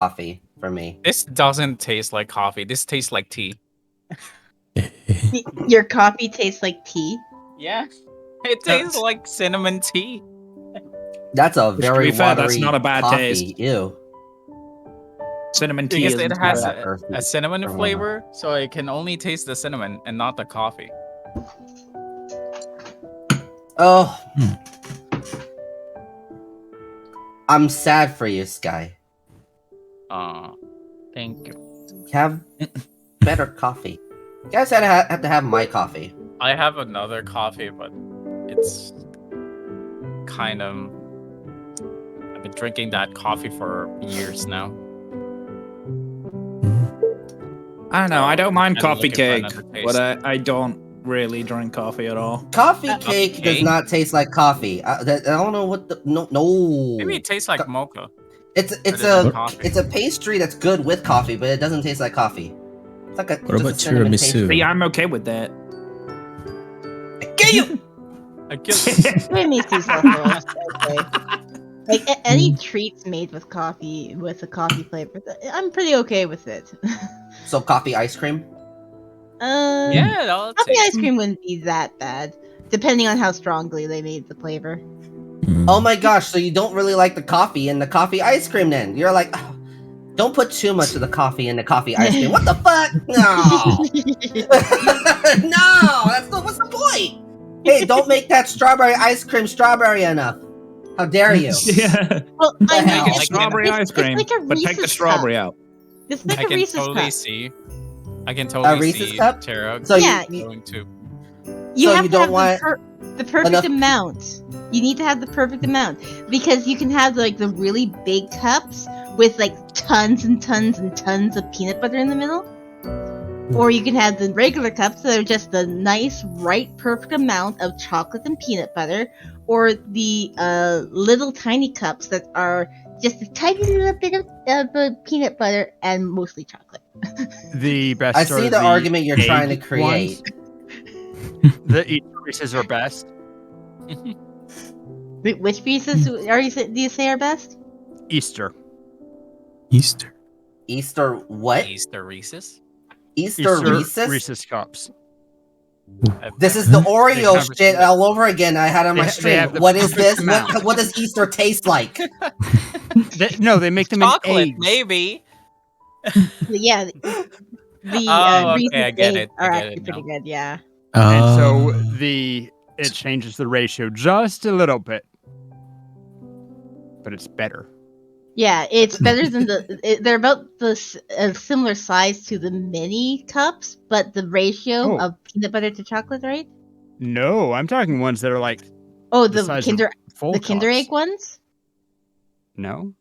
coffee for me. This doesn't taste like coffee. This tastes like tea. Your coffee tastes like tea? Yeah. It tastes like cinnamon tea. That's a very fair, watery that's not a bad coffee. taste. Ew. Cinnamon tea Because is it has that a cinnamon aroma. flavor, so it can only taste the cinnamon and not the coffee. Oh. I'm sad for you, Sky. Thank you. Have better coffee. You guys have to have my coffee. I have another coffee, but it's kind of... I've been drinking that coffee for years now. I don't know. I don't mind I'm coffee looking for cake, another taste. but I don't really drink coffee at all. Coffee cake does cake? not taste like coffee. I don't know what the no. Maybe it tastes like mocha. It's coffee. it's a pastry that's good with coffee, but it doesn't taste like coffee. It's like a What about just a cinnamon tiramisu? pastry. Yeah, I'm okay with that. Get you! I guess Tiramisu's also okay. Like any treats made with a coffee flavor, I'm pretty okay with it. So coffee ice cream? yeah, that'll Coffee taste- ice cream wouldn't be that bad, depending on how strongly they made the flavor. Oh my gosh, so you don't really like the coffee in the coffee ice cream then? You're like, "Oh, don't put too much of the coffee in the coffee ice cream. What the fuck? No! No! What's the point? Hey, don't make that strawberry ice cream strawberry enough. How dare you? Yeah. Well, I hell? mean, Like Strawberry ice cream, it's like a but take the Reese's strawberry cup. out. It's like I a can Reese's totally cup. see. I can totally Reese's see cup? Tara So Yeah, going to. You So have you to don't have want the perfect enough- amount. You need to have the perfect amount because you can have like the really big cups with like tons and tons and tons of peanut butter in the middle, or you can have the regular cups that are just the nice, right, perfect amount of chocolate and peanut butter, or the little tiny cups that are just a tiny little bit of peanut butter and mostly chocolate. The best. I are see the argument you're trying to egg create. ones. The Easter Reese's are best. Which pieces do you say are best? Easter. Easter. Easter what? Easter Reese's. Easter Reese's? Reese's cups. This is the Oreo have shit a- all over again I had on my They stream. have the What is this? amount. What does Easter taste like? No, they make them Chocolate, in eggs. maybe. Yeah, the Oh, Reese's okay, I get eggs it. I are get actually it pretty now. good. Yeah. And so Oh. it changes the ratio just a little bit, but it's better. Yeah, it's better than they're about a similar size to the mini cups, but the ratio Oh. of peanut butter to chocolate, right? No, I'm talking ones that are like Oh, the the size Kinder of full the Kinder cups. Egg ones. No,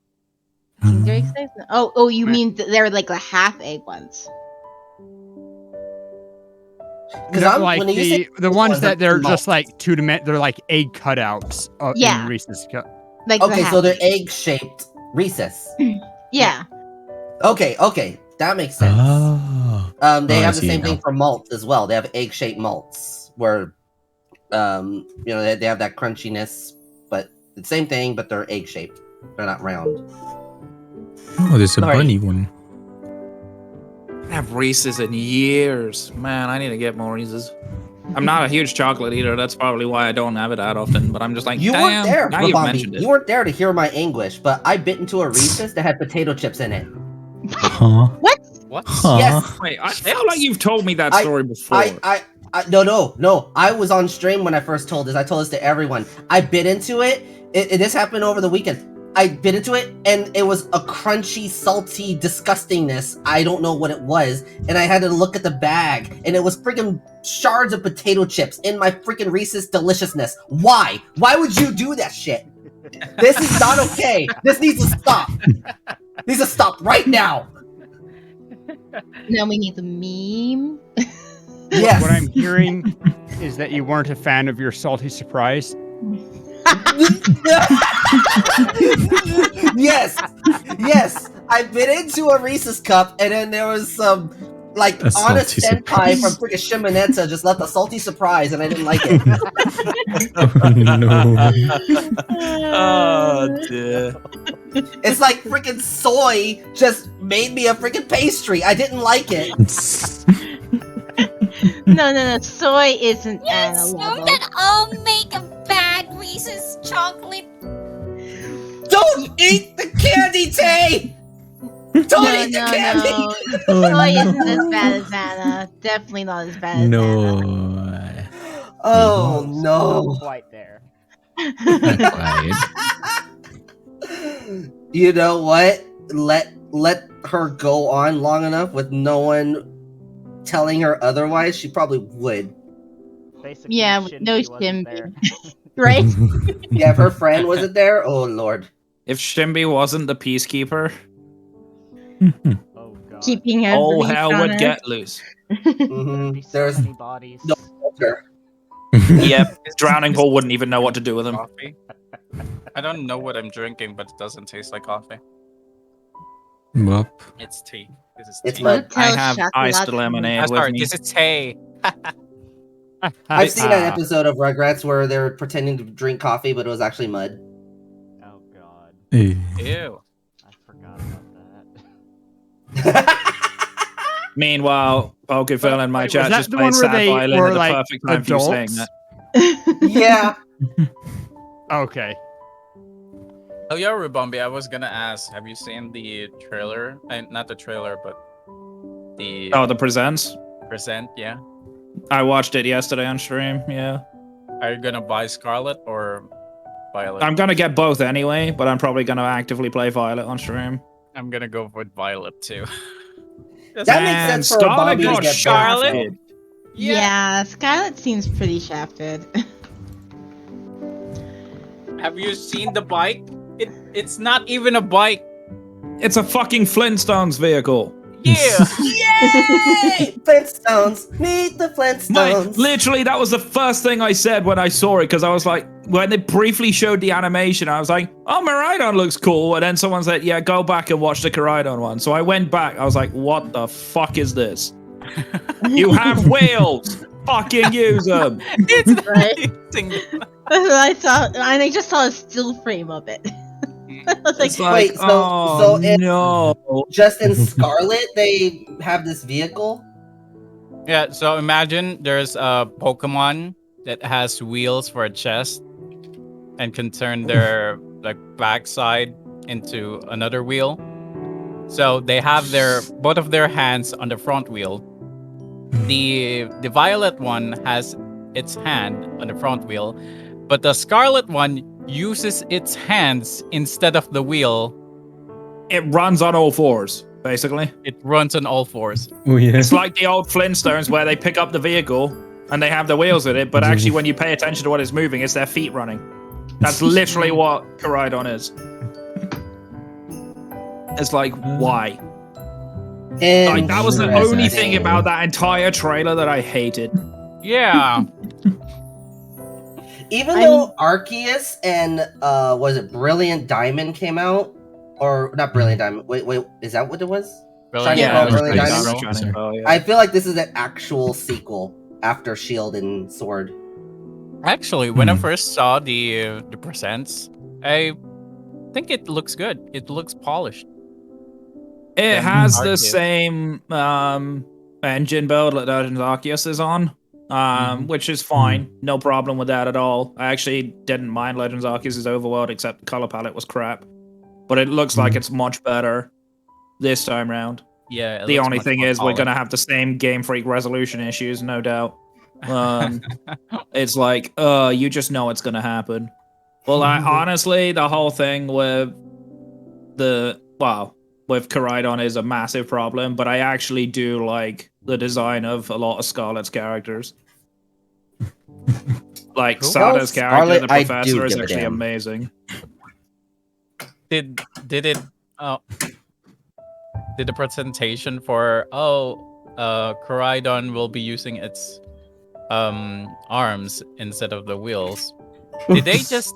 Kinder Egg size? Oh, you mean they're like the half egg ones? Because No, I'm like when you say the ones that they're malt. just like they're like egg cutouts Yeah. in Reese's cup. Like the Okay, half so they're egg. egg shaped Reese's. Yeah. Okay, that makes sense. Oh. They I have the see same now. thing for malt as well. They have egg shaped malts where, you know, they have that crunchiness, but the same thing, but they're egg shaped. They're not round. Oh, there's a Alright. bunny one. I have Reese's in years. Man, I need to get more Reese's. I'm not a huge chocolate eater. That's probably why I don't have it that often. But I'm just like, You damn, weren't there, now you've Rabambi. mentioned it. You weren't there to hear my anguish, but I bit into a Reese's that had potato chips in it. Huh? What? What? Huh? Yes. Wait, I feel like you've told me that I- story before. No. I was on stream when I first told this. I told this to everyone. I bit into it. This happened over the weekend. I bit into it, and it was a crunchy, salty disgustingness. I don't know what it was, and I had to look at the bag, and it was freaking shards of potato chips in my freaking Reese's deliciousness. Why? Why would you do that shit? This is not okay. This needs to stop. Needs to stop right now. Now we need the meme. Yes. What I'm hearing is that you weren't a fan of your salty surprise. yes. I bit into a Reese's cup, and then there was some like A honest salty senpai surprise. from freaking Shimonetsa just left a salty surprise, and I didn't like it. Oh, no. Oh, dear. It's like freaking soy just made me a freaking pastry. I didn't like it. No. Soy isn't You Anna assume level. that I'll make a bad Reese's chocolate. Don't eat the candy, Tay! Don't eat the candy! No. Oh, Soy no. isn't as bad as Anna. Definitely not as bad as Anna. No. Oh Not no. quite there. Not quite. You know what? Let her go on long enough with no one telling her otherwise. She probably would. Basically, Yeah, Shinji no wasn't Shimby. there. Right? Yeah, if her friend wasn't there, oh lord. If Shimby wasn't the peacekeeper, Oh god. Keeping a all leash hell on would her. get loose. There'd Hmm be so There's many bodies. no filter. Yep, drowning pool wouldn't even know what to do with him. Coffee? I don't know what I'm drinking, but it doesn't taste like coffee. Whoop. It's tea. This is It's tea. mud. I Hotel have chocolate iced latte. lemonade with sorry, me. this is tea. I've seen an Ah. episode of Rugrats where they were pretending to drink coffee, but it was actually mud. Oh god. Eh. Ew. I forgot about that. Meanwhile, Pokefell in my Wait, was chat that just the played one where sad they violin were, at the like, perfect time for you saying adults? that. Yeah. Okay. Oh yeah, Rubombi, I was gonna ask, have you seen the trailer? Not the trailer, but the Oh, the presents? present, yeah? I watched it yesterday on stream, yeah. Are you gonna buy Scarlet or Violet? I'm gonna get both anyway, but I'm probably gonna actively play Violet on stream. I'm gonna go with Violet too. That makes sense for a Scarlet Bobby to got get Charlotte? both. though. Yeah, Scarlet seems pretty shafted. Have you seen the bike? It's not even a bike. It's a fucking Flintstones vehicle. Yeah. Yay! Flintstones! Meet the Mike, Flintstones! literally, that was the first thing I said when I saw it, because I was like, when they briefly showed the animation, I was like, oh, Miraidon looks cool. And then someone said, yeah, go back and watch the Miraidon one. So I went back. I was like, what the fuck is this? You have whales. Fucking use them. It's Right. amazing. That's what I saw, and I just saw a still frame of it. I was like, It's like, Wait, so- oh, so it- no. Just in Scarlet, they have this vehicle? Yeah, so imagine there's a Pokemon that has wheels for a chest and can turn their like backside into another wheel. So they have both of their hands on the front wheel. The Violet one has its hand on the front wheel, but the Scarlet one uses its hands instead of the wheel. It runs on all fours, basically. It runs on all fours. Oh yeah. It's like the old Flintstones where they pick up the vehicle and they have the wheels in it, but actually when you pay attention to what is moving, it's their feet running. That's literally what Miraidon is. It's like, why? Like, that was the only thing about that entire trailer that I hated. Yeah. Even though Arceus and was it Brilliant Diamond came out, or not Brilliant Diamond? Wait, is that what it was? Shiny Yeah, Pearl, Brilliant nice. Diamond. Nice. Shiny Pearl, yeah. I feel like this is an actual sequel after Shield and Sword. Actually, when I first saw the presents, I think it looks good. It looks polished. It than has the Arceus. same engine build that Legends Arceus is on, which is fine. No problem with that at all. I actually didn't mind Legends Arceus' overworld, except the color palette was crap. But it looks like it's much better this time round. Yeah. it The looks only much thing more is we're polished. gonna have the same Game Freak resolution issues, no doubt. It's like, you just know it's gonna happen. Well, honestly, the whole thing with with Koraidon is a massive problem, but I actually do like the design of a lot of Scarlet's characters. Like Cool. Sada's Well, character, Scarlet, the I do professor, is give a actually damn. amazing. Did it? Did the presentation for Koraidon will be using its arms instead of the wheels? Did they just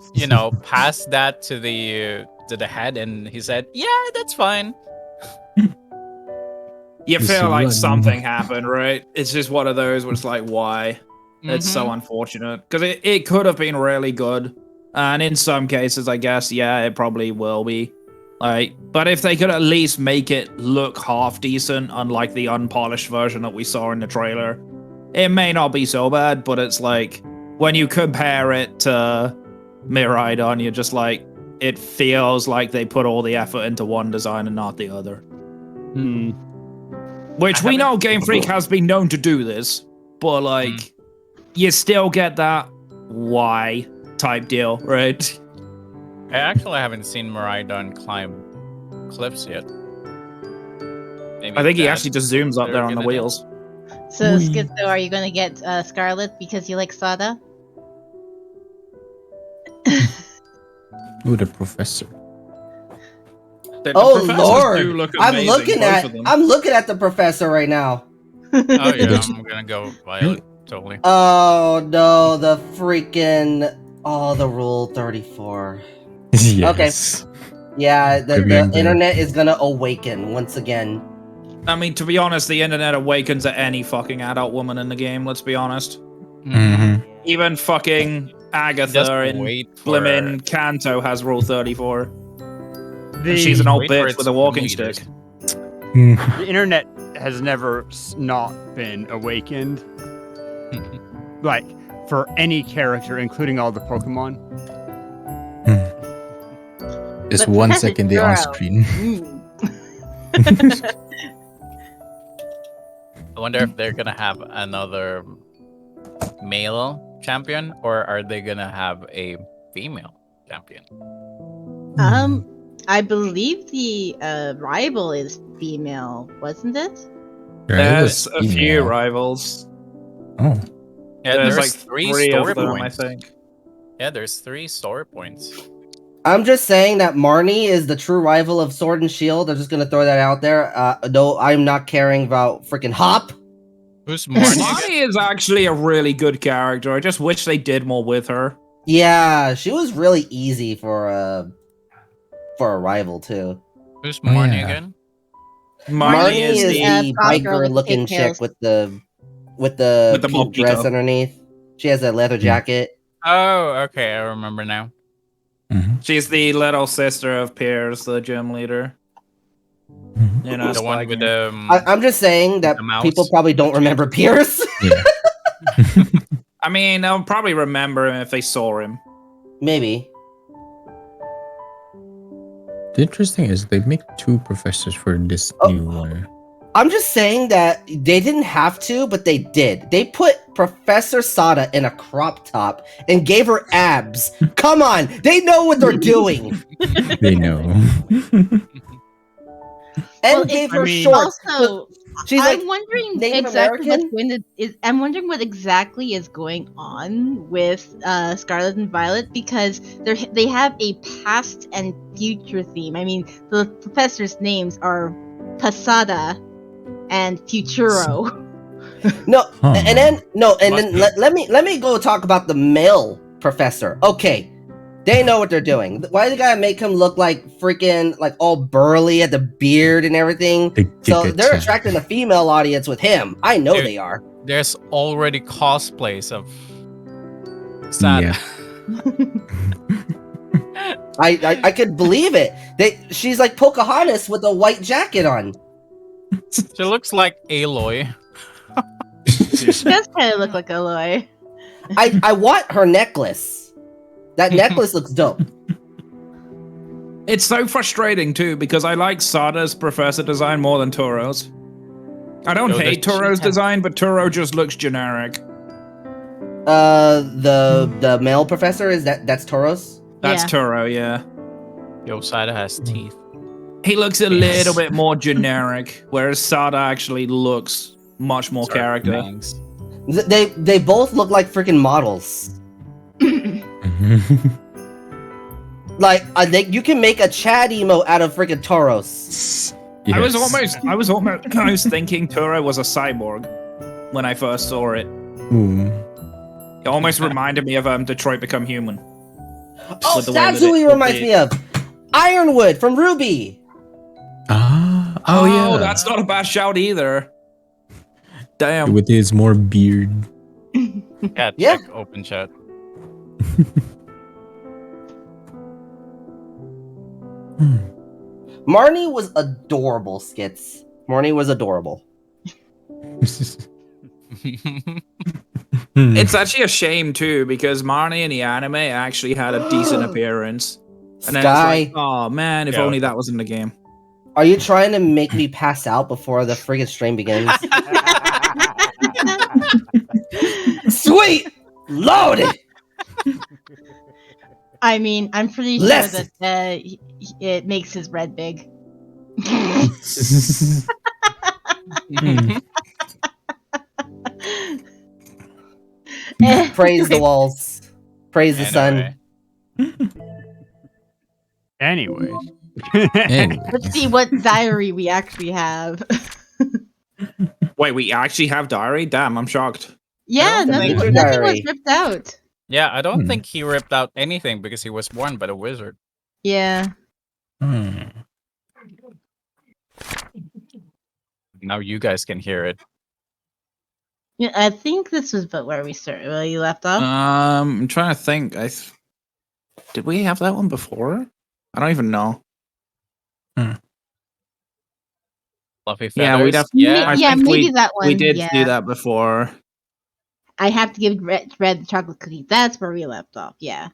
pass that to the head and he said, "Yeah, that's fine." You Just feel like run. something happened, right? It's just one of those where it's like, why? It's so Mhm. unfortunate because it could have been really good, and in some cases, I guess, yeah, it probably will be. Like, but if they could at least make it look half decent, unlike the unpolished version that we saw in the trailer, it may not be so bad. But it's like when you compare it to Miraidon, you're just like, it feels like they put all the effort into one design and not the other. Hmm. Which we know Game Freak has been known to do this, but like, you still get that why type deal, right? I actually haven't seen Miraidon climb cliffs yet. Maybe I think he that's actually just zooms up what there they're on the gonna do. wheels. So, Whee. Schizo, are you gonna get Scarlet because you like Sada? Ooh, the professor. The Oh professors Lord! do look I'm amazing, looking both at of them. I'm looking at the professor right now. Oh yeah, Did you- I'm gonna go Violet. Totally. Oh no, the freaking the rule 34. Yes. Yeah, the Remember. internet is gonna awaken once again. I mean, to be honest, the internet awakens at any fucking adult woman in the game, let's be honest. Mm-hmm. Even fucking Agatha Just in wait for Blimmin' Kanto has Rule 34. The, And she's an old wait for bitch its with a walking leaders. stick. the internet has never not been awakened. Like, for any character, including all the Pokemon. Just But 1 Professor second they on Churro. screen. I wonder if they're gonna have another male champion, or are they gonna have a female champion? I believe the rival is female, wasn't it? There's a few rivals. Oh. Yeah, There's there's like three three story of them, points. I think. Yeah, there's 3 story points. I'm just saying that Marnie is the true rival of Sword and Shield. I'm just gonna throw that out there. No, I'm not caring about freaking Hop. Who's Marnie again? Marnie is actually a really good character. I just wish they did more with her. Yeah, she was really easy for a rival too. Who's Oh, Marnie yeah. again? Marnie is the soft girl biker with looking pigtails. chick with the With the pink dress mojito. underneath. She has a leather jacket. Oh, okay, I remember now. Mm-hmm. She's the little sister of Piers, the gym leader. Mm-hmm. You know, The one with I'm just saying that the mouse. people probably don't remember Pierce. Yeah. I mean, they'll probably remember him if they saw him. Maybe. The interesting is they make 2 professors for this Oh. new one. I'm just saying that they didn't have to, but they did. They put Professor Sada in a crop top and gave her abs. Come on, they know what they're doing. They know. And Well, gave I her mean- shorts. Also, She's I'm like, wondering Native exactly what's American? going to. I'm wondering what exactly is going on with Scarlet and Violet because they have a past and future theme. I mean, the professors' names are Pasada and Futuro. no, Huh. and then Must be. let me go talk about the male professor. Okay, they know what they're doing. Why they gotta make him look like freaking like all burly, at the beard and everything? Big So ticket they're check. attracting the female audience with him. I know Dude. they are. There's already cosplays of Sada. Yeah. I could believe it. She's like Pocahontas with a white jacket on. She looks like Aloy. She does kind of look like Aloy. I want her necklace. That necklace looks dope. It's so frustrating too because I like Sada's professor design more than Toro's. I don't Yo, hate does she Toro's have- design, but Toro just looks generic. The male professor is that's Tauros. That's Yeah. Toro, yeah. Yo, Sada has teeth. He looks a Yes. little bit more generic, whereas Sada actually looks much more Sorry, character. bangs. They both look like freaking models. Like you can make a Chad emo out of freaking Tauros. I was Yes. almost thinking Toro was a cyborg when I first saw it. Ooh. It almost reminded me of Detroit Become Human. Oh, With the way that's that who he it- reminds me of. Ironwood from Ruby. Ah. Oh, yeah. That's not a bad shout either. Damn. With his more beard. Yeah, Yeah. check open chat. Marnie was adorable, Skits. Marnie was adorable. It's actually a shame too because Marnie in the anime actually had a decent appearance, and then it's like, Sky, oh man, if Yeah. only that was in the game. are you trying to make me pass out before the friggin' stream begins? Sweet! Loaded! I mean, I'm pretty sure Listen. that it makes his red big. Praise the walls. Praise the sun. Anyway. Anyways. Let's see what diary we actually have. Wait, we actually have diary? Damn, I'm shocked. Yeah, don't nothing, think- nothing was ripped out. Yeah, I don't think he ripped out anything because he was born by the wizard. Yeah. Now you guys can hear it. Yeah, I think this was about where we started. Where you left off. I'm trying to think. Did we have that one before? I don't even know. Fluffy feathers. Yeah, we'd have. Yeah. I Yeah, think maybe we, that one. We did yeah. do that before. I have to give Red the chocolate cookie. That's where we left off. Yeah.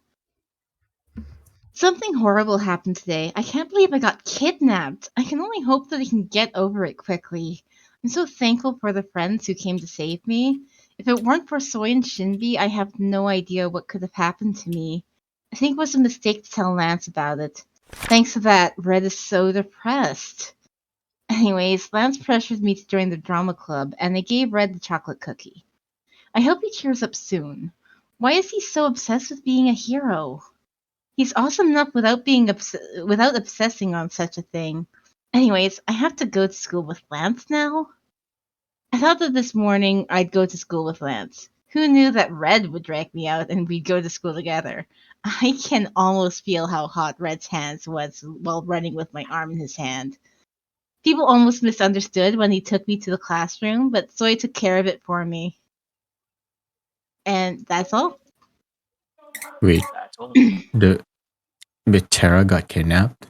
Something horrible happened today. I can't believe I got kidnapped. I can only hope that I can get over it quickly. I'm so thankful for the friends who came to save me. If it weren't for Soy and Shinbi, I have no idea what could have happened to me. I think it was a mistake to tell Lance about it. Thanks to that, Red is so depressed. Anyways, Lance pressured me to join the drama club, and I gave Red the chocolate cookie. I hope he cheers up soon. Why is he so obsessed with being a hero? He's awesome enough without without obsessing on such a thing. Anyways, I have to go to school with Lance now? I thought that this morning I'd go to school with Lance. Who knew that Red would drag me out and we'd go to school together? I can almost feel how hot Red's hands was while running with my arm in his hand. People almost misunderstood when he took me to the classroom, but Soy took care of it for me. And that's all. Wait, the Tara got kidnapped?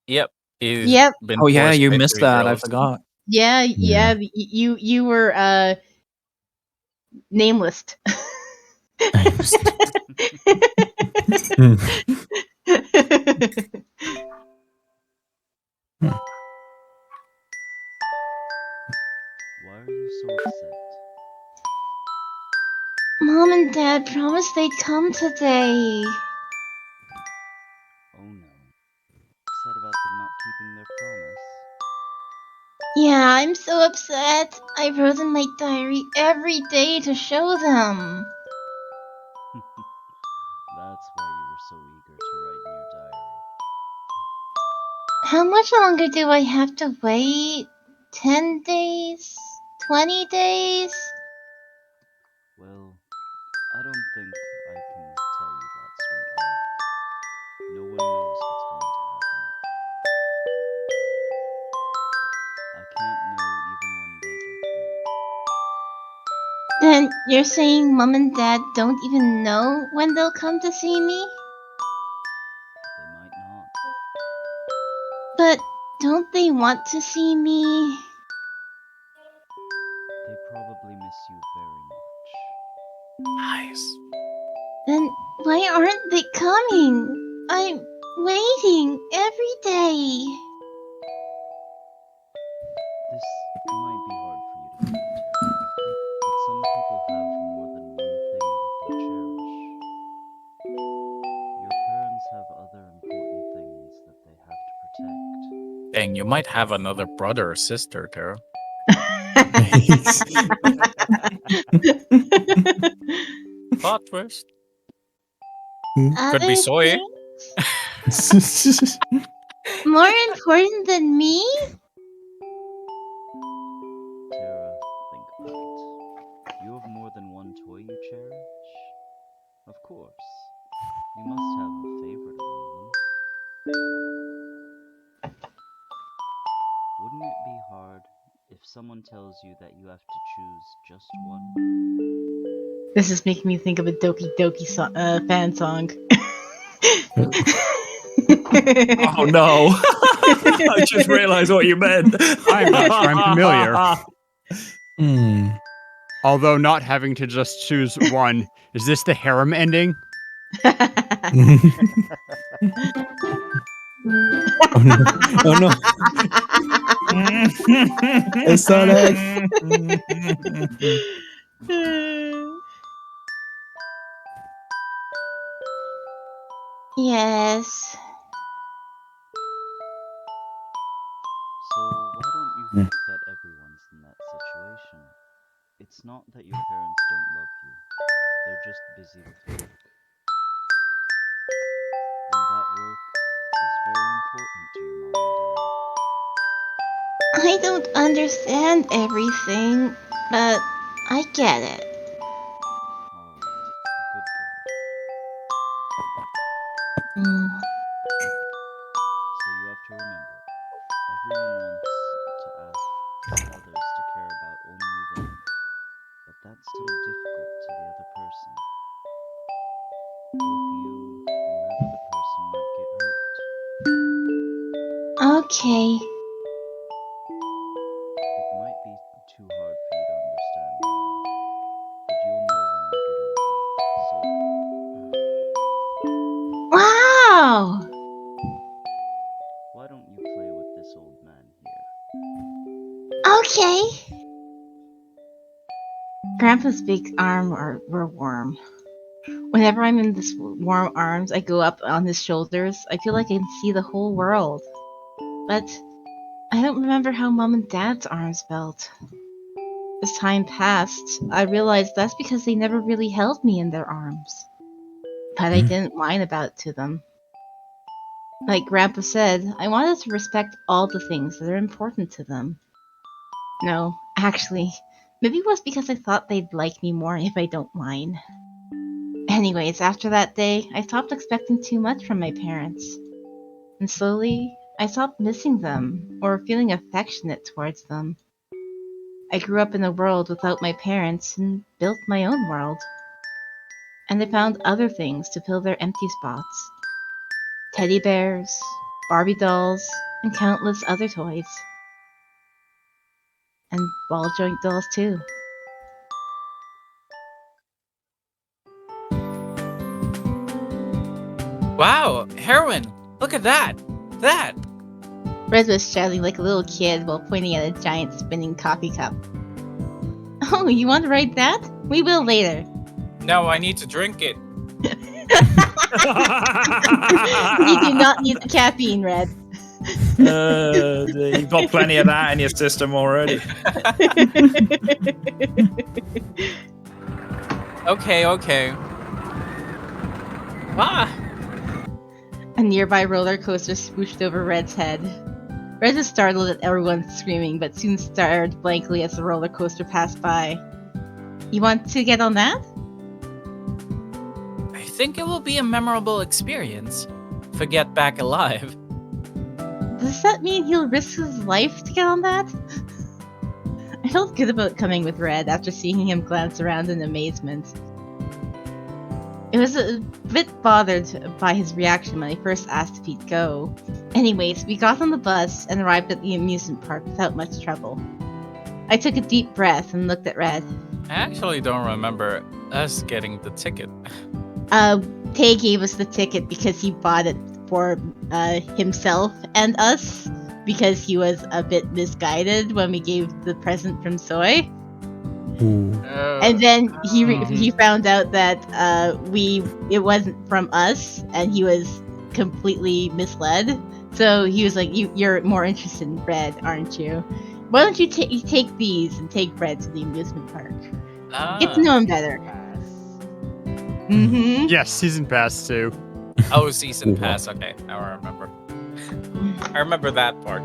Yep. He's Yep. been Oh yeah, forced you by missed 3 that. I girls. forgot. Yeah, Yeah. you were nameless. Why are you so upset? Mom and Dad promised they'd come today. Oh no. Sad about them not keeping their promise. Yeah, I'm so upset. I wrote in my diary every day to show them. That's why you were so eager to write in your diary. How much longer do I have to wait? 10 days? 20 days? Well, I don't think I can tell you that, sweetheart. No one knows what's going to happen. I can't know even when they get here. Then you're saying Mom and Dad don't even know when they'll come to see me? They might not. But don't they want to see me? They probably miss you very much. Nice. Then why aren't they coming? I'm waiting every day. This might be hard for you to believe, Tara, but some people have more than one thing that they cherish. Your parents have other important things that they have to protect. Dang, you might have another brother or sister, Tara. Plot twist. Could be Other Soy. things? More important than me? Tara, think about it. You have more than one toy you cherish? Of course. You must have a favorite among them. Wouldn't it be hard if someone tells you that you have to choose just one? This is making me think of a Doki Doki fan song. Oh no. I just realized what you meant. I'm not sure I'm familiar. Hmm. Although not having to just choose one. Is this the harem ending? Oh no! Oh no! It's Sonic. Yes. So why don't you think that everyone's in that situation? It's not that your parents don't love you. They're just busy with work. And that work is very important to your mom and dad. I don't understand everything, but I get it. Alright, good girl. Mm. So you have to remember, everyone wants to ask others to care about only them. But that's still difficult to the other person. Both you and that other person might get hurt. Okay. It might be too hard for you to understand now, but you'll know when you get older. So, Wow! why don't you play with this old man here? Okay. Grandpa's big arms were warm. Whenever I'm in this warm arms, I go up on his shoulders. I feel like I can see the whole world. But I don't remember how Mom and Dad's arms felt. As time passed, I realized that's because they never really held me in their arms. But I didn't whine about it to them. Like Grandpa said, I wanted to respect all the things that are important to them. No, actually, maybe it was because I thought they'd like me more if I don't whine. Anyways, after that day, I stopped expecting too much from my parents. And slowly, I stopped missing them or feeling affectionate towards them. I grew up in a world without my parents and built my own world. And I found other things to fill their empty spots. Teddy bears, Barbie dolls, and countless other toys. And ball joint dolls too. Wow, heroin! Look at that! That! Red was shouting like a little kid while pointing at a giant spinning coffee cup. Oh, you want to ride that? We will later. No, I need to drink it. You do not need the caffeine, Red. You've got plenty of that in your system already. Okay. Ah! A nearby roller coaster swooshed over Red's head. Red was startled at everyone screaming, but soon stared blankly as the roller coaster passed by. You want to get on that? I think it will be a memorable experience. If I get back alive. Does that mean he'll risk his life to get on that? I felt good about coming with Red after seeing him glance around in amazement. I was a bit bothered by his reaction when I first asked if he'd go. Anyways, we got on the bus and arrived at the amusement park without much trouble. I took a deep breath and looked at Red. I actually don't remember us getting the ticket. Tay gave us the ticket because he bought it for himself and us because he was a bit misguided when we gave the present from Soy. And then he found out that it wasn't from us, and he was completely misled. So he was like, "You're more interested in Red, aren't you? Why don't you take these and take Red to the amusement park? Get to know him better." Mm-hmm. Yes, season pass too. Oh, season pass. Okay, now I remember. I remember that part.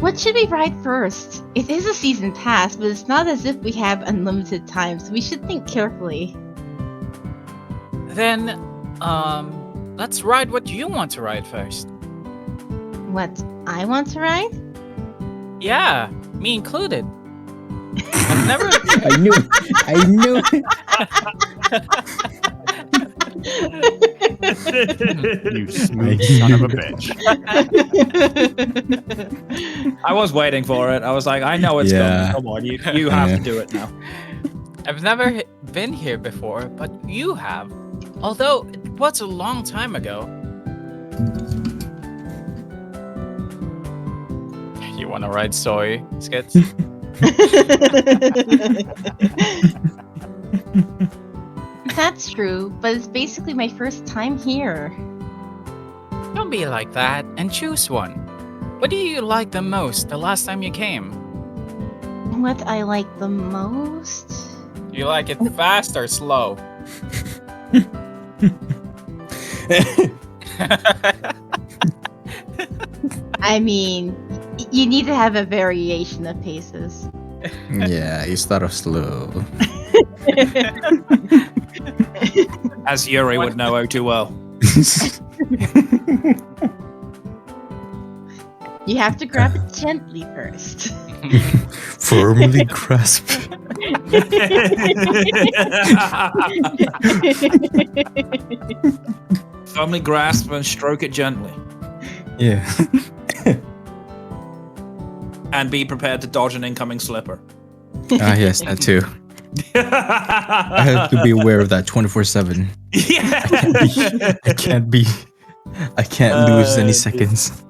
What should we ride first? It is a season pass, but it's not as if we have unlimited time, so we should think carefully. Then, let's ride what you want to ride first. What I want to ride? Yeah, me included. I've never. I knew it. You smooth son of a bitch. I was waiting for it. I was like, I know it's Yeah. coming. Come on, you have to do it now. I've never been here before, but you have. Although it was a long time ago. You want to ride soy skits? That's true, but it's basically my first time here. Don't be like that and choose one. What do you like the most the last time you came? What I like the most? You like it fast or slow? I mean, you need to have a variation of paces. Yeah, you start off slow. As Yuri would know oh too well. You have to grab it gently first. Firmly grasp. Firmly grasp and stroke it gently. Yeah. And be prepared to dodge an incoming slipper. Ah, yes, that too. I have to be aware of that 24/7. I can't lose any seconds.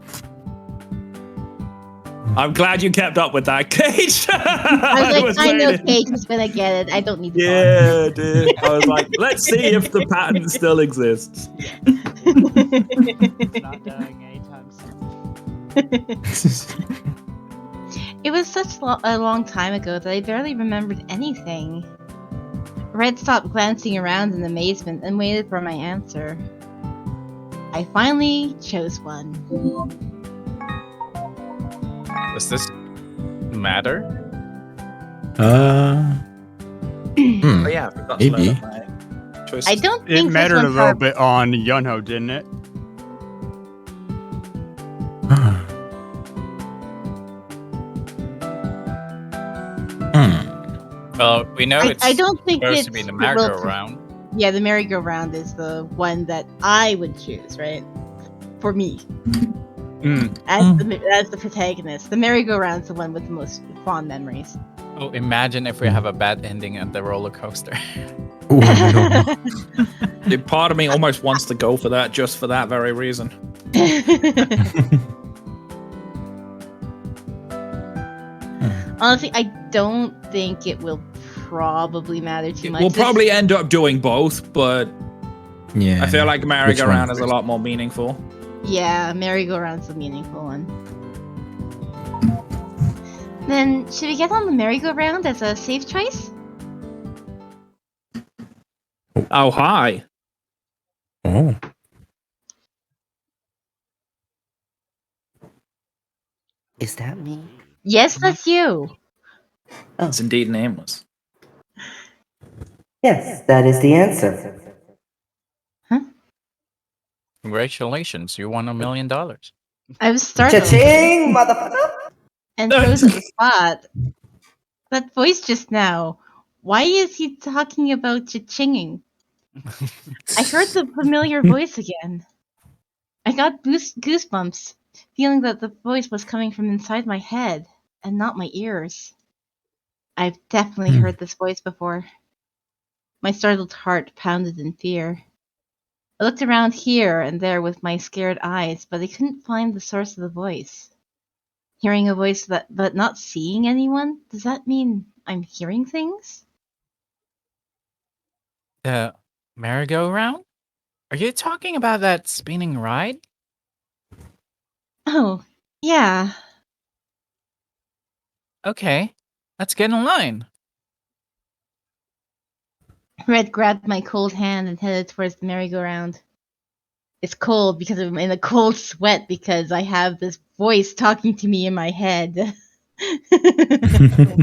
I'm glad you kept up with that, Cage. I was like, I know waiting. Kate is gonna get it. I don't need to. Yeah, dude. I was like, let's see if the patent still exists. It's not dying anytime soon. It was such a long time ago that I barely remembered anything. Red stopped glancing around in amazement and waited for my answer. I finally chose one. Does this matter? Oh, yeah, I forgot to Maybe. load up my choices. I don't It think mattered this a one's little our- bit on Yunho, didn't it? Well, we know it's I don't think supposed it's to be the well, merry-go-round. Yeah, the merry-go-round is the one that I would choose, right? For me, as the protagonist, the merry-go-round's the one with the most fond memories. Oh, imagine if we have a bad ending at the roller coaster. Oh no. Part of me almost wants to go for that just for that very reason. Honestly, I don't think it will probably matter too much. We'll This- probably end up doing both, but Yeah. I feel like merry-go-round is a first? lot more meaningful. Yeah, merry-go-round's the meaningful one. Then, should we get on the merry-go-round as a safe choice? Oh, hi. Oh. Is that me? Yes, that's you. It's indeed nameless. Yes, that is the answer. Congratulations, you won $1 million. I was startled Cha-ching, motherfucker! and froze at the spot. That voice just now. Why is he talking about cha-chinging? I heard the familiar voice again. I got goosebumps, feeling that the voice was coming from inside my head and not my ears. I've definitely heard this voice before. My startled heart pounded in fear. I looked around here and there with my scared eyes, but I couldn't find the source of the voice. Hearing a voice but not seeing anyone? Does that mean I'm hearing things? The merry-go-round? Are you talking about that spinning ride? Oh, yeah. Okay, let's get in line. Red grabbed my cold hand and headed towards the merry-go-round. It's cold because I'm in a cold sweat because I have this voice talking to me in my head.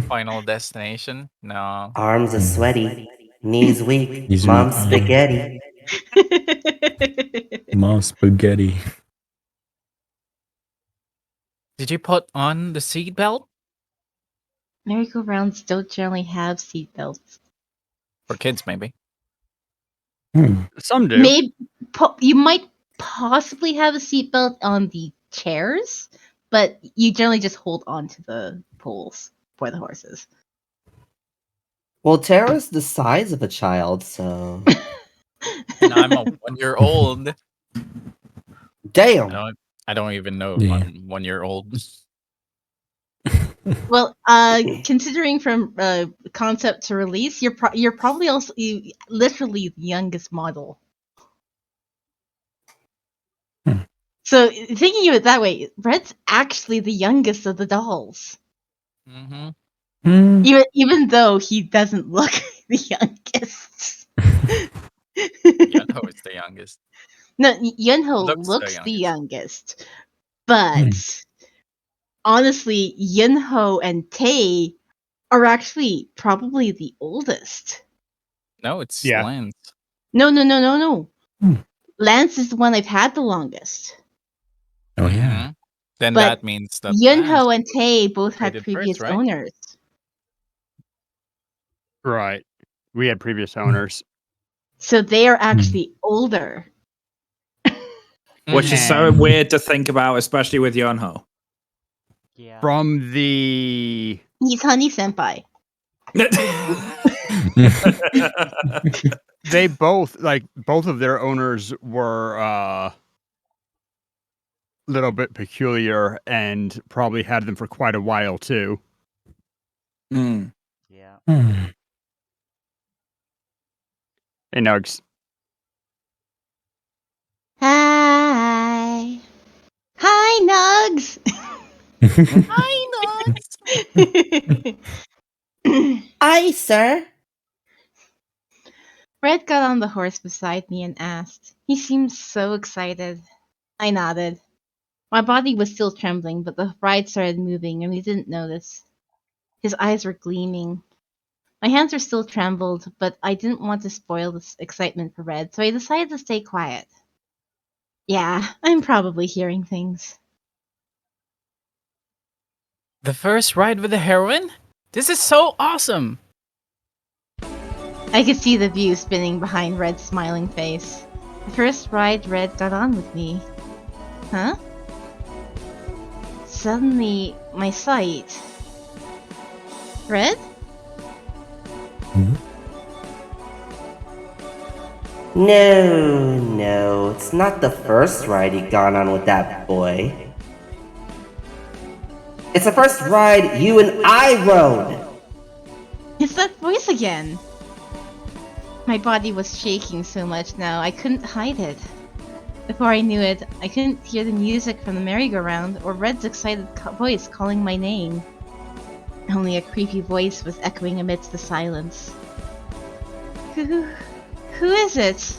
Final destination? No. Arms are sweaty, knees weak, Knees mom weak. spaghetti. Mom spaghetti. Did you put on the seatbelt? Merry-go-rounds don't generally have seatbelts. For kids, maybe. Some do. Maybe you might possibly have a seatbelt on the chairs, but you generally just hold on to the poles for the horses. Well, Tara's the size of a child, so And I'm a 1-year-old. damn. I don't even know if Yeah. I'm 1-year-old. Well, considering from concept to release, you're probably also literally the youngest model. Hmm. So thinking of it that way, Red's actually the youngest of the dolls, Mm-hmm. Hmm. even though he doesn't look the youngest. Yunho is the youngest. No, Yunho Looks looks the the youngest. youngest, but honestly, Yunho and Tae are actually probably the oldest. No, it's Yeah. Lance. No. Hmm. Lance is the one I've had the longest. Oh yeah. Mhm. Then But that means that Lance Yunho and Tae both had traded previous first, right? owners. Right. We had previous owners. So they are actually older. Which is so And- weird to think about, especially with Yonho. Yeah. From the He's Honey Senpai. they both both of their owners were little bit peculiar and probably had them for quite a while too. Mm. Yeah. Hmm. Hey Nugs. Hi. Hi, Nugs. Hi, Nugs. Aye, sir. Red got on the horse beside me and asked. He seemed so excited. I nodded. My body was still trembling, but the ride started moving and we didn't notice. His eyes were gleaming. My hands were still trembled, but I didn't want to spoil this excitement for Red, so I decided to stay quiet. Yeah, I'm probably hearing things. The first ride with the heroine? This is so awesome! I could see the view spinning behind Red's smiling face. The first ride Red got on with me. Huh? Suddenly, my sight. Red? No, it's not the first ride you gone on with that boy. It's the first ride you and I rode. It's that voice again! My body was shaking so much now, I couldn't hide it. Before I knew it, I couldn't hear the music from the merry-go-round or Red's excited voice calling my name. Only a creepy voice was echoing amidst the silence. Who is it?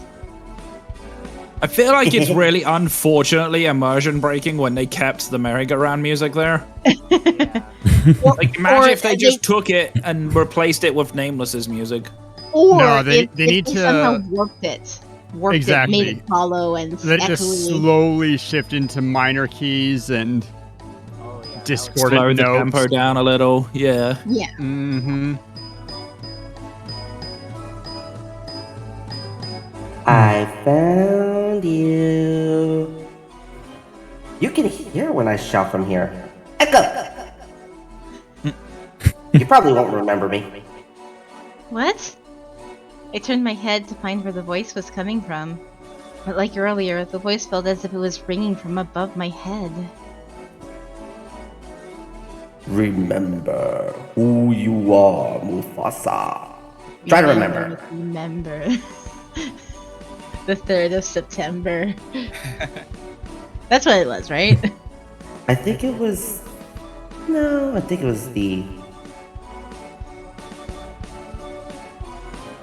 I feel like it's really unfortunately immersion breaking when they kept the merry-go-round music there. Like, imagine if they just took it and replaced it with Nameless's music. Or No, they if need they to- somehow warped it. Exactly. Made it hollow and Let it just echoey. slowly shift into minor keys and Oh yeah. discordant Slow the notes. tempo down a little. Yeah. Yeah. Mm-hmm. I found you. You can hear when I shout from here. Echo! You probably won't remember me. What? I turned my head to find where the voice was coming from. But like earlier, the voice felt as if it was ringing from above my head. Remember who you are, Mufasa. Try to remember. Remember. The 3rd of September. That's what it was, right? I think it was... No, I think it was the...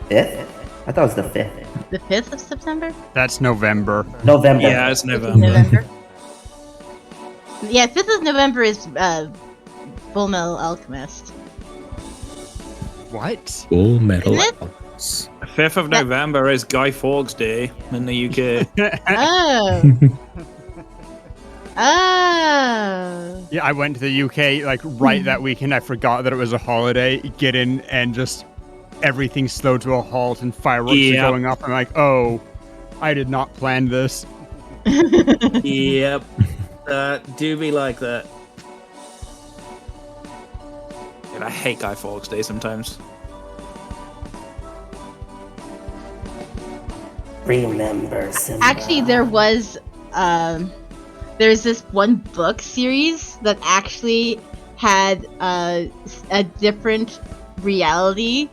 5th? I thought it was the 5th. The 5th of September? That's November. November. Yeah, it's 5th of November. November? Yeah, 5th of November is Full Metal Alchemist. What? Full Metal Isn't it? Alchemist. 5th of November is Guy Fawkes Day in the UK. Oh. Oh. Yeah, I went to the UK like right that weekend. I forgot that it was a holiday. Get in and just everything slowed to a halt and fireworks Yeah. are going up. I'm like, oh, I did not plan this. Yep. Do be like that. And I hate Guy Fawkes Day sometimes. Remember, Simba. Actually, there's this one book series that actually had a different reality,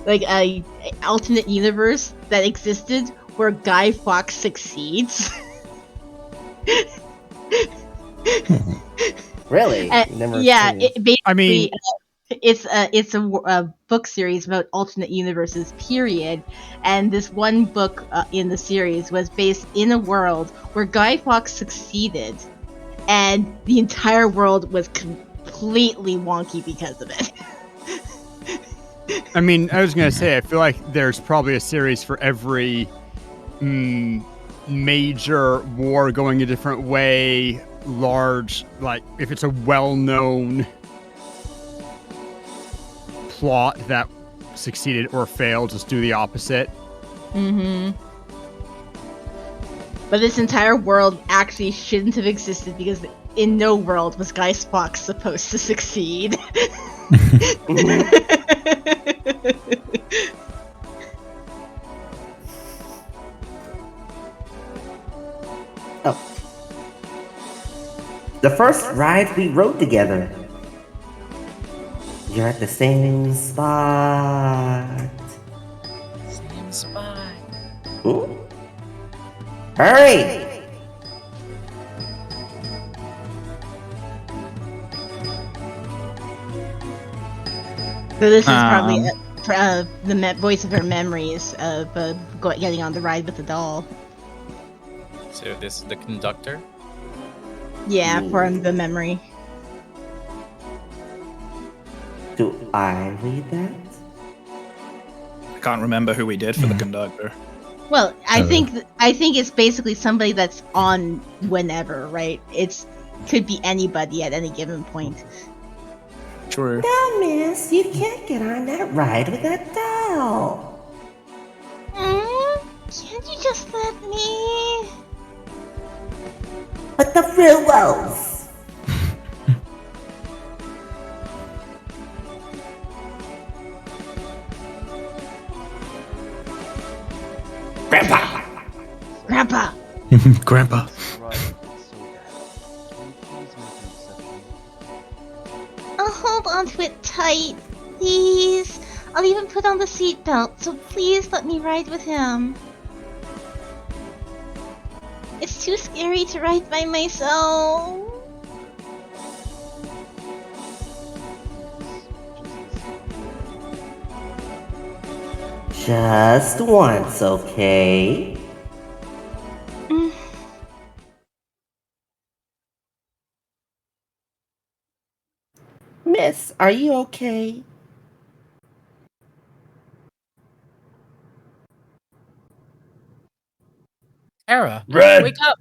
like a alternate universe that existed where Guy Fawkes succeeds. Really? Never Yeah, seen it. it basically I mean, it's a book series about alternate universes. Period. And this one book in the series was based in a world where Guy Fawkes succeeded, and the entire world was completely wonky because of it. I mean, I was gonna say, I feel like there's probably a series for every major war going a different way. Large, like if it's a well-known plot that succeeded or failed, just do the opposite. Mm-hmm. But this entire world actually shouldn't have existed because in no world was Guy Fawkes supposed to succeed. Oh. The first ride we rode together. You're at the same spot. Same spot. Ooh. Hurry! So this is probably the voice of her memories of getting on the ride with the doll. So this is the conductor. Yeah, for the memory. Do I read that? I can't remember who we did for the conductor. Well, I think it's basically somebody that's on whenever, right? Could be anybody at any given point. True. No, miss, you can't get on that ride with that doll. Can't you just let me? But the rules. Grandpa! Grandpa! Grandpa. Right, it's so bad. Can you please make an exception? I'll hold onto it tight, please. I'll even put on the seatbelt, so please let me ride with him. It's too scary to ride by myself. Just once, okay? Miss, are you okay? Era, Red. wake up!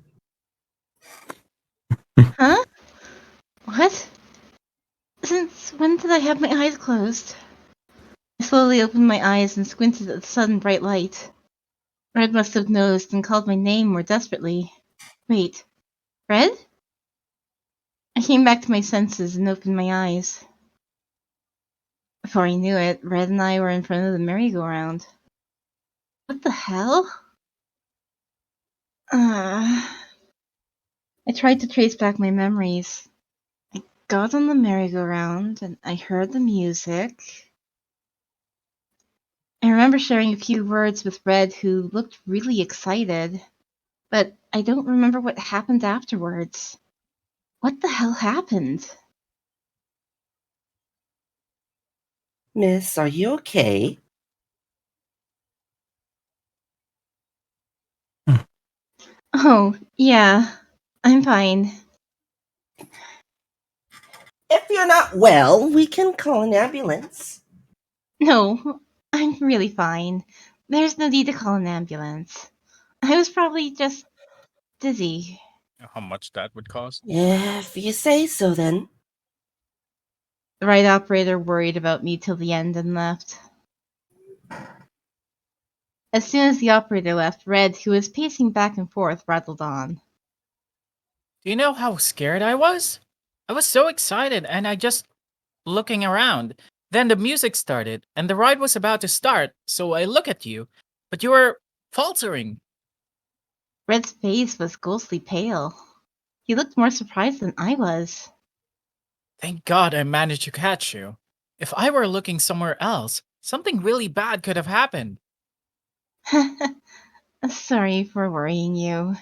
Huh? What? Since when did I have my eyes closed? I slowly opened my eyes and squinted at the sudden bright light. Red must have noticed and called my name more desperately. Wait, Red? I came back to my senses and opened my eyes. Before I knew it, Red and I were in front of the merry-go-round. What the hell? I tried to trace back my memories. I got on the merry-go-round and I heard the music. I remember sharing a few words with Red, who looked really excited, but I don't remember what happened afterwards. What the hell happened? Miss, are you okay? Oh, yeah, I'm fine. If you're not well, we can call an ambulance. No, I'm really fine. There's no need to call an ambulance. I was probably just dizzy. How much that would cost? If you say so, then. The ride operator worried about me till the end and left. As soon as the operator left, Red, who was pacing back and forth, rattled on. Do you know how scared I was? I was so excited and I just looking around. Then the music started and the ride was about to start, so I look at you, but you were faltering. Red's face was ghostly pale. He looked more surprised than I was. Thank God I managed to catch you. If I were looking somewhere else, something really bad could have happened. Sorry for worrying you.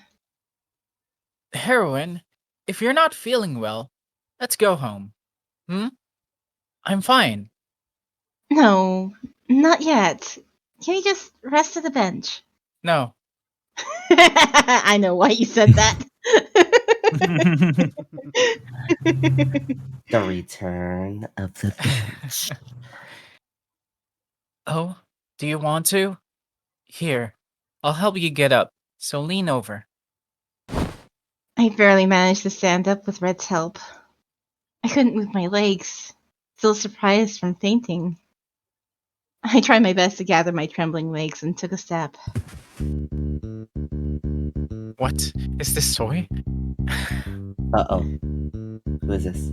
Heroine, if you're not feeling well, let's go home. Hmm? I'm fine. No, not yet. Can we just rest at the bench? No. I know why you said that. The return of the bench. Oh, do you want to? Here, I'll help you get up, so lean over. I barely managed to stand up with Red's help. I couldn't move my legs, still surprised from fainting. I tried my best to gather my trembling legs and took a step. What? Is this Soy? Uh-oh. Who is this?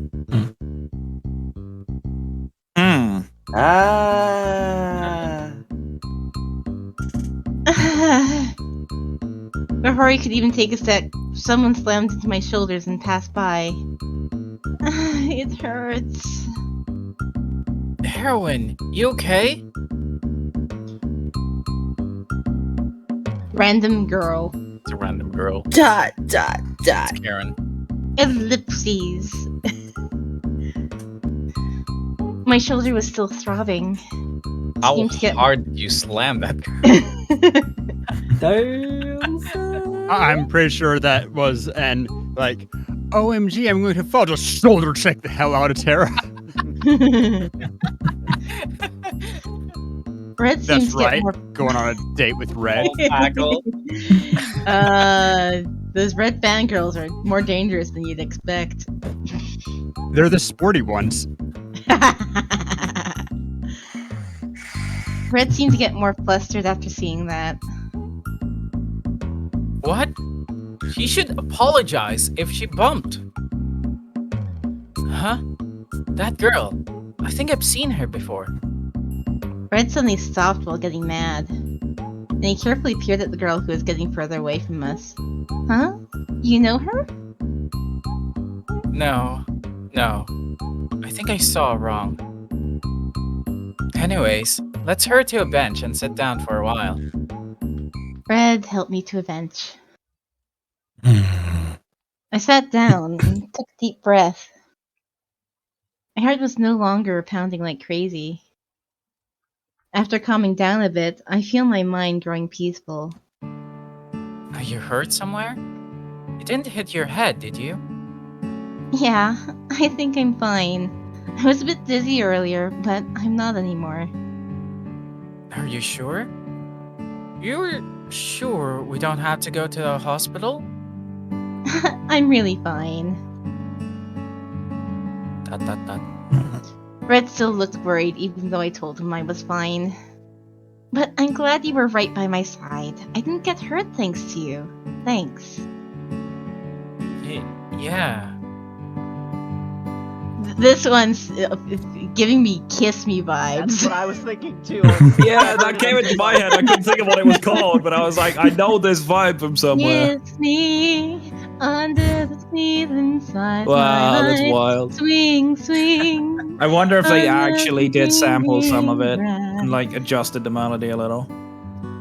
Hmm. Ah. Before I could even take a step, someone slammed into my shoulders and passed by. It hurts. Heroine, you okay? Random girl. It's a random girl. Dot, dot, dot. It's Karen. Ellipses. My shoulder was still throbbing. How Seemed to get- hard did you slam that girl? Damn, son. I'm pretty sure that was an, like, OMG, I'm going to fall. Just shoulder check the hell out of Tara. Red seems That's to get right. more. Going on a date with Red. Tackle. Those red fangirls are more dangerous than you'd expect. They're the sporty ones. Red seemed to get more flustered after seeing that. What? She should apologize if she bumped. Huh? That girl. I think I've seen her before. Red suddenly stopped while getting mad. And he carefully peered at the girl who was getting further away from us. Huh? You know her? No. I think I saw wrong. Anyways, let's hurry to a bench and sit down for a while. Red helped me to a bench. I sat down and took a deep breath. My heart was no longer pounding like crazy. After calming down a bit, I feel my mind growing peaceful. Are you hurt somewhere? You didn't hit your head, did you? Yeah, I think I'm fine. I was a bit dizzy earlier, but I'm not anymore. Are you sure? You're sure we don't have to go to the hospital? I'm really fine. Dot. Red still looked worried even though I told him I was fine. But I'm glad you were right by my side. I didn't get hurt thanks to you. Thanks. Yeah. This one's giving me kiss me That's vibes. what I was thinking too. Yeah, that came into my head. I couldn't think of what it was called, but I was like, I know this vibe from somewhere. Kiss me under the ceiling inside Wow, my that's life. wild. Swing, swing. I wonder if they under actually the did sample some of it rain. and like adjusted the melody a little.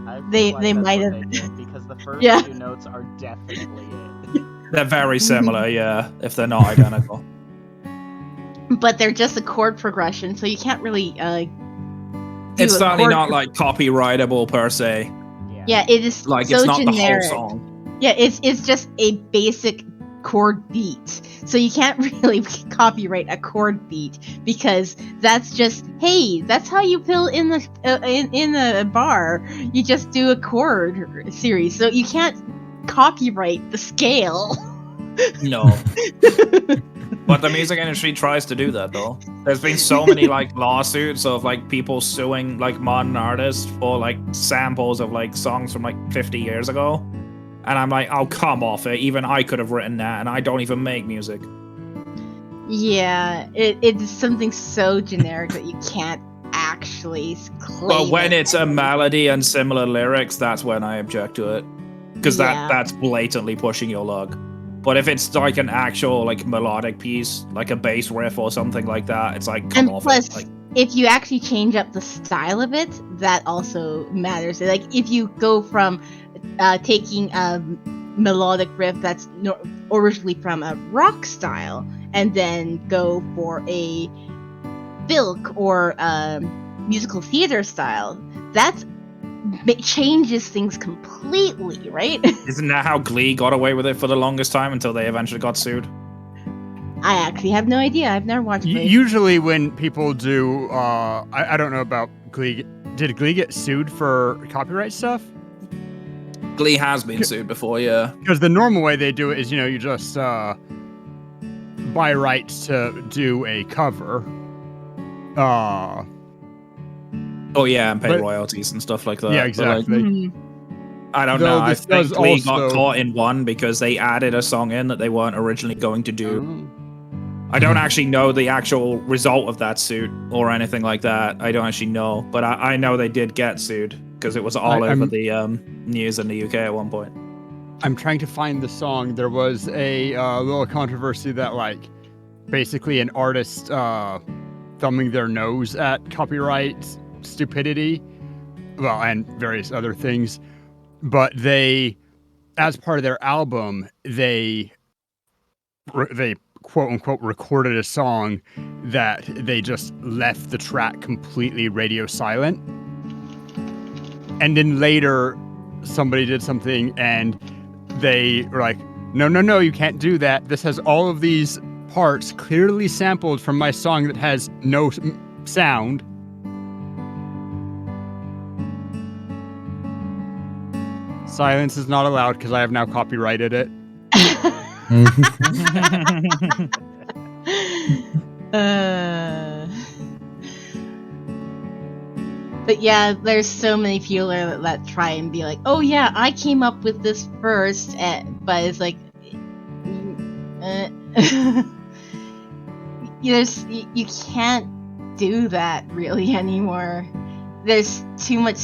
I feel They- like they that's might what have- they did, because the first Yeah. two notes are definitely it. They're very similar, yeah, if they're not identical. But they're just a chord progression, so you can't really do It's a certainly chord not pro- like copyrightable per se. Yeah, it is Like so it's not generic. the whole song. Yeah, it's just a basic chord beat. So you can't really copyright a chord beat because that's just hey, that's how you fill in the in a bar. You just do a chord series. So you can't copyright the scale. No. But the music industry tries to do that, though. There's been so many like lawsuits of like people suing like modern artists for like samples of like songs from like 50 years ago, and I'm like, oh, come off it. Even I could have written that, and I don't even make music. Yeah, it's something so generic that you can't actually claim. But when it. it's a melody and similar lyrics, that's when I object to it, because Yeah. that's blatantly pushing your luck. But if it's like an actual like melodic piece, like a bass riff or something like that, it's like come And off plus, it. Like, if you actually change up the style of it, that also matters. Like if you go from taking a melodic riff that's originally from a rock style, and then go for a filk or musical theater style, that changes things completely, right? isn't that how Glee got away with it for the longest time until they eventually got sued? I actually have no idea. I've never watched Glee. Usually when people do, I don't know about Glee. Did Glee get sued for copyright stuff? Glee has been sued before, yeah. Because the normal way they do it is, you just buy rights to do a cover. Oh yeah, and pay But- royalties and stuff like that. Yeah, But, like, exactly. Mhm. I don't Though know. I this think does Glee got also- caught in one because they added a song in that they weren't originally going to do. I don't actually know the actual result of that suit or anything like that. I don't actually know, but I know they did get sued because it was all over the news in the UK at one point. I'm trying to find the song. There was a little controversy that, like, basically an artist thumbing their nose at copyright stupidity, well, and various other things. But they, as part of their album, they quote unquote recorded a song that they just left the track completely radio silent. And then later, somebody did something and they were like, no, you can't do that. This has all of these parts clearly sampled from my song that has no sound. Silence is not allowed because I have now copyrighted it. But yeah, there's so many people that try and be like, oh yeah, I came up with this first, but it's like, you can't do that really anymore. There's too much.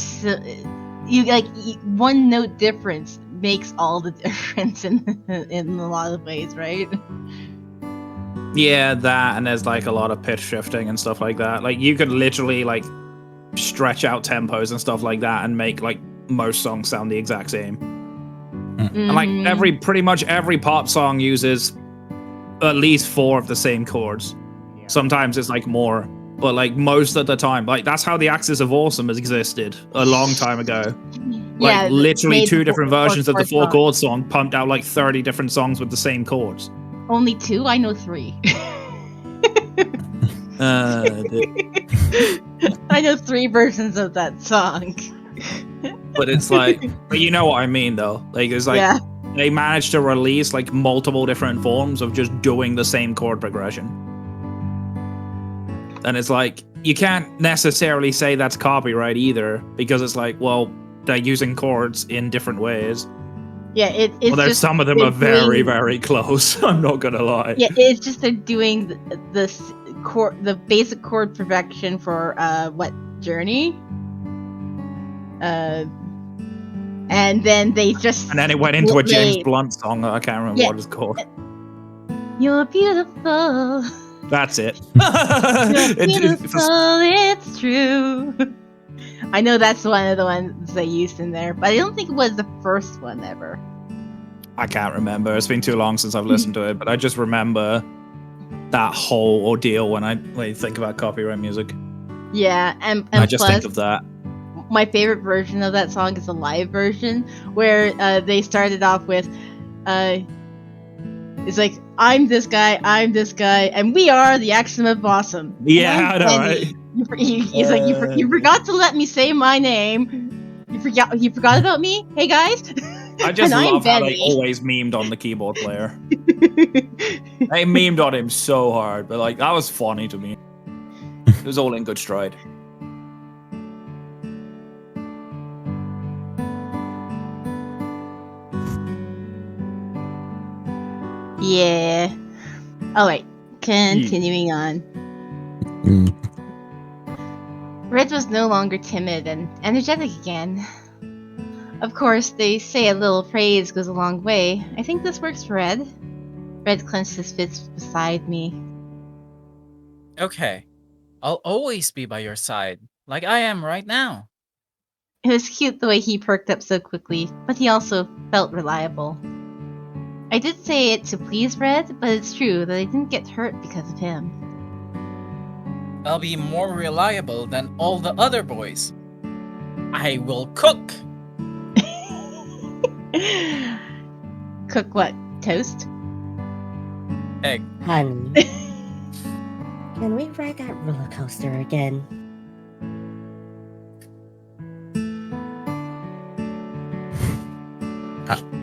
One note difference makes all the difference in a lot of ways, right? Yeah, that, and there's like a lot of pitch shifting and stuff like that. Like you could literally like stretch out tempos and stuff like that and make like most songs sound the exact same. And like pretty much every pop song uses at least 4 of the same chords. Yeah. Sometimes it's like more, but like most of the time, like that's how the Axis of Awesome has existed a long time ago. Like Yeah, literally made 2 the different versions of the 4 chord chord song pumped out like 30 different songs with the same chords. Only 2? I know 3. I know 3 versions of that song. But it's like, but you know what I mean though. Like it's like Yeah. they managed to release like multiple different forms of just doing the same chord progression. And it's like you can't necessarily say that's copyright either, because it's like, well, they're using chords in different ways. Yeah, it's Well, there's just some of them they're are very, doing- very close. I'm not gonna lie. Yeah, it's just they're doing the basic chord progression for Journey, and then they just And then it went into a James they- Blunt song that I can't remember Yeah. what it's called. You're beautiful. That's it. You're beautiful. It's true. I know that's one of the ones they used in there, but I don't think it was the first one ever. I can't remember. It's been too long since I've listened to it, but I just remember that whole ordeal when I think about copyright music. Yeah, and I just plus, think of that. my favorite version of that song is the live version, where they started off with, it's like, I'm this guy, and we are the Axiom of Awesome. Yeah, I know, And right? He's like, you forgot to let me say my name. You forgot about me? Hey guys. I just And I'm love how they Benny. always memed on the keyboard player. They memed on him so hard, but like that was funny to me. It was all in good stride. Yeah. Alright, continuing on. Mm. Red was no longer timid and energetic again. Of course, they say a little praise goes a long way. I think this works for Red. Red clenched his fists beside me. Okay. I'll always be by your side, like I am right now. It was cute the way he perked up so quickly, but he also felt reliable. I did say it to please Red, but it's true that I didn't get hurt because of him. I'll be more reliable than all the other boys. I will cook. Cook what? Toast? Egg. Honey, can we ride that roller coaster again?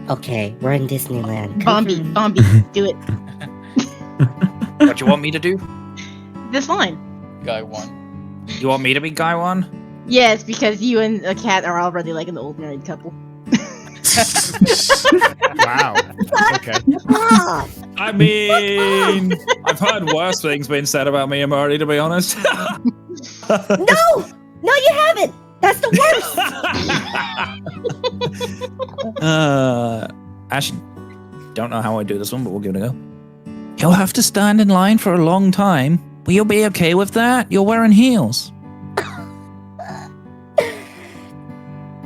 Okay, we're in Disneyland. Bombi, do it. What you want me to do? This line. Guy 1. You want me to be guy 1? Yes, because you and a cat are already like an old married couple. Wow. Okay. I mean, I've heard worse things being said about me and Marty, to be honest. No! No, you haven't! That's the worst! Actually, don't know how I do this one, but we'll give it a go. You'll have to stand in line for a long time. Will you be okay with that? You're wearing heels.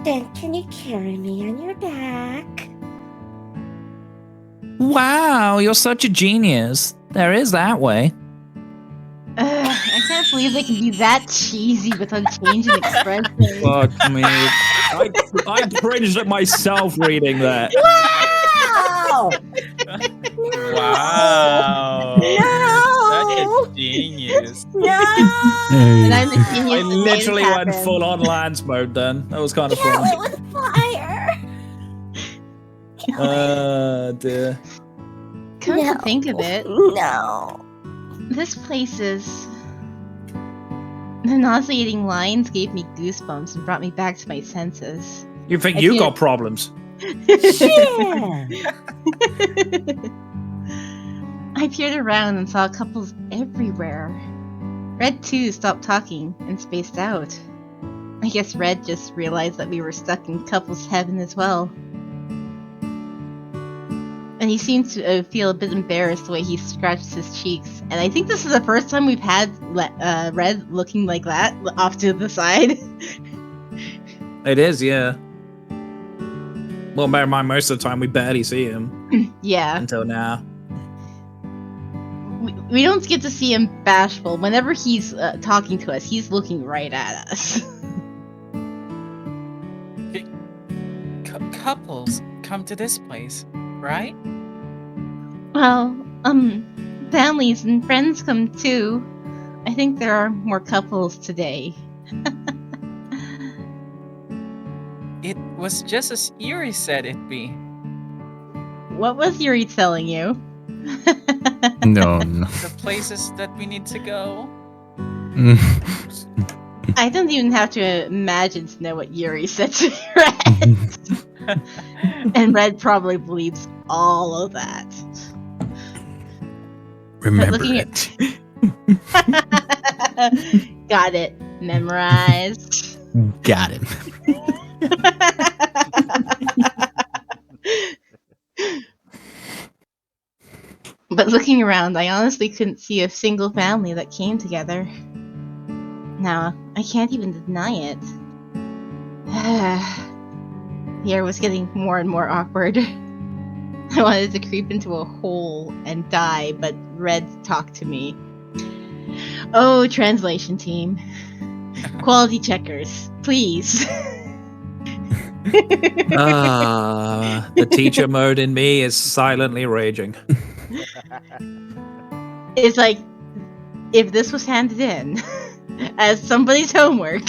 Then can you carry me on your back? Wow, you're such a genius. There is that way. I can't believe they can be that cheesy with unchanging expressions. Fuck me. I cringed at myself reading that. Wow! Wow. No! Such a genius. No! And I'm the genius I that made it literally went happen. full on Lance mode then. That was kind of Kill fun. it with fire! Kill it. Dear. Come No. to think of it, No. this place is... The nauseating lines gave me goosebumps and brought me back to my senses. You think I you feel- got problems? Yeah. I peered around and saw couples everywhere. Red too stopped talking and spaced out. I guess Red just realized that we were stuck in couples heaven as well. And he seemed to feel a bit embarrassed the way he scratched his cheeks. And I think this is the first time we've had Red looking like that, off to the side. It is, yeah. Well, bear in mind, most of the time we barely see him Yeah. until now. We don't get to see him bashful. Whenever he's talking to us, he's looking right at us. Couples come to this place, right? Well, families and friends come too. I think there are more couples today. It was just as Yuri said it'd be. What was Yuri telling you? No. The places that we need to go. I don't even have to imagine to know what Yuri said to Red. And Red probably believes all of that. Remember looking it. Got it. Memorized. Got him. But looking around, I honestly couldn't see a single family that came together. Now, I can't even deny it. The air was getting more and more awkward. I wanted to creep into a hole and die, but Red talked to me. Oh, translation team. Quality checkers, please. The teacher mode in me is silently raging. It's like, if this was handed in as somebody's homework,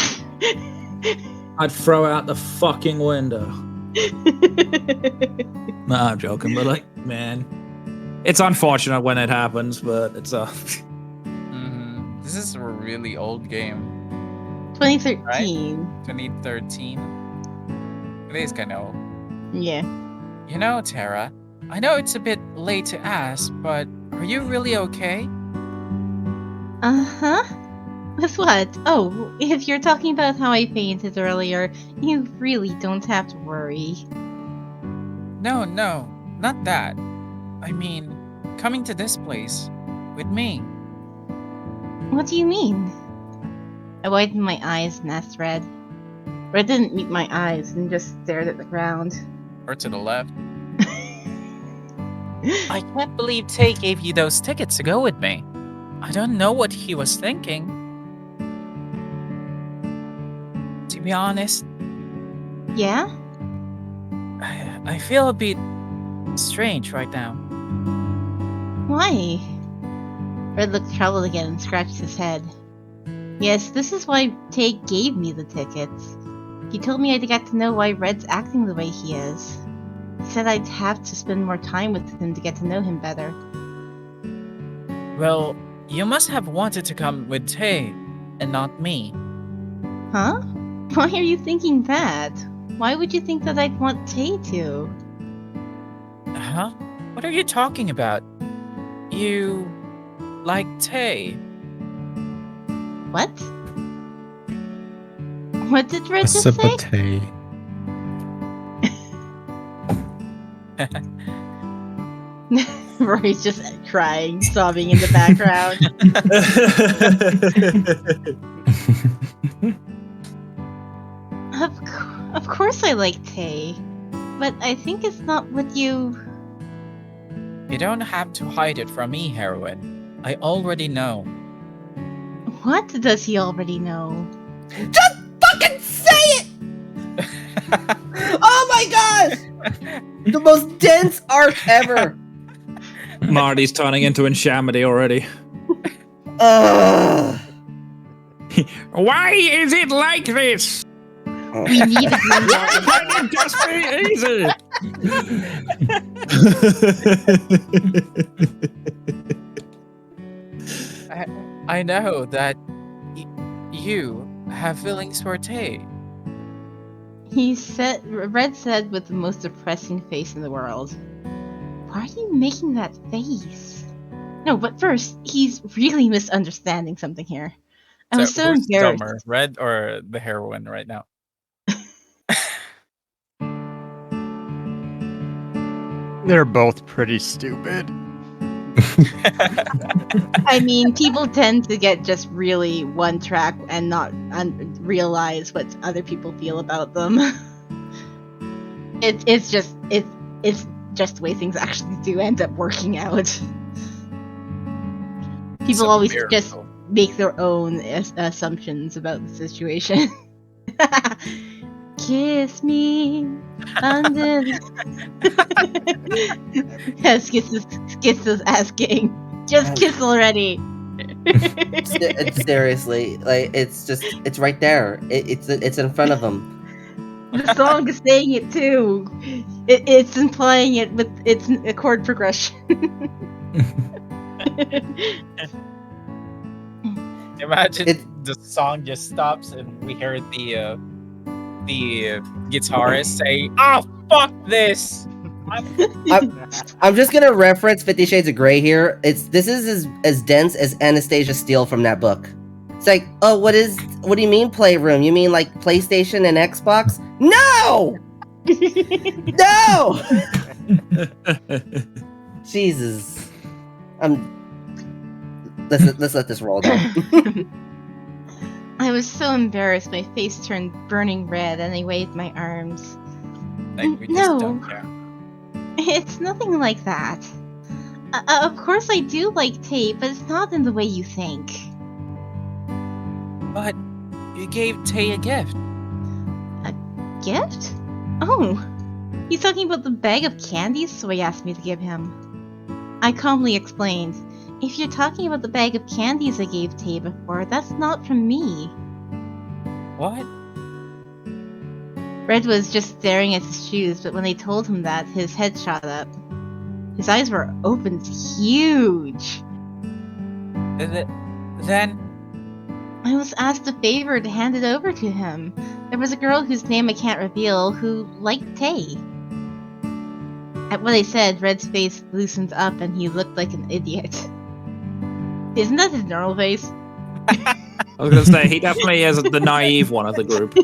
I'd throw out the fucking window. Nah, I'm joking, but like, man, it's unfortunate when it happens, but it's This is a really old game, 2013. 2013. It is kind of old. Yeah. You know, Tara, I know it's a bit late to ask, but are you really okay? Uh-huh. With what? Oh, if you're talking about how I fainted earlier, you really don't have to worry. No, not that. I mean, coming to this place with me. What do you mean? I widened my eyes and asked Red. Red didn't meet my eyes and just stared at the ground. Or to the left. I can't believe Tay gave you those tickets to go with me. I don't know what he was thinking. To be honest, Yeah? I feel a bit strange right now. Why? Red looked troubled again and scratched his head. Yes, this is why Tay gave me the tickets. He told me I'd get to know why Red's acting the way he is. He said I'd have to spend more time with him to get to know him better. Well, you must have wanted to come with Tay and not me. Huh? Why are you thinking that? Why would you think that I'd want Tay to? Huh? What are you talking about? You like Tay? What? What did Red A just sip say? of tea. Rory's just crying, sobbing in the background. Of course I like Tay, but I think it's not what you... You don't have to hide it from me, Heroine. I already know. What does he already know? Just fucking say it! Oh my gosh! The most dense arc ever. Marty's turning into Enchamedy already. Why is it like this? We need a green Why can't it just be easy? I know that you have feelings for Tay. Red said with the most depressing face in the world. Why are you making that face? No, but first, he's really misunderstanding something here. I was so who's embarrassed. dumber, Red or the heroine right now? They're both pretty stupid. I mean, people tend to get just really one track and not realize what other people feel about them. It's just the way things actually do end up working out. People always just make their own assumptions about the situation. Kiss me under the... Yes, Skits is asking. Just kiss already. Seriously, like it's right there. It's in front of them. The song is saying it too. It's implying it with its chord progression. Imagine the song just stops and we hear the guitarist say, "Oh fuck this." I'm just gonna reference 50 Shades of Grey here. This is as dense as Anastasia Steele from that book. It's like, oh, what do you mean Playroom? You mean like PlayStation and Xbox? No! No! Jesus. Let's let this roll down. I was so embarrassed, my face turned burning red and I waved my arms. Like we just No. don't care. It's nothing like that. Of course I do like Tay, but it's not in the way you think. But you gave Tay a gift. A gift? Oh, he's talking about the bag of candies, so he asked me to give him. I calmly explained, if you're talking about the bag of candies I gave Tay before, that's not from me. What? Red was just staring at his shoes, but when they told him that, his head shot up. His eyes were opened huge. Then I was asked a favor to hand it over to him. There was a girl whose name I can't reveal who liked Tay. At what I said, Red's face loosened up and he looked like an idiot. Isn't that his normal face? I was gonna say he definitely is the naive one of the group.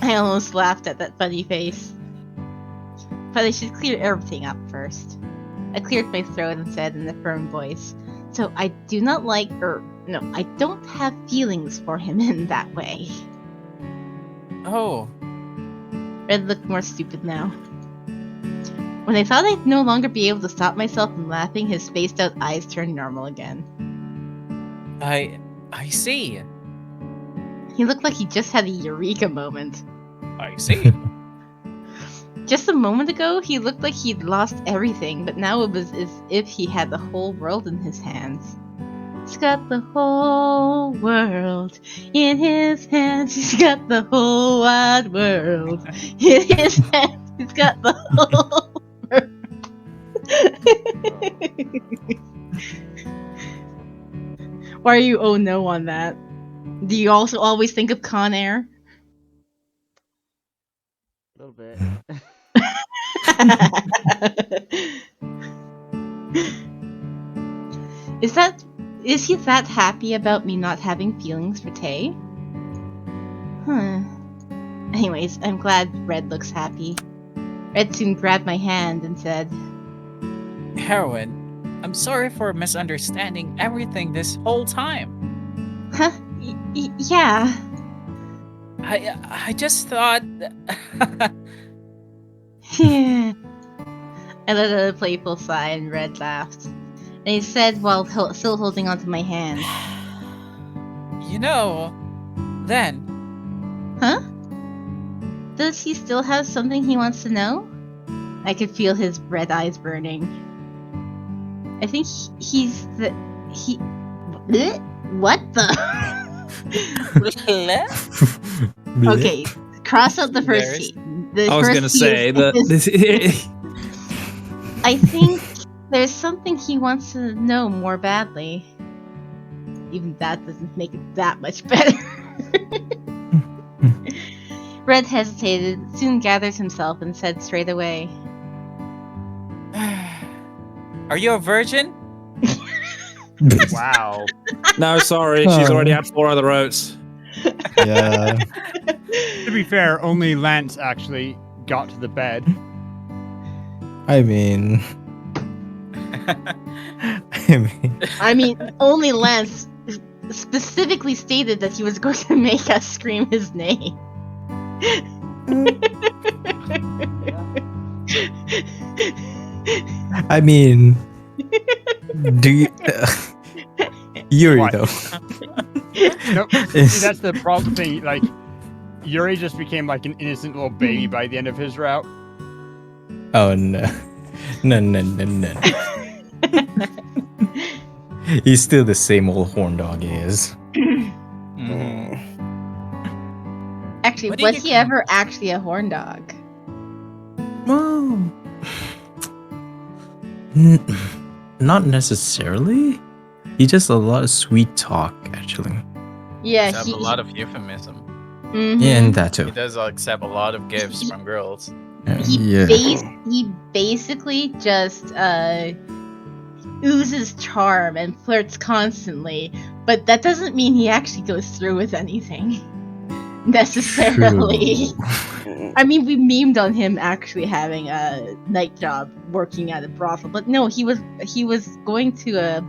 I almost laughed at that funny face. But I should clear everything up first. I cleared my throat and said in a firm voice, "So I do not like, I don't have feelings for him in that way." oh, Red looked more stupid now. When I thought I'd no longer be able to stop myself from laughing, his spaced-out eyes turned normal again. I see. He looked like he just had a eureka moment. I see. Just a moment ago, he looked like he'd lost everything, but now it was as if he had the whole world in his hands. He's got the whole world in his hands. He's got the whole wide world in his hands. He's got the whole world. Why are you oh no on that? Do you also always think of Con Air? A little bit. Is he that happy about me not having feelings for Tay? Anyways, I'm glad Red looks happy. Red soon grabbed my hand and said, Heroin, I'm sorry for misunderstanding everything this whole time. "Huh? Yeah." I just thought. Yeah. I let out a playful sigh and Red laughed. And he said while still holding onto my hand, You know, then. "Huh? Does he still have something he wants to know?" I could feel his red eyes burning. I think Blech? What the? Okay, cross out the first There's- T. I was gonna say that. I think there's something he wants to know more badly. Even that doesn't make it that much better. Red hesitated, soon gathered himself, and said straight away, Are you a virgin? Wow. No, sorry, she's already had 4 other oats. Yeah. To be fair, only Lance actually got to the bed. I mean, I mean, only Lance specifically stated that he was going to make us scream his name. I mean, do you, Yuri What? though? No, Is- see, that's the problem thing. Like, Yuri just became like an innocent little baby by the end of his route. Oh no, no. He's still the same old horn dog he is. Actually, What did was you he call- ever actually a horn dog? Well, not necessarily. He just a lot of sweet talk, actually. Yeah, Accept a lot of euphemism. Mhm. Yeah, and that He too. does accept a lot of gifts from girls. He Yeah. he basically just oozes charm and flirts constantly, but that doesn't mean he actually goes through with anything necessarily. True. I mean, we memed on him actually having a night job working at a brothel, but no, he was going to a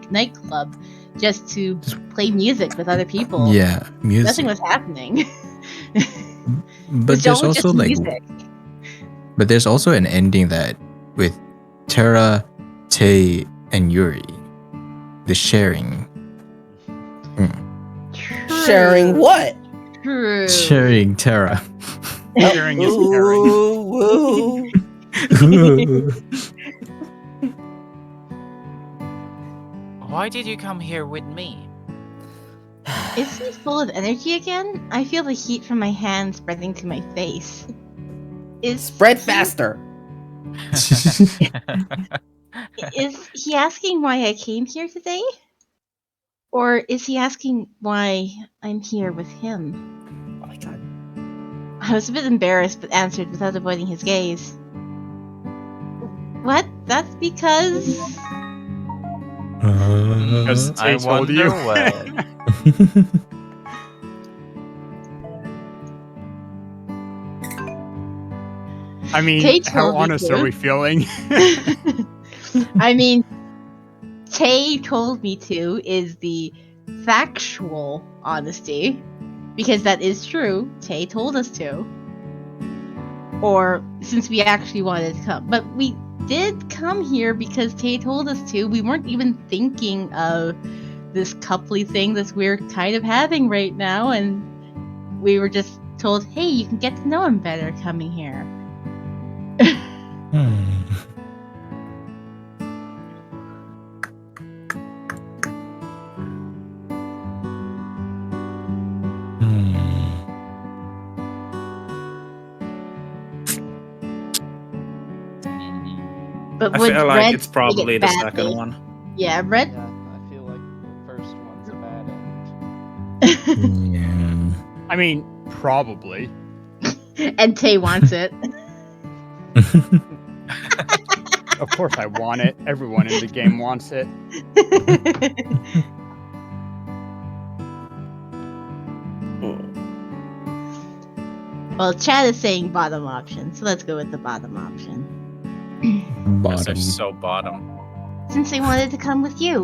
nightclub just to play music with other people. Yeah, music. Nothing was happening. But It's there's always also just like, music. but there's also an ending that with Terra, Tay, and Yuri, the sharing, Sharing what? True. sharing Terra. Sharing is caring. Woo. Why did you come here with me? Is he full of energy again? I feel the heat from my hand spreading to my face. Spread faster. Is he asking why I came here today? Or is he asking why I'm here with him? Oh my god. I was a bit embarrassed, but answered without avoiding his gaze. What? That's because... Because I Tay told you. wonder when. I mean, Tay how told me honest to. are we feeling? I mean, Tay told me to is the factual honesty, because that is true. Tay told us to. Or since we actually wanted to come. But we did come here because Tay told us to. We weren't even thinking of this coupley thing that we're kind of having right now, and we were just told, hey, you can get to know him better coming here. But I would feel like Red it's take probably it the badly? second one. Yeah, Red. Yeah, I feel like the first one's a bad end. Yeah. I mean, probably. And Tay wants it. Of course I want it. Everyone in the game wants it. Well, Chad is saying bottom option, so let's go with the bottom option. Guess they're Bottom. so bottom. Since they wanted to come with you.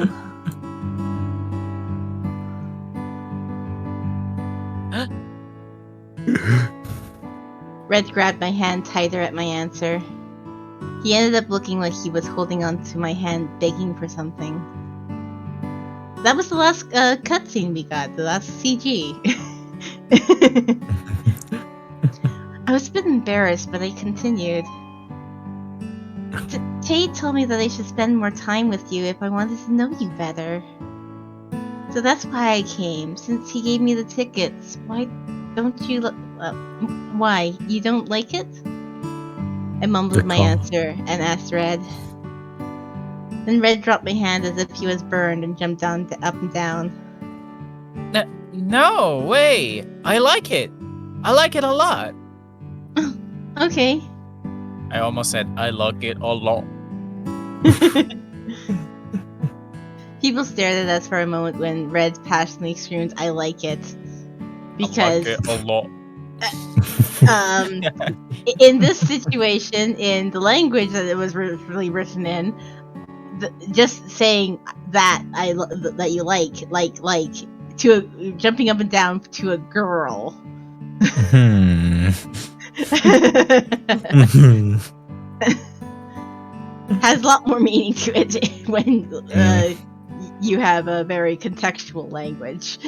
Red grabbed my hand tighter at my answer. He ended up looking like he was holding onto my hand, begging for something. That was the last cutscene we got, the last CG. I was a bit embarrassed, but I continued. Tate told me that I should spend more time with you if I wanted to know you better. So that's why I came, since he gave me the tickets. Why don't you why? You don't like it? I mumbled my answer and asked Red. Then Red dropped my hand as if he was burned and jumped up and down. No way! I like it. I like it a lot. Okay. I almost said I like it a lot. People stared at us for a moment when Red passionately screamed, I like it. Because I like it a lot. In this situation, in the language that it was really written in, just saying that that you like to jumping up and down to a girl has a lot more meaning to it when you have a very contextual language.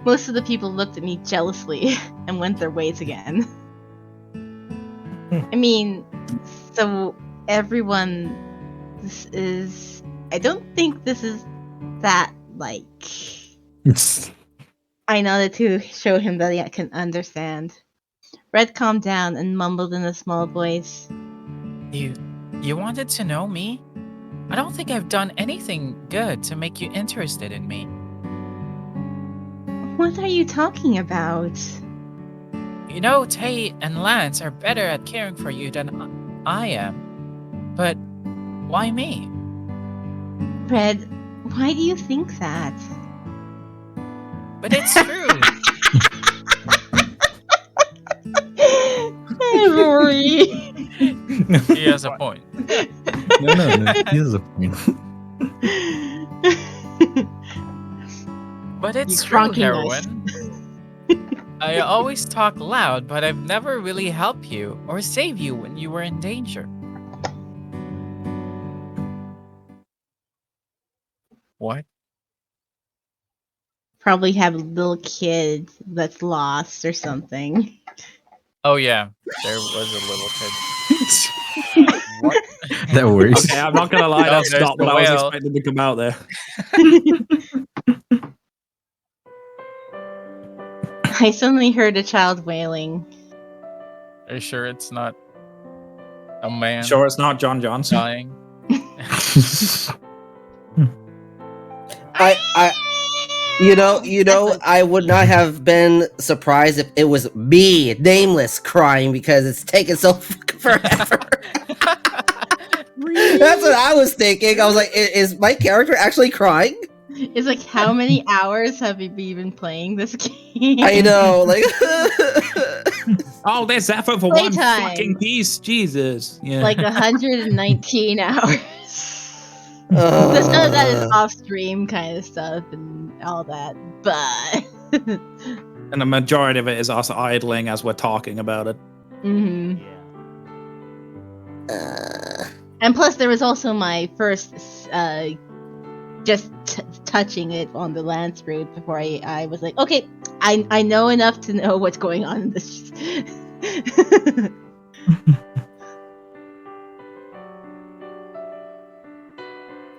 Most of the people looked at me jealously and went their ways again. I mean, so everyone, this is... I don't think this is that, like... I nodded to show him that I can understand. Red calmed down and mumbled in a small voice. You wanted to know me? I don't think I've done anything good to make you interested in me. What are you talking about? You know, Tay and Lance are better at caring for you than I am. But why me? Red, why do you think that? But it's true. Hey, Rory. He has a point. No, he has a point. But it's You true, crunking us. Heroine. I always talk loud, but I've never really helped you or saved you when you were in danger. What? Probably have a little kid that's lost or something. Oh yeah, there was a little kid. What? That works. Okay, I'm not gonna lie, No, that's there's not the what I was whale. expecting to come out there. I suddenly heard a child wailing. Are you sure it's not a man Sure, it's not John Johnson. dying? I would not have been surprised if it was me, Nameless, crying because it's taken so fucking forever. That's what I was thinking. I was like, is my character actually crying? It's like, how many hours have you been playing this game? I know, like. Oh, there's effort for one Playtime. fucking piece. Jesus. Yeah. Like 119 hours. This none of that is off stream kind of stuff and all that, but. And the majority of it is us idling as we're talking about it. Mm-hmm. And plus, there was also my first just touching it on the Lance route before I was like, okay, I know enough to know what's going on in this.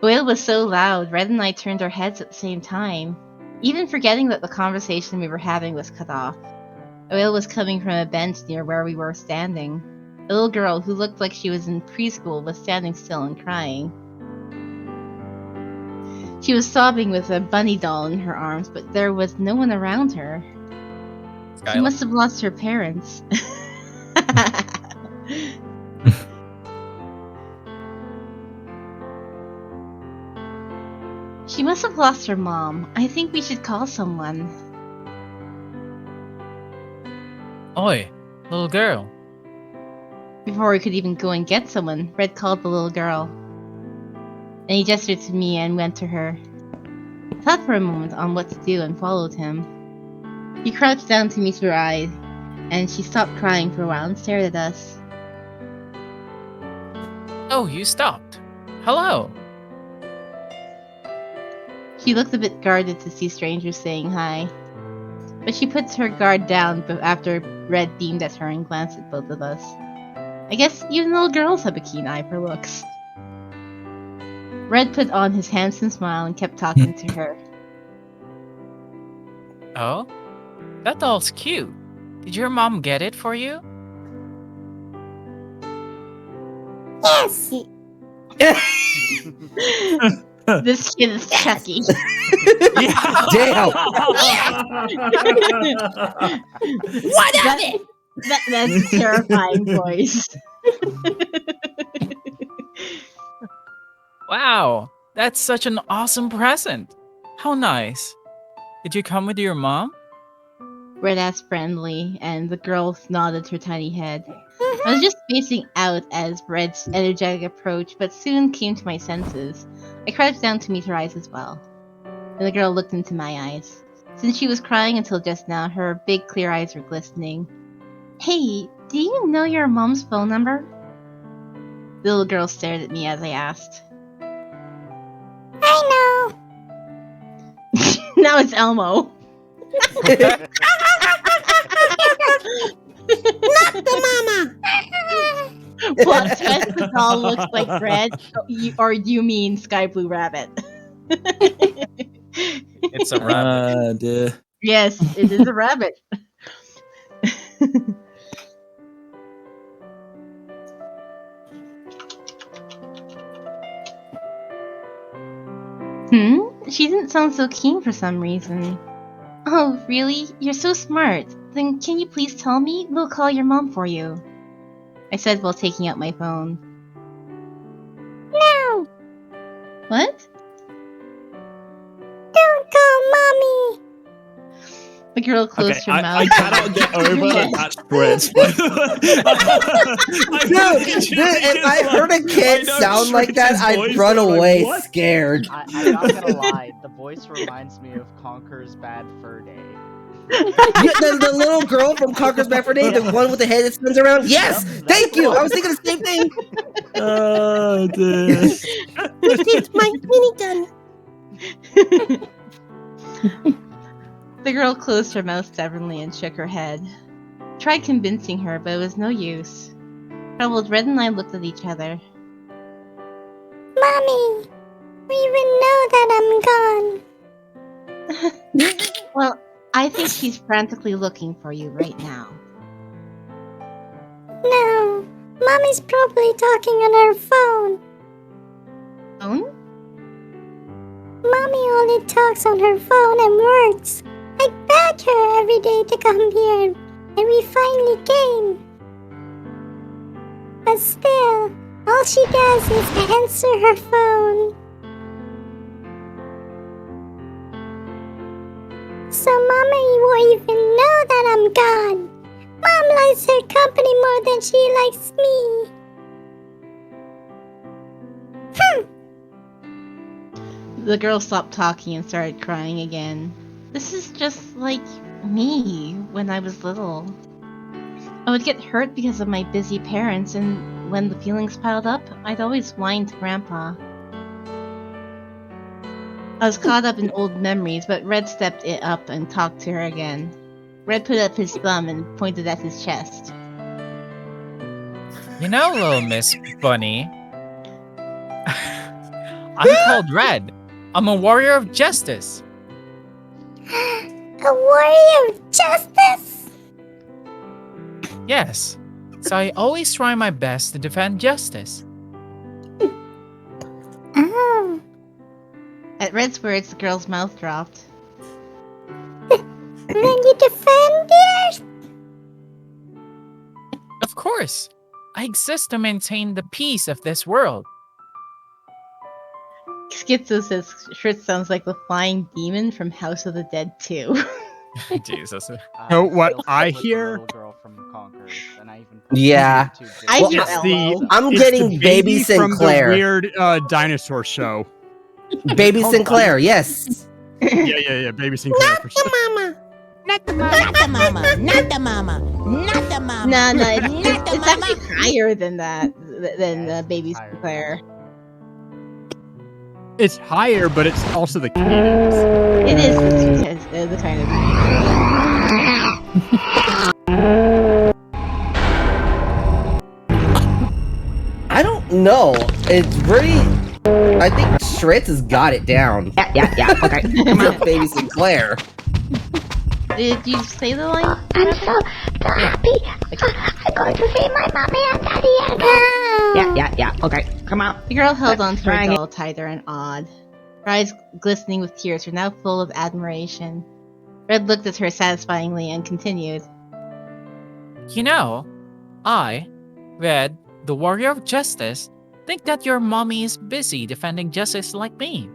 The whale was so loud, Red and I turned our heads at the same time, even forgetting that the conversation we were having was cut off. The whale was coming from a bench near where we were standing. A little girl who looked like she was in preschool was standing still and crying. She was sobbing with a bunny doll in her arms, but there was no one around her. She must have lost her parents. She must have lost her mom. I think we should call someone. Oi, little girl. Before we could even go and get someone, Red called the little girl. Then he gestured to me and went to her. I thought for a moment on what to do and followed him. He crouched down to meet her eye, and she stopped crying for a while and stared at us. Oh, you stopped. Hello. She looked a bit guarded to see strangers saying hi. But she put her guard down after Red beamed at her and glanced at both of us. I guess even little girls have a keen eye for looks. Red put on his handsome smile and kept talking to her. Oh? That doll's cute. Did your mom get it for you? Yes! This kid is Chucky. Damn! What of it? That's a terrifying voice. Wow, that's such an awesome present. How nice. Did you come with your mom? Red asked friendly, and the girl nodded her tiny head. I was just spacing out as Red's energetic approach, but soon came to my senses. I crouched down to meet her eyes as well. Then the girl looked into my eyes. Since she was crying until just now, her big clear eyes were glistening. Hey, do you know your mom's phone number? The little girl stared at me as I asked. I know. Now it's Elmo. Not the mama. Plot twist, the doll looks like Red, or you mean Sky Blue Rabbit. It's a rabbit. Dear. Yes, it is a rabbit. She didn't sound so keen for some reason. Oh, really? You're so smart. Then can you please tell me? We'll call your mom for you. I said while taking out my phone. No. What? Don't call mommy. The girl closed Okay, her mouth. I cannot get over that that's Brits. Dude, if I heard a kid sound like that, I'd run away scared. I'm not gonna lie, the voice reminds me of Conker's Bad Fur Day. The little girl from Conker's Bad Fur Day, the one with the head that spins around? Yes! Thank you! I was thinking the same thing! Oh, dear. This is my minigun. The girl closed her mouth stubbornly and shook her head. tried convincing her, but it was no use. Troubled, Red and I looked at each other. Mommy, we even know that I'm gone. Well, I think she's frantically looking for you right now. No, Mommy's probably talking on her phone. Phone? Mommy only talks on her phone and works. I begged her every day to come here, and we finally came. But still, all she does is answer her phone. So Mommy won't even know that I'm gone. Mom likes her company more than she likes me. The girl stopped talking and started crying again. This is just like me when I was little. I would get hurt because of my busy parents, and when the feelings piled up, I'd always whine to Grandpa. I was caught up in old memories, but Red stepped it up and talked to her again. Red put up his thumb and pointed at his chest. You know, little Miss Bunny, I'm called Red. I'm a warrior of justice. A warrior of justice? Yes. So I always try my best to defend justice. Oh. At Red's words, the girl's mouth dropped. Then you defend it? Of course. I exist to maintain the peace of this world. Schizo says Schritz sounds like the flying demon from House of the Dead 2. Jesus. So what still I stuck with the hear- little girl from Conquerors, and I even put Yeah. YouTube videos. I Well, hear It's the Elmo. I'm it's getting the Baby from Sinclair. the weird dinosaur show. Baby Called Sinclair, yes. Yeah, Baby Sinclair. Mama. Not the mama. Not the mama. Not the mama. Not the mama. No, it's Not the actually mama. higher than that, than Yeah, it's Baby higher than Sinclair. It's higher, but it's also the cadence. It is the kind of I don't know. It's very. I think Schritz has got it down. Yeah. Okay. Come on, Baby Sinclair. Did you say the line? I'm so happy. I'm going to see my mommy and daddy again. Yeah. Okay. Come on. The girl held on to her Trying it. doll tighter and awed. Her eyes, glistening with tears, were now full of admiration. Red looked at her satisfyingly and continued. You know, I, Red, the warrior of justice, think that your mommy is busy defending justice like me.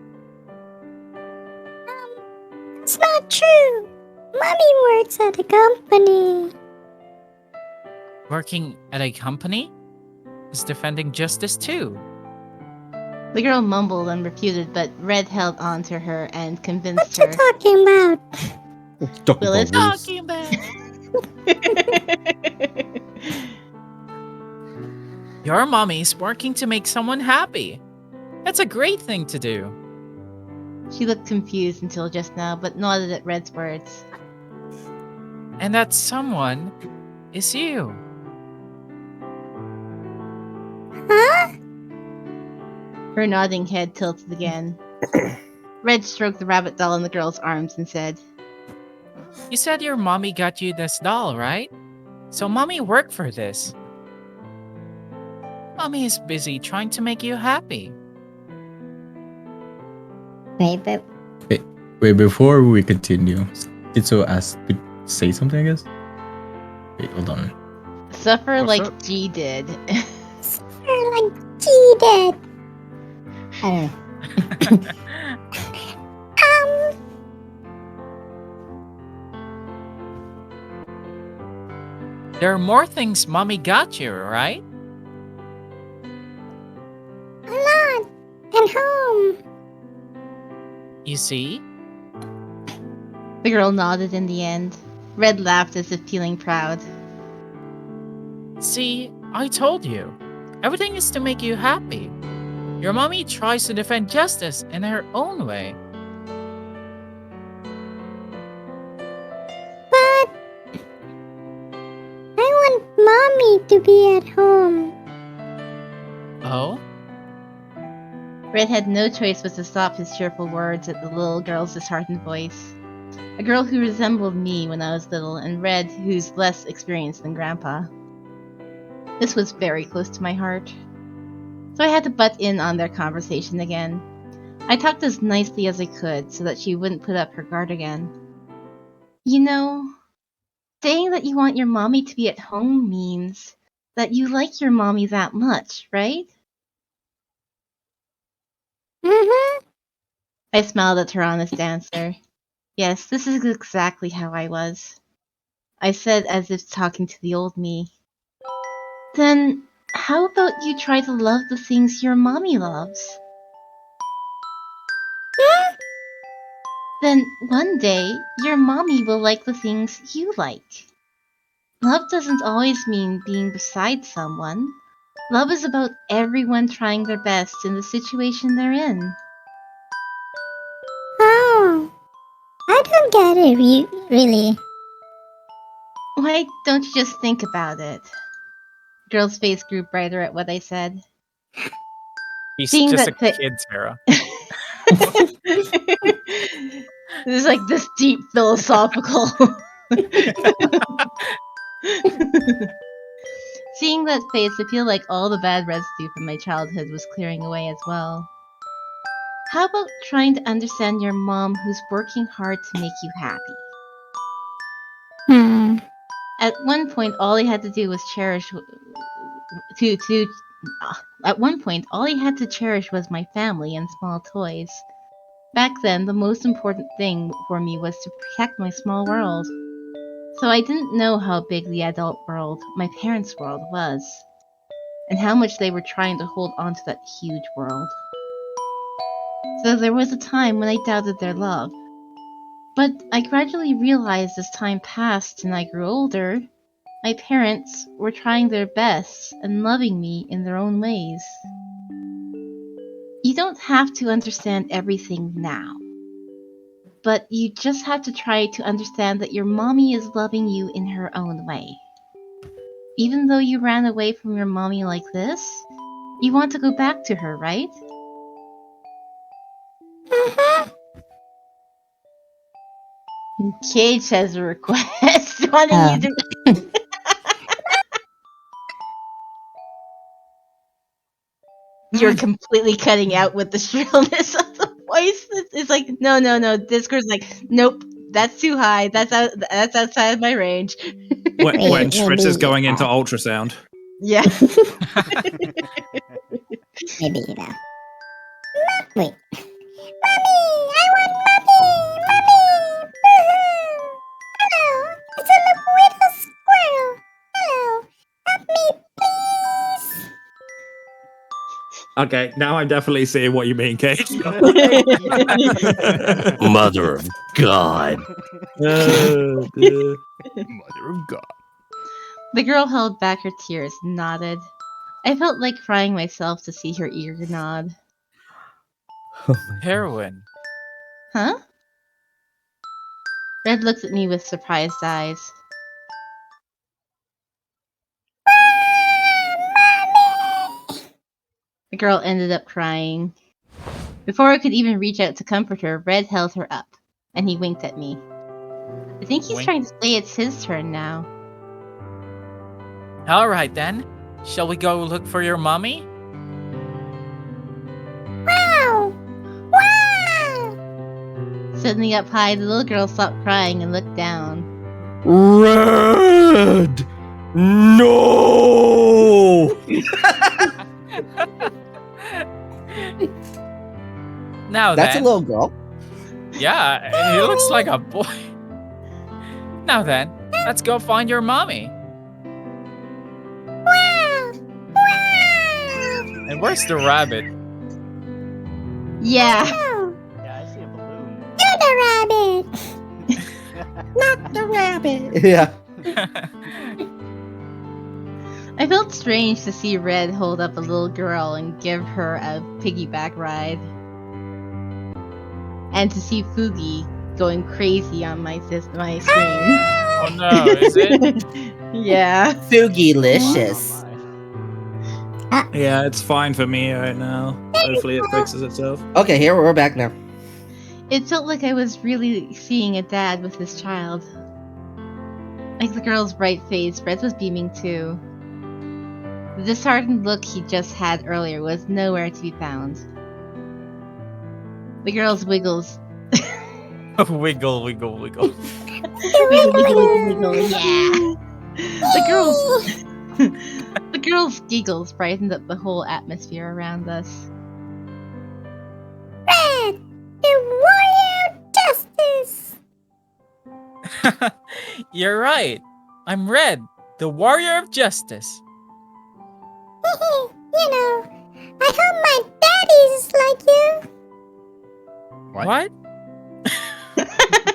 It's not true. Mommy works at a company. Working at a company is defending justice too. The girl mumbled and refuted, but Red held on to her and What convinced you her. talking about? Willis? Talking about. Your mommy's working to make someone happy. That's a great thing to do. She looked confused until just now, but nodded at Red's words. And that someone is you. Huh? Her nodding head tilted again. Red stroked the rabbit doll in the girl's arms and said, You said your mommy got you this doll, right? So mommy worked for this. Mommy is busy trying to make you happy. Wait, but Wait, before we continue, Itzo asked to say something, I guess? Wait, hold on. Suffer What's like up? G did. Suffer like G did. I don't know. There are more things mommy got you, right? A lot. And home. You see? The girl nodded in the end. Red laughed as if feeling proud. See, I told you. Everything is to make you happy. Your mommy tries to defend justice in her own way. But to be at home. Oh? Red had no choice but to stop his cheerful words at the little girl's disheartened voice. A girl who resembled me when I was little, and Red, who's less experienced than Grandpa. This was very close to my heart. So I had to butt in on their conversation again. I talked as nicely as I could so that she wouldn't put up her guard again. You know, saying that you want your mommy to be at home means that you like your mommy that much, right? Mm-hmm. I smiled at her honest answer. Yes, this is exactly how I was. I said as if talking to the old me. Then, how about you try to love the things your mommy loves? Then, one day, your mommy will like the things you like. Love doesn't always mean being beside someone. Love is about everyone trying their best in the situation they're in. Oh, I don't get it, really. Why don't you just think about it? Girl's face grew brighter at what I said. He's Seeing just that a kid, Sarah. This is like this deep philosophical. Seeing that face, I feel like all the bad residue from my childhood was clearing away as well. How about trying to understand your mom who's working hard to make you happy? At one point, all I had to do was cherish At one point, all I had to cherish was my family and small toys. Back then, the most important thing for me was to protect my small world. So I didn't know how big the adult world, my parents' world, was, and how much they were trying to hold on to that huge world. So there was a time when I doubted their love. But I gradually realized as time passed and I grew older, my parents were trying their best and loving me in their own ways. You don't have to understand everything now, but you just have to try to understand that your mommy is loving you in her own way. Even though you ran away from your mommy like this, you want to go back to her, right? Cage has a request wanting you to. You're completely cutting out with the shrillness of the voice. It's like no. Discord's like nope. That's too high. That's outside of my range. When Stritch is going into ultrasound. Yeah. Maybe that. Wait. Mommy! I want mommy! Mommy! Woohoo! Hello! It's a little squirrel! Hello! Help me, please! Okay, now I'm definitely seeing what you mean, Kate. Mother of God. Oh, dear. Mother of God. The girl held back her tears and nodded. I felt like crying myself to see her eager nod. Heroin. Huh? Red looked at me with surprised eyes. The girl ended up crying. Before I could even reach out to comfort her, Red held her up, and he winked at me. I think he's trying to say it's his turn now. All right then. Shall we go look for your mommy? Wow! Wow! Suddenly up high, the little girl stopped crying and looked down. Red! No! Now That's then. a little girl. Yeah, he looks like a boy. Now then, let's go find your mommy. Wow! Wow! And where's the rabbit? Yeah. Yeah, I see a balloon. You're the rabbit! Not the rabbit. Yeah. I felt strange to see Red hold up a little girl and give her a piggyback ride. And to see Fugi going crazy on my screen. Oh no, is it? Yeah. Fugilicious. Yeah, it's fine for me right now. Hopefully it fixes itself. Okay, here we're back now. It felt like I was really seeing a dad with his child. Like the girl's bright face, Red was beaming too. The disheartened look he just had earlier was nowhere to be found. The girl's wiggles. Wiggle, wiggle, wiggle. Wiggle, yeah. The girl's giggles brightened up the whole atmosphere around us. Red, the warrior of justice. You're right. I'm Red, the warrior of justice. You know, I hope my daddy's like you. What?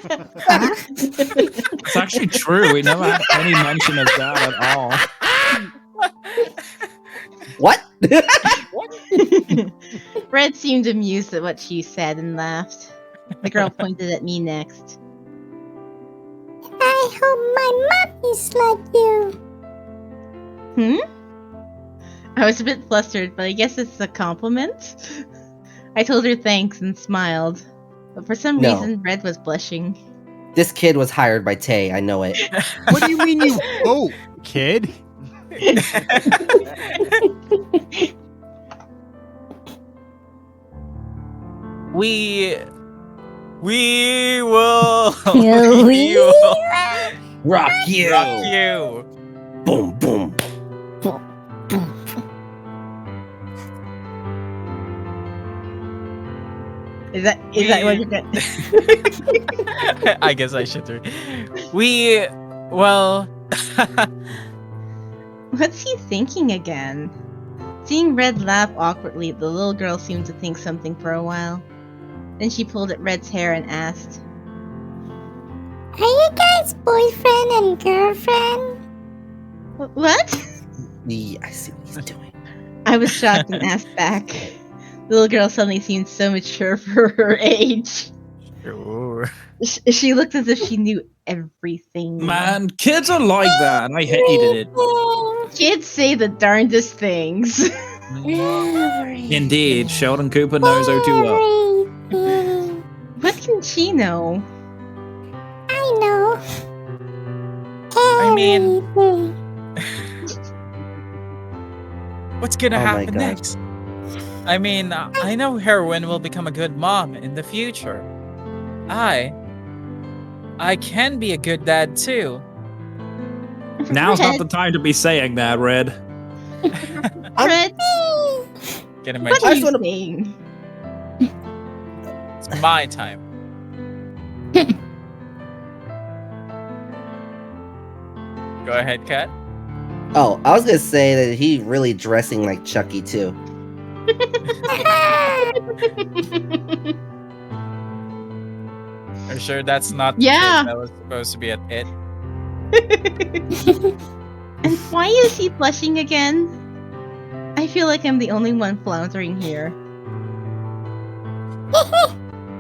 It's actually true. We never had any mention of that at all. What? Red seemed amused at what she said and laughed. The girl pointed at me next. I hope my mommy's like you. I was a bit flustered, but I guess it's a compliment. I told her thanks and smiled. But for some No. reason, Red was blushing. This kid was hired by Tay. I know it. What do you mean you hope, kid? We will We Rock you. rock you. Boom, boom. Is that what you're gonna... I guess I should do. Well, What's he thinking again? Seeing Red laugh awkwardly, the little girl seemed to think something for a while. Then she pulled at Red's hair and asked, Are you guys boyfriend and girlfriend? What? Yeah, I see what he's doing. I was shocked and asked back. The little girl suddenly seemed so mature for her age. sure. She looked as if she knew everything. Man, kids are like that, and I hated it. Kids say the darndest things. Indeed, Sheldon Cooper knows oh too well. Everything. What can she know? I know. I mean- Everything. What's gonna Oh my happen God. next? I mean, I know Heroine will become a good mom in the future. I can be a good dad too. Now's not the time to be saying that, Red. Red, Get in my what I are just you wanna- saying? It's my time. Go ahead, Kat. Oh, I was gonna say that he really dressing like Chucky too. Are you sure that's not the Yeah. kid that was supposed to be at it? And why is he blushing again? I feel like I'm the only one floundering here.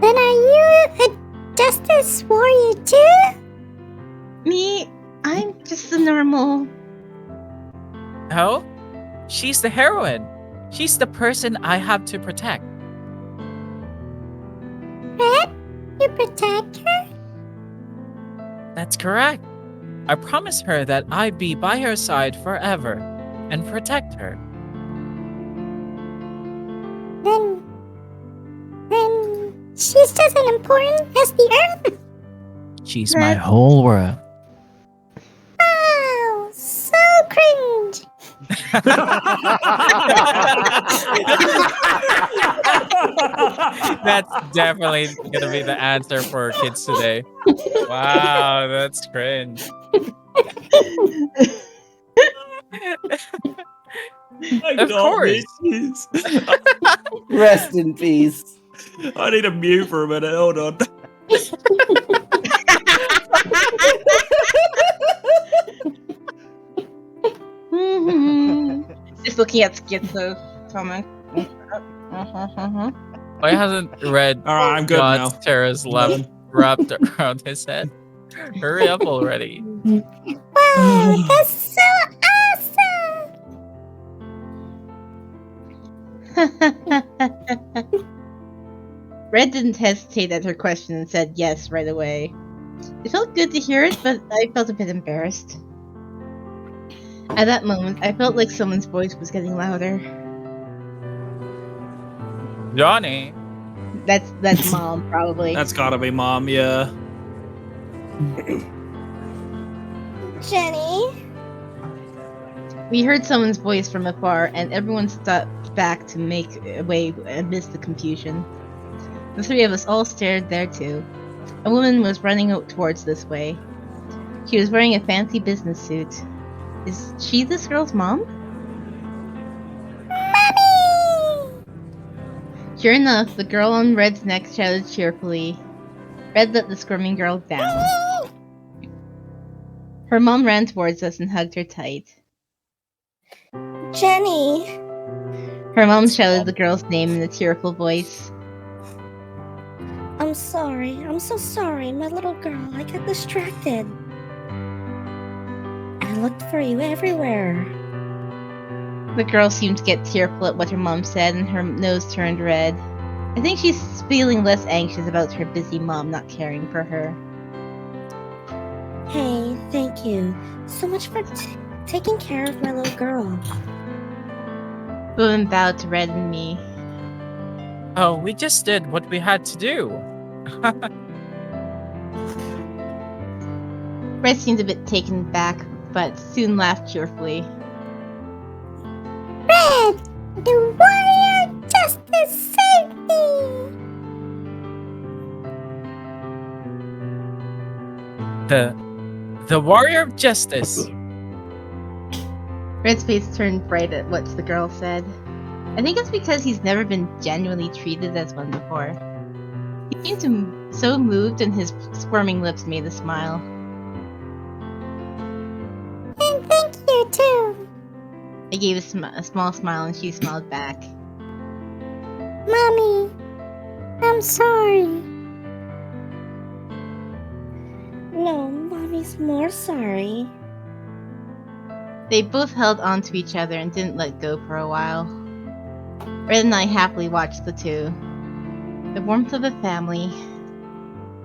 Then are you a justice warrior too? Me, I'm just a normal. Oh? She's the heroine. She's the person I have to protect. Red, you protect her? That's correct. I promised her that I'd be by her side forever and protect her. Then she's just as important as the earth? She's my my whole world. Oh, so cringe. That's definitely gonna be the answer for kids today. Wow, that's cringe. Of course. Rest in peace. I need a mute for a minute. Hold on. Just looking at Schizo comment. Why hasn't Red All right, I'm good got now. Tara's left wrapped around his head? Hurry up already. Wow, that's so awesome! Red didn't hesitate at her question and said yes right away. It felt good to hear it, but I felt a bit embarrassed. At that moment, I felt like someone's voice was getting louder. Johnny. That's Mom, probably. That's gotta be Mom, yeah. Jenny? We heard someone's voice from afar, and everyone stepped back to make way amidst the confusion. The three of us all stared there too. A woman was running out towards this way. She was wearing a fancy business suit. Is she this girl's mom? Mommy! Sure enough, the girl on Red's neck shouted cheerfully. Red let the squirming girl down. Her mom ran towards us and hugged her tight. Jenny! Her mom shouted the girl's name in a tearful voice. I'm sorry. I'm so sorry, my little girl. I got distracted. I looked for you everywhere. The girl seemed to get tearful at what her mom said, and her nose turned red. I think she's feeling less anxious about her busy mom not caring for her. Hey, thank you so much for taking care of my little girl. The woman bowed to Red and me. Oh, we just did what we had to do. Red seemed a bit taken back, but soon laughed cheerfully. Red! The warrior justice saved me! The warrior of justice. Red's face turned bright at what the girl said. I think it's because he's never been genuinely treated as one before. He seemed so moved, and his squirming lips made a smile. And thank you too! I gave a small smile, and she smiled back. Mommy, I'm sorry. No, Mommy's more sorry. They both held on to each other and didn't let go for a while. Red and I happily watched the two. The warmth of a family.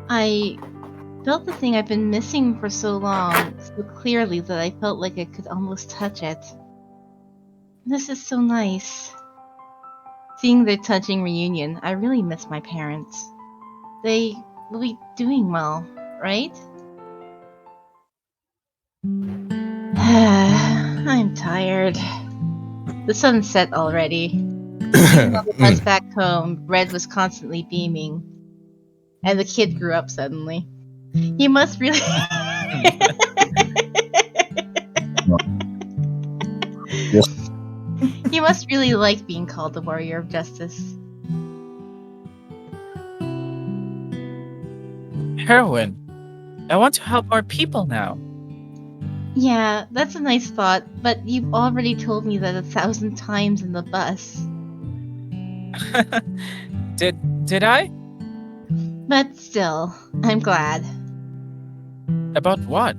I felt the thing I've been missing for so long, so clearly that I felt like I could almost touch it. This is so nice. Seeing their touching reunion, I really miss my parents. They will be doing well, right? I'm tired. The sun set already. On the bus back home, Red was constantly beaming. And the kid grew up suddenly. He must really... He must really like being called the Warrior of Justice. Heroine, I want to help more people now. Yeah, that's a nice thought, but you've already told me that 1,000 times in the bus. Did I? But still, I'm glad. About what?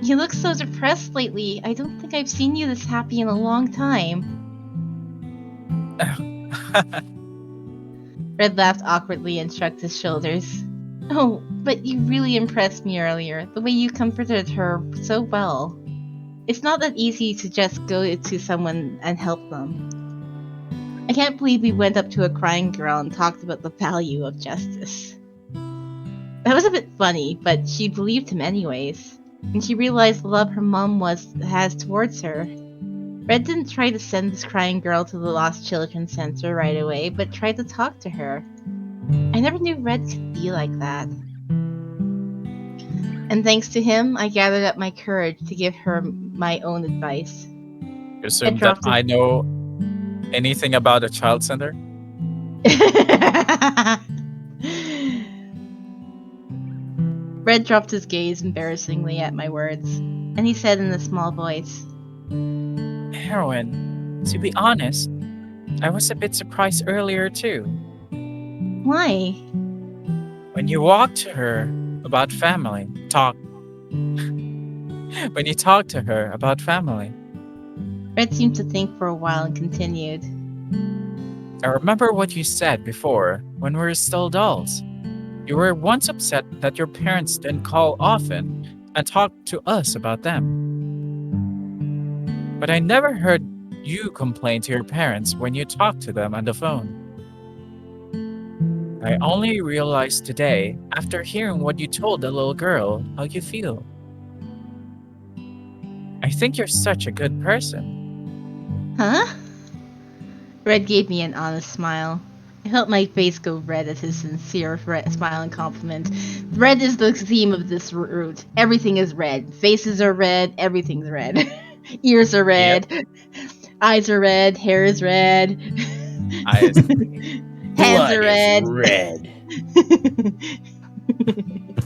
You look so depressed lately. I don't think I've seen you this happy in a long time. Red laughed awkwardly and shrugged his shoulders. Oh, but you really impressed me earlier, the way you comforted her so well. It's not that easy to just go to someone and help them. I can't believe we went up to a crying girl and talked about the value of justice. That was a bit funny, but she believed him anyways, and she realized the love her mom has towards her. Red didn't try to send this crying girl to the Lost Children's Center right away, but tried to talk to her. I never knew Red could be like that. And thanks to him, I gathered up my courage to give her my own advice. You assume that I know anything about a child center? Red dropped his gaze embarrassingly at my words, and he said in a small voice, Heroine, to be honest, I was a bit surprised earlier too. Why? When you walked to her about family, talk. when you talked to her about family. Red seemed to think for a while and continued. I remember what you said before when we were still dolls. You were once upset that your parents didn't call often and talk to us about them. But I never heard you complain to your parents when you talked to them on the phone. I only realized today, after hearing what you told the little girl, how you feel. I think you're such a good person. Huh? Red gave me an honest smile. I felt my face go red at his sincere smile and compliment. Red is the theme of this route. Everything is red. Faces are red. Everything's red. Ears are red. Yep. Eyes are red. Hair is red. Eyes. Hands are red. Red.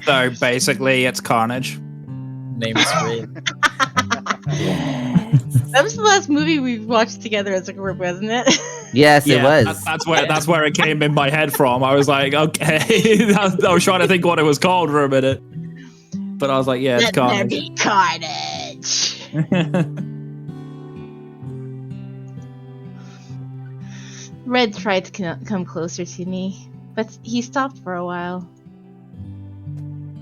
So basically, it's Carnage. Name is Red. That was the last movie we watched together as a group, wasn't it? Yes, it was. That's where it came in my head from. I was like, okay. I was trying to think what it was called for a minute. But I was like, yeah, it's Let there Carnage. be carnage. Red tried to come closer to me, but he stopped for a while.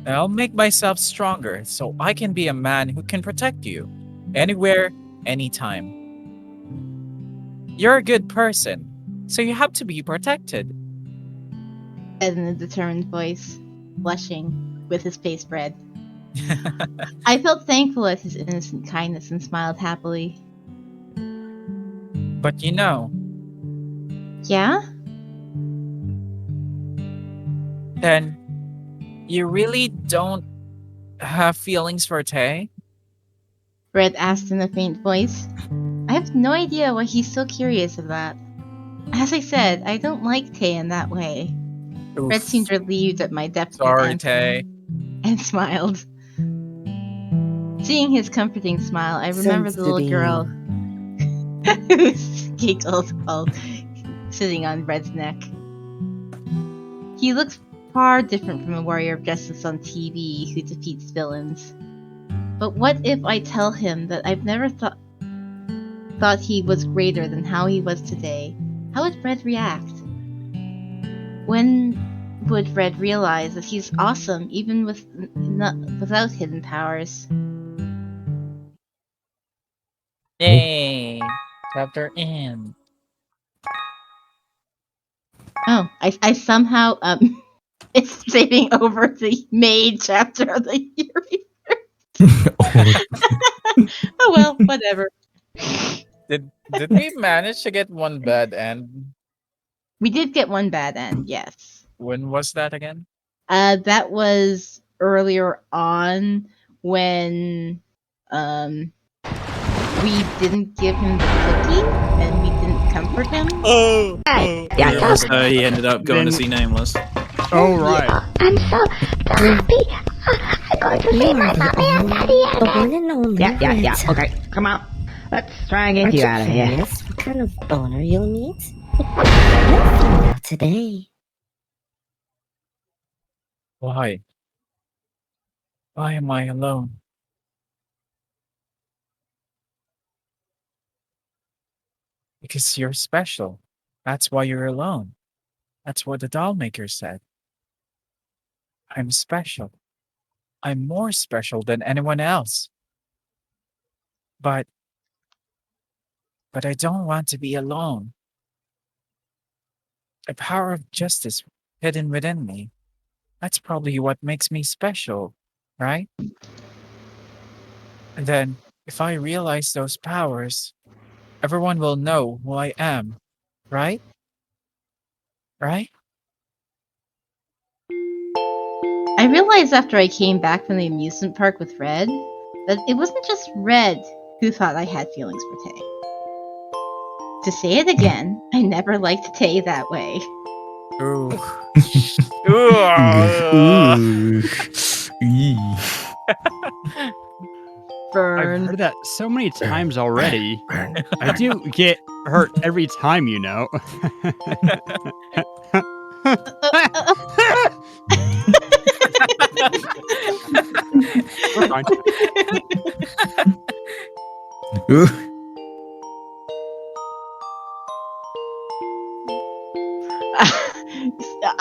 I'll make myself stronger so I can be a man who can protect you. Anywhere, anytime. You're a good person, so you have to be protected. Said in a determined voice, blushing, with his face red. I felt thankful at his innocent kindness and smiled happily. But you know. Yeah? Then, you really don't have feelings for Tay? Red asked in a faint voice. I have no idea why he's so curious of that. As I said, I don't like Tay in that way. Oof. Red seemed relieved at my definite Sorry, answer Tay. and smiled. Seeing his comforting smile, I remembered the little girl who giggled while sitting on Red's neck. He looks far different from a warrior of justice on TV who defeats villains. But what if I tell him that I've never thought he was greater than how he was today? How would Red react? When would Red realize that he's awesome even without hidden powers? Yay! Chapter end. Oh, I somehow it's saving over the main chapter of the year. Oh well, whatever. Did we manage to get one bad end? We did get one bad end, yes. When was that again? That was earlier on when we didn't give him the cookie and we didn't comfort him. Oh, Yeah, so he ended up going to see Nameless. Oh, right. I'm so happy. I'm going to see my mommy and daddy. The one and only Yeah. Red. Okay, come on. Let's try and get Aren't you out of here. curious what kind of owner you'll meet? You'll find out today. Why? Why am I alone? Because you're special. That's why you're alone. That's what the doll maker said. I'm special. I'm more special than anyone else. But I don't want to be alone. The power of justice hidden within me. That's probably what makes me special, right? And then, if I realize those powers, everyone will know who I am, right? Right? I realized after I came back from the amusement park with Red that it wasn't just Red who thought I had feelings for Tay. To say it again, I never liked Tay that way. Ooh. Burn. I've heard that so many times already. I do get hurt every time, you know. We're fine. Ooh.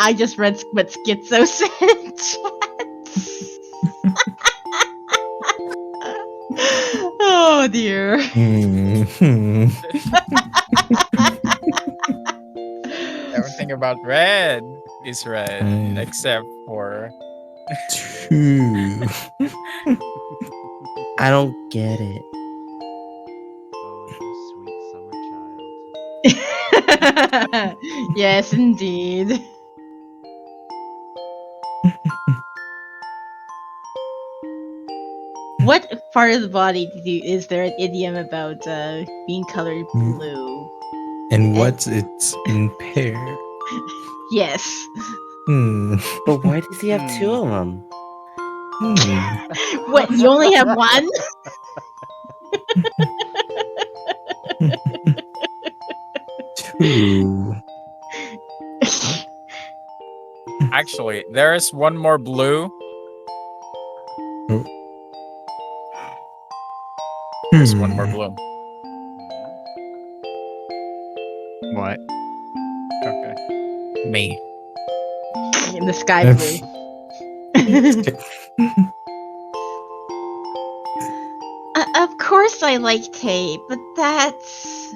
I just read what Schizo said. Oh dear. Mhm. Everything about red is red, except for. Two. I don't get it. Oh, you sweet summer child. Yes, indeed. What part of the body is there an idiom about being colored blue? And what's its impair? Yes. But why does he have two of them? What, you only have one? Two. Actually, there is one more blue. There's one more blue. What? Okay. Me. In the sky blue. Of course I like tape, but that's...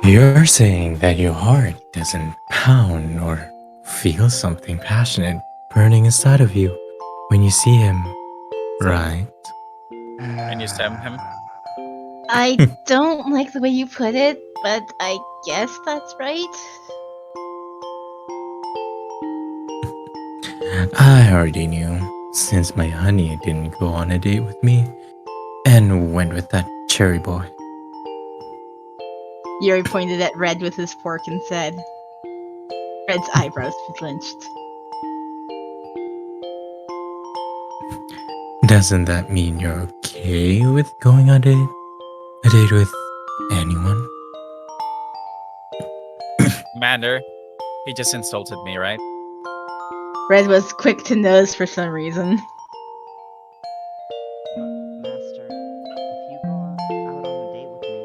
You're saying that your heart doesn't pound or feel something passionate burning inside of you when you see him, right? And you send him. I don't like the way you put it, but I guess that's right. I already knew, since my honey didn't go on a date with me and went with that cherry boy. Yuri pointed at Red with his fork and said. Red's eyebrows flinched. Doesn't that mean you're okay with going on a date with anyone? Commander, he just insulted me, right? Red was quick to nose for some reason. Master, if you go out on a date with me,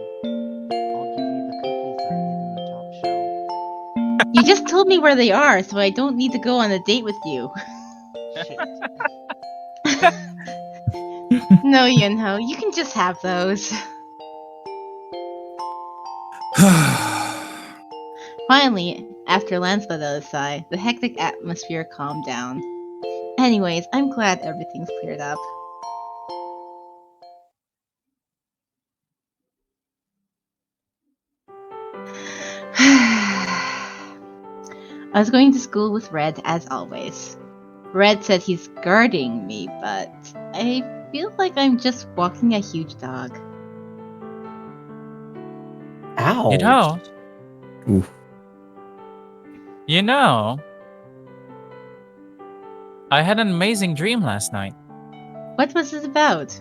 I'll give you the cookies I hid in the top shelf. You just told me where they are, so I don't need to go on a date with you. Shit. No, Yunho, you can just have those. Finally, after Lance by the other side, the hectic atmosphere calmed down. Anyways, I'm glad everything's cleared up. I was going to school with Red as always. Red said he's guarding me, but I feel like I'm just walking a huge dog. Ow. You know. Oof. You know. I had an amazing dream last night. What was it about?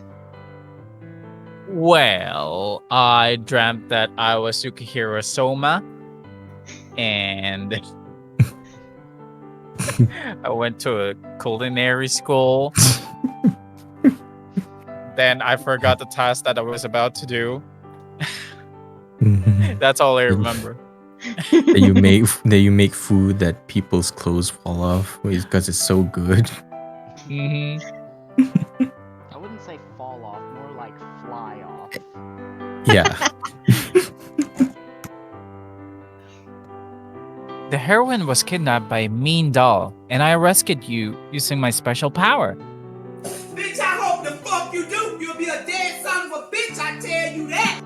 Well, I dreamt that I was Yukihiro Soma, and I went to a culinary school. Then I forgot the task that I was about to do. That's all I remember. that you make food that people's clothes fall off because it's so good. Mm-hmm. I wouldn't say fall off, more like fly off. Yeah. The heroine was kidnapped by a mean doll, and I rescued you using my special power. Bitch, I hope the fuck you do. You'll be a dead son of a bitch, I tell you that.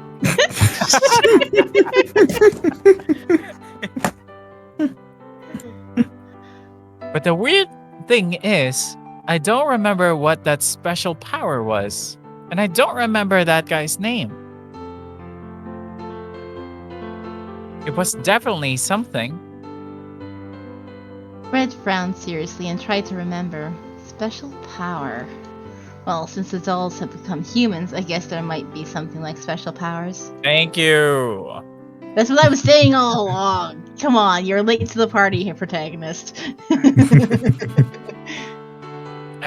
But the weird thing is, I don't remember what that special power was, and I don't remember that guy's name. It was definitely something. Red frowned seriously and tried to remember. Special power. Well, since the dolls have become humans, I guess there might be something like special powers. Thank you. That's what I was saying all along. Come on, you're late to the party here, protagonist.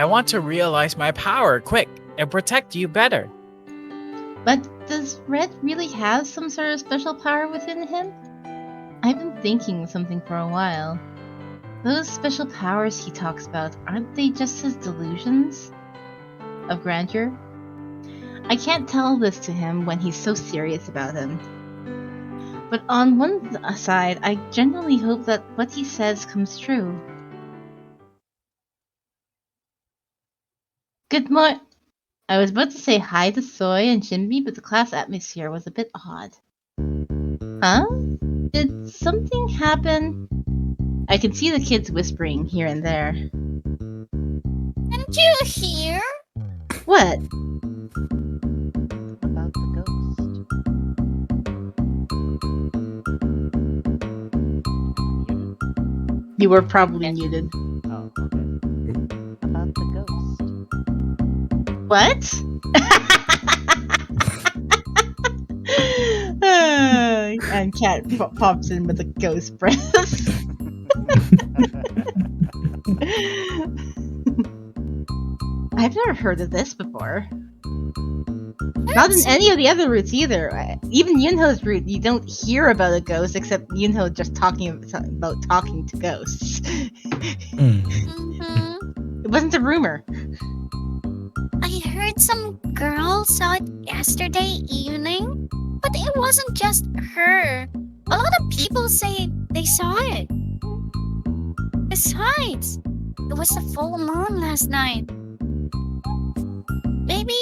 I want to realize my power quick and protect you better. But does Red really have some sort of special power within him? I've been thinking something for a while. Those special powers he talks about, aren't they just his delusions of grandeur? I can't tell this to him when he's so serious about him. But on one side, I genuinely hope that what he says comes true. Good morning. I was about to say hi to Soy and Shinbi, but the class atmosphere was a bit odd. Huh? Did something happen? I can see the kids whispering here and there. Didn't you hear? What? About the ghost. You were probably muted. Oh, okay. About the ghost. What? And Cat pops in with a ghost breath. I've never heard of this before. Not in any of the other routes either. Even Yunho's route, you don't hear about a ghost except Yunho just talking about talking to ghosts. It wasn't a rumor. I heard some girl saw it yesterday evening, but it wasn't just her. A lot of people say they saw it. Besides, it was a full moon last night. Maybe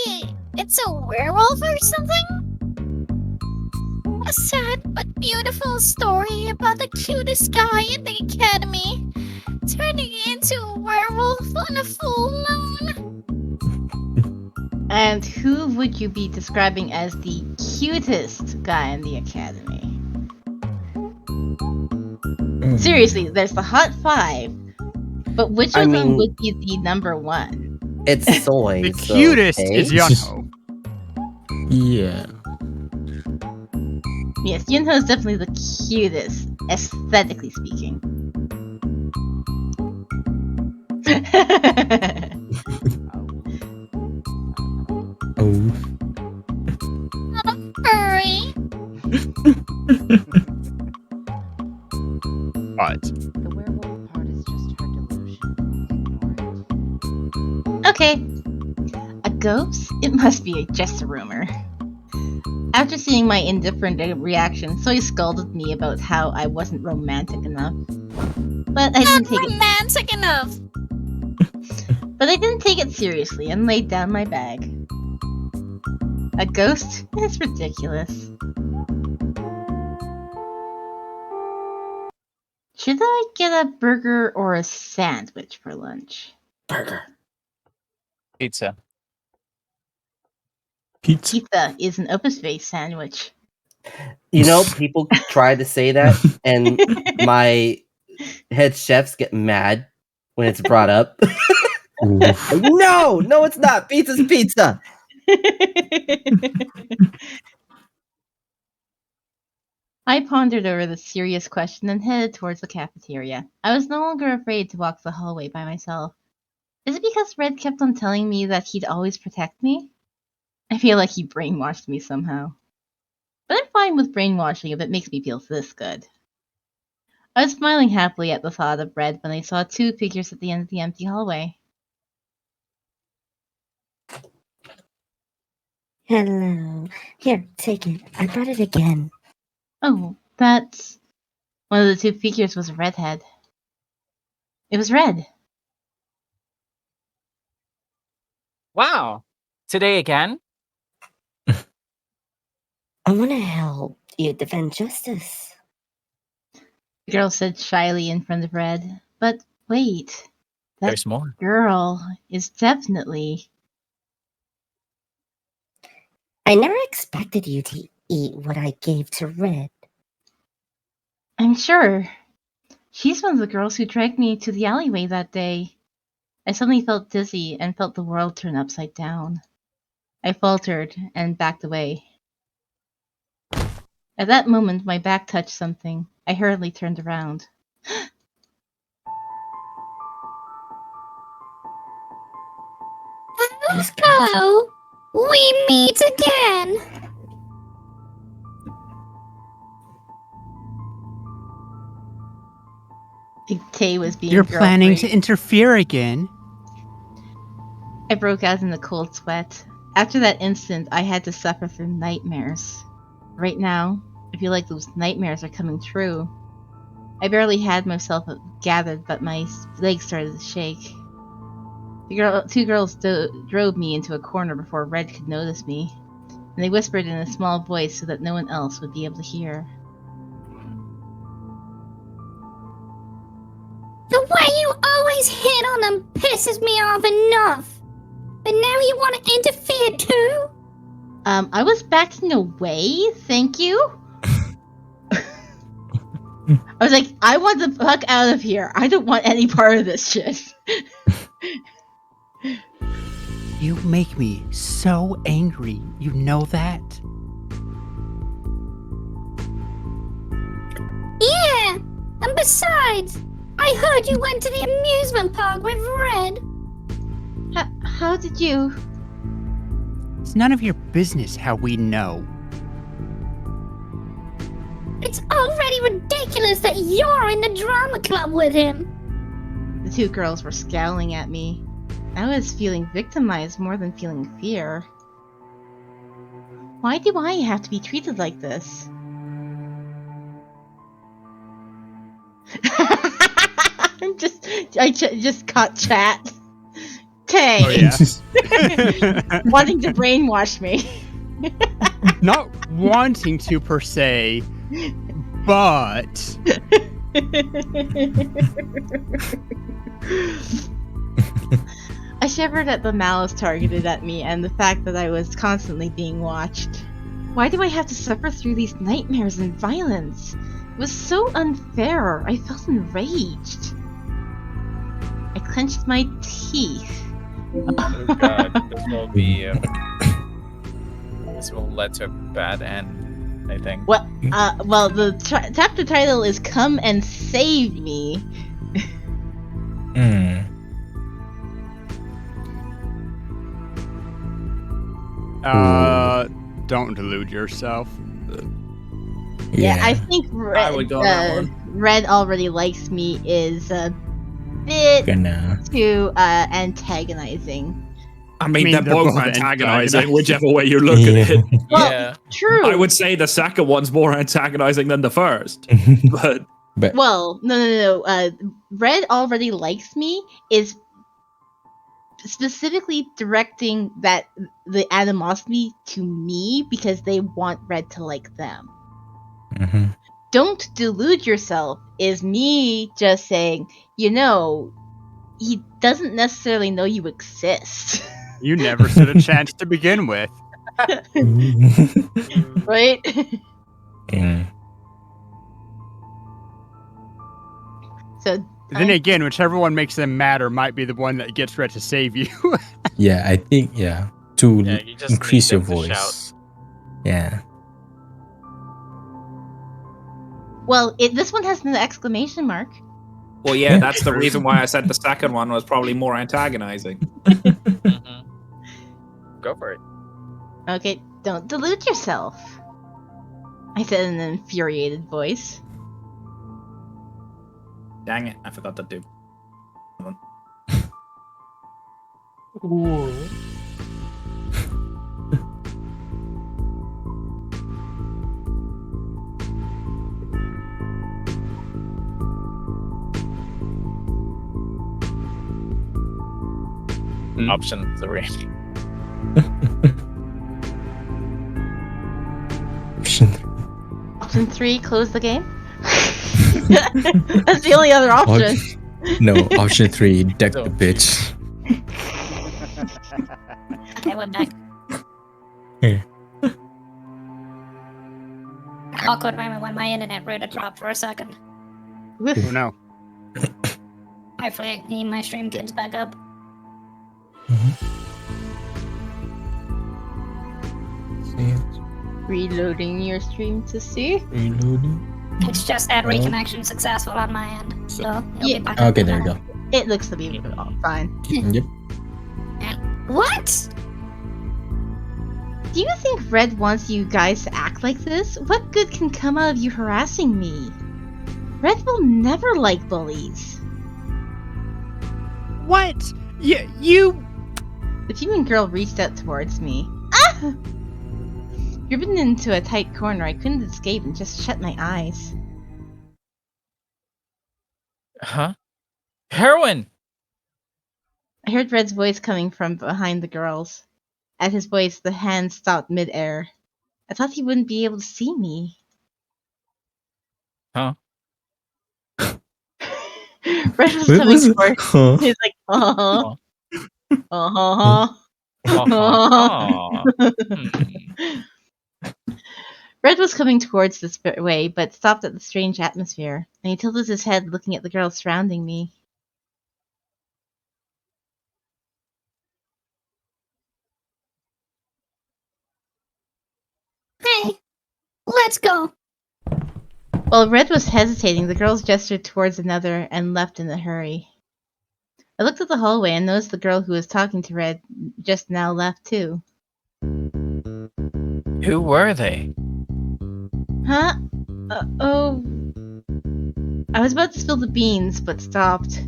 it's a werewolf or something? A sad but beautiful story about the cutest guy in the academy turning into a werewolf on a full moon. And who would you be describing as the cutest guy in the academy? Seriously, there's the hot 5, but which of them would be the number 1? It's Soy. The cutest is Yunho. Yeah. Yes, Yunho is definitely the cutest, aesthetically speaking. Oh. Hurry! But The werewolf part is just her delusion. Ignore it. Okay. A ghost? It must be just a rumor. After seeing my indifferent reaction, Soy scolded me about how I wasn't romantic enough. But I didn't take romantic enough! But I didn't take it seriously and laid down my bag. A ghost? It's ridiculous. Should I get a burger or a sandwich for lunch? Burger. Pizza. Pizza is an Opus-based sandwich. You know, people try to say that, and my head chefs get mad when it's brought up. No, it's not. Pizza's pizza. I pondered over the serious question and headed towards the cafeteria. I was no longer afraid to walk the hallway by myself. Is it because Red kept on telling me that he'd always protect me? I feel like he brainwashed me somehow. But I'm fine with brainwashing if it makes me feel this good. I was smiling happily at the thought of Red when I saw 2 figures at the end of the empty hallway. Hello. Here, take it. I brought it again. Oh, that's... One of the 2 figures was a redhead. It was Red. Wow. Today again? I want to help you defend justice. The girl said shyly in front of Red. But wait. That There's more. girl is definitely... I never expected you to eat what I gave to Red. I'm sure. She's one of the girls who dragged me to the alleyway that day. I suddenly felt dizzy and felt the world turn upside down. I faltered and backed away. At that moment, my back touched something. I hurriedly turned around. Let's go. We meet again. Tay was being You're planning to girl-free. interfere again? I broke out in a cold sweat. After that instant, I had to suffer through nightmares. Right now, I feel like those nightmares are coming true. I barely had myself gathered, but my legs started to shake. Two girls drove me into a corner before Red could notice me, and they whispered in a small voice so that no one else would be able to hear. The way you always hit on them pisses me off enough. But now you want to interfere too? I was backing away, thank you. I was like, I want the fuck out of here. I don't want any part of this shit. You make me so angry. You know that? Yeah, and besides, I heard you went to the amusement park with Red. How did you? It's none of your business how we know. It's already ridiculous that you're in the drama club with him. The two girls were scowling at me. I was feeling victimized more than feeling fear. Why do I have to be treated like this? I just caught chat. Tay. Oh, yeah. Wanting to brainwash me. Not wanting to per se, but I shivered at the malice targeted at me and the fact that I was constantly being watched. Why do I have to suffer through these nightmares and violence? It was so unfair. I felt enraged. I clenched my teeth. Oh god, this will be. This will lead to a bad end, I think. Well, the chapter title is "Come and Save Me." Don't delude yourself. Yeah, I think I would go on that one. Red already likes me is a bit too antagonizing. I mean, they're both antagonizing, whichever way you look at it. Well, true. I would say the second one's more antagonizing than the first. but Well, no. Red already likes me is specifically directing the animosity to me because they want Red to like them. Don't delude yourself is me just saying, he doesn't necessarily know you exist. You never stood a chance to begin with. Right? So then again, whichever one makes them matter might be the one that gets Red to save you. Yeah, I think, to you just increase need your them to voice. Yeah. Well, this one has an exclamation mark. well, yeah, that's the reason why I said the second one was probably more antagonizing. Go for it. Okay, don't delude yourself. I said in an infuriated voice. Dang it, I forgot to do. Option 3. Option 3, close the game. That's the only other option. No, option 3, deck the bitch. Okay, we're back. Here. Awkward moment when my internet router dropped for a second. Oh no. Hopefully I can get my stream kids back up. Reloading your stream to see. Reloading. It's just ad reconnection successful on my end, so it'll be back up Okay, in a there you minute. go. It looks to be fine. Yep. What? Do you think Red wants you guys to act like this? What good can come out of you harassing me? Red will never like bullies. What? You... The human girl reached out towards me. Ah! Driven into a tight corner, I couldn't escape and just shut my eyes. Huh? Heroin! I heard Red's voice coming from behind the girls. At his voice, the hand stopped mid-air. I thought he wouldn't be able to see me. Huh? Red was What coming was it? towards. Huh? He's like, Huh? Red was coming towards this way, but stopped at the strange atmosphere, and he tilted his head looking at the girls surrounding me. Hey, let's go. While Red was hesitating, the girls gestured towards another and left in a hurry. I looked at the hallway and noticed the girl who was talking to Red just now left too. Who were they? Huh? Oh. I was about to spill the beans, but stopped.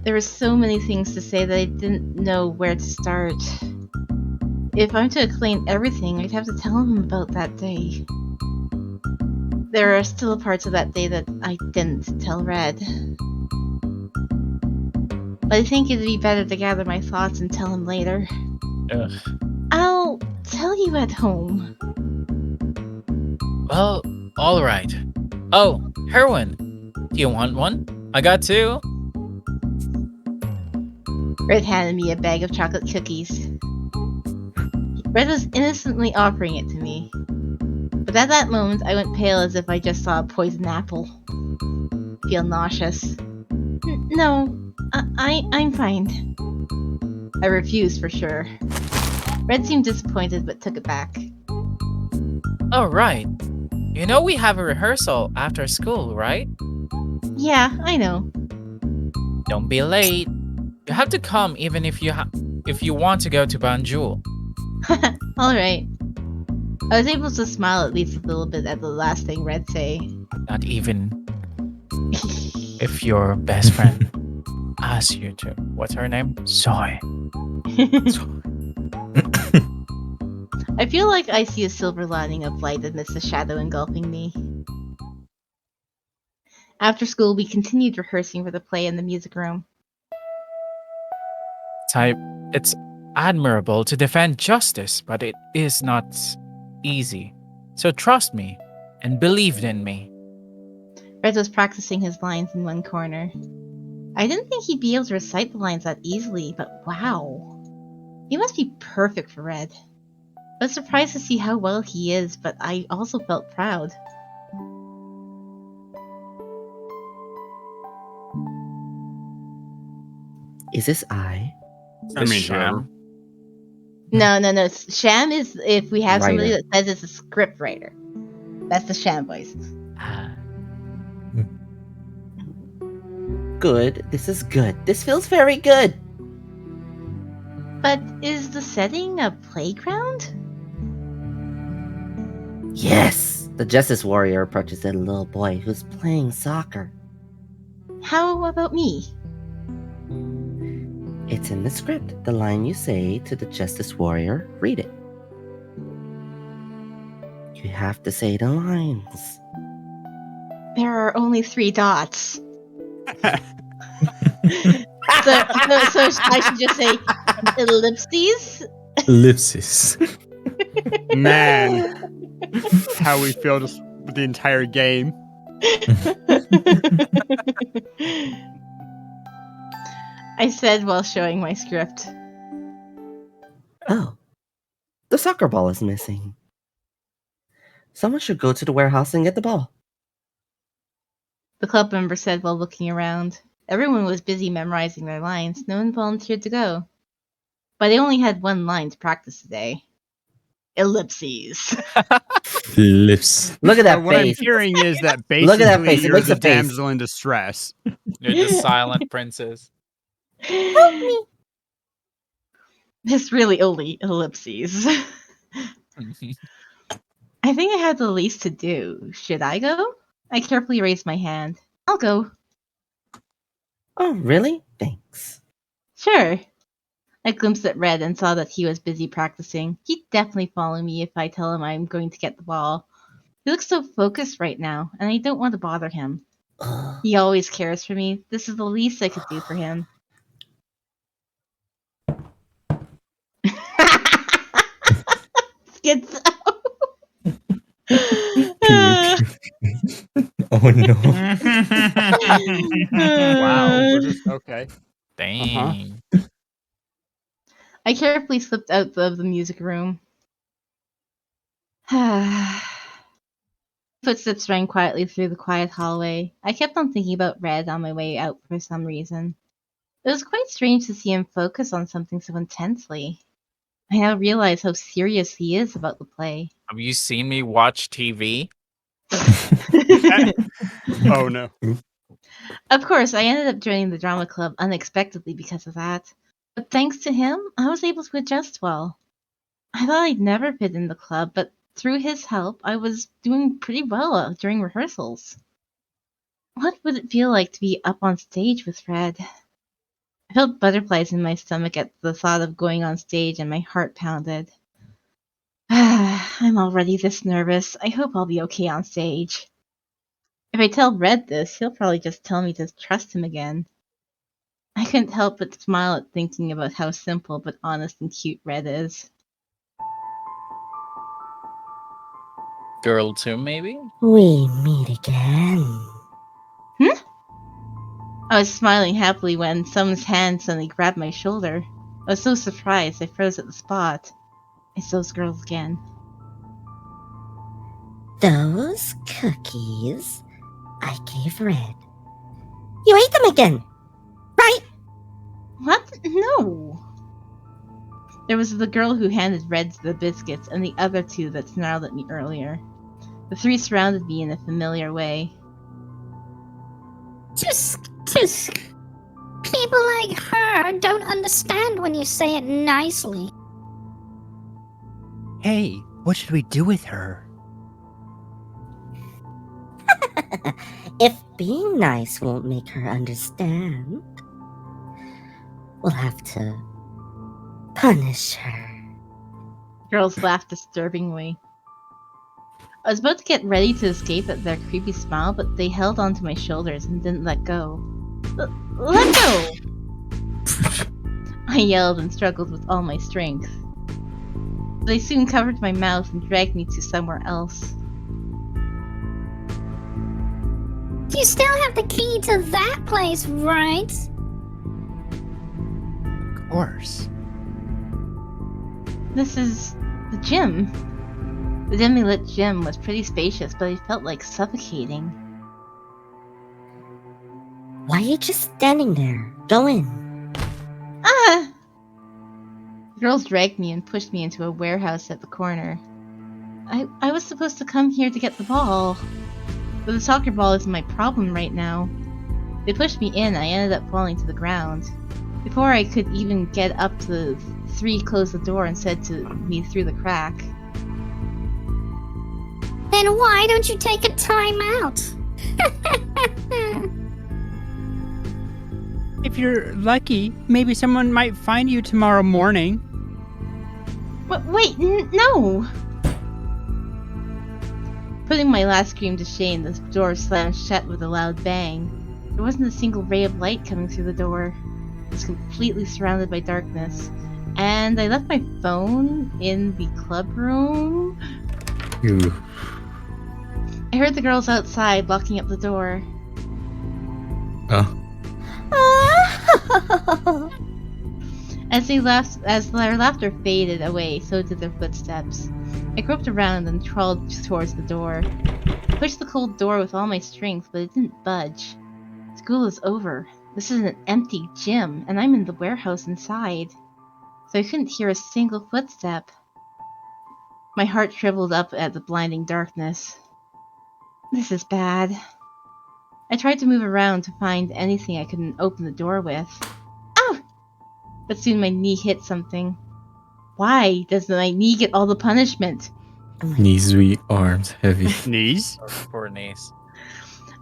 There were so many things to say that I didn't know where to start. If I'm to explain everything, I'd have to tell him about that day. There are still parts of that day that I didn't tell Red. But I think it'd be better to gather my thoughts and tell him later. Ugh. I'll tell you at home. Well, alright. Oh, heroin. Do you want one? I got two. Red handed me a bag of chocolate cookies. Red was innocently offering it to me. But at that moment, I went pale as if I just saw a poison apple. Feel nauseous. No, I'm fine. I refused for sure. Red seemed disappointed but took it back. Oh, right. You know we have a rehearsal after school, right? Yeah, I know. Don't be late. You have to come even if you want to go to Banjul. Alright. I was able to smile at least a little bit at the last thing Red say. Not even if your best friend asks you to. What's her name? Soy. I feel like I see a silver lining of light amidst the shadow engulfing me. After school, we continued rehearsing for the play in the music room. It's admirable to defend justice, but it is not easy. So trust me and believe in me. Red was practicing his lines in one corner. I didn't think he'd be able to recite the lines that easily, but wow. He must be perfect for Red. I was surprised to see how well he is, but I also felt proud. Is this I? I mean, Sham. No. Sham is if we have somebody Writer. that says it's a script writer. That's the Sham voice. Good. This is good. This feels very good. But is the setting a playground? Yes. The Justice Warrior approaches a little boy who's playing soccer. How about me? It's in the script. The line you say to the Justice Warrior, read it. You have to say the lines. There are only 3 dots. So I should just say ellipses? Ellipsis. Man, how we feel just with the entire game. I said while showing my script. Oh. The soccer ball is missing. Someone should go to the warehouse and get the ball. The club member said while looking around. Everyone was busy memorizing their lines. No one volunteered to go. But I only had one line to practice today. Ellipses. Lips. Look at that What I'm face. hearing is that basically Look at that face. It you're makes the a face. damsel in distress. You're the silent princess. Help me. It's really only ellipses. I think I have the least to do. Should I go? I carefully raised my hand. I'll go. Oh, really? Thanks. Sure. I glimpsed at Red and saw that he was busy practicing. He'd definitely follow me if I tell him I'm going to get the ball. He looks so focused right now, and I don't want to bother him. He always cares for me. This is the least I could do for him. Schizo. Oh no. Wow. We're just okay. Dang. I carefully slipped out of the music room. Footsteps rang quietly through the quiet hallway. I kept on thinking about Red on my way out for some reason. It was quite strange to see him focus on something so intensely. I now realize how serious he is about the play. Have you seen me watch TV? Oh no. Of course, I ended up joining the drama club unexpectedly because of that. But thanks to him, I was able to adjust well. I thought I'd never fit in the club, but through his help, I was doing pretty well during rehearsals. What would it feel like to be up on stage with Fred? I felt butterflies in my stomach at the thought of going on stage, and my heart pounded. I'm already this nervous. I hope I'll be okay on stage. If I tell Red this, he'll probably just tell me to trust him again. I couldn't help but smile at thinking about how simple but honest and cute Red is. Girl 2, maybe? We meet again. I was smiling happily when someone's hand suddenly grabbed my shoulder. I was so surprised I froze at the spot. It's those girls again. Those cookies I gave Red. You ate them again, right? What? No. There was the girl who handed Red the biscuits and the other two that snarled at me earlier. The three surrounded me in a familiar way. Just people like her don't understand when you say it nicely. Hey, what should we do with her? If being nice won't make her understand, we'll have to punish her. Girls laughed disturbingly. I was about to get ready to escape at their creepy smile, but they held onto my shoulders and didn't let go. Let go! I yelled and struggled with all my strength. They soon covered my mouth and dragged me to somewhere else. You still have the key to that place, right? Of course. This is the gym. The dimly lit gym was pretty spacious, but it felt like suffocating. Why are you just standing there? Go in. Ah! The girls dragged me and pushed me into a warehouse at the corner. I was supposed to come here to get the ball. But the soccer ball isn't my problem right now. They pushed me in, I ended up falling to the ground. Before I could even get up, the three closed the door and said to me through the crack. Then why don't you take a time out? If you're lucky, maybe someone might find you tomorrow morning. Wait, no! Putting my last scream to shame, the door slammed shut with a loud bang. There wasn't a single ray of light coming through the door. It was completely surrounded by darkness. And I left my phone in the club room. Ooh. I heard the girls outside locking up the door. Oh. As their laughter faded away, so did their footsteps. I groped around and crawled towards the door. I pushed the cold door with all my strength, but it didn't budge. School is over. This is an empty gym, and I'm in the warehouse inside. So I couldn't hear a single footstep. My heart shriveled up at the blinding darkness. This is bad. I tried to move around to find anything I could open the door with. Ah! But soon my knee hit something. Why does my knee get all the punishment? Knees weak, arms heavy. Knees? Poor knees.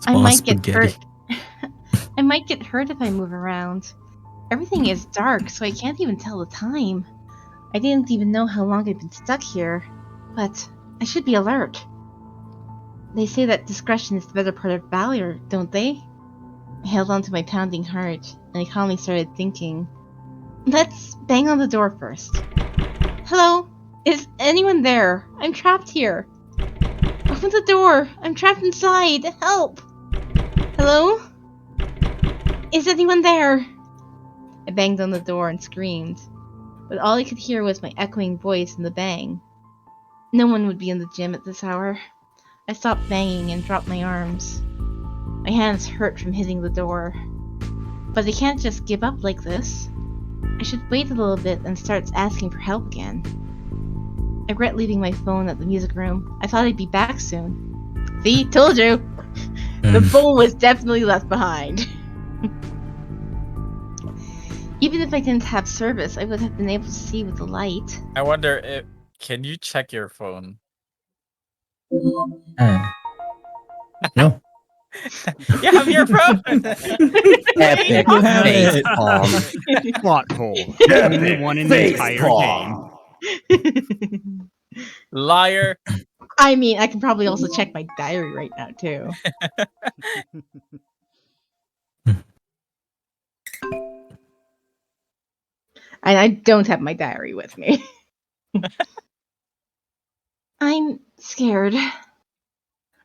I Small might get spaghetti. hurt. I might get hurt if I move around. Everything is dark, so I can't even tell the time. I didn't even know how long I'd been stuck here, but I should be alert. They say that discretion is the better part of valor, don't they? I held on to my pounding heart, and I calmly started thinking. Let's bang on the door first. Hello? Is anyone there? I'm trapped here. Open the door! I'm trapped inside! Help! Hello? Is anyone there? I banged on the door and screamed, but all I could hear was my echoing voice and the bang. No one would be in the gym at this hour. I stopped banging and dropped my arms. My hands hurt from hitting the door. But I can't just give up like this. I should wait a little bit and start asking for help again. I regret leaving my phone at the music room. I thought I'd be back soon. See? Told you! The phone was definitely left behind. Even if I didn't have service, I would have been able to see with the light. I wonder if can you check your phone? No. You have your phone. Epic face palm. Plot hole. Only one in the entire game. Liar. I mean, I can probably also check my diary right now, too. And I don't have my diary with me. I'm scared.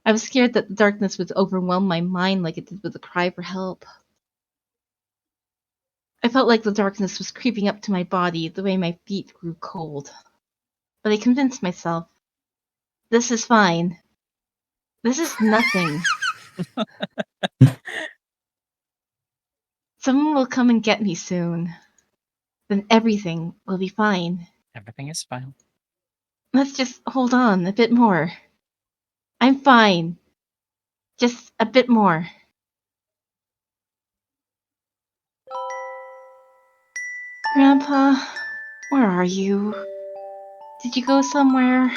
I was scared that the darkness would overwhelm my mind like it did with a cry for help. I felt like the darkness was creeping up to my body the way my feet grew cold. But I convinced myself, this is fine. This is nothing. Someone will come and get me soon. Then everything will be fine. Everything is fine. Let's just hold on a bit more. I'm fine. Just a bit more. Grandpa, where are you? Did you go somewhere?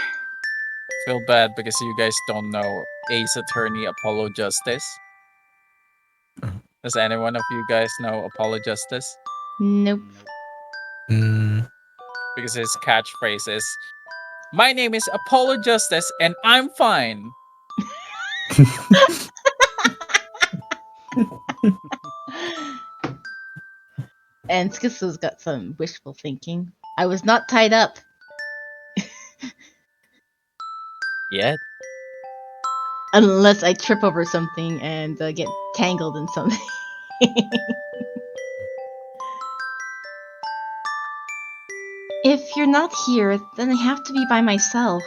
Feel bad because you guys don't know Ace Attorney Apollo Justice. Does anyone of you guys know Apollo Justice? Nope. Because his catchphrase is, "My name is Apollo Justice and I'm fine." And Skisso's got some wishful thinking. I was not tied up. Yet. Unless I trip over something and get tangled in something. If you're not here, then I have to be by myself.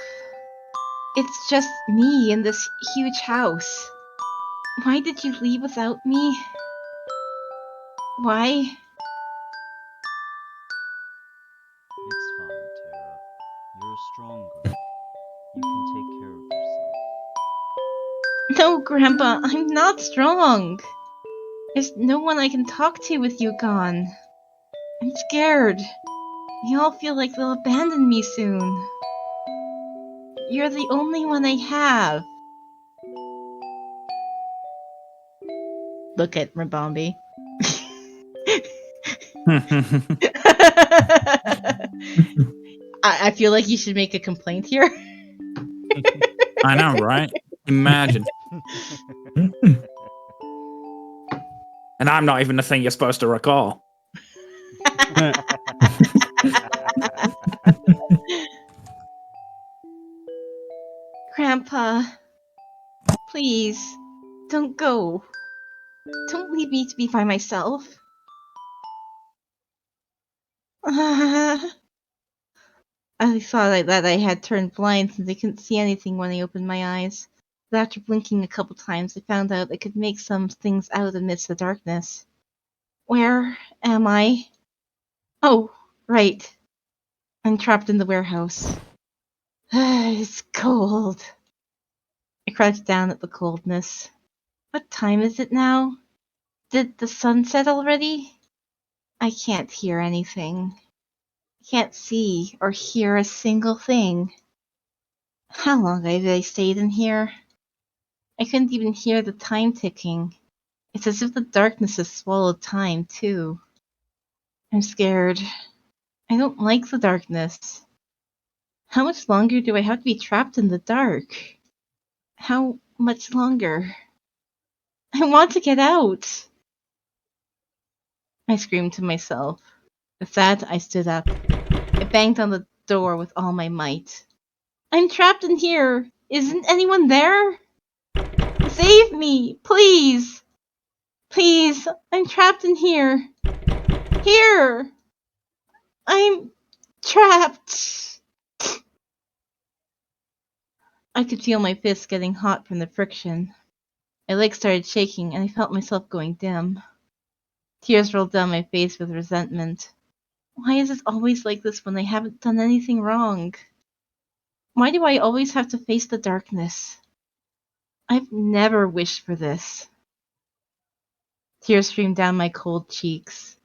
It's just me in this huge house. Why did you leave without me? Why? It's fine, Tara. You're a strong girl. You can take care of yourself. No, Grandpa, I'm not strong. There's no one I can talk to with you gone. I'm scared. They all feel like they'll abandon me soon. You're the only one I have. Look at Rabombi. I feel like you should make a complaint here. I know, right? Imagine. And I'm not even the thing you're supposed to recall. Grandpa, please, don't go. Don't leave me to be by myself. I thought that I had turned blind since I couldn't see anything when I opened my eyes. But after blinking a couple times, I found out I could make some things out amidst the darkness. Where am I? Oh, right. I'm trapped in the warehouse. It's cold. I crouched down at the coldness. What time is it now? Did the sun set already? I can't hear anything. I Can't see or hear a single thing. How long have I stayed in here? I couldn't even hear the time ticking. It's as if the darkness has swallowed time, too. I'm scared. I don't like the darkness. How much longer do I have to be trapped in the dark? How much longer? I want to get out! I screamed to myself. With that, I stood up. I banged on the door with all my might. I'm trapped in here! Isn't anyone there? Save me! Please! Please! I'm trapped in here! Here! I'm trapped! I could feel my fists getting hot from the friction. My legs started shaking and I felt myself going dim. Tears rolled down my face with resentment. Why is it always like this when I haven't done anything wrong? Why do I always have to face the darkness? I've never wished for this. Tears streamed down my cold cheeks.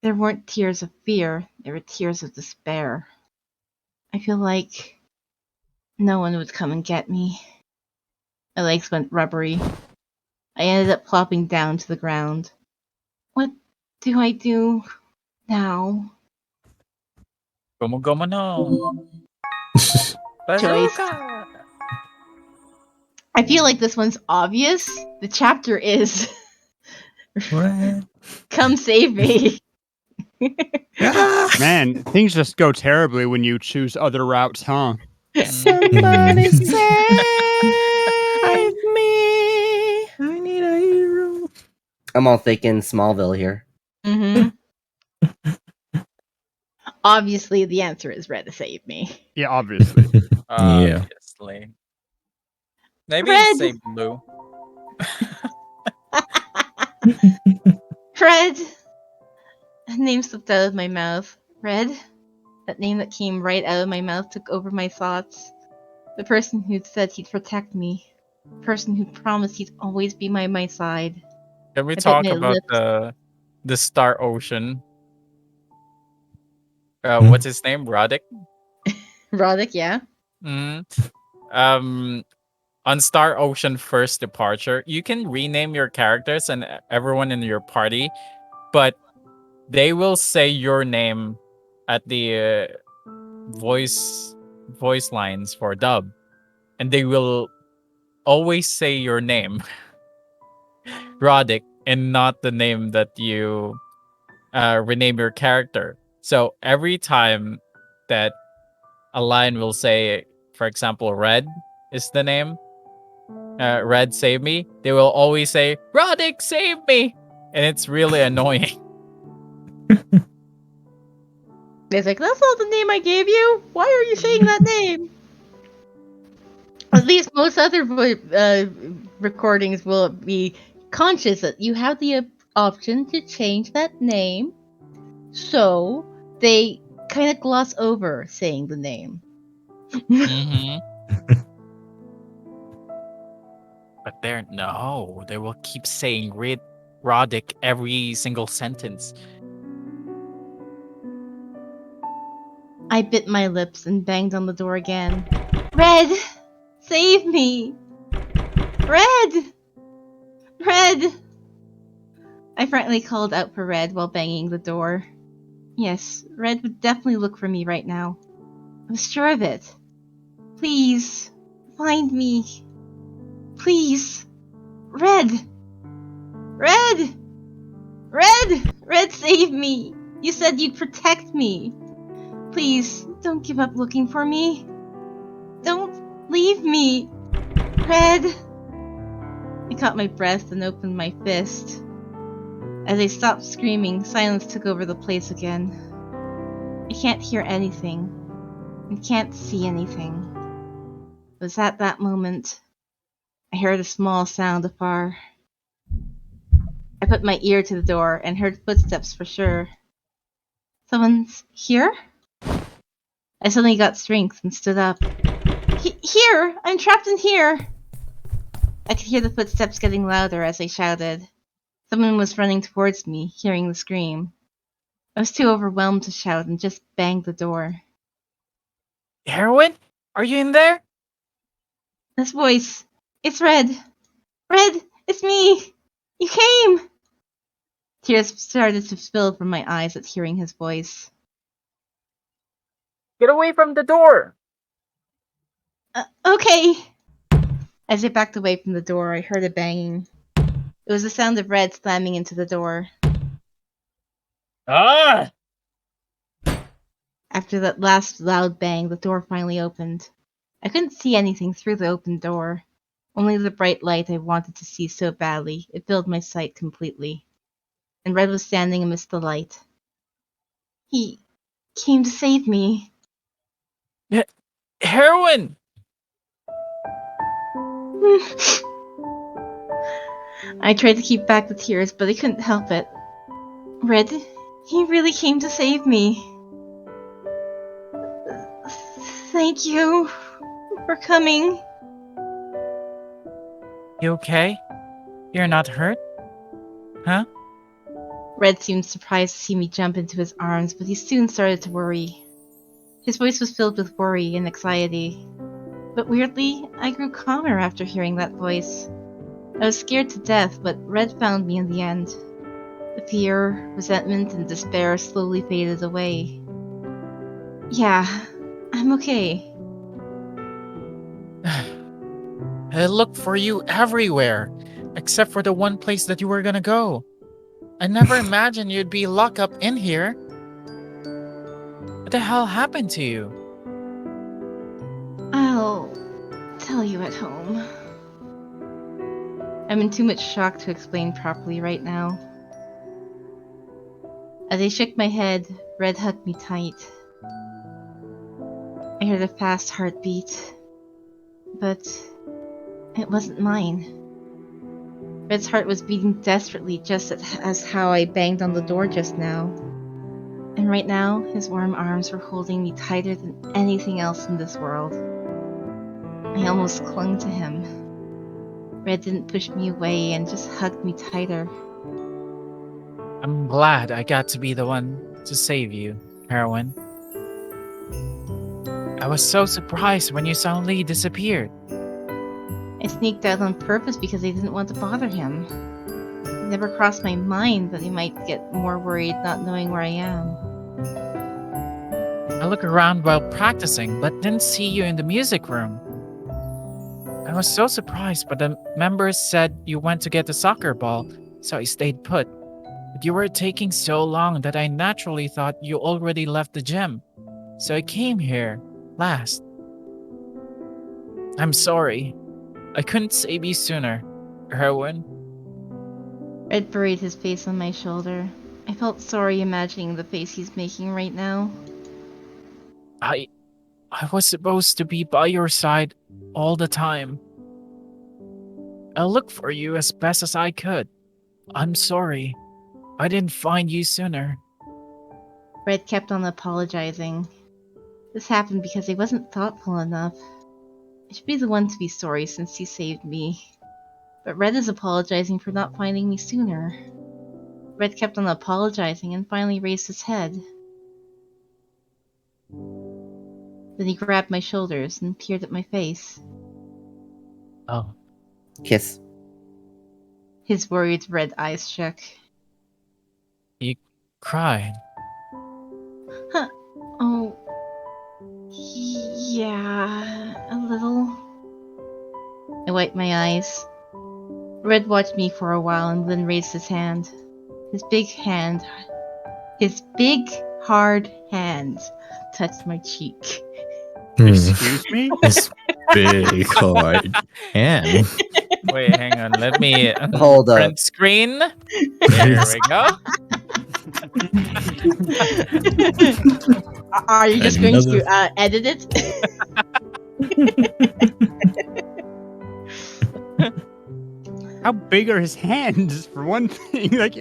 There weren't tears of fear, they were tears of despair. I feel like no one would come and get me. My legs went rubbery. I ended up plopping down to the ground. What do I do now? Gomo no. Choice. Bazooka! I feel like this one's obvious. The chapter is What? Come save me. Man, things just go terribly when you choose other routes, huh? Somebody save me! I need a hero. I'm all thinking Smallville here. Mm-hmm. Obviously, the answer is Red to save me. Yeah, obviously. Yeah. Obviously. Maybe Red! say blue. Red! A name slipped out of my mouth. Red? That name that came right out of my mouth took over my thoughts. The person who'd said he'd protect me. The person who promised he'd always be by my side. Can we I bit talk my about lips. the Star Ocean? Hmm? What's his name? Roddick? Roddick, yeah? Mm. On Star Ocean First Departure, you can rename your characters and everyone in your party, but they will say your name at the voice lines for dub, and they will always say your name, Roddick, and not the name that you rename your character. So every time that a line will say, for example, Red is the name, Red save me, they will always say, Roddick save me! And it's really annoying. It's like, that's not the name I gave you! Why are you saying that name? At least most other recordings will be conscious that you have the option to change that name, so they kind of gloss over saying the name. Mm-hmm. But they will keep saying Roddick every single sentence. I bit my lips and banged on the door again. Red! Save me! Red! Red! I frighteningly called out for Red while banging the door. Yes, Red would definitely look for me right now. I was sure of it. Please, find me. Please. Red! Red! Red! Red, save me! You said you'd protect me. Please, don't give up looking for me. Don't leave me. Red! I caught my breath and opened my fist. As I stopped screaming, silence took over the place again. I can't hear anything. I can't see anything. It was at that moment I heard a small sound afar. I put my ear to the door and heard footsteps for sure. Someone's here? I suddenly got strength and stood up. Here! I'm trapped in here! I could hear the footsteps getting louder as I shouted. Someone was running towards me, hearing the scream. I was too overwhelmed to shout and just banged the door. Heroin? Are you in there? This voice. It's Red. Red, it's me. You came. Tears started to spill from my eyes at hearing his voice. Get away from the door! Okay. As I backed away from the door, I heard a banging. It was the sound of Red slamming into the door. Ah! After that last loud bang, the door finally opened. I couldn't see anything through the open door. Only the bright light I wanted to see so badly. It filled my sight completely. And Red was standing amidst the light. He came to save me. Heroin! I tried to keep back the tears, but I couldn't help it. Red, he really came to save me. Thank you for coming. You okay? You're not hurt? Huh? Red seemed surprised to see me jump into his arms, but he soon started to worry. His voice was filled with worry and anxiety. But weirdly, I grew calmer after hearing that voice. I was scared to death, but Red found me in the end. The fear, resentment, and despair slowly faded away. Yeah, I'm okay. I looked for you everywhere, except for the one place that you were gonna go. I never imagined you'd be locked up in here. What the hell happened to you? I'll tell you at home. I'm in too much shock to explain properly right now. As I shook my head, Red hugged me tight. I heard a fast heartbeat, but it wasn't mine. Red's heart was beating desperately just as how I banged on the door just now. And right now, his warm arms were holding me tighter than anything else in this world. I almost clung to him. Red didn't push me away and just hugged me tighter. I'm glad I got to be the one to save you, Heroin. I was so surprised when you suddenly disappeared. I sneaked out on purpose because I didn't want to bother him. It never crossed my mind that he might get more worried not knowing where I am. I looked around while practicing, but didn't see you in the music room. I was so surprised, but the members said you went to get the soccer ball, so I stayed put. But you were taking so long that I naturally thought you already left the gym. So I came here last. I'm sorry. I couldn't save you sooner, Erwin. Red buried his face on my shoulder. I felt sorry imagining the face he's making right now. I was supposed to be by your side all the time. I looked for you as best as I could. I'm sorry. I didn't find you sooner. Red kept on apologizing. This happened because I wasn't thoughtful enough. I should be the one to be sorry since he saved me. But Red is apologizing for not finding me sooner. Red kept on apologizing and finally raised his head. Then he grabbed my shoulders and peered at my face. Oh. Kiss. His worried red eyes shook. You cried. Huh. Oh. Yeah, a little. I wiped my eyes. Red watched me for a while and then raised his hand. His big, hard hand touched my cheek. Excuse me? This big hard hand. Wait, hang on. Let me Hold up. print screen. There we go. Are you just going to edit it? How big are his hands, for one thing? Like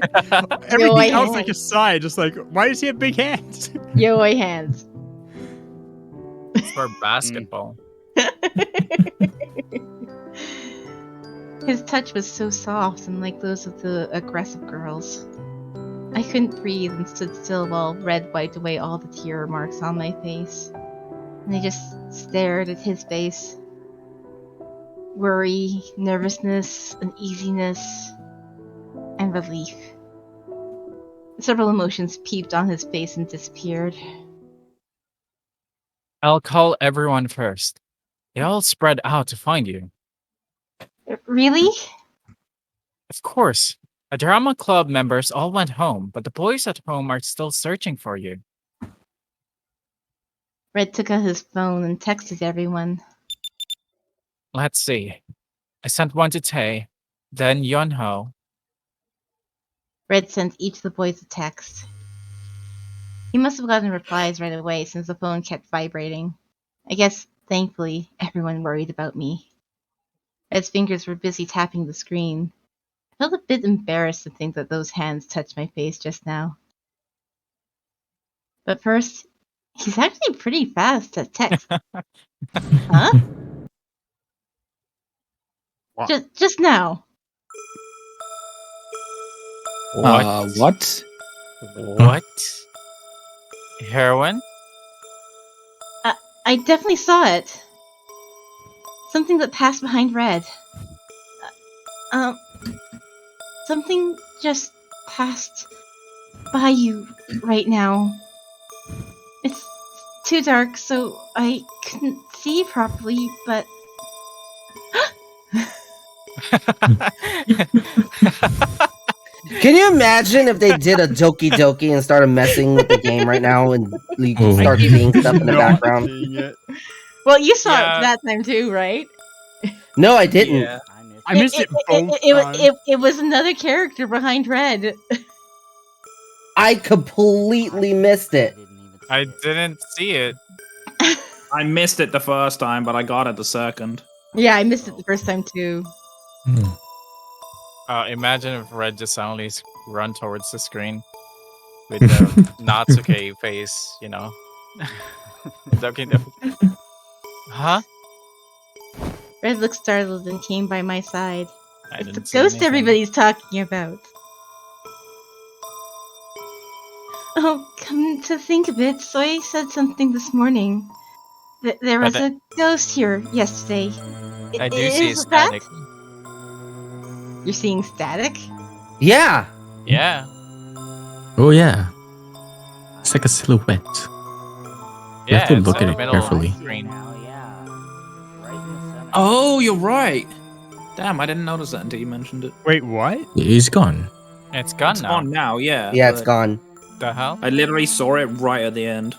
everything else, like aside, just like why does he have big hands? Yoi hands. It's for basketball. His touch was so soft and like those of the aggressive girls. I couldn't breathe and stood still while Red wiped away all the tear marks on my face. And I just stared at his face. Worry, nervousness, uneasiness, and relief. Several emotions peeped on his face and disappeared. I'll call everyone first. They all spread out to find you. Really? Of course. The drama club members all went home, but the boys at home are still searching for you. Red took out his phone and texted everyone. Let's see. I sent one to Tae, then Yunho. Red sent each of the boys a text. He must have gotten replies right away since the phone kept vibrating. I guess, thankfully, everyone worried about me. Red's fingers were busy tapping the screen. I felt a bit embarrassed to think that those hands touched my face just now. But first, he's actually pretty fast at text. Huh? Just now. What? What? Heroin? I definitely saw it. Something that passed behind Red. Something just passed by you right now. It's too dark, so I couldn't see properly, but... Can you imagine if they did a Doki Doki and started messing with the game right now and you can start seeing stuff in the background? Well, you saw it that time too, right? No, I didn't. Yeah. I missed it both times. It was another character behind Red. I completely missed it. I didn't see it. I missed it the first time, but I got it the second. Yeah, I missed it the first time too. Imagine if Red just suddenly run towards the screen with the Natsuke face, you know. Huh? Red looked startled and came by my side. I It's the didn't see ghost anything. everybody's talking about. Oh, come to think of it, Soy said something this morning. There was a ghost here yesterday. I do see Is static. You're seeing static? Yeah. Yeah. Oh yeah. It's like a silhouette. You have to it's look in at the it middle of carefully. the screen. Oh, you're right. Damn, I didn't notice that until you mentioned it. Wait, what? He's gone. It's gone It's now. gone now, yeah. Yeah, it's but gone. The hell? I literally saw it right at the end.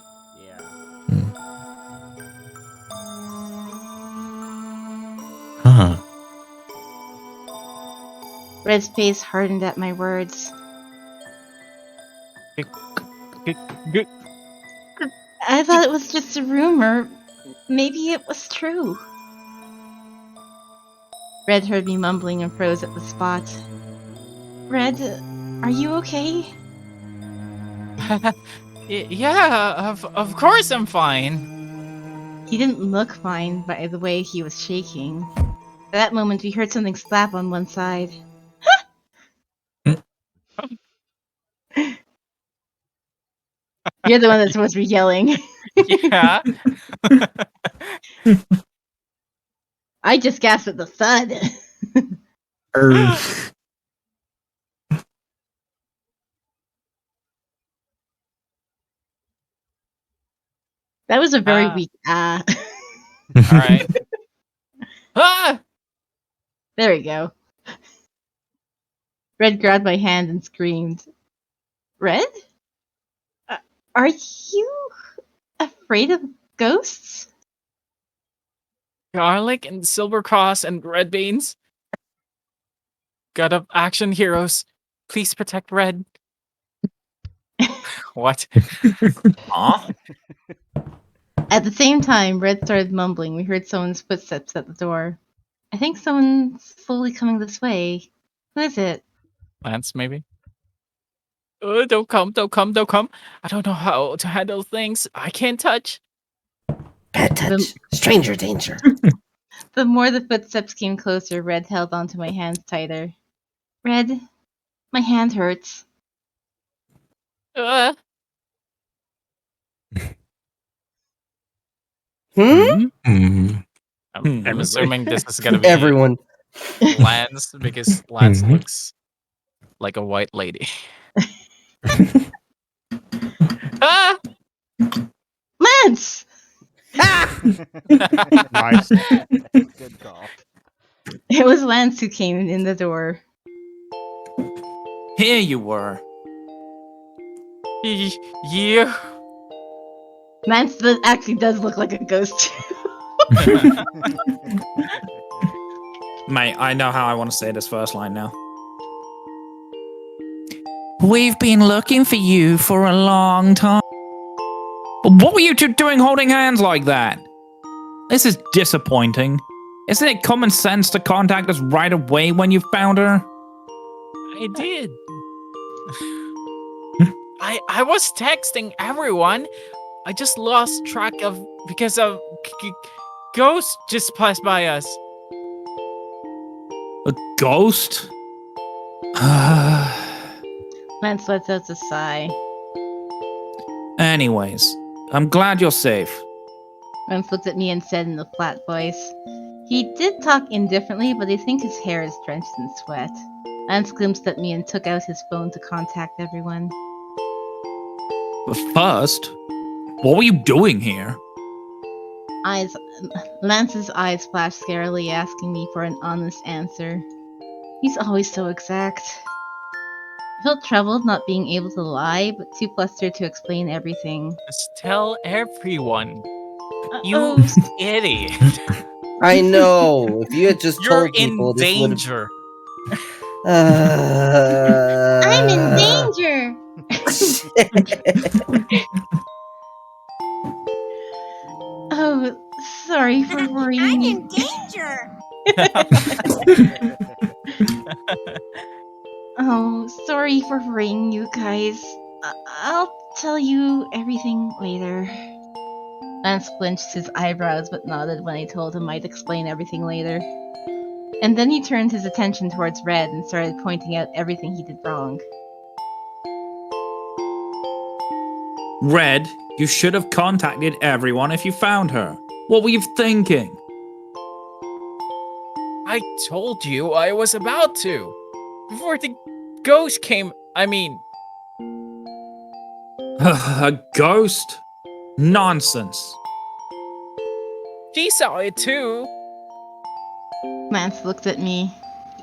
Huh. Red's face hardened at my words. I thought it was just a rumor. Maybe it was true. Red heard me mumbling and froze at the spot. Red, are you okay? Yeah, of course I'm fine. He didn't look fine by the way he was shaking. At that moment, we heard something slap on one side. You're the one that's supposed to be yelling. Yeah. I just gasped at the thud. That was a very weak All right. Ah! There we go. Red grabbed my hand and screamed. Red? Are you afraid of ghosts? Garlic and silver cross and red beans. God of action heroes, please protect Red. What? Huh? At the same time, Red started mumbling. We heard someone's footsteps at the door. I think someone's slowly coming this way. Who is it? Lance, maybe? Don't come. I don't know how to handle things. I can't touch. Bad touch. Stranger danger. The more the footsteps came closer, Red held onto my hands tighter. Red, my hand hurts. Uh, Hmm? I'm assuming this is gonna be Everyone. Lance because Lance looks like a white lady. Ah! Lance! Nice. Good call. It was Lance who came in the door. Here you were. You. Lance actually does look like a ghost. Mate, I know how I want to say this first line now. We've been looking for you for a long time. What were you two doing holding hands like that? This is disappointing. Isn't it common sense to contact us right away when you found her? I did. I was texting everyone. I just lost track of because of ghost just passed by us. A ghost? Lance lets out a sigh. Anyways, I'm glad you're safe. Lance looked at me and said in a flat voice, he did talk indifferently, but I think his hair is drenched in sweat. Lance glimpsed at me and took out his phone to contact everyone. But first, what were you doing here? Lance's eyes flashed scarily, asking me for an honest answer. He's always so exact. I felt troubled not being able to lie, but too flustered to explain everything. Just tell everyone. You Oh. idiot. I know. If you had just You're told people, in this would have. danger. I'm in danger! Oh, sorry for worrying you. I'm in danger! Oh, sorry for worrying you guys. I'll tell you everything later. Lance clenched his eyebrows but nodded when I told him I'd explain everything later. And then he turned his attention towards Red and started pointing out everything he did wrong. Red, you should have contacted everyone if you found her. What were you thinking? I told you I was about to. Before the ghost came, I mean... A ghost? Nonsense. She saw it too. Lance looked at me.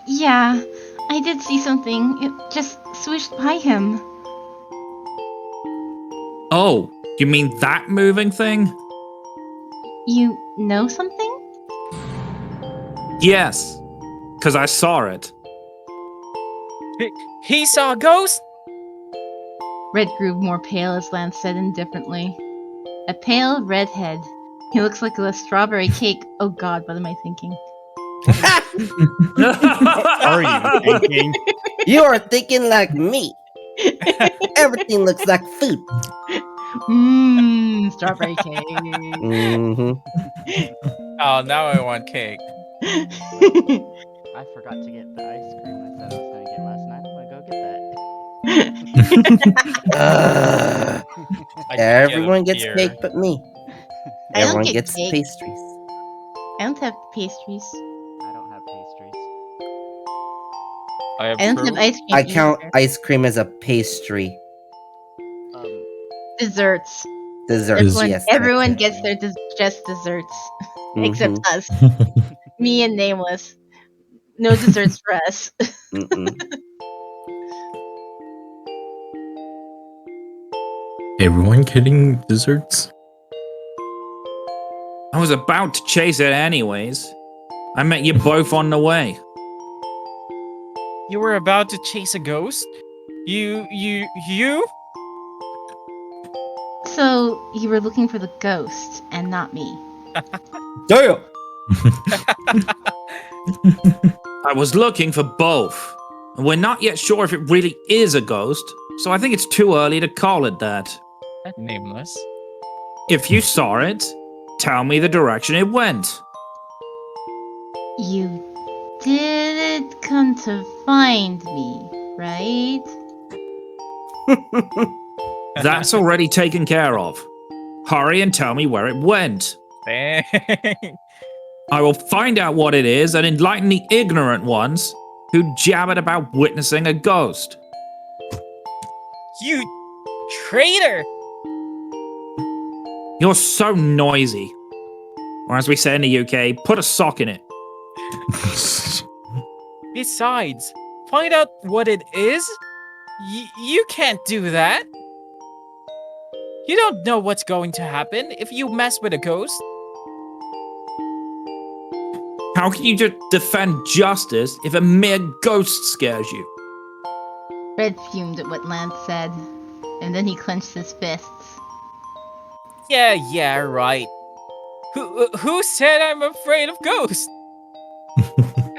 Yeah, I did see something. It just swooshed by him. Oh, you mean that moving thing? You know something? Yes, because I saw it. He saw a ghost? Red grew more pale as Lance said indifferently. A pale redhead. He looks like a strawberry cake. Oh god, what am I thinking? What are you thinking? You are thinking like me. Everything looks like food. Mmm, strawberry cake. Mm-hmm. Oh, now I want cake. I forgot to get the ice cream I said I was gonna get last night. I'm gonna go get that. Everyone gets beer. cake but me. I don't Everyone get gets cake. pastries. I don't have pastries. I don't have pastries. I I don't have ice cream I count either. ice cream as a pastry. Desserts. Desserts, yes. Everyone gets their just desserts. Except Mhm. us. Me and Nameless. No desserts for us. Mm-mm. Everyone getting desserts? I was about to chase it anyways. I met you both on the way. You were about to chase a ghost? You? So, you were looking for the ghost, and not me. Damn! I was looking for both. And we're not yet sure if it really is a ghost, so I think it's too early to call it that. Nameless. If you saw it, tell me the direction it went. You didn't come to find me, right? That's already taken care of. Hurry and tell me where it went. Dang. I will find out what it is and enlighten the ignorant ones who jabbered about witnessing a ghost. You traitor! You're so noisy. Or as we say in the UK, put a sock in it. Besides, find out what it is? You can't do that. You don't know what's going to happen if you mess with a ghost. How can you just defend justice if a mere ghost scares you? Red fumed at what Lance said, and then he clenched his fists. Yeah, right. Who said I'm afraid of ghosts?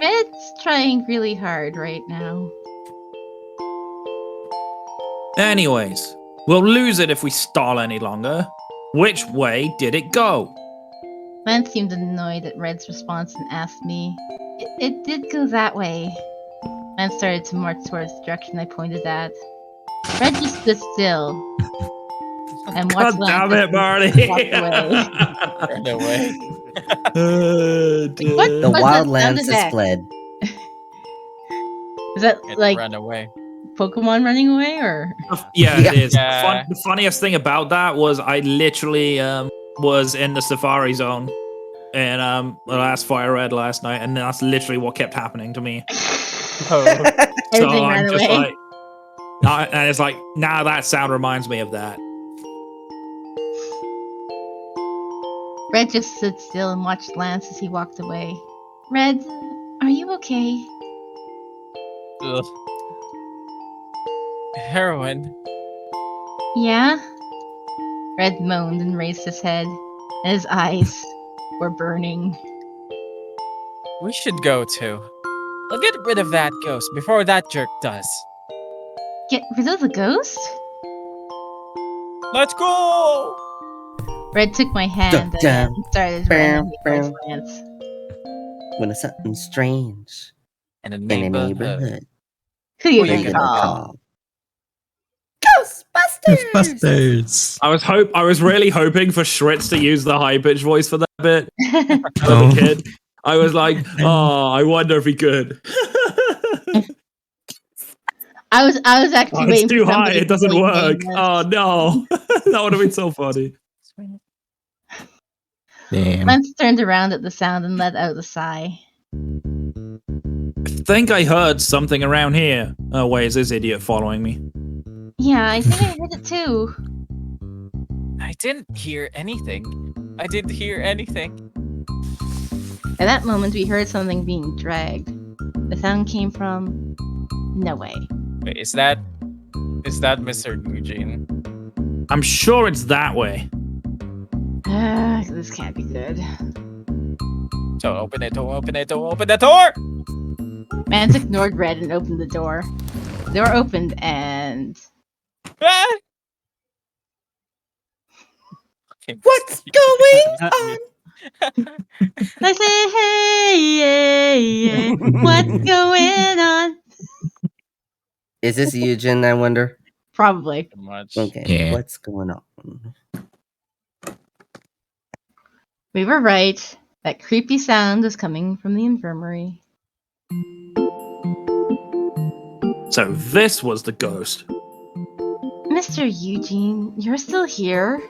Red's trying really hard right now. Anyways, we'll lose it if we stall any longer. Which way did it go? Lance seemed annoyed at Red's response and asked me, It did go that way. Lance started to march towards the direction I pointed at. Red just stood still and watched God Lance damn it, Marty! walk away. Run away. The was wild that lambs sound has effect? fled. Is that It like run away. Pokemon running away, or? Yeah, it is. Yeah. The funniest thing about that was I literally was in the Safari Zone in the last Fire Red last night, and that's literally what kept happening to me. Oh. So Everything I'm ran just away. like, and it's like, now that sound reminds me of that. Red just stood still and watched Lance as he walked away. Red, are you okay? Ugh. Heroin. Yeah? Red moaned and raised his head, and his eyes were burning. We should go too. I'll get rid of that ghost before that jerk does. Get rid of the ghost? Let's go! Red took my hand Dun, and started bam, running towards bam. Lance. When it's something strange In a in a neighborhood. neighborhood, Who you Who you gonna gonna call? Ghostbusters! I was really hoping for Schritz to use the high pitched voice for that bit as Oh. a kid. I was like, oh, I wonder if he could. I was actually Oh, waiting it's for too high. somebody It to doesn't say work. Nameless. Oh no, that would have been so funny. Damn. Lance turned around at the sound and let out a sigh. I think I heard something around here. Oh wait, is this idiot following me? Yeah, I think I heard it too. I didn't hear anything. I didn't hear anything. At that moment, we heard something being dragged. The sound came from... No way. Wait, is that Mr. Eugene? I'm sure it's that way. This can't be good. Don't open it, don't open it, don't open the door! Mance ignored Red and opened the door. The door opened and... Ah! What's going on? I say, hey, what's going on? Is this Eugen, I wonder? Probably. Too much. Okay, Yeah. what's going on? We were right. That creepy sound is coming from the infirmary. So this was the ghost. Mr. Eugene, you're still here?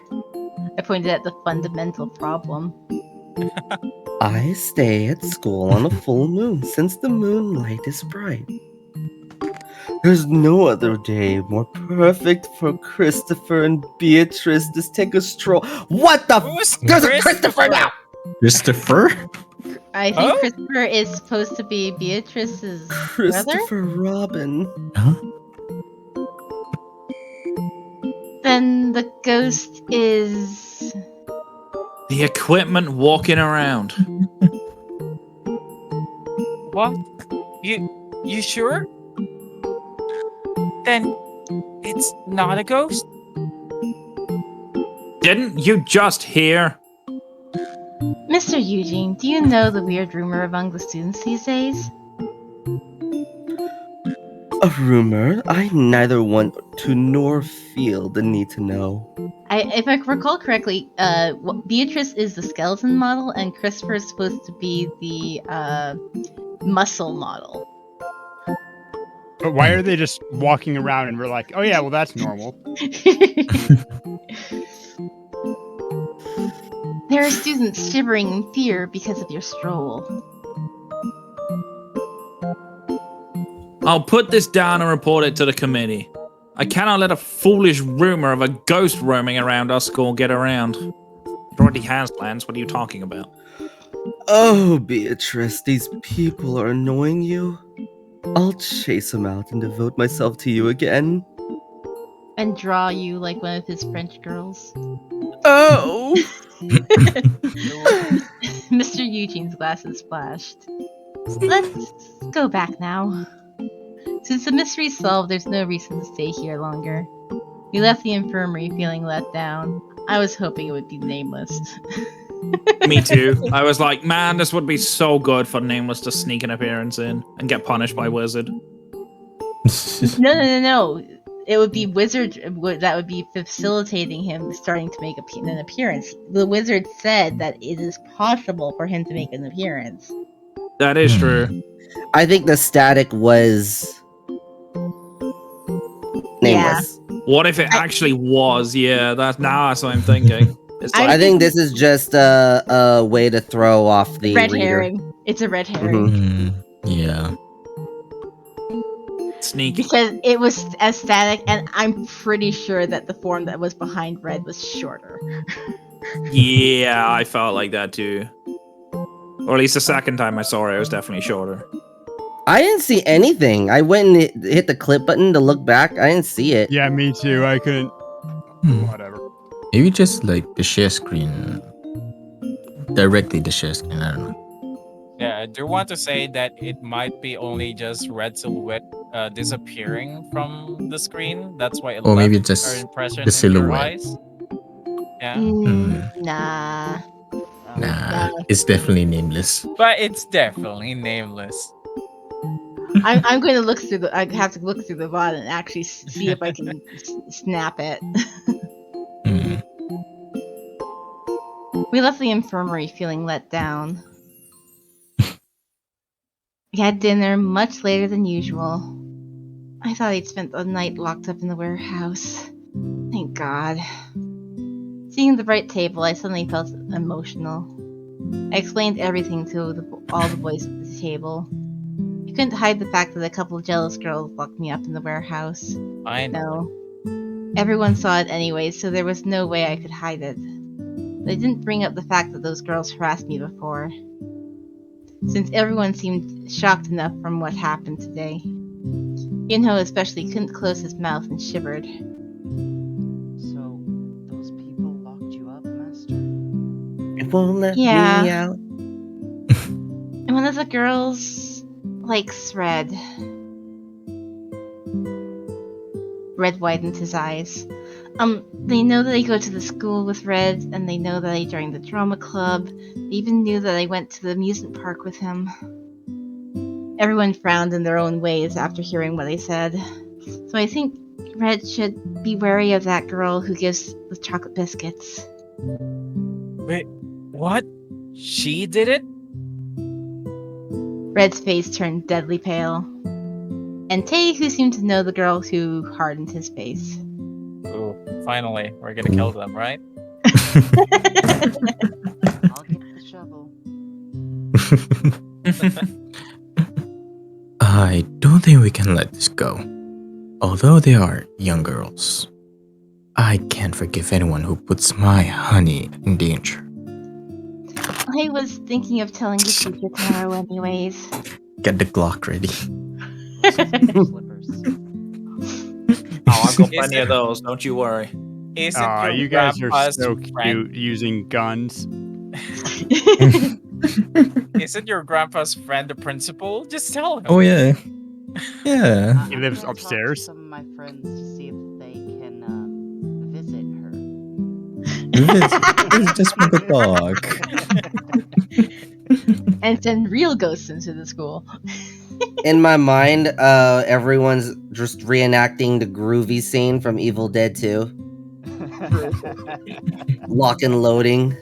I pointed at the fundamental problem. I stay at school on a full moon since the moonlight is bright. There's no other day more perfect for Christopher and Beatrice to take a stroll. What the Who's There's a Christopher now! Christopher? I think Huh? Christopher is supposed to be Beatrice's brother? Christopher Robin. Huh? Then the ghost is... The equipment walking around. What? You sure? Then it's not a ghost? Didn't you just hear? Mr. Eugene, do you know the weird rumor among the students these days? A rumor? I neither want to nor feel the need to know. If I recall correctly, Beatrice is the skeleton model, and Christopher is supposed to be the muscle model. But why are they just walking around and we're like, oh yeah, well that's normal. There are students shivering in fear because of your stroll. I'll put this down and report it to the committee. I cannot let a foolish rumor of a ghost roaming around our school get around. It already has plans. What are you talking about? Oh, Beatrice, these people are annoying you. I'll chase them out and devote myself to you again. And draw you like one of his French girls. Oh! Mr. Eugene's glasses flashed. Let's go back now. Since the mystery's solved, there's no reason to stay here longer. We left the infirmary feeling let down. I was hoping it would be Nameless. Me too. I was like, man, this would be so good for Nameless to sneak an appearance in and get punished by Wizard. No. It would be Wizard that would be facilitating him starting to make an appearance. The Wizard said that it is possible for him to make an appearance. That is true. I think the static was Nameless. Yeah. What if it actually was? Yeah, that's what I'm thinking. It's I think this is just a way to throw off the red reader. herring. It's a red herring. Yeah. Sneaky. Because it was as static, and I'm pretty sure that the form that was behind Red was shorter. Yeah, I felt like that too. Or at least the second time I saw it, it was definitely shorter. I didn't see anything. I went and hit the clip button to look back. I didn't see it. Yeah, me too. I couldn't. Whatever. Maybe just like the share screen. Directly the share screen, I don't know. Yeah, I do want to say that it might be only just red silhouette disappearing from the screen. That's why it Or maybe left just our impression the in your silhouette. eyes. Yeah. Nah. Nah, it's definitely Nameless. But it's definitely Nameless. I'm going to look through the. I have to look through the VOD and actually see if I can snap it. We left the infirmary feeling let down. We had dinner much later than usual. I thought I'd spent the night locked up in the warehouse. Thank God. Seeing the bright table, I suddenly felt emotional. I explained everything to all the boys at the table. I couldn't hide the fact that a couple of jealous girls locked me up in the warehouse. I know. No. Everyone saw it anyway, so there was no way I could hide it. But I didn't bring up the fact that those girls harassed me before, since everyone seemed shocked enough from what happened today. Yunho especially couldn't close his mouth and shivered. So, those people locked you up, Master? It won't let me Yeah. out. And one of the girls likes Red. Red widened his eyes. They know that I go to the school with Red, and they know that I joined the drama club. They even knew that I went to the amusement park with him. Everyone frowned in their own ways after hearing what I said. So I think Red should be wary of that girl who gives the chocolate biscuits. Wait, what? She did it? Red's face turned deadly pale. And Tay, who seemed to know the girl, who hardened his face. Ooh, finally, we're gonna kill them, right? I'll get the shovel. I don't think we can let this go. Although they are young girls, I can't forgive anyone who puts my honey in danger. I was thinking of telling the teacher tomorrow anyways. Get the Glock ready. Oh, I've got plenty of those, don't you worry. Isn't Aw, your you guys are grandpa's so friend- cute using guns. Isn't your grandpa's friend the principal? Just tell him. Oh yeah. Yeah. He lives I'm gonna upstairs. Talk to some of my friends to see if they can visit her. It's just want to talk. And send real ghosts into the school. In my mind, everyone's just reenacting the groovy scene from Evil Dead 2. Lock and loading.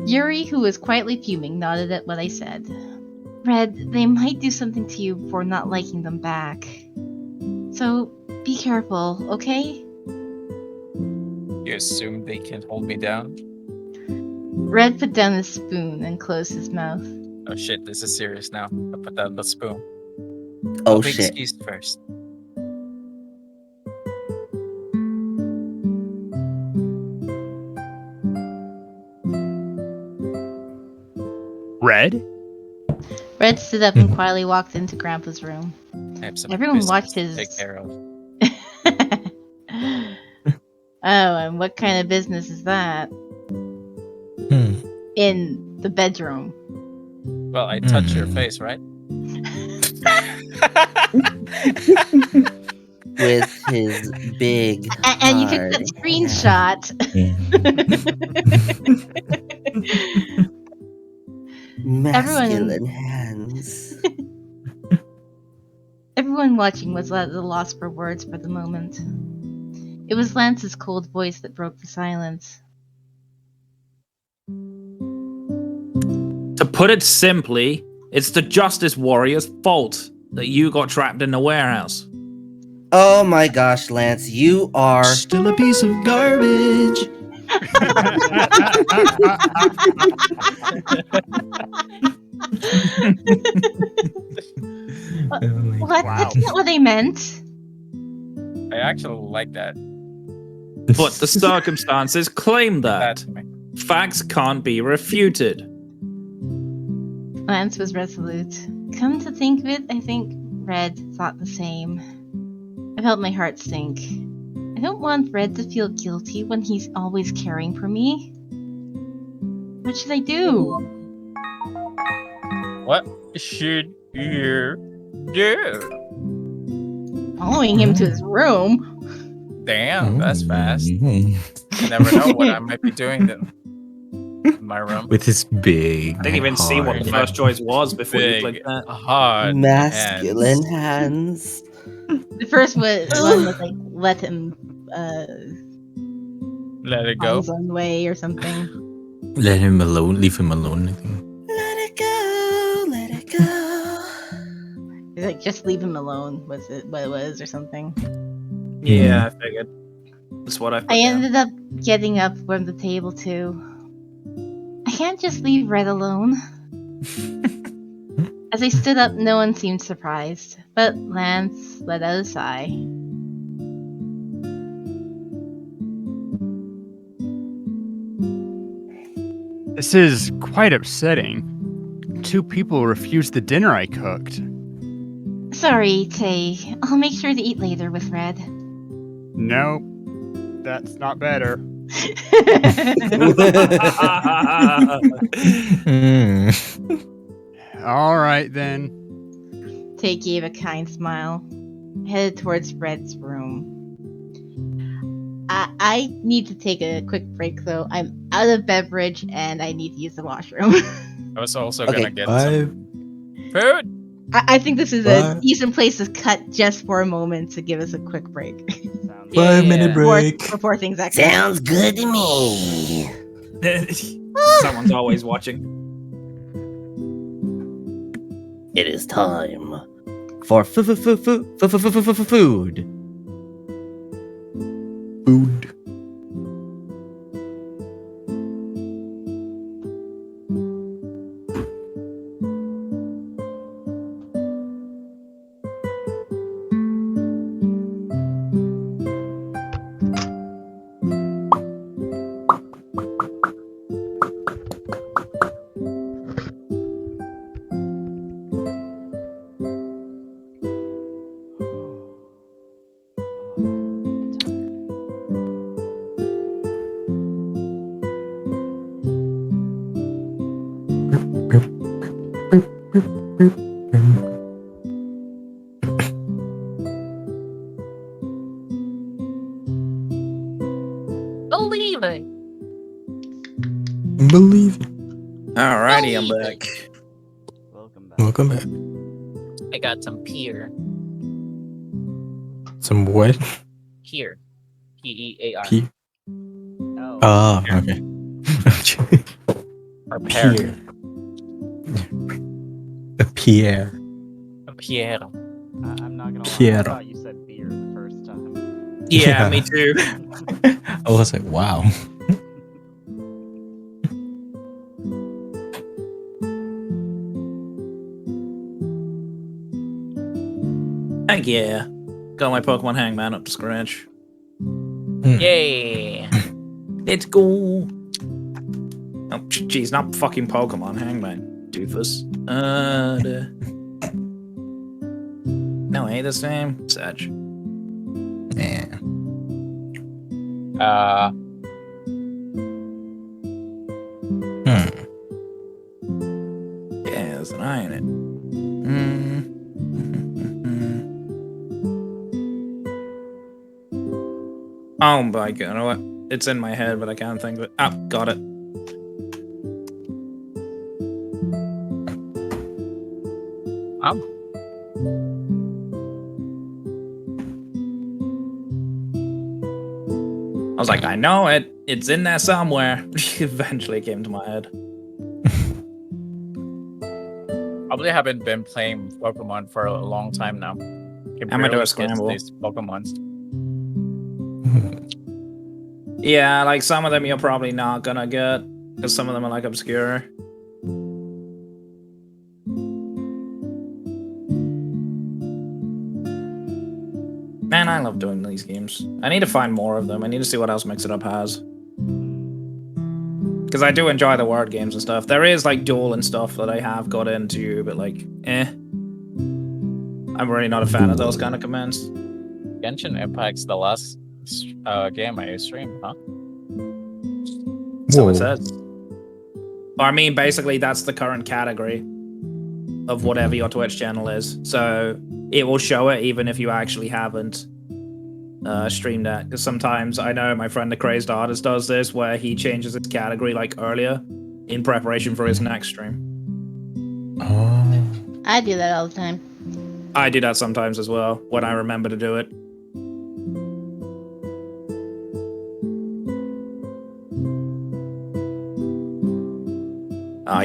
Yuri, who was quietly fuming, nodded at what I said. Red, they might do something to you for not liking them back. So, be careful, okay? You assume they can hold me down? Red put down his spoon and closed his mouth. Oh shit, this is serious now. I put down the spoon. Oh, I'll be shit. excused first. Red? Red stood up and quietly walked into Grandpa's room. I have some Everyone business watched to his. take care of. Oh, and what kind of business is that? In the bedroom. Well, I touched your face, right? With his big And you took that hard screenshot. masculine hands. Everyone watching was at a loss for words for the moment. It was Lance's cold voice that broke the silence. To put it simply, it's the Justice Warrior's fault that you got trapped in the warehouse. Oh my gosh, Lance, you are still a piece of garbage. What? That's not what I meant. I actually like that. But the circumstances claim that. That's me. Facts can't be refuted. Lance was resolute. Come to think of it, I think Red thought the same. I felt my heart sink. I don't want Red to feel guilty when he's always caring for me. What should I do? What should you do? Following him to his room? Damn, that's fast. You never know what I might be doing then. In my room. With his big. I didn't even see what the first choice was before you Big, clicked that. hard masculine hands. The first one was like, let him Let it on go. his own way or something. Let him alone. Leave him alone, I think. Let it go, let it go. It's like, just leave him alone, was it what it was or something? Yeah, I figured. That's what I put I down. ended up getting up from the table too. I can't just leave Red alone. As I stood up, no one seemed surprised, but Lance let out a sigh. This is quite upsetting. 2 people refused the dinner I cooked. Sorry, Tay. I'll make sure to eat later with Red. Nope. That's not better. All right, then. Tay gave a kind smile, headed towards Red's room. I need to take a quick break though. I'm out of beverage and I need to use the washroom. I was also Okay. gonna get some food. I think this is a decent place to cut just for a moment to give us a quick break. 5-minute break. Before things actually. Sounds good to me. Someone's always watching. It is time for food. Food. Believing. Believe it. Alrighty, I'm back. Welcome Welcome back. I got some pear. Some what? Here. P-E-A-R. P. Oh. Ah, okay. Or pear. Pierre. A Pierre. A Pierre. I'm not gonna lie. I Piero. thought you said beer the first time. Yeah, me too. I was like, wow. Heck yeah. Got my Pokemon Hangman up to scratch. Yay! Let's go. Oh, jeez, not fucking Pokemon Hangman, doofus. No, ain't the same. Sedge. Yeah. Yeah, there's an eye in it. Oh my god, you know what? It's in my head, but I can't think of it. Ah, got it. I was like, I know it. It's in there somewhere. Eventually it came to my head. Probably haven't been playing Pokemon for a long time now. I'm gonna do a scramble. These Pokemons. Yeah, like some of them you're probably not gonna get, because some of them are like obscure. Man, I love doing these games. I need to find more of them. I need to see what else Mix It Up has. Because I do enjoy the word games and stuff. There is like Duel and stuff that I have got into, but like, I'm really not a fan of those kind of commands. Genshin Impact's the last game I streamed, huh? So it says. I mean, basically, that's the current category of whatever your Twitch channel is. So it will show it even if you actually haven't streamed that. Because sometimes I know my friend the Crazed Artist does this, where he changes its category like earlier in preparation for his next stream. Oh. I do that all the time. I do that sometimes as well when I remember to do it.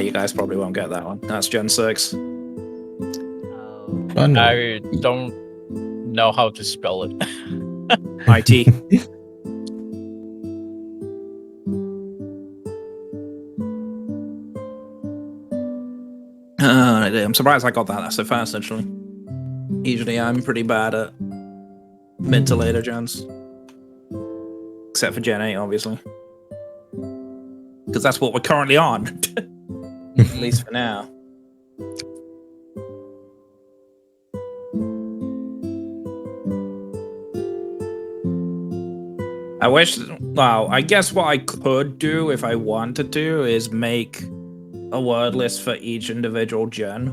You guys probably won't get that one. That's Gen 6. I don't know how to spell it. IT. I'm surprised I got that so fast, actually. Usually I'm pretty bad at mid to later gens. Except for Gen 8, obviously. Because that's what we're currently on. At least for now. I guess what I could do if I wanted to is make a word list for each individual gen.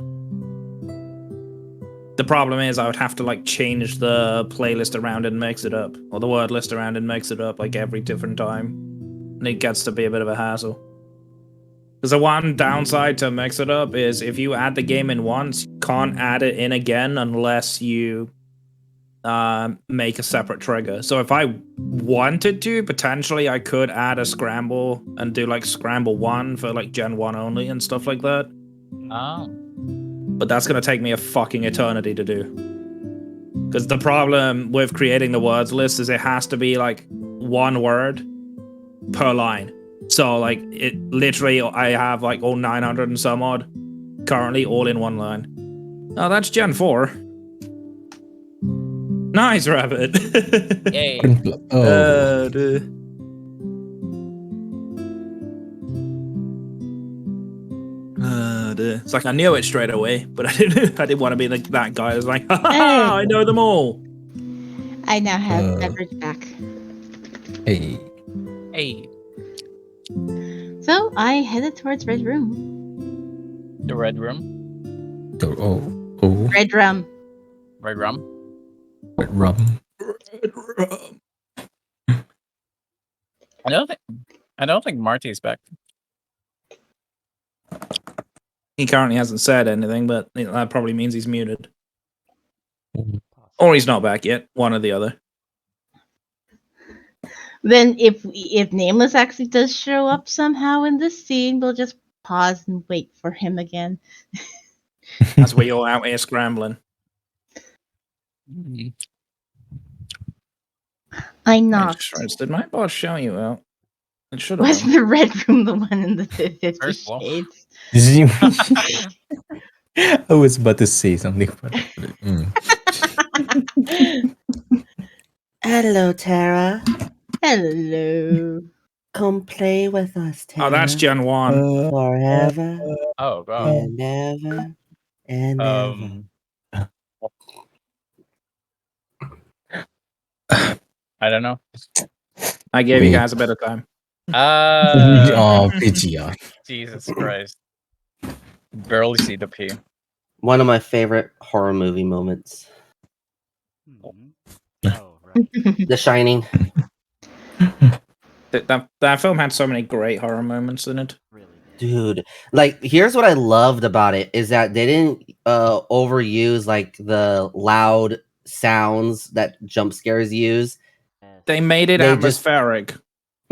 The problem is I would have to like change the playlist around and mix it up, or the word list around and mix it up like every different time. And it gets to be a bit of a hassle. Because the one downside to Mix It Up is if you add the game in once, you can't add it in again unless you make a separate trigger. So if I wanted to, potentially I could add a scramble and do like Scramble 1 for like Gen 1 only and stuff like that. Oh. But that's going to take me a fucking eternity to do. Because the problem with creating the words list is it has to be like one word per line. So like it literally I have like all 900 and some odd currently all in one line. Oh, that's Gen 4. Nice, Rabbit. Yay. It's like I knew it straight away, but I didn't want to be like that guy. I was like, ha, I know them all. I now have beverage back. Hey. Hey. So I headed towards Red Room. The Red Room? Red Rum. Red Rum? Red Rum. I don't think Marty's back. He currently hasn't said anything, but that probably means he's muted. Or he's not back yet. One or the other. Then if Nameless actually does show up somehow in this scene, we'll just pause and wait for him again. As we all out here scrambling. I knocked. Did my boss shout you out? It should have Was done. the red room the one in the 50 Shades? I was about to say something, but Hello, Tara. Hello. Come play with us, Tara. Oh, that's Gen 1. Forever Oh god. and ever and ever. I don't know. I gave you guys a bit of time. Oh, Pidgeot. Jesus Christ. Barely see the P. One of my favorite horror movie moments. Oh, right. The Shining. That film had so many great horror moments in it. Dude, like here's what I loved about it is that they didn't overuse like the loud sounds that jump scares use. They made it atmospheric.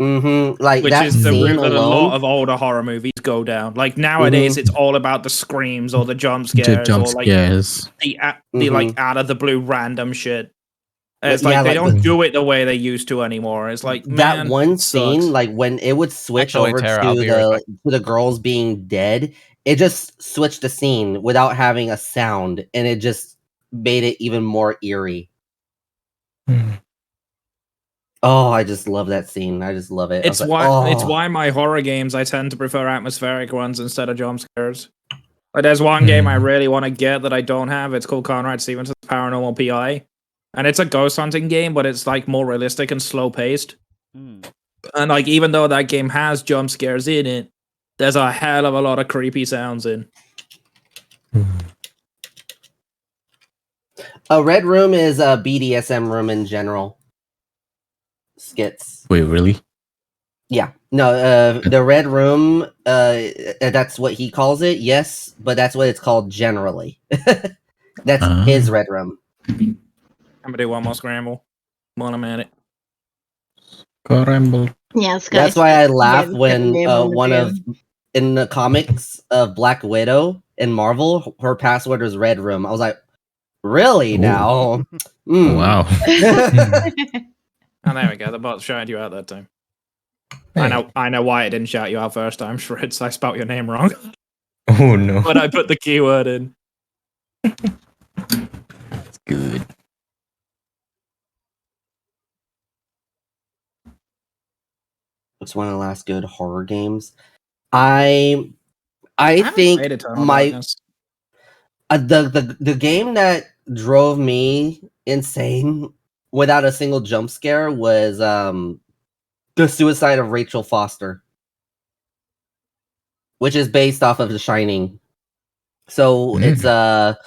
Like which that is the scene route that a alone. lot of older horror movies go down. Like nowadays, it's all about the screams or the jump scares, The jump or like scares. the like out of the blue random shit. It's Yeah, like they like don't do it the way they used to anymore. It's like that man, one it sucks. scene, like when it would switch Actually, over Tara, I'll be right to the girls being dead, it just switched the scene without having a sound, and it just made it even more eerie. Oh, I just love that scene. I just love it. I was It's like, why it's oh. why my horror games I tend to prefer atmospheric ones instead of jump scares. Like there's one game I really want to get that I don't have. It's called Conrad Stevenson's Paranormal PI, and it's a ghost hunting game, but it's like more realistic and slow paced. And like even though that game has jump scares in it, there's a hell of a lot of creepy sounds in. A red room is a BDSM room in general. Skits. Wait, really? Yeah. No, the red room, that's what he calls it, yes, but that's what it's called generally. That's his red room. I'm gonna do one more scramble. One I'm at it. Scramble. Yeah, That's why I laugh when one of in the comics of Black Widow in Marvel, her password is red room. I was like, really now? Wow. Oh, there we go. The bot shouted you out that time. I know why it didn't shout you out first time, Fritz. I spelt your name wrong. Oh no. But I put the keyword in. That's good. It's one of the last good horror games. I think played Eternal my Darkness. the game that drove me insane without a single jump scare was The Suicide of Rachel Foster, which is based off of The Shining. So it's a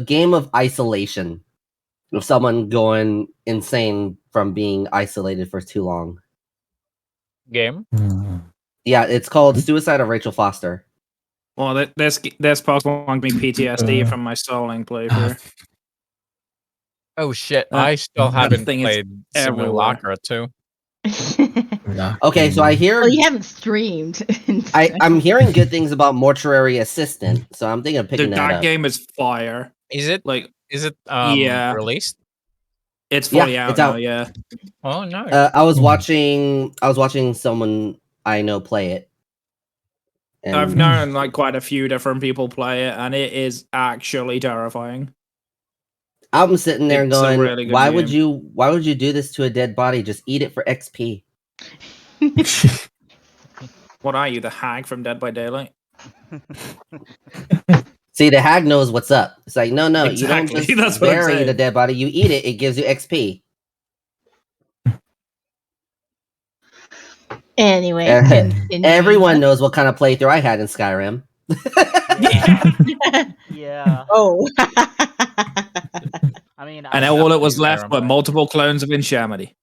game of isolation of someone going insane from being isolated for too long. Game? Yeah, it's called Suicide of Rachel Foster. Well, there's possible one me PTSD from my stalling playthrough. Oh shit! That- I still that haven't thing is played Simulacra 2. Okay, so I hear Well, you haven't streamed. I'm hearing good things about Mortuary Assistant, so I'm thinking of picking Dude, that that up. game is fire. Is it like? Is it Yeah. released? It's fully Yeah, out it's now. out. Yeah. Oh no! I was watching someone I know play it. And I've known like quite a few different people play it, and it is actually terrifying. I'm sitting there It's a going, really good why game. would you do this to a dead body? Just eat it for XP. What are you, the hag from Dead by Daylight? See, the hag knows what's up. It's like, no, you don't Exactly, just that's what I'm bury saying. the dead body. You eat it. It gives you XP. Anyway, Everyone knows what kind of playthrough I had in Skyrim. Yeah. Oh. I mean, And all that was left were multiple clones of Inshamity.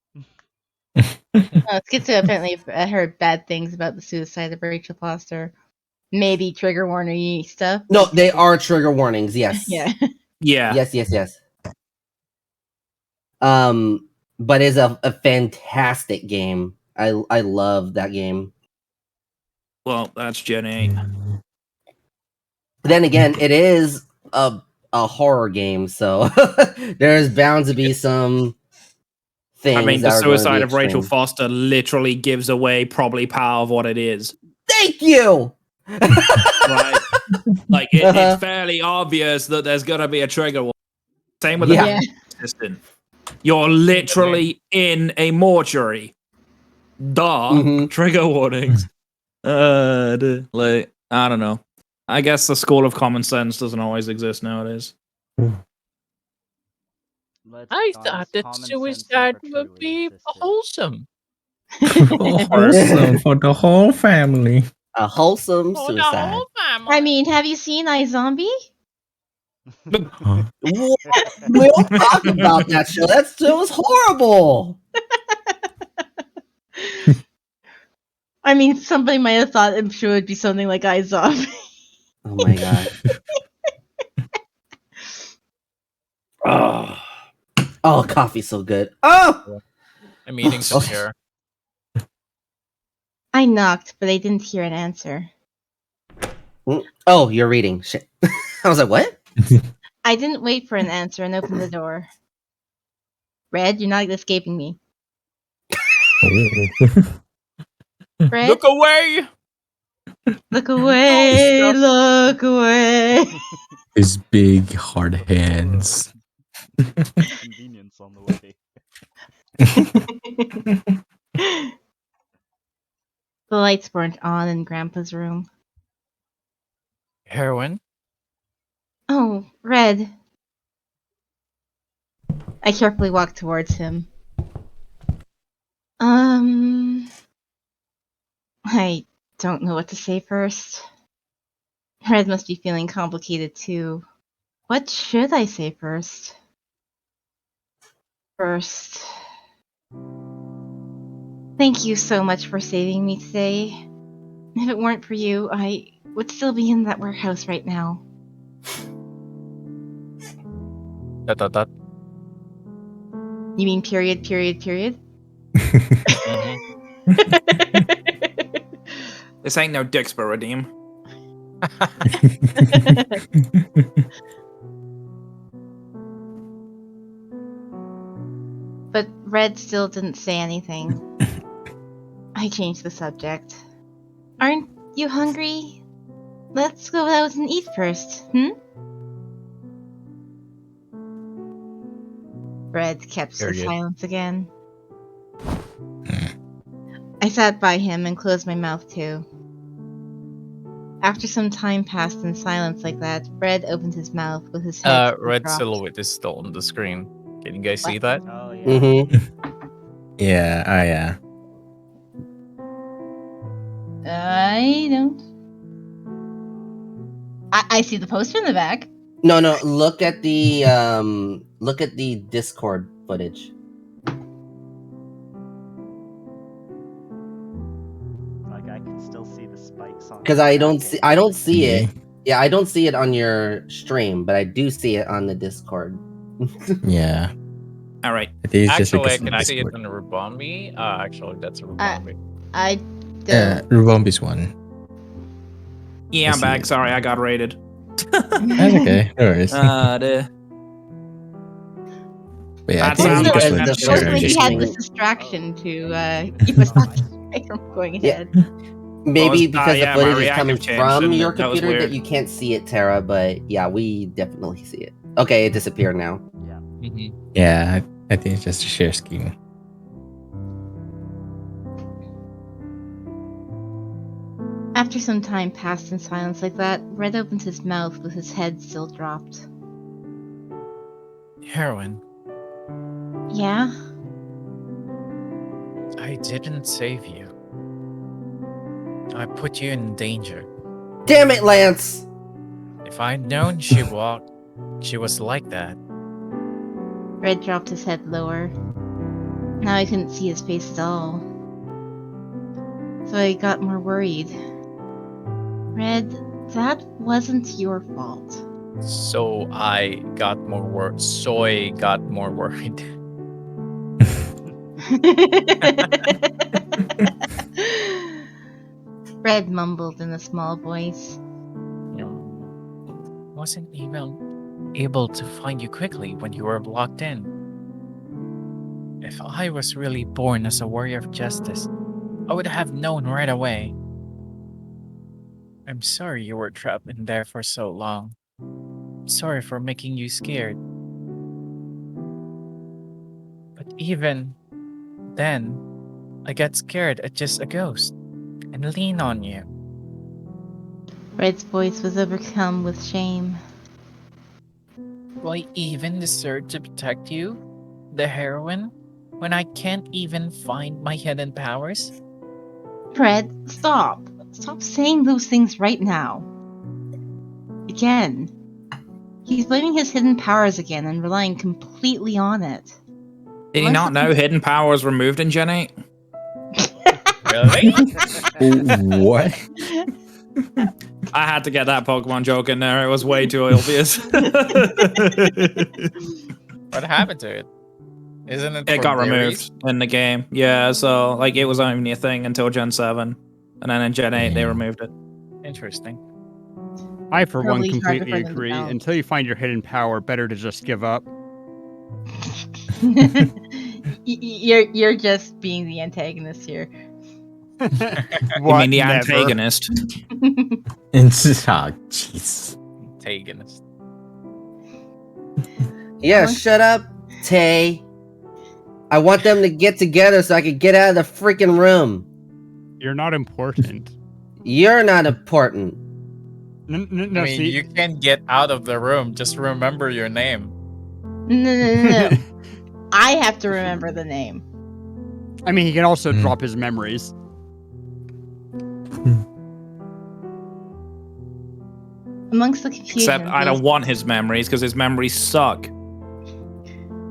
Schizo apparently heard bad things about the suicide of Rachel Foster. maybe trigger warning stuff. No, they are trigger warnings. Yes. Yeah. Yeah. Yes. But it's a fantastic game. I love that game. Well, that's Gen 8. But then again, it is a horror game, so there's bound to be some things. I mean, that the are going to suicide be of Rachel extreme. Foster literally gives away probably part of what it is. Thank you. Right? Like, Uh-huh. it's fairly obvious that there's going to be a trigger warning. Same with Yeah. the assistant. You're literally in a mortuary. Duh. Trigger warnings. Like, I don't know. I guess the school of common sense doesn't always exist nowadays. I thought that suicide would be wholesome. Wholesome for the whole family. A wholesome For the suicide. whole family. I mean, have you seen iZombie? We'll talk about that show. It was horrible. I mean, somebody might have thought I'm sure it'd be something like iZombie. Oh my god. Oh, coffee's so good. Oh, I'm eating some here. I knocked, but I didn't hear an answer. Oh, you're reading. Shit. I was like, what? I didn't wait for an answer and opened the door. Red, you're not escaping me. Red? Look away! Look away! Look away! His big hard hands. Convenience on the way. The lights weren't on in Grandpa's room. Heroin? Oh, Red. I carefully walked towards him. I don't know what to say first. Red must be feeling complicated too. What should I say first? Thank you so much for saving me today. If it weren't for you, I would still be in that warehouse right now. Dot. You mean period? This ain't no Dixper redeem. But Red still didn't say anything. I changed the subject. Aren't you hungry? Let's go out and eat first, Red kept the Period. silence again. I sat by him and closed my mouth too. After some time passed in silence like that, Red opened his mouth with his head Red dropped. silhouette is still on the screen. Can you guys see that? Oh yeah. Yeah, yeah. I don't. I see the poster in the back. No. Look at the Discord footage. Like I can still see the spikes on. Because I don't see it. Yeah, I don't see it on your stream, but I do see it on the Discord. Yeah. All right. I think it's just Actually, I because can of see it Discord. on the Rubombi. Actually, that's a Rubombi. I Yeah, Rubombi's one. Yeah, I'm back. Sorry, I got raided. That's okay. No worries. But yeah, I that think sounds it's like because an of Fortunately, he had Discord. this distraction to keep us occupied from going ahead. Maybe because yeah, the my footage is reactive coming changed, from didn't your it? That was computer that weird. you can't see it, Tara, but yeah, we definitely see it. Okay, it disappeared now. Yeah. Yeah, I think it's just a share scheme. After some time passed in silence like that, Red opened his mouth with his head still dropped. Heroin. Yeah? I didn't save you. I put you in danger. Damn it, Lance! If I'd known she was like that. Red dropped his head lower. Now I couldn't see his face at all. So I got more worried. Red, that wasn't your fault. So I got more worried. Soy got more worried. Red mumbled in a small voice. Wasn't even able to find you quickly when you were locked in. If I was really born as a warrior of justice, I would have known right away. I'm sorry you were trapped in there for so long. Sorry for making you scared. But even then, I got scared at just a ghost and lean on you. Red's voice was overcome with shame. Do I even deserve to protect you, the heroine, when I can't even find my hidden powers? Red, stop. Stop saying those things right now. Again. He's blaming his hidden powers again and relying completely on it. Did he not know hidden powers removed in Gen 8? Really? What? I had to get that Pokemon joke in there. It was way too obvious. What happened to it? Isn't it? It for got berries? removed in the game. Yeah, so like it was only a thing until Gen 7. And then in Gen 8 they removed it. Interesting. I, for one, Probably harder completely for them to agree. balance. Until you find your hidden power, better to just give up. You're just being the antagonist here. You What? mean the Never. antagonist? Jeez. Antagonist. Yeah, shut up, Tay. I want them to get together so I can get out of the freaking room. You're not important. You're not important. No, I mean, see, you can get out of the room. Just remember your name. No. I have to remember the name. I mean, he can also drop his memories. Amongst the confusion, Except I don't want his memories because his memories suck.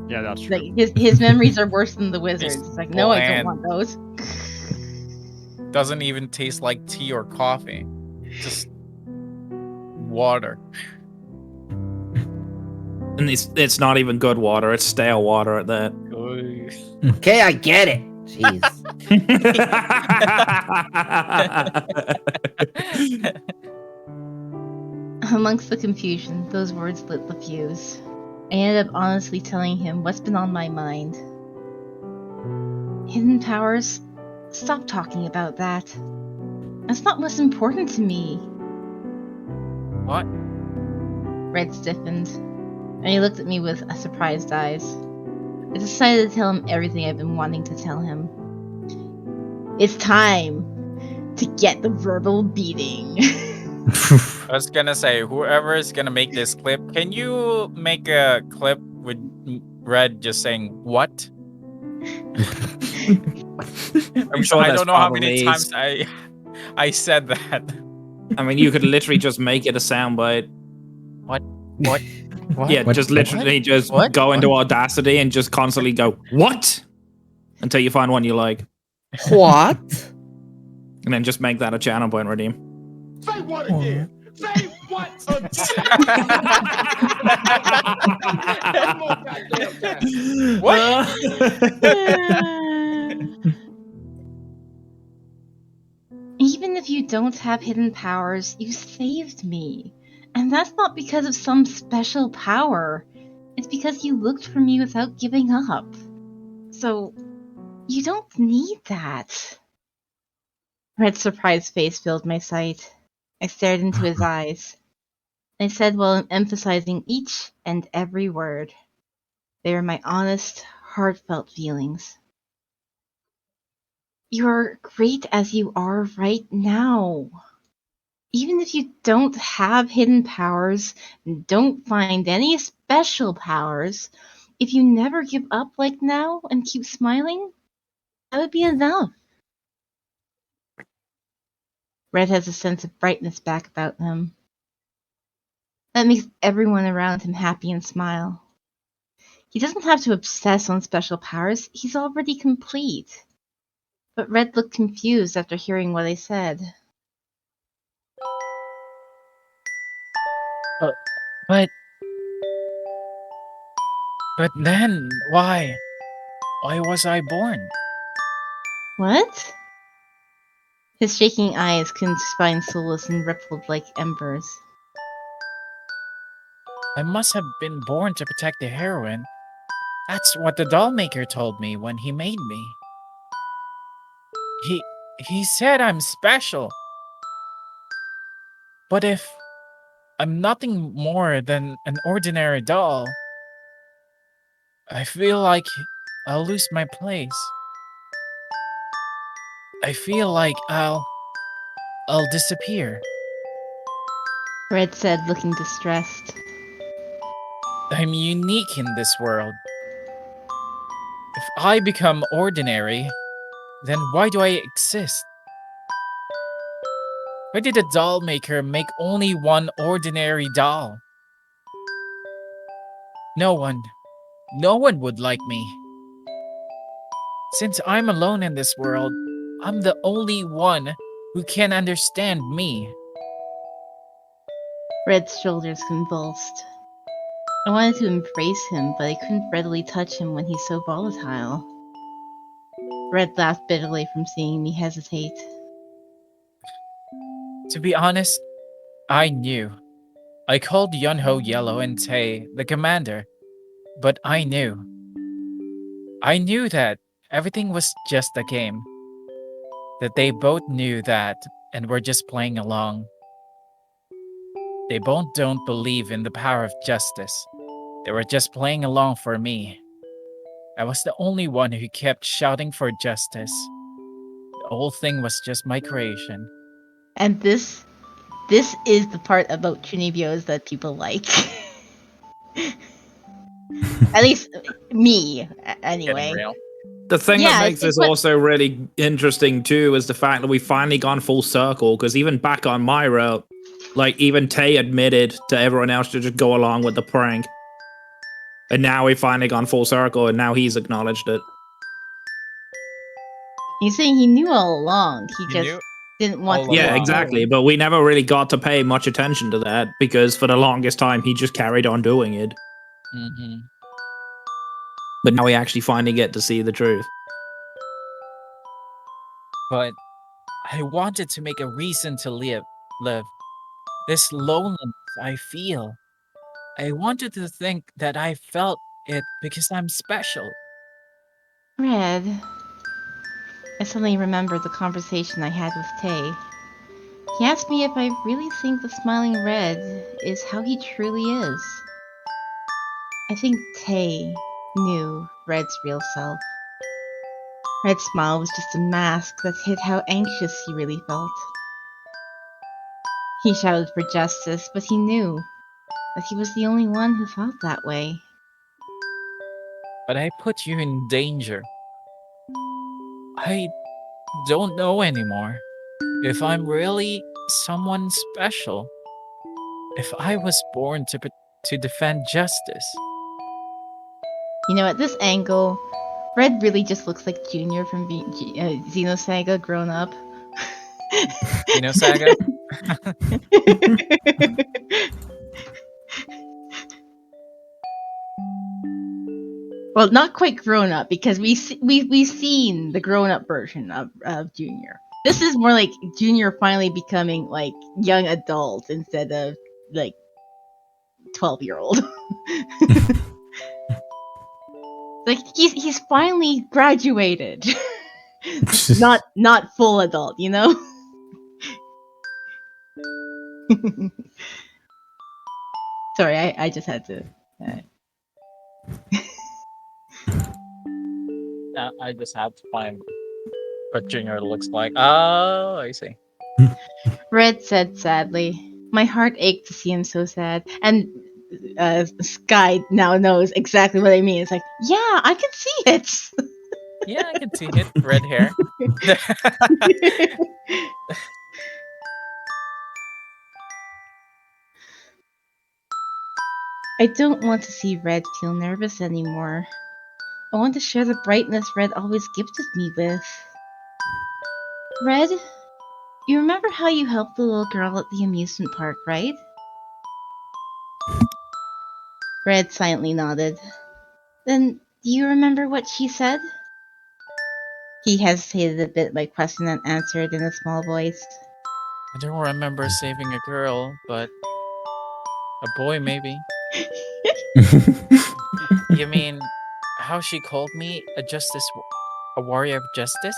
Yeah, that's true. like his memories are worse than the wizards. It's like, no, I don't bland. want those. Doesn't even taste like tea or coffee. Just water. And it's not even good water, it's stale water at that. Okay, I get it. Jeez. Amongst the confusion, those words lit the fuse. I ended up honestly telling him what's been on my mind. Hidden powers? Stop talking about that. That's not what's important to me. What? Red stiffened, and he looked at me with surprised eyes. I decided to tell him everything I've been wanting to tell him. It's time to get the verbal beating. I was gonna say, whoever is gonna make this clip, can you make a clip with Red just saying what? I'm sure I there's don't know how probably many times I said that. I mean, you could literally just make it a soundbite. What? What? What? Yeah, What? just literally What? just What? go into Audacity and just constantly go, what? Until you find one you like. What? And then just make that a channel point redeem. Say what again? Say what again? One more goddamn time. What? Even if you don't have hidden powers, you saved me. And that's not because of some special power. It's because you looked for me without giving up. So, you don't need that. Red's surprised face filled my sight. I stared into his eyes. I said while emphasizing each and every word. They were my honest, heartfelt feelings. You're great as you are right now. Even if you don't have hidden powers, and don't find any special powers, if you never give up like now and keep smiling, that would be enough. Red has a sense of brightness back about him. That makes everyone around him happy and smile. He doesn't have to obsess on special powers, he's already complete. But Red looked confused after hearing what I said. But then why? Why was I born? What? His shaking eyes couldn't find solace and rippled like embers. I must have been born to protect the heroine. That's what the doll maker told me when he made me. He said I'm special. But if I'm nothing more than an ordinary doll, I feel like I'll lose my place. I feel like I'll disappear. Red said, looking distressed. I'm unique in this world. If I become ordinary, then why do I exist? Why did the doll maker make only one ordinary doll? No one would like me. Since I'm alone in this world, I'm the only one who can understand me. Red's shoulders convulsed. I wanted to embrace him, but I couldn't readily touch him when he's so volatile. Red laughed bitterly from seeing me hesitate. To be honest, I knew. I called Yunho Yellow and Tae the commander, but I knew. I knew that everything was just a game. That they both knew that and were just playing along. They both don't believe in the power of justice. They were just playing along for me. I was the only one who kept shouting for justice. The whole thing was just my creation. And this is the part about Chunibios that people like. At least me, Getting anyway. real. The thing that Yeah, makes it's this what- also really interesting too is the fact that we've finally gone full circle. Because even back on my route, like even Tay admitted to everyone else to just go along with the prank, and now we've finally gone full circle, and now he's acknowledged it. He's saying he knew all along. He He just knew didn't want to Yeah, get exactly. told. But we never really got to pay much attention to that because for the longest time he just carried on doing it. Mm-hmm. But now we actually finally get to see the truth. But I wanted to make a reason to live. This loneliness I feel. I wanted to think that I felt it because I'm special. Red. I suddenly remembered the conversation I had with Tay. He asked me if I really think the smiling Red is how he truly is. I think Tay knew Red's real self. Red's smile was just a mask that hid how anxious he really felt. He shouted for justice, but he knew that he was the only one who felt that way. But I put you in danger. I don't know anymore if I'm really someone special. If I was born to defend justice. You know, at this angle, Red really just looks like Junior from Xenosaga grown up. Saga? Well, not quite grown up because we've seen the grown up version of Junior. This is more like Junior finally becoming like young adult instead of like 12-year-old. Like he's finally graduated. not full adult, you know? Sorry, I just had to. I just have to find what Junior looks like. Oh, I see. Red said sadly. My heart ached to see him so sad. And Sky now knows exactly what I mean. It's like, yeah, I can see it. Yeah, I can see it. Red hair. I don't want to see Red feel nervous anymore. I want to share the brightness Red always gifted me with. Red, you remember how you helped the little girl at the amusement park, right? Red silently nodded. Then, do you remember what she said? He hesitated a bit, my question unanswered in a small voice. I don't remember saving a girl, but a boy maybe. You mean how she called me a warrior of justice?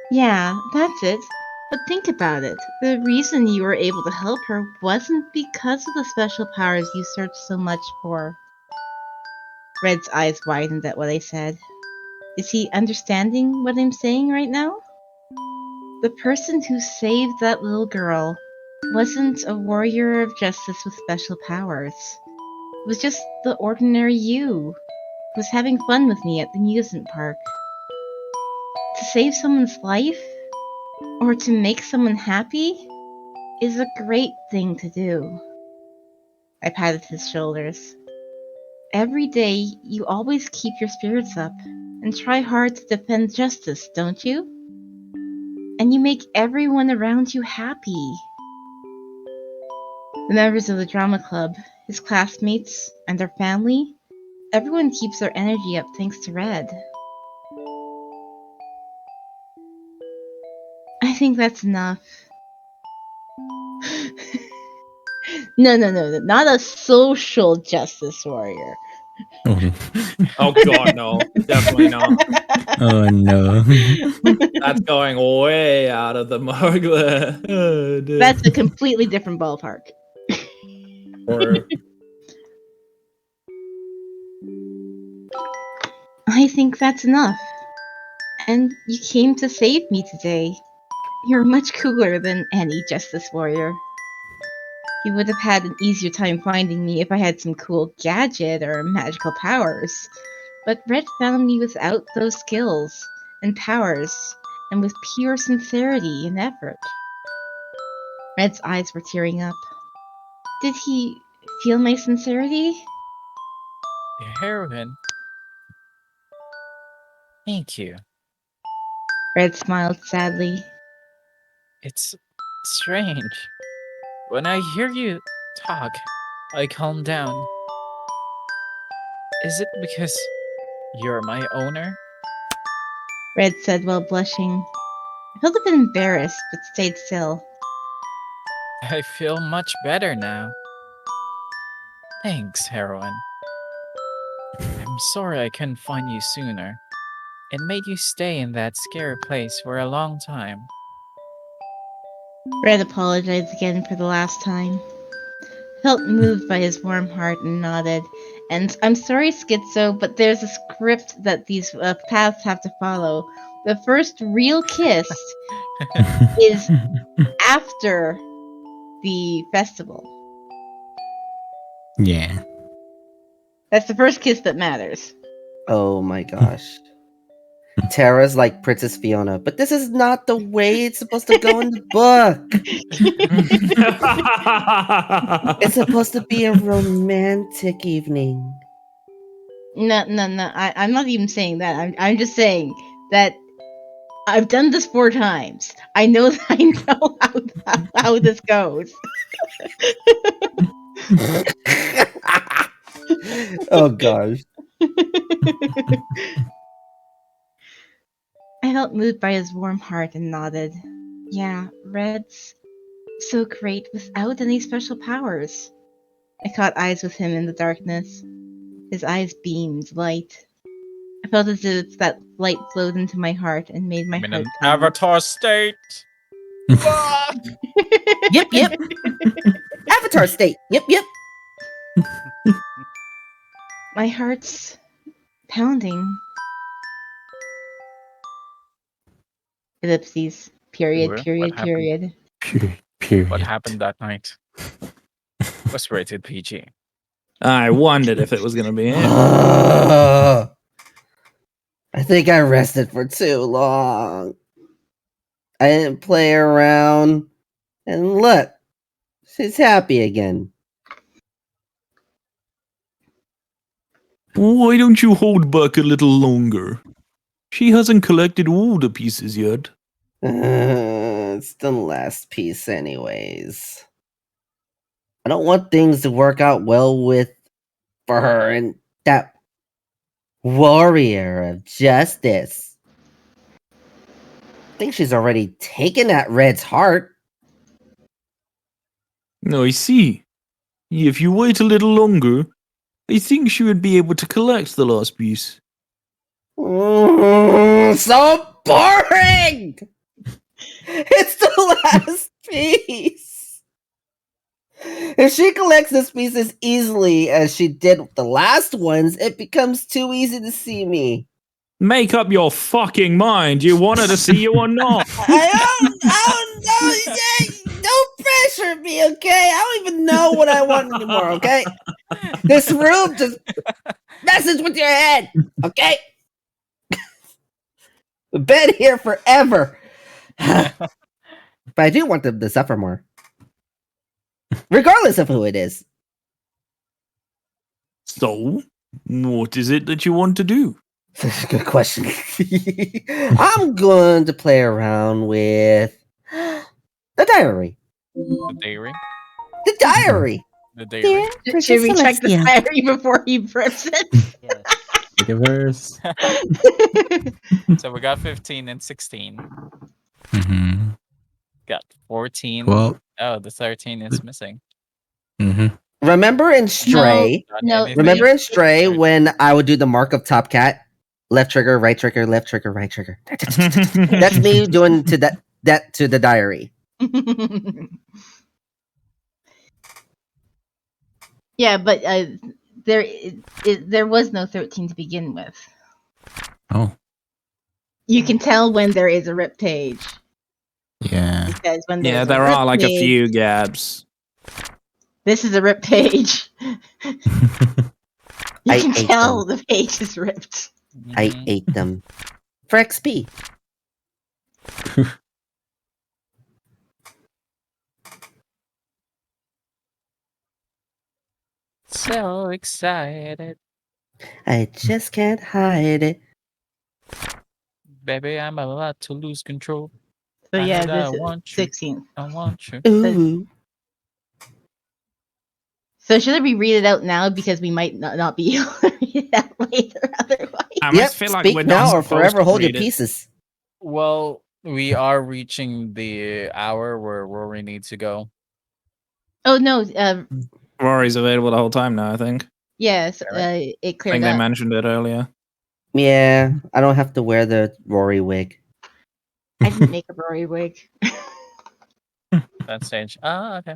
Yeah, that's it. But think about it. The reason you were able to help her wasn't because of the special powers you searched so much for. Red's eyes widened at what I said. Is he understanding what I'm saying right now? The person who saved that little girl wasn't a warrior of justice with special powers. It was just the ordinary you who was having fun with me at the amusement park. To save someone's life, or to make someone happy, is a great thing to do. I patted his shoulders. Every day, you always keep your spirits up and try hard to defend justice, don't you? And you make everyone around you happy. The members of the drama club, his classmates, and their family, everyone keeps their energy up thanks to Red. I think that's enough. No, not a social justice warrior. Oh god, no. Definitely not. Oh no. That's going way out of the mark there. Oh, dude. That's a completely different ballpark. Or I think that's enough. And you came to save me today. You're much cooler than any justice warrior. You would have had an easier time finding me if I had some cool gadget or magical powers. But Red found me without those skills and powers, and with pure sincerity and effort. Red's eyes were tearing up. Did he feel my sincerity? The heroine. Thank you. Red smiled sadly. It's strange. When I hear you talk, I calm down. Is it because you're my owner? Red said while blushing. I felt a bit embarrassed, but stayed still. I feel much better now. Thanks, heroine. I'm sorry I couldn't find you sooner. It made you stay in that scary place for a long time. Red apologized again for the last time. Felt moved by his warm heart and nodded. And I'm sorry, Schizo, but there's a script that these paths have to follow. The first real kiss is after the festival. Yeah. That's the first kiss that matters. Oh my gosh. Tara's like Princess Fiona, but this is not the way it's supposed to go in the book. It's supposed to be a romantic evening. No. I'm not even saying that. I'm just saying that I've done this 4 times. I know how this goes. Oh gosh. I felt moved by his warm heart and nodded. Yeah, Red's so great without any special powers. I caught eyes with him in the darkness. His eyes beamed light. I felt as if that light flowed into my heart and made my I'm in heart an pound. avatar state. Yep. Avatar state. Yep. My heart's pounding. Ellipses. Period. What Period. happened? Period. Period. What happened that night? Was rated PG. I wondered if it was gonna be it. I think I rested for too long. I didn't play around. And look, she's happy again. Why don't you hold back a little longer? She hasn't collected all the pieces yet. It's the last piece, anyways. I don't want things to work out well with for her and that warrior of justice. I think she's already taken that Red's heart. I see. If you wait a little longer, I think she would be able to collect the last piece. So boring! It's the last piece. If she collects this piece as easily as she did with the last ones, it becomes too easy to see me. Make up your fucking mind. You want her to see you or not? Don't pressure me, okay? I don't even know what I want anymore, okay? This room just messes with your head, okay? We've been here forever. But I do want them to suffer more. Regardless of who it is. So, what is it that you want to do? Good question. I'm going to play around with the diary. The diary. The diary. The diary. Should we check the diary before he rips it? Take a verse. So we got 15 and 16. Mm-hmm. Got 14. Well- Oh, the 13 is missing. Mm-hmm. Remember in Stray? No. Remember in Stray when I would do the mark of Top Cat? Left trigger, right trigger, left trigger, right trigger. That's me doing to that to the diary. Yeah, but there was no 13 to begin with. Oh. You can tell when there is a rip page. Yeah. Because when Yeah, there's there rip are like a page, few gaps. This is a rip page. You I can ate tell the page is ripped. I ate them for XP. So excited. I just can't hide it. Baby, I'm about to lose control. So I yeah, know that I this is want you. 16. I want you. Ooh. So should we read it out now because we might not be able to read it out later otherwise? I Yep, must feel like speak we're now not or supposed forever to hold your read it. pieces. Well, we are reaching the hour where Rory needs to go. Oh no, Rory's available the whole time now, I think. yes, it I cleared think they up. mentioned it earlier. Yeah, I don't have to wear the Rory wig. I didn't make a Rory wig. That stage. Oh, okay.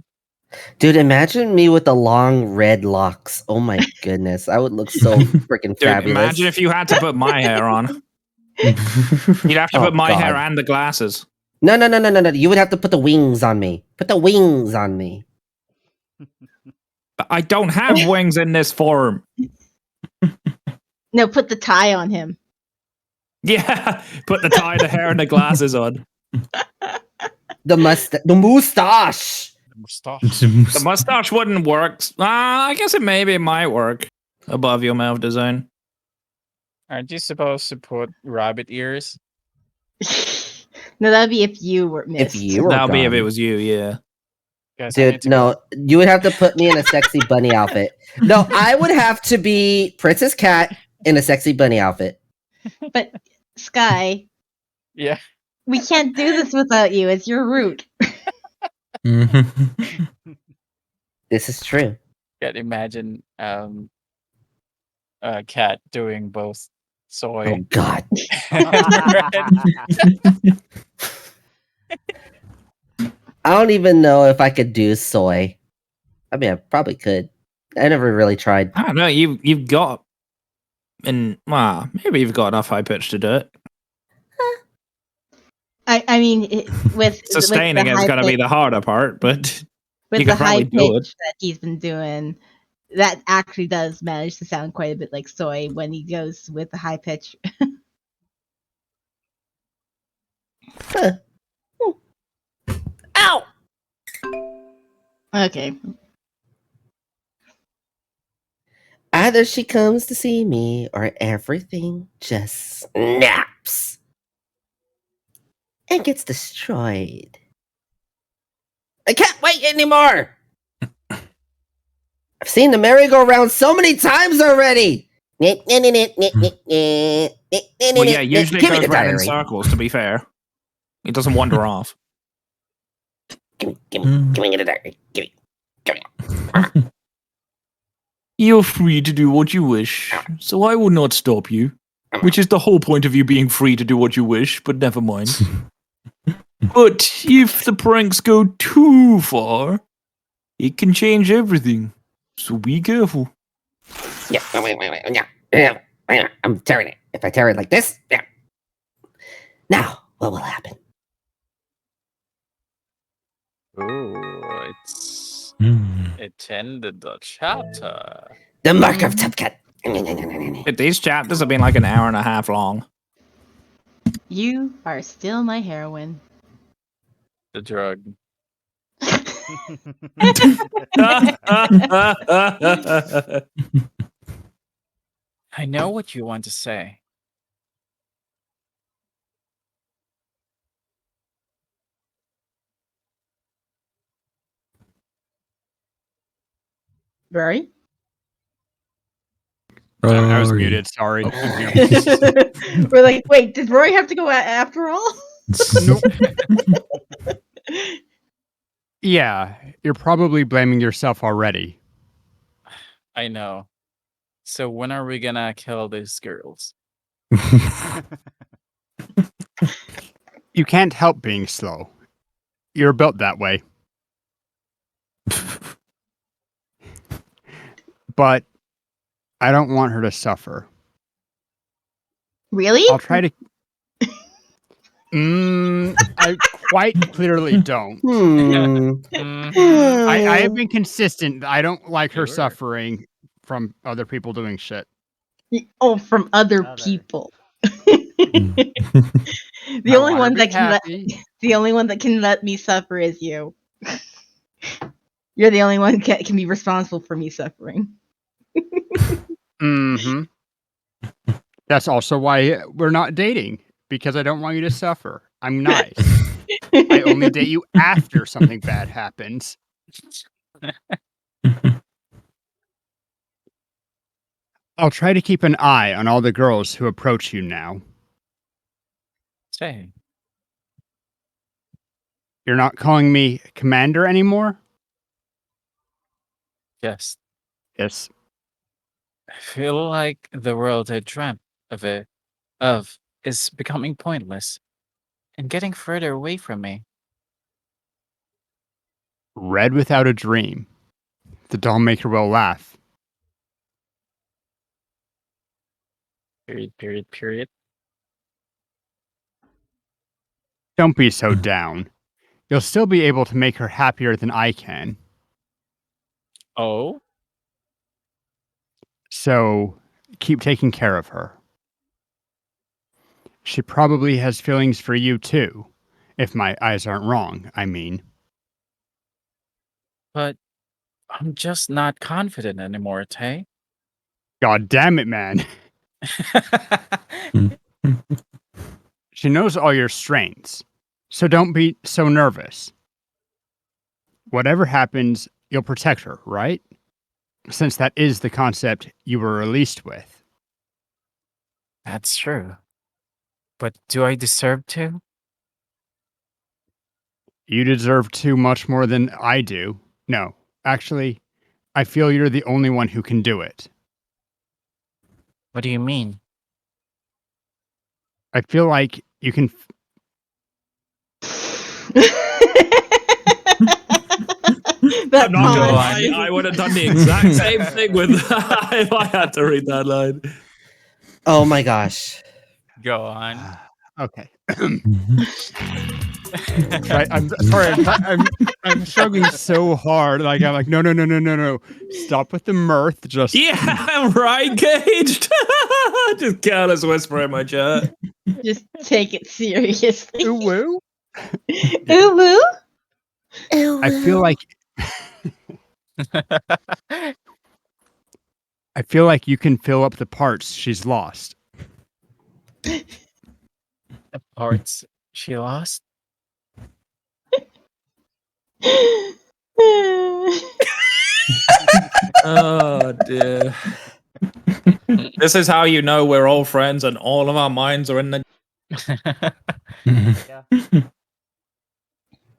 Dude, imagine me with the long red locks. Oh my goodness, I would look so freaking Dude, fabulous. imagine if you had to put my hair on. You'd have to Oh, put my hair God. and the glasses. No. You would have to put the wings on me. Put the wings on me. But I don't have wings in this form. No, put the tie on him. Yeah, put the tie, the hair, and the glasses on. The moustache. Moustache. The mustache wouldn't work. I guess it might work above your mouth design. Aren't you supposed to put rabbit ears? No, that'd be if you were missed. If you were That'll be if gone. it was you, yeah. Guys, I need Dude, to no, go. you would have to put me in a sexy bunny outfit. No, I would have to be Princess Cat in a sexy bunny outfit. But Sky, Yeah. we can't do this without you. It's your route. This is true. Can't imagine Cat doing both soy. Oh God. I don't even know if I could do soy. I mean, I probably could. I never really tried. I don't know. You've got, and maybe you've got enough high pitch to do it. I mean, with Sustaining with is the going to high be the harder part, but with you the can high probably do it. pitch that he's been doing, that actually does manage to sound quite a bit like soy when he goes with the high pitch. Ow! Okay. Either she comes to see me or everything just snaps and gets destroyed. I can't wait anymore. I've seen the merry-go-round so many times already. Well, yeah, usually it Give me goes the round in diary. circles, to be fair. It doesn't wander off. Give me the diary. Give me. You're free to do what you wish, so I will not stop you. Which is the whole point of you being free to do what you wish, but never mind. But if the pranks go too far, it can change everything. So be careful. Yeah, wait. Yeah. I'm tearing it. If I tear it like this, yeah. Now, what will happen? Ooh, it's it ended the chapter. The mark of Top Cat. These chapters have been like an hour and a half long. You are still my heroine. The drug. I know what you want to say. Rory? I was Rory. muted. Sorry. We're like, wait, did Rory have to go out after all? Nope. Yeah, you're probably blaming yourself already. I know. So when are we gonna kill these girls? You can't help being slow. You're built that way. But I don't want her to suffer. Really? I'll try to. I quite clearly don't. I have been consistent. I don't like her suffering from other people doing shit. Oh, from other people. The only one that can the only one that can let me suffer is you. You're the only one that can be responsible for me suffering. Mm-hmm. That's also why we're not dating, because I don't want you to suffer. I'm nice. I only date you after something bad happens. I'll try to keep an eye on all the girls who approach you now. Say. You're not calling me Commander anymore? Yes. Yes. I feel like the world I dreamt of is becoming pointless and getting further away from me. Red without a dream. The doll maker will laugh. Period. Don't be so down. You'll still be able to make her happier than I can. Oh? So, keep taking care of her. She probably has feelings for you too. If my eyes aren't wrong, I mean. But I'm just not confident anymore, Tay. God damn it, man. She knows all your strengths, so don't be so nervous. Whatever happens, you'll protect her, right? Since that is the concept you were released with. That's true. But do I deserve to? You deserve to much more than I do. No, actually, I feel you're the only one who can do it. What do you mean? I feel like you can. That I'm not gonna lie, I would have done the exact same thing with if I had to read that line. Oh my gosh. Go on. Okay. Right, I'm sorry. I'm struggling so hard. Like I'm like no. Stop with the mirth. Just yeah, right, Caged. Just careless whisper in my chat. Just take it seriously. Ooh woo. Ooh woo. I feel like I feel like you can fill up the parts she's lost. The parts she lost? dear. This is how you know we're all friends and all of our minds are in the.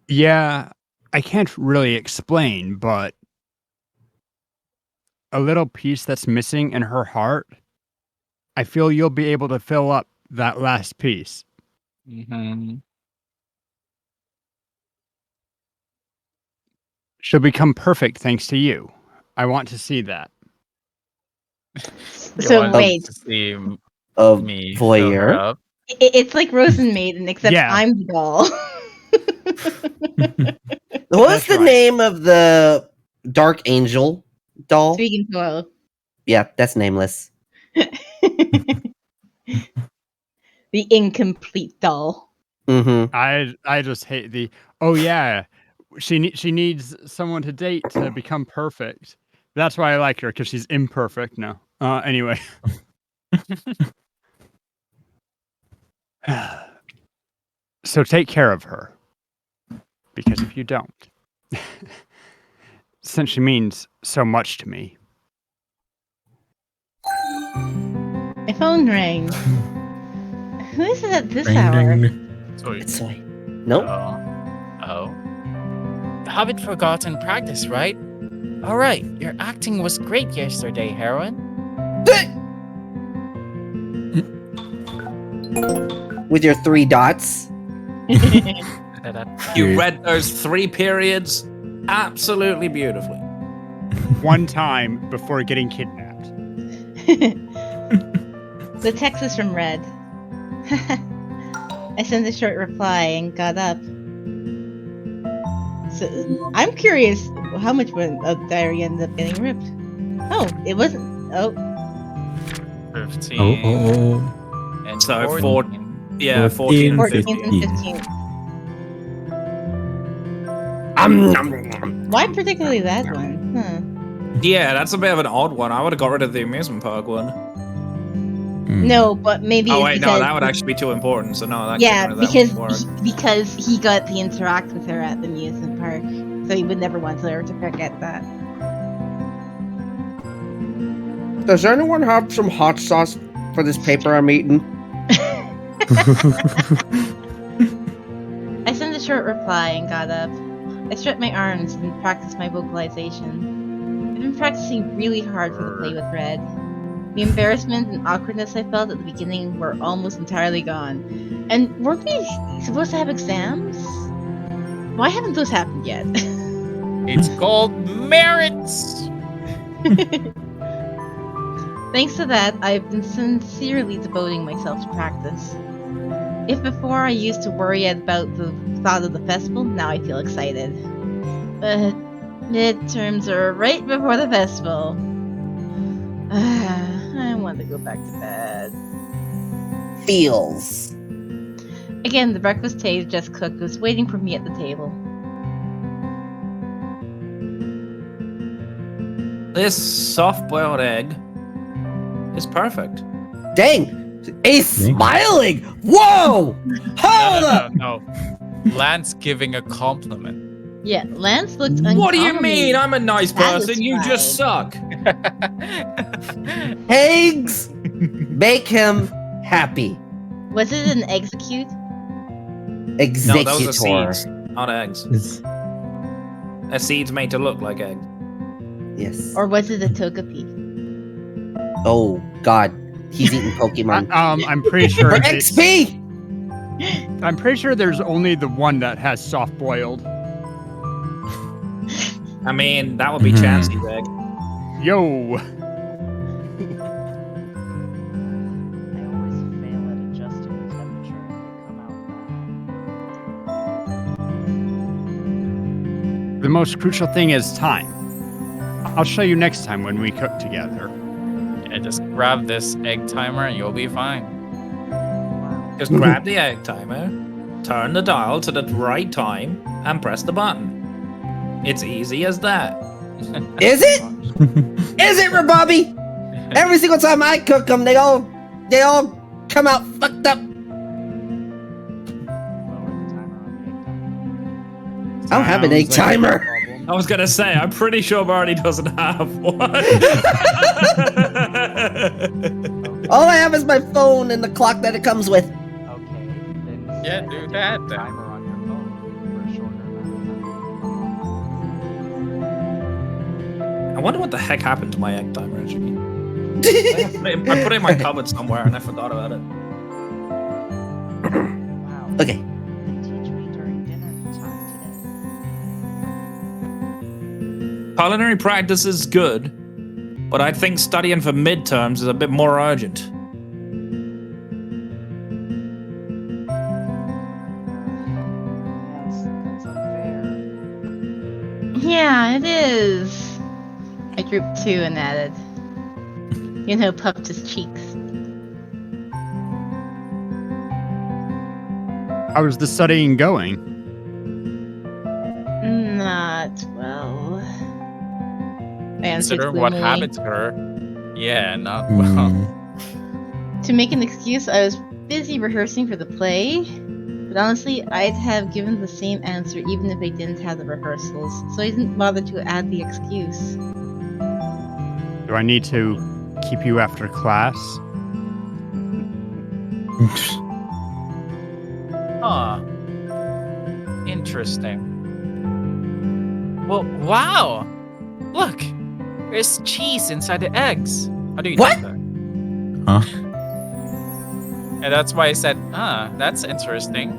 Yeah, I can't really explain, but a little piece that's missing in her heart, I feel you'll be able to fill up that last piece. Mm-hmm. She'll become perfect thanks to you. I want to see that. You So want wait, to see me fill her voyeur? up? it's like Rosen Maiden, except Yeah. I'm the doll. What's That's the right. name of the Dark Angel doll? Speaking to Yeah, that's Nameless. the incomplete doll. Mm-hmm. I just hate the. Oh yeah, she needs someone to date to become perfect. That's why I like her, because she's imperfect now. Anyway. So take care of her. Because if you don't, since she means so much to me. My phone rang. Who is it at this Ring, hour? ring. It's Soy. Nope. Oh. Haven't forgotten practice, right? All right, your acting was great yesterday, heroine. With your 3 dots. You read those 3 periods absolutely beautifully. One time before getting kidnapped. The text is from Red. I sent a short reply and got up. So I'm curious how much of diary ended up getting ripped. Oh, it wasn't. Oh. 15. Oh. And So 14. 14 and 14 15. and 15. Why particularly that one? Huh. Yeah, that's a bit of an odd one. I would have got rid of the amusement park one. No, but maybe Oh it's wait, because no, that would actually be too important. So no, that yeah, getting rid of that because would work. because he got to interact with her at the amusement park, so he would never want her to forget that. Does anyone have some hot sauce for this paper I'm eating? I sent a short reply and got up. I stretched my arms and practiced my vocalization. I've been practicing really hard for the play with Red. The embarrassment and awkwardness I felt at the beginning were almost entirely gone. And weren't we supposed to have exams? Why haven't those happened yet? It's called merits. Thanks to that, I've been sincerely devoting myself to practice. If before I used to worry about the thought of the festival, now I feel excited. But midterms are right before the festival. I want to go back to bed. Feels. Again, the breakfast Tay just cooked was waiting for me at the table. This soft-boiled egg is perfect. Dang! He's smiling! Whoa! Hold up! No. Lance giving a compliment. Yeah, Lance looked What do you uncommonly mean? I'm a nice person. You just satisfied. suck. Eggs make him happy. Was it an execute? No, those are Executor. seeds, not eggs. A seed's made to look like eggs. Yes. Or was it a Togepi? Oh God, he's eating Pokemon. I'm pretty sure For it's- XP. I'm pretty sure there's only the one that has soft boiled. I mean, that would be Chansey's egg. Yo. The most crucial thing is time. I'll show you next time when we cook together. Yeah, just grab this egg timer and you'll be fine. Just grab the egg timer, turn the dial to the right time, and press the button. It's easy as that. Is it? Is it, Bobby? Every single time I cook them, they all come out fucked up. I don't have an egg timer. I was gonna say, I'm pretty sure Barney doesn't have one. All I have is my phone and the clock that it comes with. Okay, then Yeah, set do a that different then. timer on your phone for a shorter amount of time. I wonder what the heck happened to my egg timer actually. I put it in my cupboard somewhere and I forgot about it. Wow. Okay. Then teach me during dinner time today. Culinary practice is good, but I think studying for midterms is a bit more urgent. That's unfair. Yeah, it is. I grouped 2 and added. Puffed his cheeks. How's the studying going? Not well. I answered Consider what gloomily. happened to her. Yeah, not well. To make an excuse, I was busy rehearsing for the play. But honestly, I'd have given the same answer even if I didn't have the rehearsals, so I didn't bother to add the excuse. Do I need to keep you after class? Huh. Interesting. Well, wow! Look! There's cheese inside the eggs. How do you What? do that? Huh? And that's why I said, that's interesting.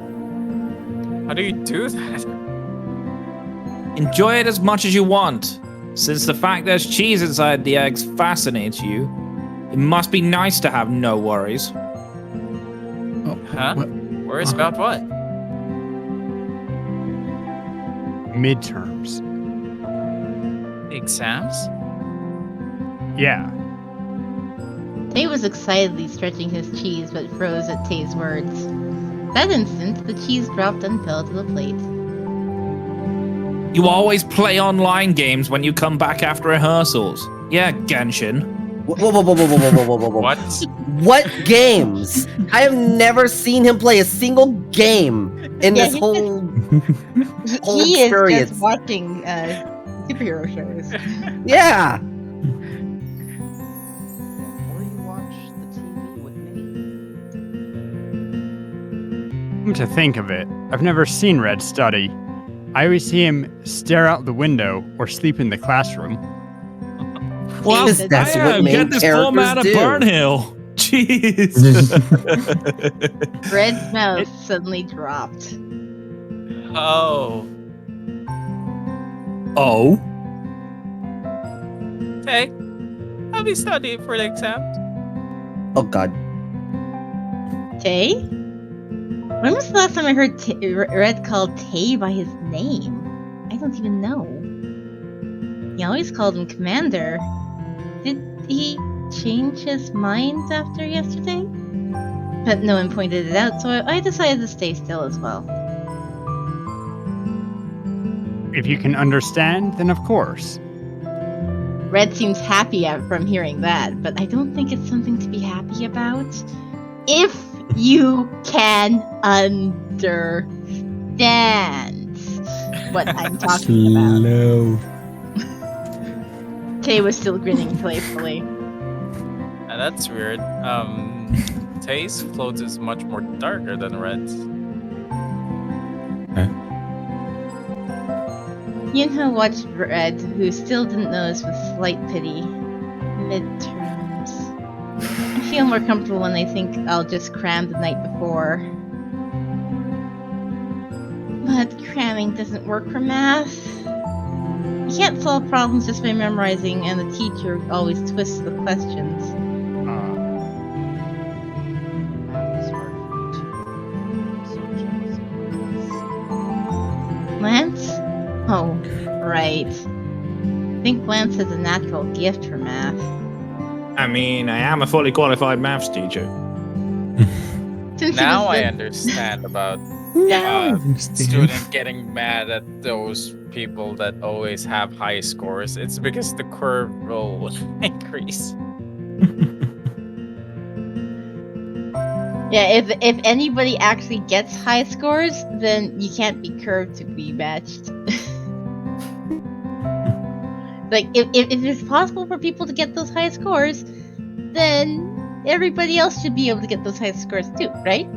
How do you do that? Enjoy it as much as you want. Since the fact there's cheese inside the eggs fascinates you, it must be nice to have no worries. Huh? Worries about what? Midterms. Exams? Yeah. Tay was excitedly stretching his cheese, but froze at Tay's words. That instant, the cheese dropped and fell to the plate. You always play online games when you come back after rehearsals. Yeah, Genshin. Whoa, whoa, whoa, whoa, whoa, whoa, whoa, whoa, whoa. What? What games? I have never seen him play a single game in this he whole whole He is experience. just watching superhero shows. Yeah. Or you watch the TV with me. Come to think of it, I've never seen Red study. I always see him stare out the window or sleep in the classroom. Well, That's what main get this poor man characters at do. Burnhill. Jeez. Red's mouth suddenly dropped. Oh. Oh? Hey, have you studied for the exams? Oh God. Tay? When was the last time I heard Red called Tay by his name? I don't even know. He always called him Commander. Did he change his mind after yesterday? But no one pointed it out, so I decided to stay still as well. If you can understand, then of course. Red seems happy from hearing that, but I don't think it's something to be happy about. If you can understand what I'm talking about. Slow. Tay was still grinning playfully. That's weird. Tay's clothes is much more darker than Red's. Yunho watched Red, who still didn't notice, with slight pity. Midterms. I feel more comfortable when I think I'll just cram the night before. But cramming doesn't work for math. You can't solve problems just by memorizing, and the teacher always twists the questions. Math is hard for me too. I'm so jealous of Lance? Oh, right. I think Lance has a natural gift for math. I mean, I am a fully qualified maths teacher. Since Now he was I the- understand about understand. student getting mad at those people that always have high scores. It's because the curve will increase. Yeah, if anybody actually gets high scores, then you can't be curved to be matched. Like, if it's possible for people to get those high scores, then everybody else should be able to get those high scores too, right?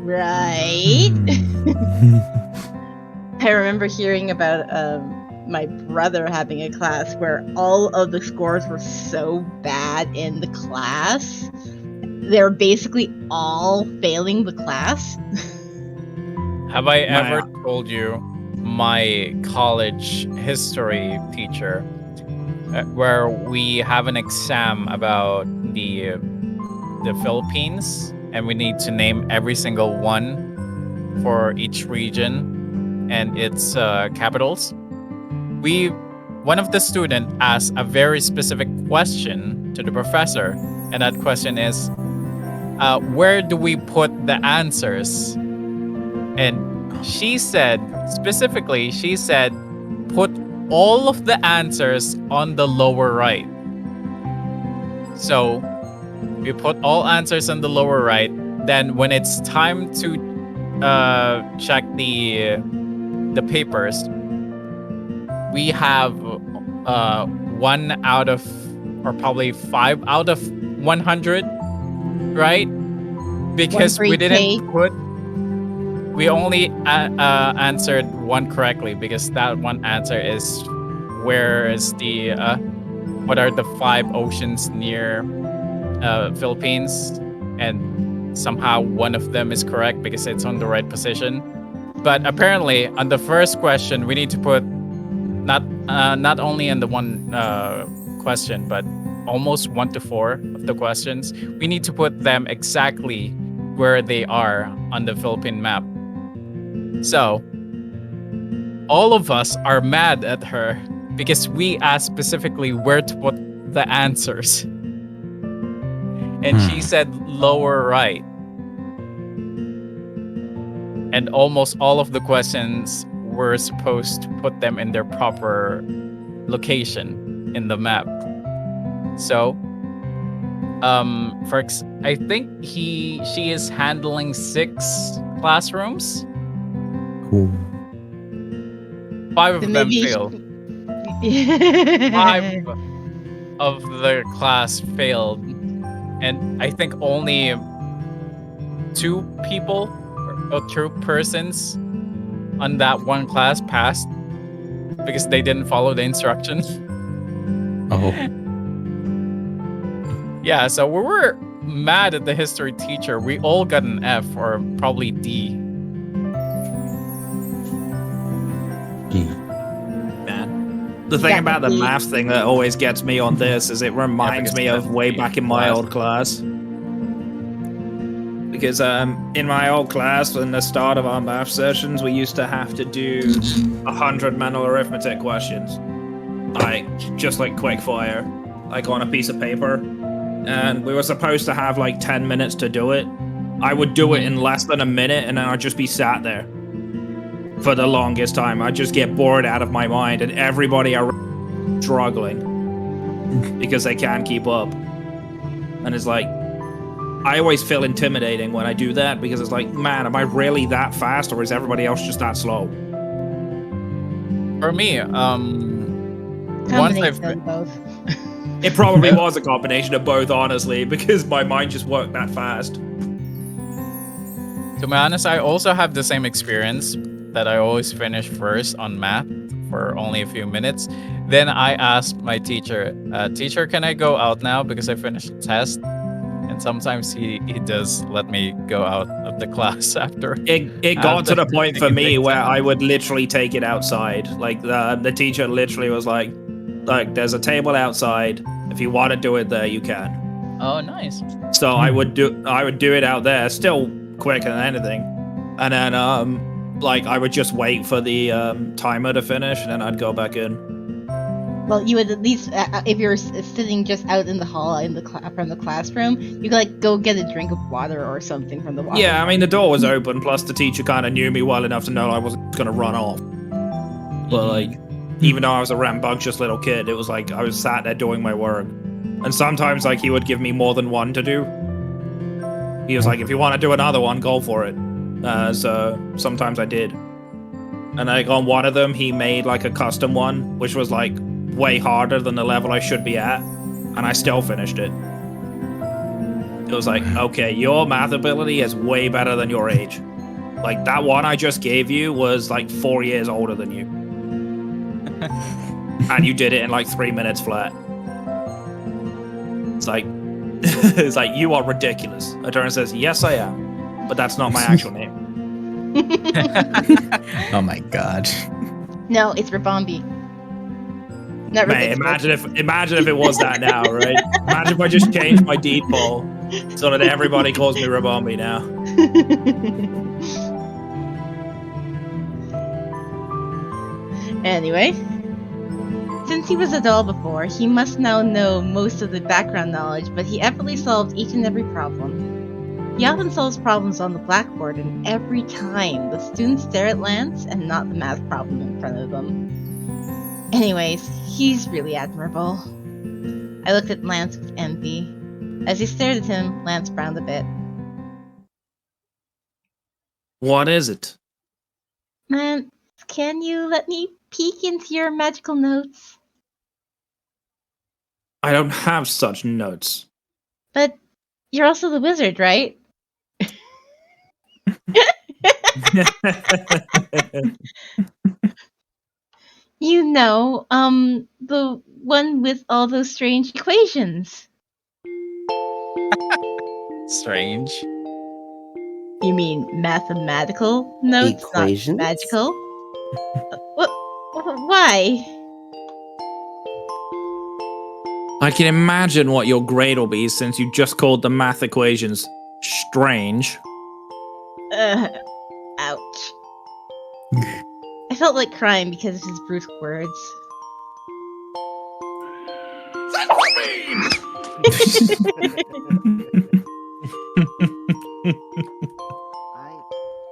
Right? I remember hearing about my brother having a class where all of the scores were so bad in the class. They were basically all failing the class. Have I ever told you my college history teacher, where we have an exam about the Philippines, and we need to name every single one for each region and its capitals? One of the student asked a very specific question to the professor, and that question is, where do we put the answers? And she said, specifically, put all of the answers on the lower right. So we put all answers on the lower right. Then when it's time to check the papers, we have 1 out of, or probably 5 out of 100, right? Because we didn't put, we only answered one correctly, because that one answer is, where is the what are the 5 oceans near Philippines, and somehow one of them is correct because it's on the right position. But apparently on the first question, we need to put not only in the one question, but almost 1 to 4 of the questions, we need to put them exactly where they are on the Philippine map. So all of us are mad at her because we asked specifically where to put the answers, and she said lower right. And almost all of the questions were supposed to put them in their proper location in the map. So, I think she is handling 6 classrooms. Cool. 5 of them failed. 5 of the class failed, and I think only 2 people or 2 persons on that one class passed because they didn't follow the instructions. Oh. Yeah, so we were mad at the history teacher. We all got an F or probably D. Man. The thing about the math thing that always gets me on this is it reminds me of way back in my old class. Because in my old class, in the start of our math sessions, we used to have to do 100 mental arithmetic questions. Just like quick fire, like on a piece of paper. And we were supposed to have like 10 minutes to do it. I would do it in less than a minute, and then I'd just be sat there for the longest time. I'd just get bored out of my mind, and everybody are struggling because they can't keep up. And it's like, I always feel intimidating when I do that, because it's like, man, am I really that fast, or is everybody else just that slow? For me, once I've both. It probably was a combination of both, honestly, because my mind just worked that fast. To be honest, I also have the same experience that I always finish first on math for only a few minutes. Then I asked my teacher, teacher, can I go out now because I finished the test? And sometimes he does let me go out of the class after. It got to the point for me where I would literally take it outside. Like the teacher literally was like, there's a table outside. If you want to do it there, you can. Oh, nice. So I would do it out there, still quicker than anything. And then I would just wait for the timer to finish, and then I'd go back in. Well, you would at least, if you're sitting just out in the hall from the classroom, you could go get a drink of water or something from the water. Yeah, I mean the door was open. Plus the teacher kind of knew me well enough to know I wasn't gonna run off. But even though I was a rambunctious little kid, it was like I was sat there doing my work. And sometimes he would give me more than one to do. He was like, if you want to do another one, go for it. So sometimes I did. And on one of them, he made a custom one, which was way harder than the level I should be at, and I still finished it. It was like, okay, your math ability is way better than your age. Like, that one I just gave you was like 4 years older than you. And you did it in like 3 minutes flat. It's like, it's like, you are ridiculous. Eternus says, yes, I am, but that's not my actual name. Oh my god. No, it's Rabombi. Not Man, ridiculous. imagine if it was that now, right? Imagine if I just changed my deed poll so that everybody calls me Rabombi now. Anyway, since he was a doll before, he must now know most of the background knowledge, but he effortlessly solved each and every problem. He often solves problems on the blackboard, and every time the students stare at Lance and not the math problem in front of them. Anyways, he's really admirable. I looked at Lance with envy. As he stared at him, Lance frowned a bit. What is it? Lance, can you let me peek into your magical notes? I don't have such notes. But you're also the wizard, right? You know, the one with all those strange equations. Strange. You mean mathematical notes, Equations? not magical? What? Why? I can imagine what your grade will be since you just called the math equations strange. Ouch. I felt like crying because of his brutal words.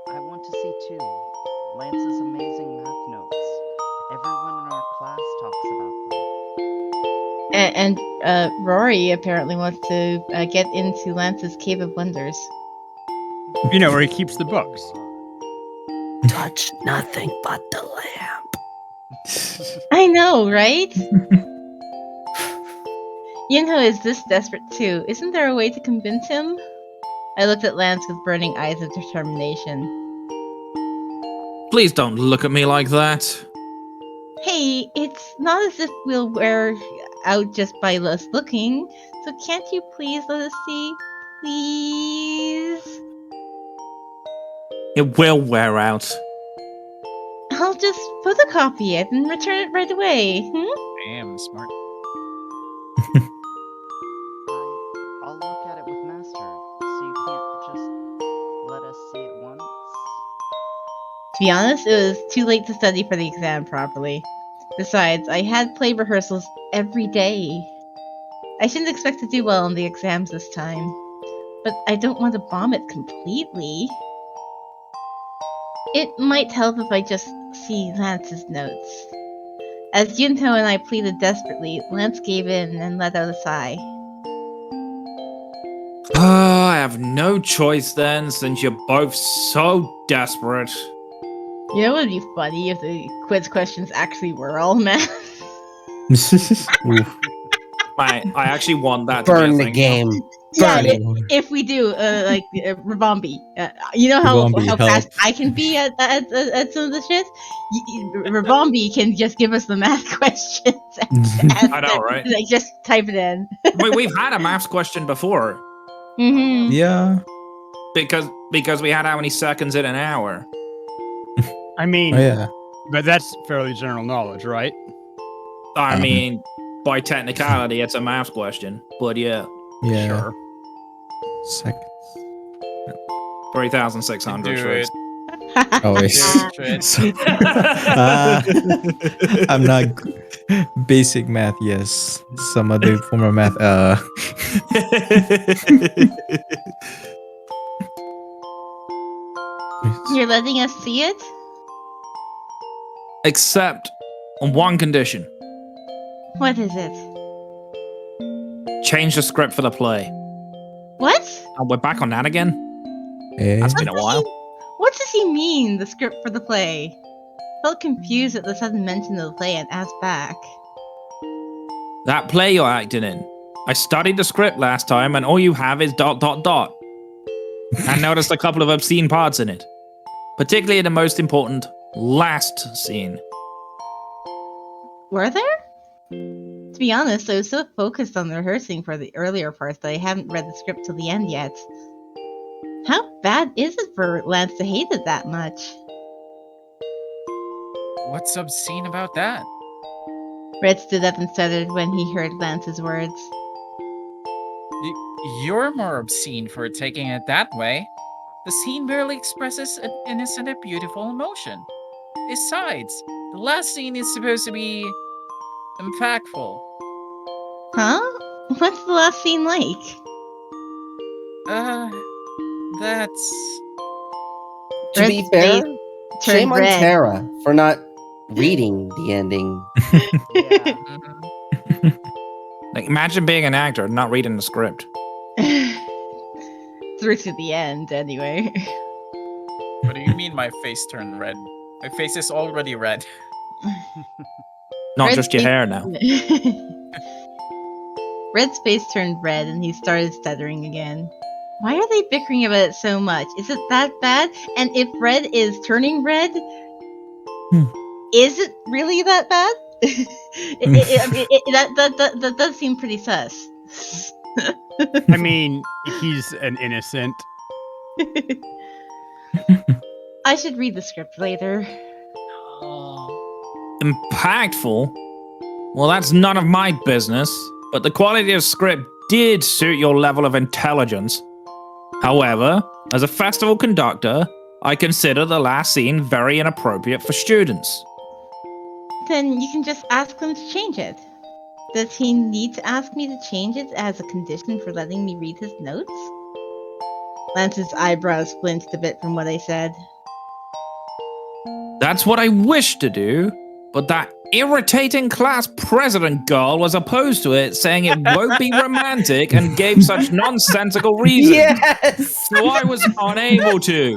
I want to see too. Lance's amazing math notes. Everyone in our class talks about them. And Rory apparently wants to get into Lance's Cave of Wonders. You know, where he keeps the books. Touch nothing but the lamp. I know, right? Yunho is this desperate too. Isn't there a way to convince him? I looked at Lance with burning eyes of determination. Please don't look at me like that. Hey, it's not as if we'll wear out just by us looking, so can't you please let us see? Please? It will wear out. I'll just photocopy it and return it right away. Damn, smart. I'll look at it with Master, so you can't just let us see it once? To be honest, it was too late to study for the exam properly. Besides, I had play rehearsals every day. I shouldn't expect to do well on the exams this time. But I don't want to bomb it completely. It might help if I just see Lance's notes. As Yunho and I pleaded desperately, Lance gave in and let out a sigh. I have no choice then, since you're both so desperate. You know what would be funny if the quiz questions actually were all math? I actually want that to Burn be a the thing. game. Yeah, Burn it. if we do, Rabombi. You know how Rabombi, fast help. I can be at some of the shit? Rabombi can just give us the math questions. I know, right? Like, just type it in. Wait, we've had a maths question before. Mm-hmm. Yeah. Because we had how many seconds in an hour? I mean, Oh yeah. but that's fairly general knowledge, right? I mean, by technicality, it's a maths question. But yeah. Yeah. Sure. Seconds. 3,600 Do first. Oh, Do yes. it. I'm not basic math. Yes, some other form of math. You're letting us see it? Except on one condition. What is it? Change the script for the play. What? Oh, we're back on that again? Eh? That's been a while. What does he mean, the script for the play? Felt confused at the sudden mention of the play and asked back. That play you're acting in. I studied the script last time, and all you have is ... I noticed a couple of obscene parts in it. Particularly in the most important last scene. Were there? To be honest, I was so focused on rehearsing for the earlier parts that I haven't read the script till the end yet. How bad is it for Lance to hate it that much? What's obscene about that? Red stood up and stuttered when he heard Lance's words. You're more obscene for taking it that way. The scene barely expresses an innocent and beautiful emotion. Besides, the last scene is supposed to be impactful. Huh? What's the last scene like? That's... To be Red's fair, face shame turned on red. Tara for not reading the ending. Yeah. Like, imagine being an actor and not reading the script. Through to the end, anyway. What do you mean my face turned red? My face is already red. Not Red's just your face- hair now. Red's face turned red and he started stuttering again. Why are they bickering about it so much? Is it that bad? And if Red is turning red, is it really that bad? That does seem pretty sus. I mean, he's an innocent. I should read the script later. Impactful? Well, that's none of my business, but the quality of script did suit your level of intelligence. However, as a festival conductor, I consider the last scene very inappropriate for students. Then you can just ask them to change it. Does he need to ask me to change it as a condition for letting me read his notes? Lance's eyebrows flinched a bit from what I said. That's what I wish to do, but that irritating class president girl was opposed to it, saying it won't be romantic and gave such nonsensical reasons. Yes! So I was unable to.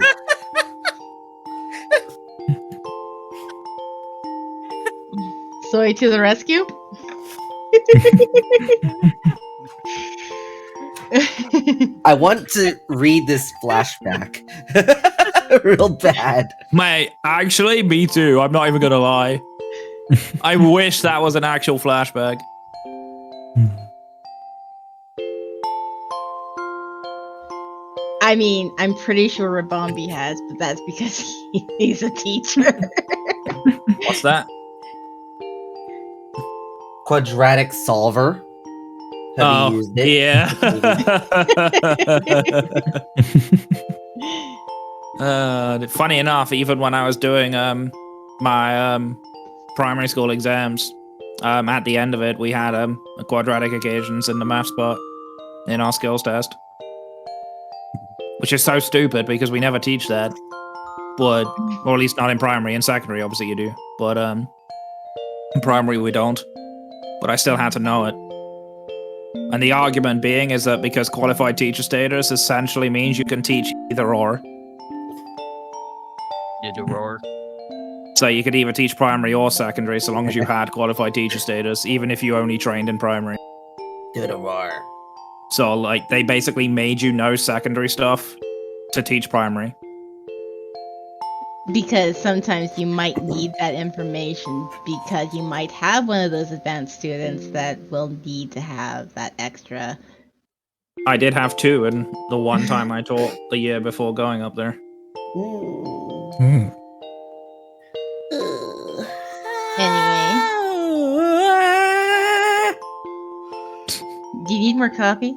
Soy to the rescue? I want to read this flashback real bad. Mate, actually, me too. I'm not even gonna lie. I wish that was an actual flashback. I mean, I'm pretty sure Rabombi has, but that's because he's a teacher. What's that? Quadratic solver. Have you used it? Yeah. Funny enough, even when I was doing my primary school exams, at the end of it, we had a quadratic equations in the math spot in our skills test, which is so stupid because we never teach that. But, or at least not in primary. In secondary, obviously you do, but in primary we don't. But I still had to know it. And the argument being is that because qualified teacher status essentially means you can teach either or. Either or. So you could either teach primary or secondary so long as you had qualified teacher status, even if you only trained in primary. Either or. So like they basically made you know secondary stuff to teach primary. Because sometimes you might need that information because you might have one of those advanced students that will need to have that extra. I did have two, and the one time I taught the year before going up there. Anyway. Do you need more coffee?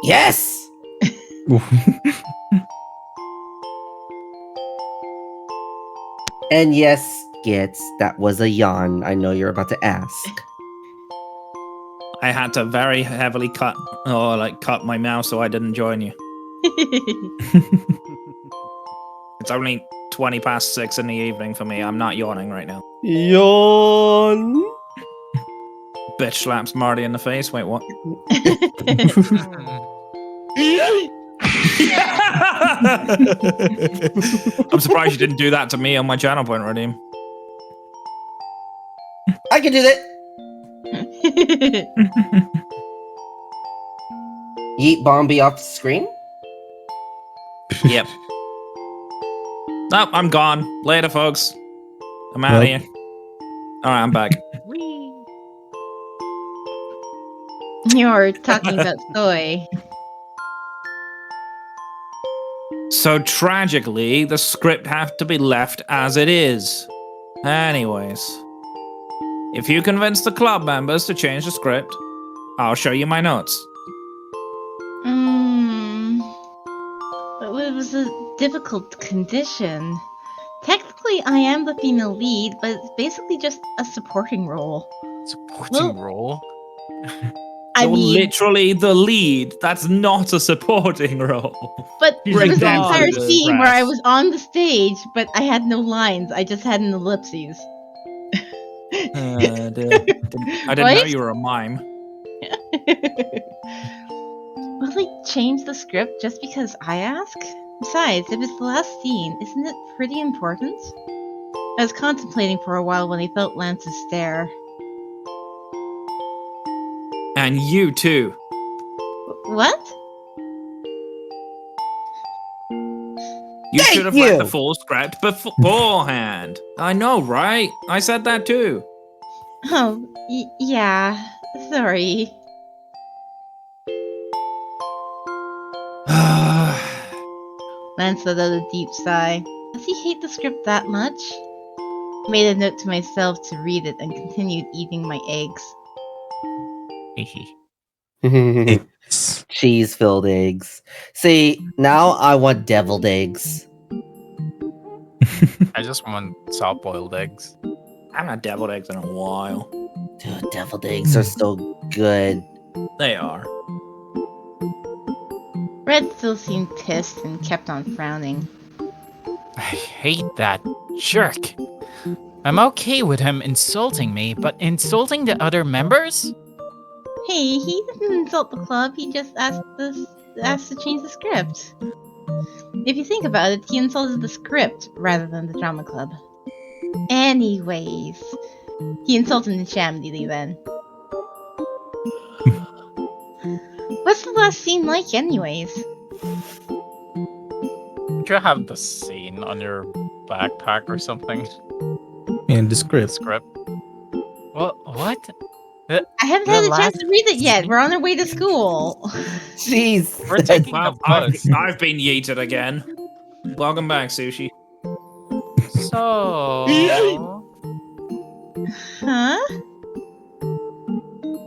Yes! And yes, Gits, that was a yawn. I know you're about to ask. I had to very heavily cut my mouth so I didn't join you. It's only 6:20 in the evening for me. I'm not yawning right now. Yawn. Bitch slaps Marty in the face. Wait, what? I'm surprised you didn't do that to me on my channel point redeem. I can do that. Yeet Bombi off the screen? Yep. Oh, I'm gone. Later, folks. I'm out of Well- here. Alright, I'm back. You're talking about soy. So tragically, the script have to be left as it is. Anyways, if you convince the club members to change the script, I'll show you my notes. It was a difficult condition. Technically, I am the female lead, but it's basically just a supporting role. Supporting role? I You're mean, literally the lead. That's not a supporting role. but there was an entire Regardless. scene where I was on the stage, but I had no lines. I just had an ellipses. I didn't know Right? you were a mime. Will they change the script just because I ask? Besides, if it's the last scene, isn't it pretty important? I was contemplating for a while when I felt Lance's stare. And you too. What? You should have read the full script beforehand. I know, right? I said that too. Oh, yeah. Sorry. Lance let out a deep sigh. Does he hate the script that much? I made a note to myself to read it and continued eating my eggs. Cheese-filled eggs. See, now I want deviled eggs. I just want soft-boiled eggs. I haven't had deviled eggs in a while. Dude, deviled eggs are so good. They are. Red still seemed pissed and kept on frowning. I hate that jerk. I'm okay with him insulting me, but insulting the other members? Hey, he didn't insult the club, he just asked to change the script. If you think about it, he insulted the script rather than the drama club. Anyways, he insulted Nishamdi then. What's the last scene like anyways? You have the scene on your backpack or something. And the script. What? I haven't had a chance to read it yet. We're on our way to school. Jeez. We're taking Well, a bus. I've been yeeted again. Welcome back, Sushi. So... Huh?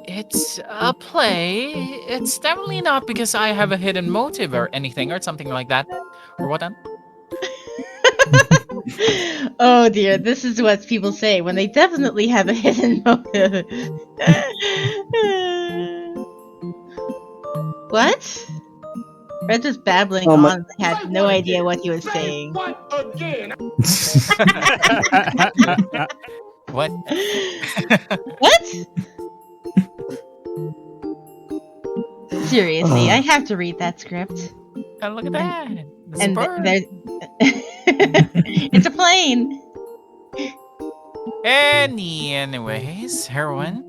It's a play. It's definitely not because I have a hidden motive or anything or something like that. Or what then? Oh dear, this is what people say when they definitely have a hidden motive. What? Red was babbling on and I had no idea what he was saying. What? What? Seriously, I have to read that script. Oh, look at that. It's And a bird. it's a plane. Anyways, Heroine,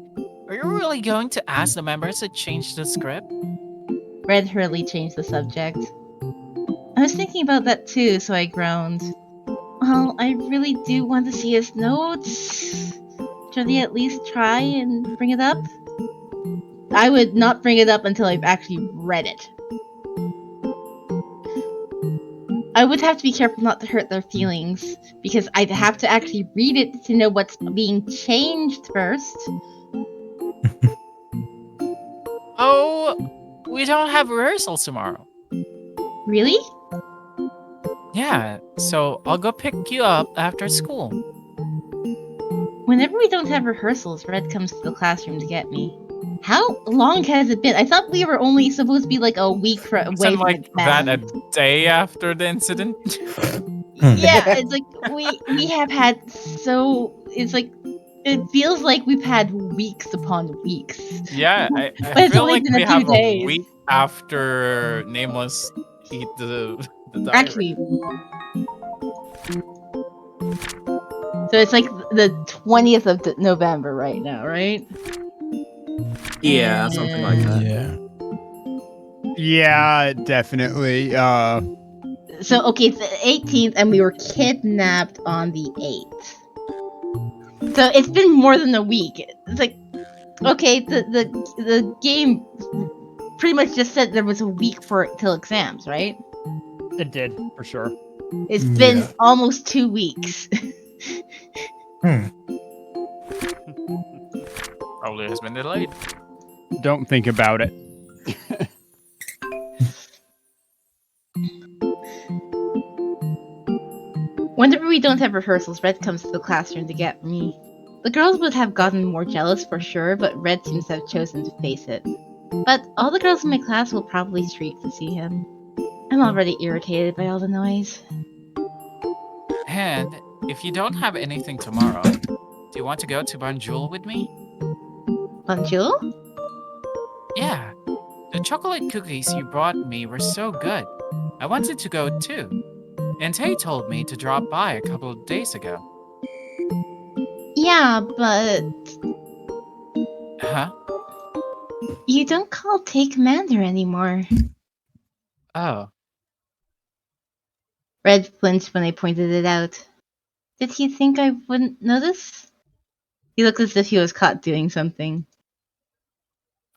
are you really going to ask the members to change the script? Red hurriedly changed the subject. I was thinking about that too, so I groaned. Well, I really do want to see his notes. Should he at least try and bring it up? I would not bring it up until I've actually read it. I would have to be careful not to hurt their feelings, because I'd have to actually read it to know what's being changed first. Oh, we don't have rehearsals tomorrow. Really? Yeah, so I'll go pick you up after school. Whenever we don't have rehearsals, Red comes to the classroom to get me. How long has it been? I thought we were only supposed to be like a week away Wasn't from like that a day after the incident? Yeah, it's like we have had it's like it feels like we've had weeks upon weeks. Yeah, But I it's feel only like been we a few have days. a week after Nameless eat the diary. Actually, so it's like the 20th of November right now, right? Yeah, something like that. Yeah. Yeah, definitely. So okay, it's the 18th, and we were kidnapped on the 8th. So it's been more than a week. It's like, okay, the game pretty much just said there was a week till exams, right? It did, for sure. It's been almost 2 weeks. Probably has been delayed. Don't think about it. Whenever we don't have rehearsals, Red comes to the classroom to get me. The girls would have gotten more jealous for sure, but Red seems to have chosen to face it. But all the girls in my class will probably shriek to see him. I'm already irritated by all the noise. And if you don't have anything tomorrow, do you want to go to Banjul with me? Banjul? Yeah. The chocolate cookies you brought me were so good. I wanted to go too. And Tay told me to drop by a couple of days ago. Yeah, but Huh? you don't call Tay Commander anymore. Oh. Red flinched when I pointed it out. Did he think I wouldn't notice? He looked as if he was caught doing something.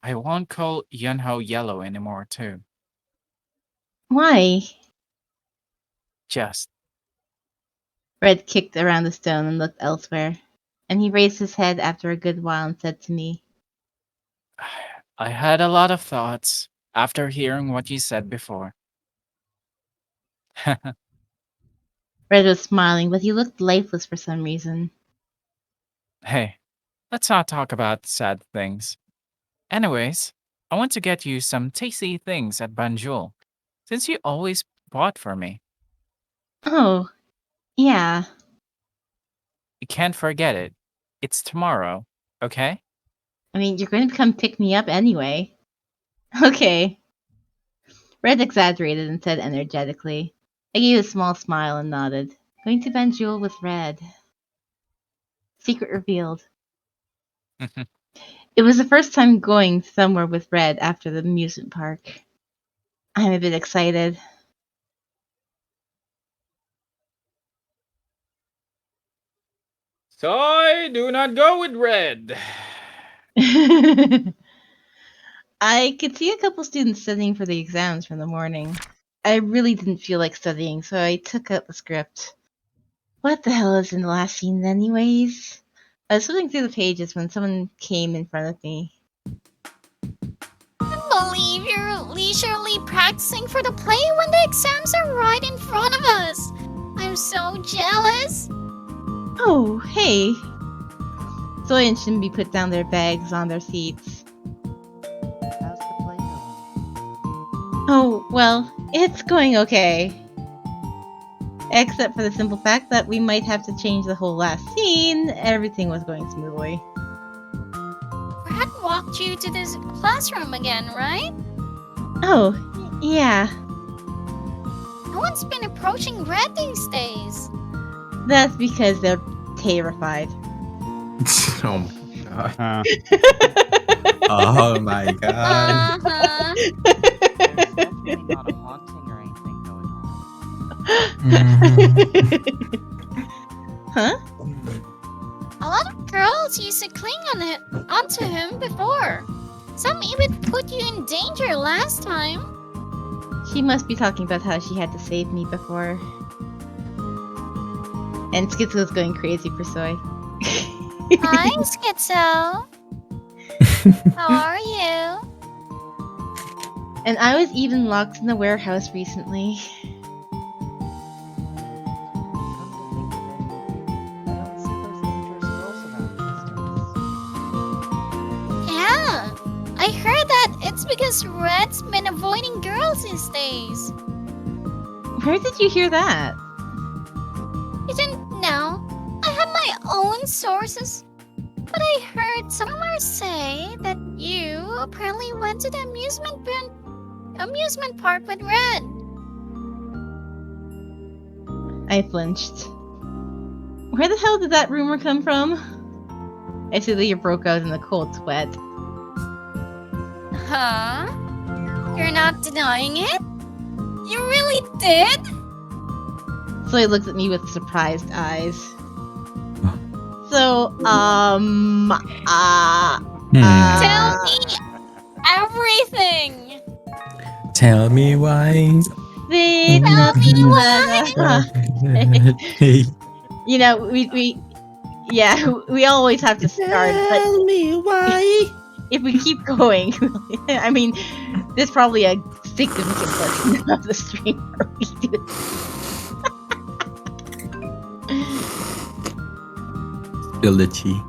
I won't call Yunho Yellow anymore too. Why? Just. Red kicked around the stone and looked elsewhere, and he raised his head after a good while and said to me, I had a lot of thoughts after hearing what you said before. Red was smiling, but he looked lifeless for some reason. Hey, let's not talk about sad things. Anyways, I want to get you some tasty things at Banjul, since you always bought for me. Oh, yeah. You can't forget it. It's tomorrow, okay? I mean, you're going to come pick me up anyway. Okay. Red exaggerated and said energetically. I gave a small smile and nodded. Going to Banjul with Red. Secret revealed. It was the first time going somewhere with Red after the amusement park. I'm a bit excited. Soy, do not go with Red. I could see a couple students studying for the exams from the morning. I really didn't feel like studying, so I took out the script. What the hell is in the last scene anyways? I was flipping through the pages when someone came in front of me. I believe you're leisurely practicing for the play when the exams are right in front of us. I'm so jealous. Oh, hey. Zoe and Shinbi put down their bags on their seats. How's the play going? Oh, well, it's going okay. Except for the simple fact that we might have to change the whole last scene, everything was going smoothly. Brad walked you to this classroom again, right? Oh, yeah. No one's been approaching Red these days. That's because they're terrified. Oh my god. Uh, Oh my god. Uh-huh. There's definitely not a haunting or anything going on. Huh? A lot of girls used to cling onto him before. Some even put you in danger last time. She must be talking about how she had to save me before. And Schizo's going crazy for Soy. Hi, Schizo. How are you? And I was even locked in the warehouse recently. Yeah, I heard that it's because Red's been avoiding girls these days. Where did you hear that? You didn't know? I have my own sources. But I heard someone say that you apparently went to the amusement park with Red. I flinched. Where the hell did that rumor come from? I see that you broke out in a cold sweat. Huh? You're not denying it? You really did? So he looks at me with surprised eyes. So, Tell me everything! Tell me why. There's Tell me nothing why! but you know, we always have to start, but Tell me why. if we keep going, I mean, there's probably a significant portion of the stream where we do Spill the tea.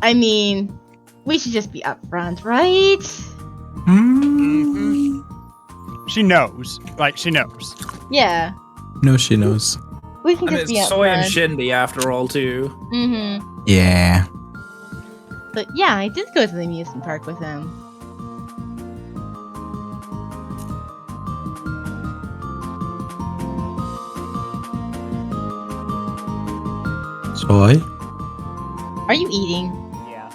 I mean, we should just be upfront, right? She knows. Like, she knows. Yeah, No, she knows. we can And just be it's Soy and upfront. Shindy after all, too. Mm-hmm. Yeah. But yeah, I did go to the amusement park with him. Soy? Are you eating? Yeah.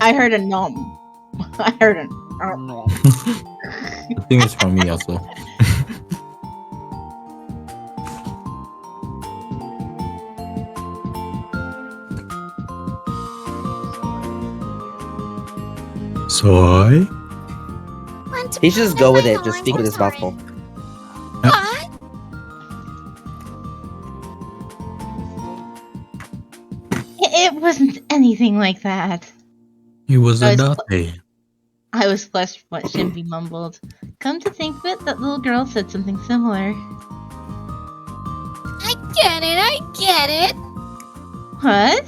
I heard a nom. I heard a nom. I think it's from me also. Soy? He should just go with it. Just speak with his mouth full. What? It wasn't anything like that. He was I a was- latte. I was flushed what Shimby mumbled. Come to think of it, that little girl said something similar. I get it. What?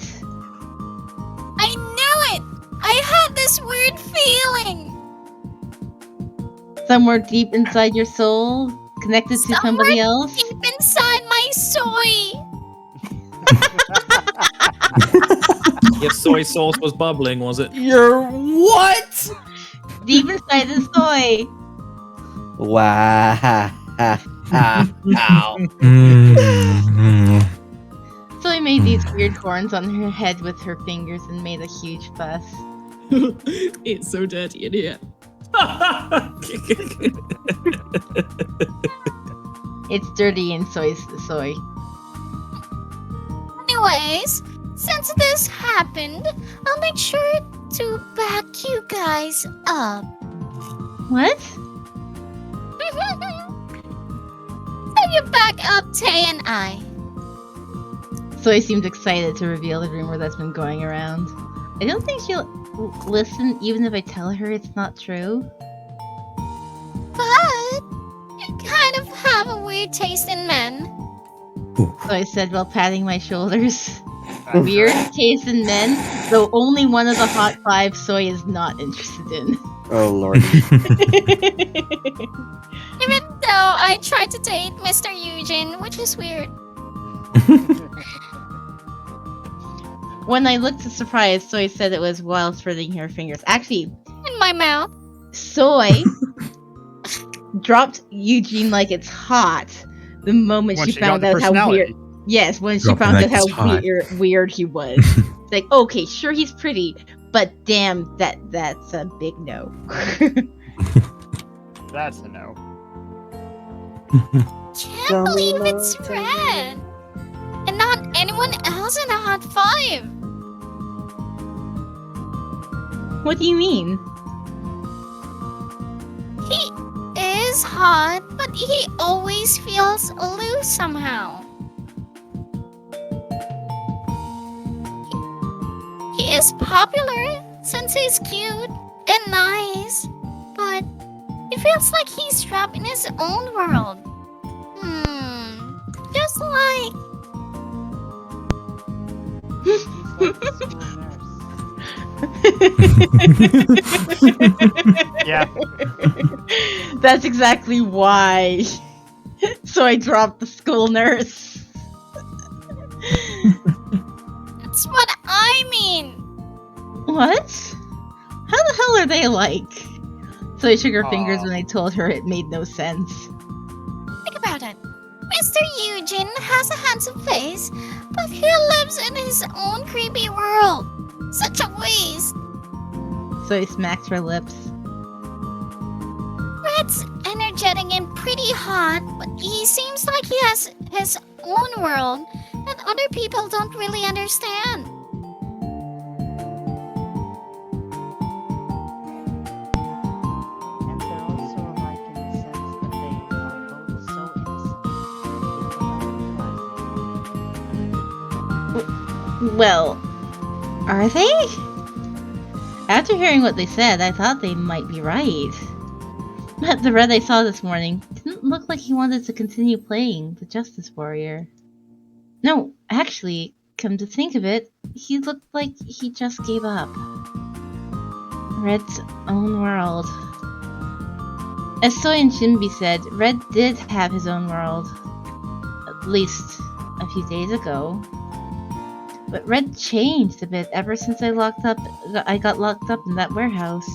I knew it! I had this weird feeling! Somewhere deep inside your soul? Connected to somebody else? Deep inside my soy! If soy sauce was bubbling, was it? You're what? Deep inside the soy! Wow. Ow. Soy made these weird horns on her head with her fingers and made a huge fuss. It's so dirty in here. It's dirty and soy's the soy. Anyways, since this happened, I'll make sure to back you guys up. What? So you back up Tay and I. Soy seemed excited to reveal the rumor that's been going around. I don't think she'll listen even if I tell her it's not true. But you kind of have a weird taste in men. So I said while patting my shoulders. Weird taste in men, though only one of the hot 5 Soy is not interested in. Oh lord. Even though I tried to date Mr. Eugene, which is weird. When I looked surprised, Soy said it was while spreading her fingers. Actually, In my mouth. Soy dropped Eugene like it's hot the moment Once she she got found the out how personality. weird. Yes, when she Drop it found like out how it's hot. weird he was. It's like, okay, sure he's pretty, but damn, that's a big no. That's a no. Can't believe it's red. And not anyone else in a hot 5. What do you mean? He is hot, but he always feels loose somehow. He is popular since he's cute and nice, but it feels like he's trapped in his own world. Just like Yeah. That's exactly why. So I dropped the school nurse. that's what I mean. What? How the hell are they alike? So I shook her fingers when I told her it made no sense. Think about it. Mr. Eugene has a handsome face, but he lives in his own creepy world. Such a waste. Soy smacks her lips. Red's energetic and pretty hot, but he seems like he has his own world that other people don't really understand. And they're also alike in the sense that they are both so innocent. Well, are they? After hearing what they said, I thought they might be right. But the Red I saw this morning didn't look like he wanted to continue playing the Justice Warrior. No, actually, come to think of it, he looked like he just gave up. Red's own world. As Soy and Shinbi said, Red did have his own world. At least a few days ago. But Red changed a bit ever since I got locked up in that warehouse.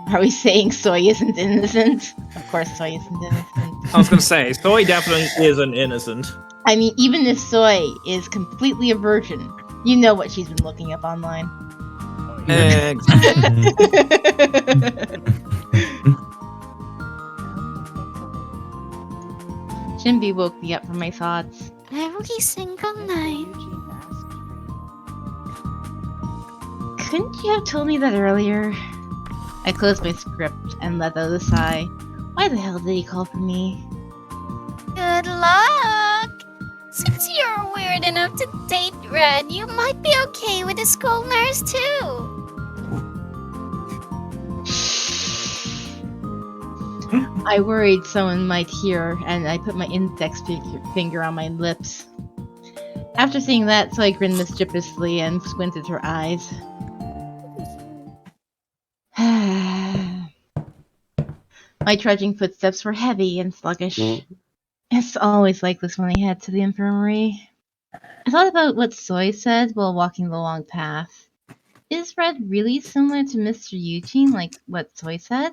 Are we saying Soy isn't innocent? Of course Soy isn't innocent. I was gonna say, Soy definitely isn't innocent. I mean, even if Soy is completely a virgin, you know what she's been looking up online. Exactly. Shinbi woke me up from my thoughts. Every single night. Couldn't you have told me that earlier? I closed my script and let out a sigh. Why the hell did he call for me? Good luck! Since you're weird enough to date Red, you might be okay with the school nurse too. I worried someone might hear, and I put my index finger on my lips. After seeing that, Soy grinned mischievously and squinted her eyes. My trudging footsteps were heavy and sluggish. It's always like this when I head to the infirmary. I thought about what Soy said while walking the long path. Is Red really similar to Mr. Eugene, like what Soy said?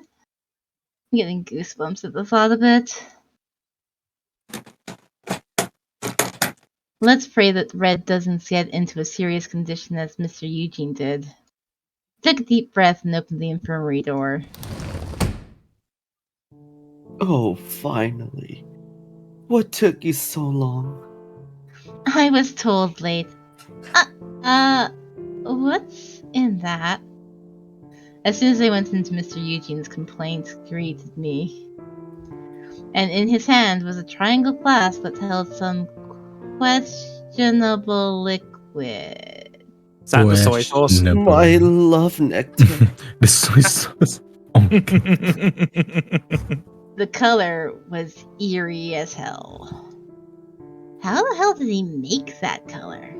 I'm getting goosebumps at the thought of it. Let's pray that Red doesn't get into a serious condition as Mr. Eugene did. I took a deep breath and opened the infirmary door. Oh, finally. What took you so long? I was told late. What's in that? As soon as I went into Mr. Eugene's complaint greeted me. And in his hand was a triangle flask that held some questionable liquid. Is that the soy sauce? My love nectar. The soy sauce. Oh my god. The color was eerie as hell. How the hell did he make that color?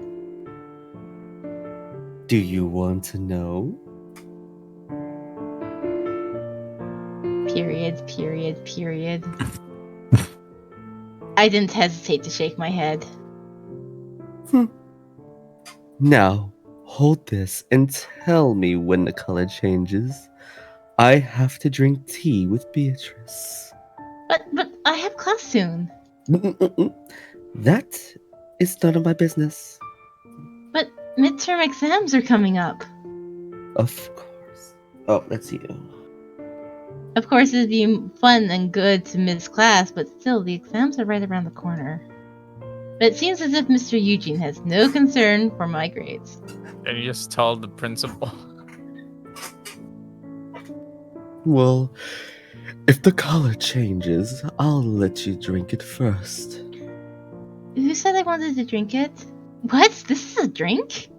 Do you want to know? Period. I didn't hesitate to shake my head. Now, hold this and tell me when the color changes. I have to drink tea with Beatrice. But I have class soon. That is none of my business. But midterm exams are coming up. Of course. Oh, that's you. Of course, it'd be fun and good to miss class, but still, the exams are right around the corner. But it seems as if Mr. Eugene has no concern for my grades. And you just tell the principal. Well, if the color changes, I'll let you drink it first. Who said I wanted to drink it? What? This is a drink?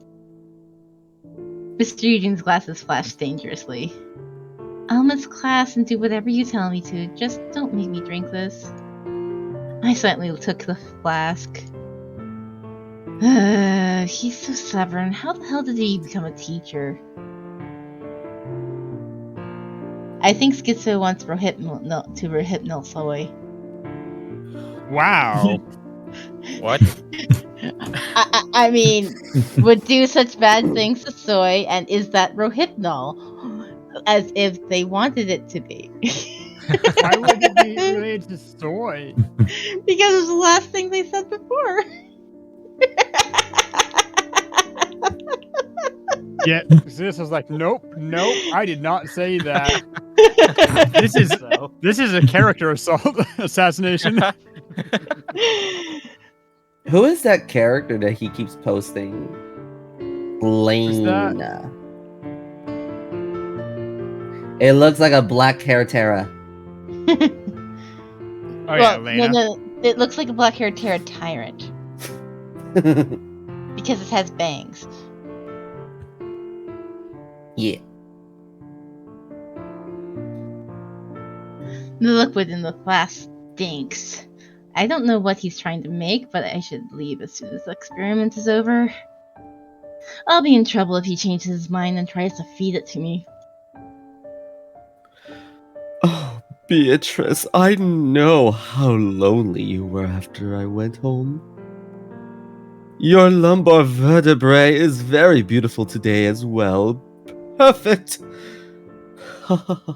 Mr. Eugene's glasses flashed dangerously. I'll miss class and do whatever you tell me to. Just don't make me drink this. I silently took the flask. He's so stubborn. How the hell did he become a teacher? I think Schizo wants to rehypnol Soy. Wow. What? I mean, would do such bad things to Soy, and is that Rohypnol? As if they wanted it to be. Why would it be related to soy? Because it was the last thing they said before. Yeah, this was like, nope, I did not say that. This is a character assault assassination. Who is that character that he keeps posting? Lane. It looks like a black Terra. Well, no, it looks like a black hair Terra tyrant. Because it has bangs. Yeah. The liquid in the flask stinks. I don't know what he's trying to make, but I should leave as soon as the experiment is over. I'll be in trouble if he changes his mind and tries to feed it to me. Oh, Beatrice, I know how lonely you were after I went home. Your lumbar vertebrae is very beautiful today as well. Perfect. The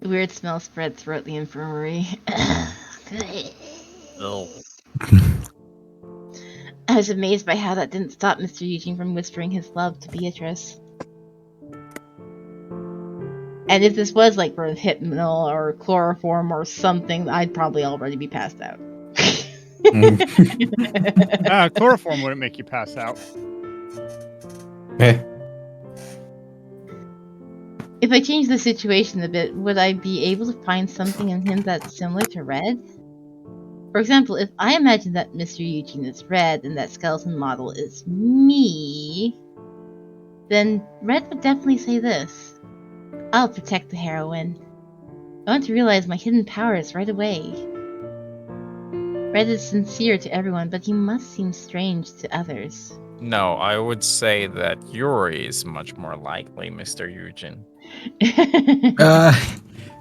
weird smell spread throughout the infirmary. I was amazed by how that didn't stop Mr. Eugene from whispering his love to Beatrice. And if this was like for hypnol or chloroform or something, I'd probably already be passed out. Chloroform wouldn't make you pass out. If I change the situation a bit, would I be able to find something in him that's similar to Red? For example, if I imagine that Mr. Eugene is Red and that skeleton model is me, then Red would definitely say this. I'll protect the heroine. I want to realize my hidden powers right away. Red is sincere to everyone, but he must seem strange to others. No, I would say that Yuri is much more likely, Mr. Eugene.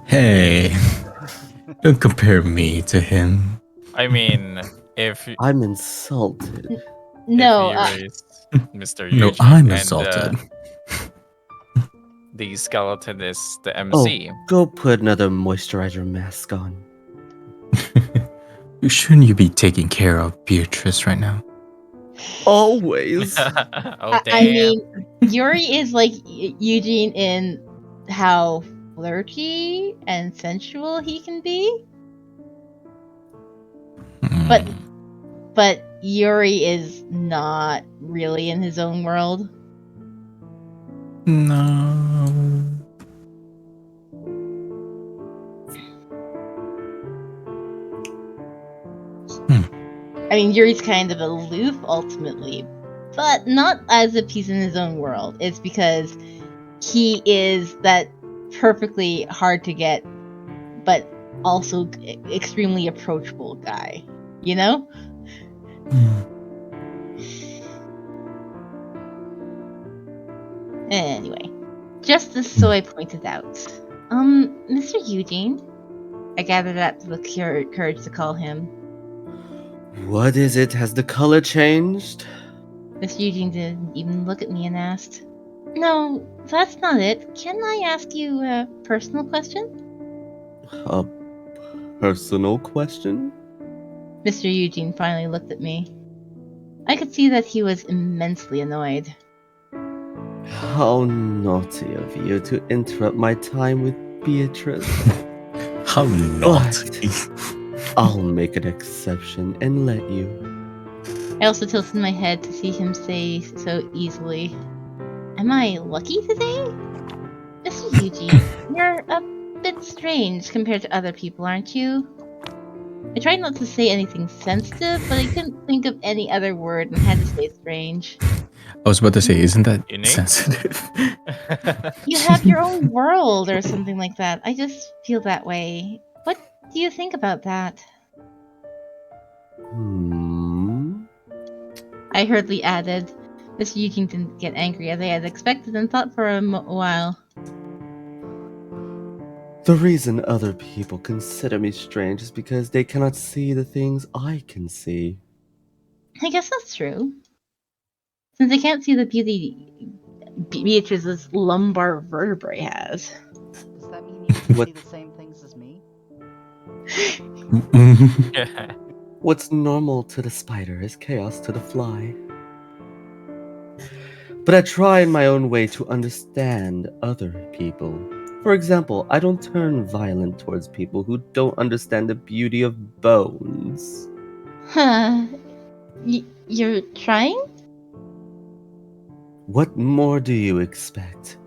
Hey. Don't compare me to him. I mean, if I'm insulted. No, if Yuri's Mr. No, Eugene I'm and insulted. the skeleton is the Oh, MC. go put another moisturizer mask on. Shouldn't you be taking care of Beatrice right now? Always. Oh, damn. I mean, Yuri is like Eugene in how flirty and sensual he can be. But Yuri is not really in his own world. No. I mean, Yuri's kind of aloof ultimately, but not as if he's in his own world. It's because he is that perfectly hard to get, but also extremely approachable guy. You know? Anyway, just as so I pointed out. Mr. Eugene, I gathered up the courage to call him. What is it? Has the color changed? Mr. Eugene didn't even look at me and asked, "No, that's not it. Can I ask you a personal question?" A personal question? Mr. Eugene finally looked at me. I could see that he was immensely annoyed. How naughty of you to interrupt my time with Beatrice. How naughty. I'll make an exception and let you. I also tilted my head to see him say so easily, "Am I lucky today?" Mr. Eugene, you're a bit strange compared to other people, aren't you? I tried not to say anything sensitive, but I couldn't think of any other word and had to say strange. I was about to say, isn't that Unique? sensitive? You have your own world or something like that. I just feel that way. What do you think about that? I hurriedly added. Mr. Eugene didn't get angry as I had expected and thought for a while. The reason other people consider me strange is because they cannot see the things I can see. I guess that's true. Since I can't see the beauty Beatrice's lumbar vertebrae has. Does that mean you can What? see the same things as me? What's normal to the spider is chaos to the fly. But I try in my own way to understand other people. For example, I don't turn violent towards people who don't understand the beauty of bones. Huh. You're trying? What more do you expect?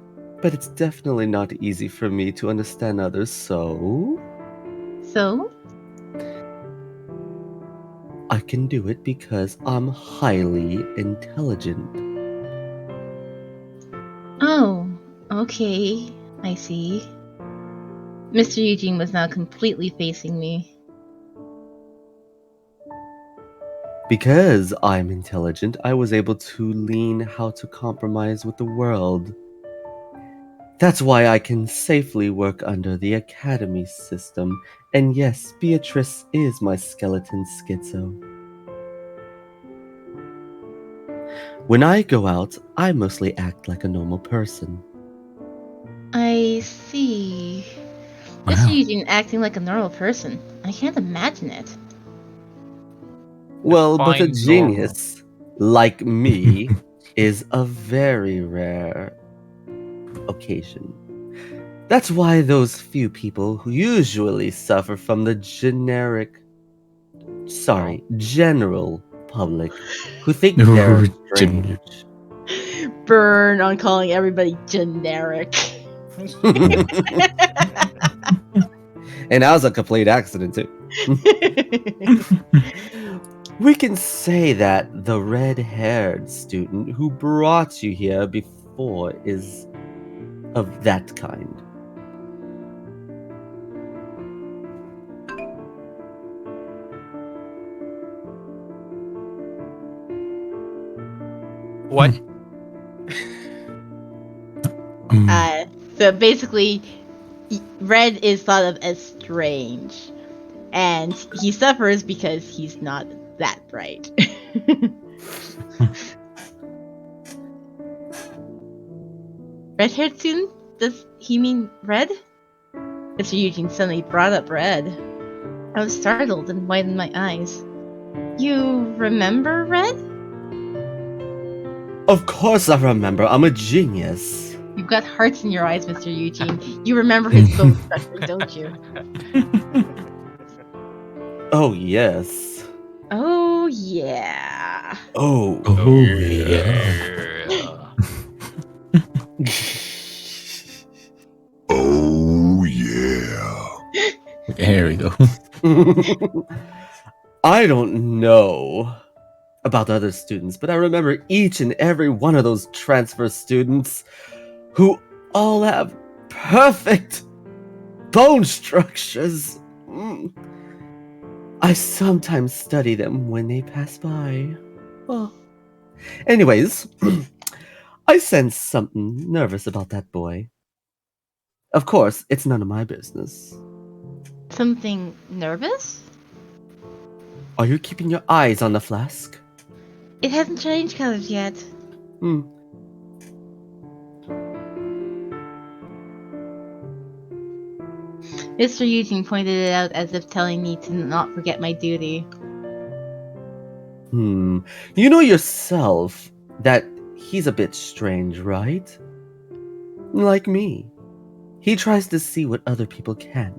But it's definitely not easy for me to understand others, so So? I can do it because I'm highly intelligent. Oh, okay. I see. Mr. Eugene was now completely facing me. Because I'm intelligent, I was able to learn how to compromise with the world. That's why I can safely work under the academy system. And yes, Beatrice is my skeleton schizo. When I go out, I mostly act like a normal person. I see. Mr. Eugene acting like a normal person. I can't imagine it. Well, but a Define normal. genius like me is a very rare occasion. That's why those few people who usually suffer from the general public who think they're strange. Burn on calling everybody generic. And that was a complete accident, too. We can say that the red-haired student who brought you here before is of that kind. What? So basically, Red is thought of as strange, and he suffers because he's not that bright. Red-haired student? Does he mean red? Mr. Eugene suddenly brought up Red. I was startled and widened my eyes. You remember Red? Of course I remember. I'm a genius. You've got hearts in your eyes, Mr. Eugene. You remember his bone structure, don't you? Oh, yes. Oh, yeah. Oh. Oh, yeah. There we go. I don't know about other students, but I remember each and every one of those transfer students who all have perfect bone structures. I sometimes study them when they pass by. Oh. Anyways, I sense something nervous about that boy. Of course, it's none of my business. Something nervous? Are you keeping your eyes on the flask? It hasn't changed colors yet. Mr. Eugene pointed it out as if telling me to not forget my duty. You know yourself that he's a bit strange, right? Like me. He tries to see what other people can't.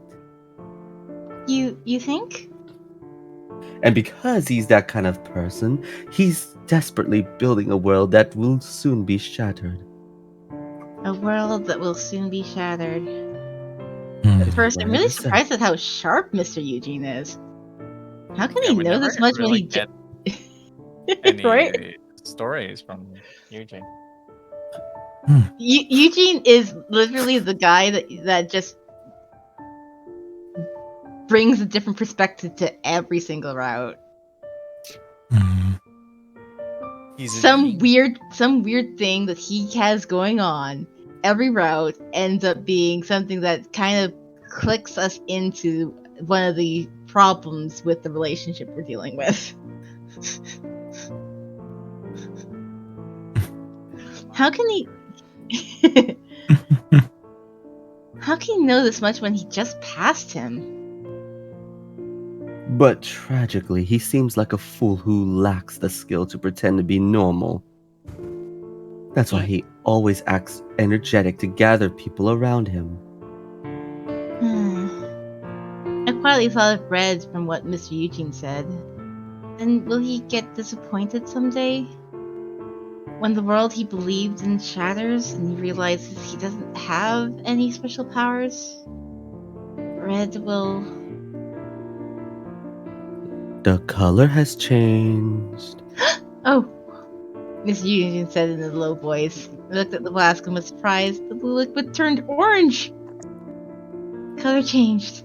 You think? And because he's that kind of person, he's desperately building a world that will soon be shattered. A world that will soon be shattered. At first, I'm really surprised at how sharp Mr. Eugene is. How can he we know never this much really when he get any right? stories from Eugene. Eugene is literally the guy that just brings a different perspective to every single route. Some weird thing that he has going on every route ends up being something that kind of clicks us into one of the problems with the relationship we're dealing with. How can he How can he know this much when he just passed him? But tragically, he seems like a fool who lacks the skill to pretend to be normal. That's why he always acts energetic to gather people around him. I quietly thought of Red from what Mr. Eugene said. And will he get disappointed someday? When the world he believed in shatters and he realizes he doesn't have any special powers? Red will... The color has changed. Oh! Mr. Eugene said in a low voice. I looked at the flask and was surprised that the liquid turned orange! Color changed.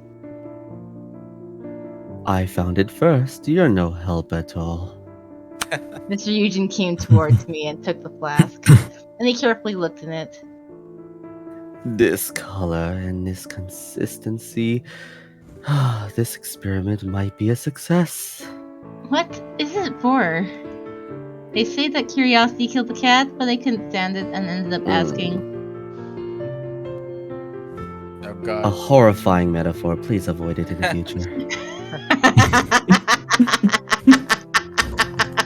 I found it first. You're no help at all. Mr. Eugene came towards me and took the flask, and he carefully looked in it. This color and this consistency. This experiment might be a success. What is it for? They say that curiosity killed the cat, but I couldn't stand it and ended up asking. Oh A god. horrifying metaphor. Please avoid it in the future.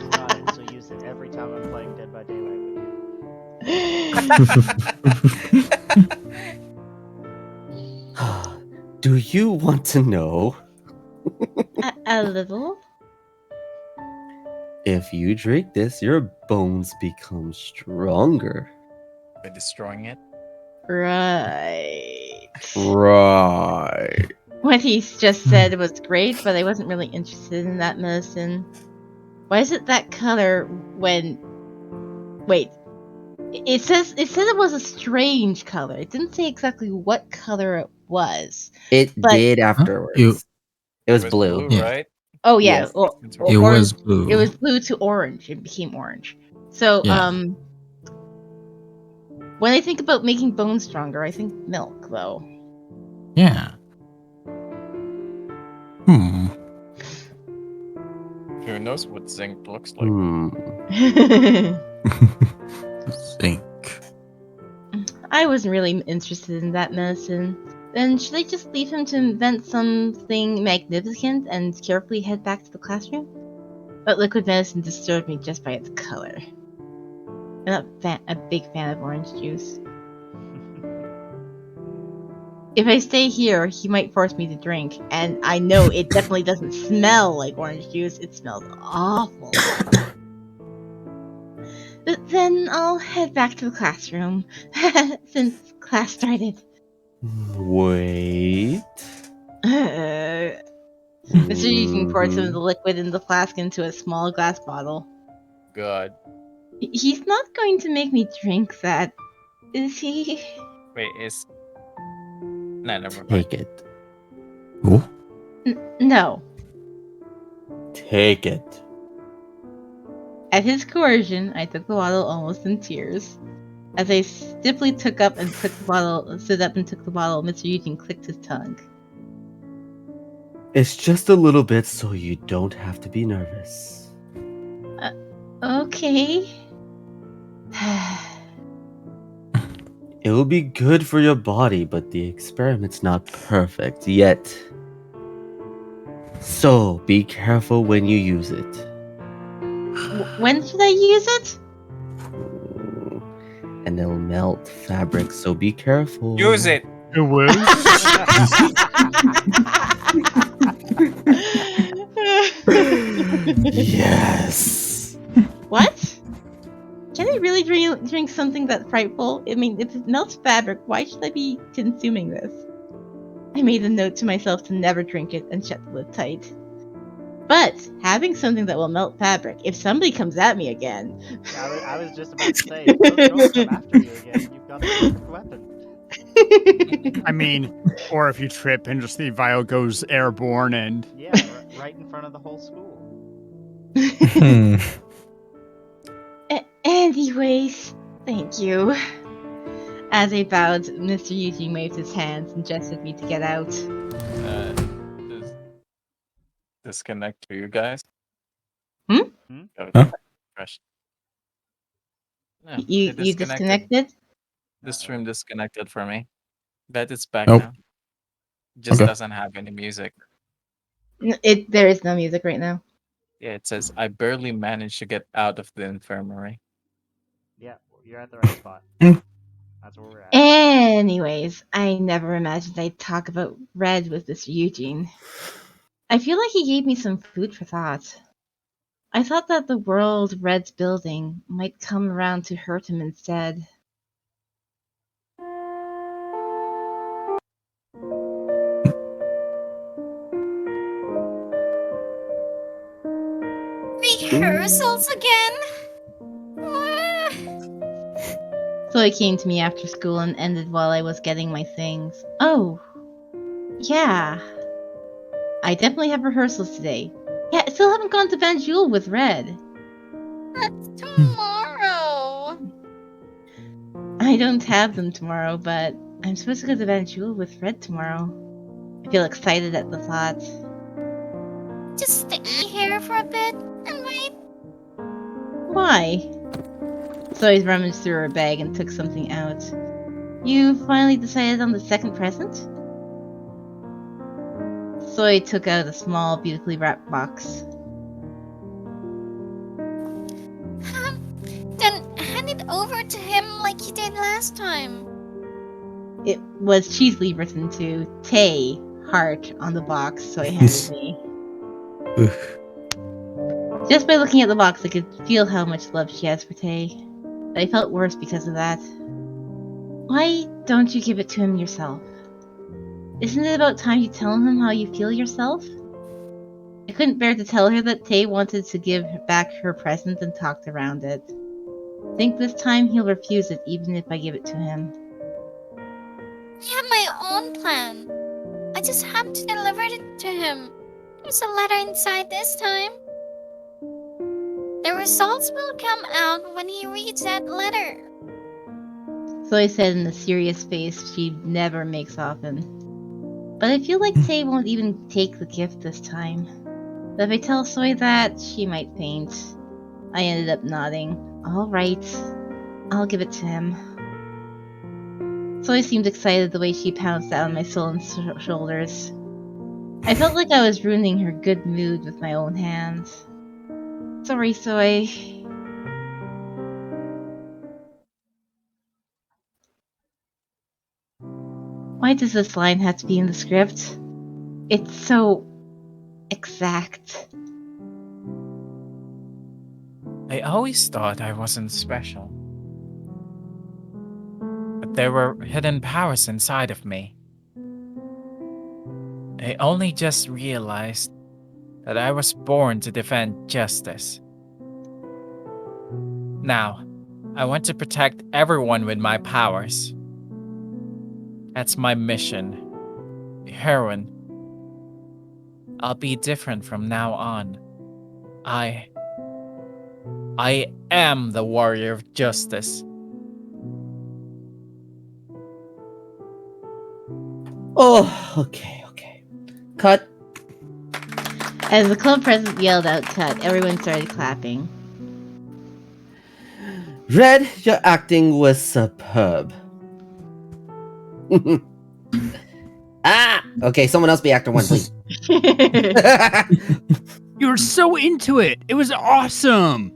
Got it, so use it every time I'm playing Dead by Daylight with you. Do you want to know? A little? If you drink this, your bones become stronger. By destroying it? Right. Right. What he just said was great, but I wasn't really interested in that medicine. Why is it that color when... Wait. It said it was a strange color. It didn't say exactly what color it was. It but... did afterwards. It was blue. Right? Oh yeah, Yes. well, It was blue. It was blue to orange. It became orange. So, Yeah. when I think about making bones stronger, I think milk, though. Yeah. Who knows what zinc looks like? Zinc. I wasn't really interested in that medicine. Then should I just leave him to invent something magnificent and carefully head back to the classroom? But liquid medicine disturbed me just by its color. I'm not a big fan of orange juice. If I stay here, he might force me to drink, and I know it definitely doesn't smell like orange juice. It smells awful. But then I'll head back to the classroom, since class started. Wait. Mr. Eugene poured some of the liquid in the flask into a small glass bottle. God. He's not going to make me drink that, is he? Wait, is... Nah, never mind. Take it. No. Take it. At his coercion, I took the bottle almost in tears. As I stiffly stood up and took the bottle, Mr. Eugene clicked his tongue. It's just a little bit so you don't have to be nervous. Okay. It will be good for your body, but the experiment's not perfect yet. So be careful when you use it. When should I use it? And it'll melt fabric, so be careful. Use it! It will? Yes. What? Can I really drink something that frightful? I mean, if it melts fabric, why should I be consuming this? I made a note to myself to never drink it and shut the lid tight. But having something that will melt fabric, if somebody comes at me again... I was just about to say, if those girls come after you again, you've got a perfect weapon. I mean, or if you trip and just the vial goes airborne and... Yeah, right in front of the whole school. Anyways, thank you. As I bowed, Mr. Eugene waved his hands and gestured me to get out. Does disconnect for you guys? Hmm? Okay. Fresh. No, You it disconnected? The stream disconnected for me. Bet it's back Nope. now. Just Okay. doesn't have any music. There is no music right now. Yeah, it says I barely managed to get out of the infirmary. Yeah, you're at the right spot. That's where we're at. Anyways, I never imagined I'd talk about Red with Mr. Eugene. I feel like he gave me some food for thought. I thought that the world Red's building might come around to hurt him instead. Rehearsals again? So he came to me after school and ended while I was getting my things. Oh, yeah. I definitely have rehearsals today. Yeah, I still haven't gone to Van Jewel with Red. That's tomorrow. I don't have them tomorrow, but I'm supposed to go to Van Jewel with Red tomorrow. I feel excited at the thought. Just stay here for a bit and wait. Why? Zoe rummaged through her bag and took something out. You finally decided on the second present? Zoe took out a small, beautifully wrapped box. Then hand it over to him like you did last time. It was cheesily written to Tay Heart on the box, so he handed me. Just by looking at the box, I could feel how much love she has for Tay. But I felt worse because of that. Why don't you give it to him yourself? Isn't it about time you tell him how you feel yourself? I couldn't bear to tell her that Tay wanted to give back her present and talked around it. I think this time he'll refuse it even if I give it to him. I have my own plan. I just have to deliver it to him. There's a letter inside this time. The results will come out when he reads that letter. Zoe said in a serious face she never makes often. But I feel like Tay won't even take the gift this time. But if I tell Zoe that, she might faint. I ended up nodding. Alright, I'll give it to him. Zoe seemed excited the way she pounced down my sullen shoulders. I felt like I was ruining her good mood with my own hands. Sorry, Zoe. Why does this line have to be in the script? It's so exact. I always thought I wasn't special. But there were hidden powers inside of me. I only just realized that I was born to defend justice. Now, I want to protect everyone with my powers. That's my mission. Heroine. I'll be different from now on. I am the warrior of justice. Oh, okay. Cut. As the club president yelled out cut, everyone started clapping. Red, your acting was superb. Okay, someone else be actor one, please. You were so into it. It was awesome.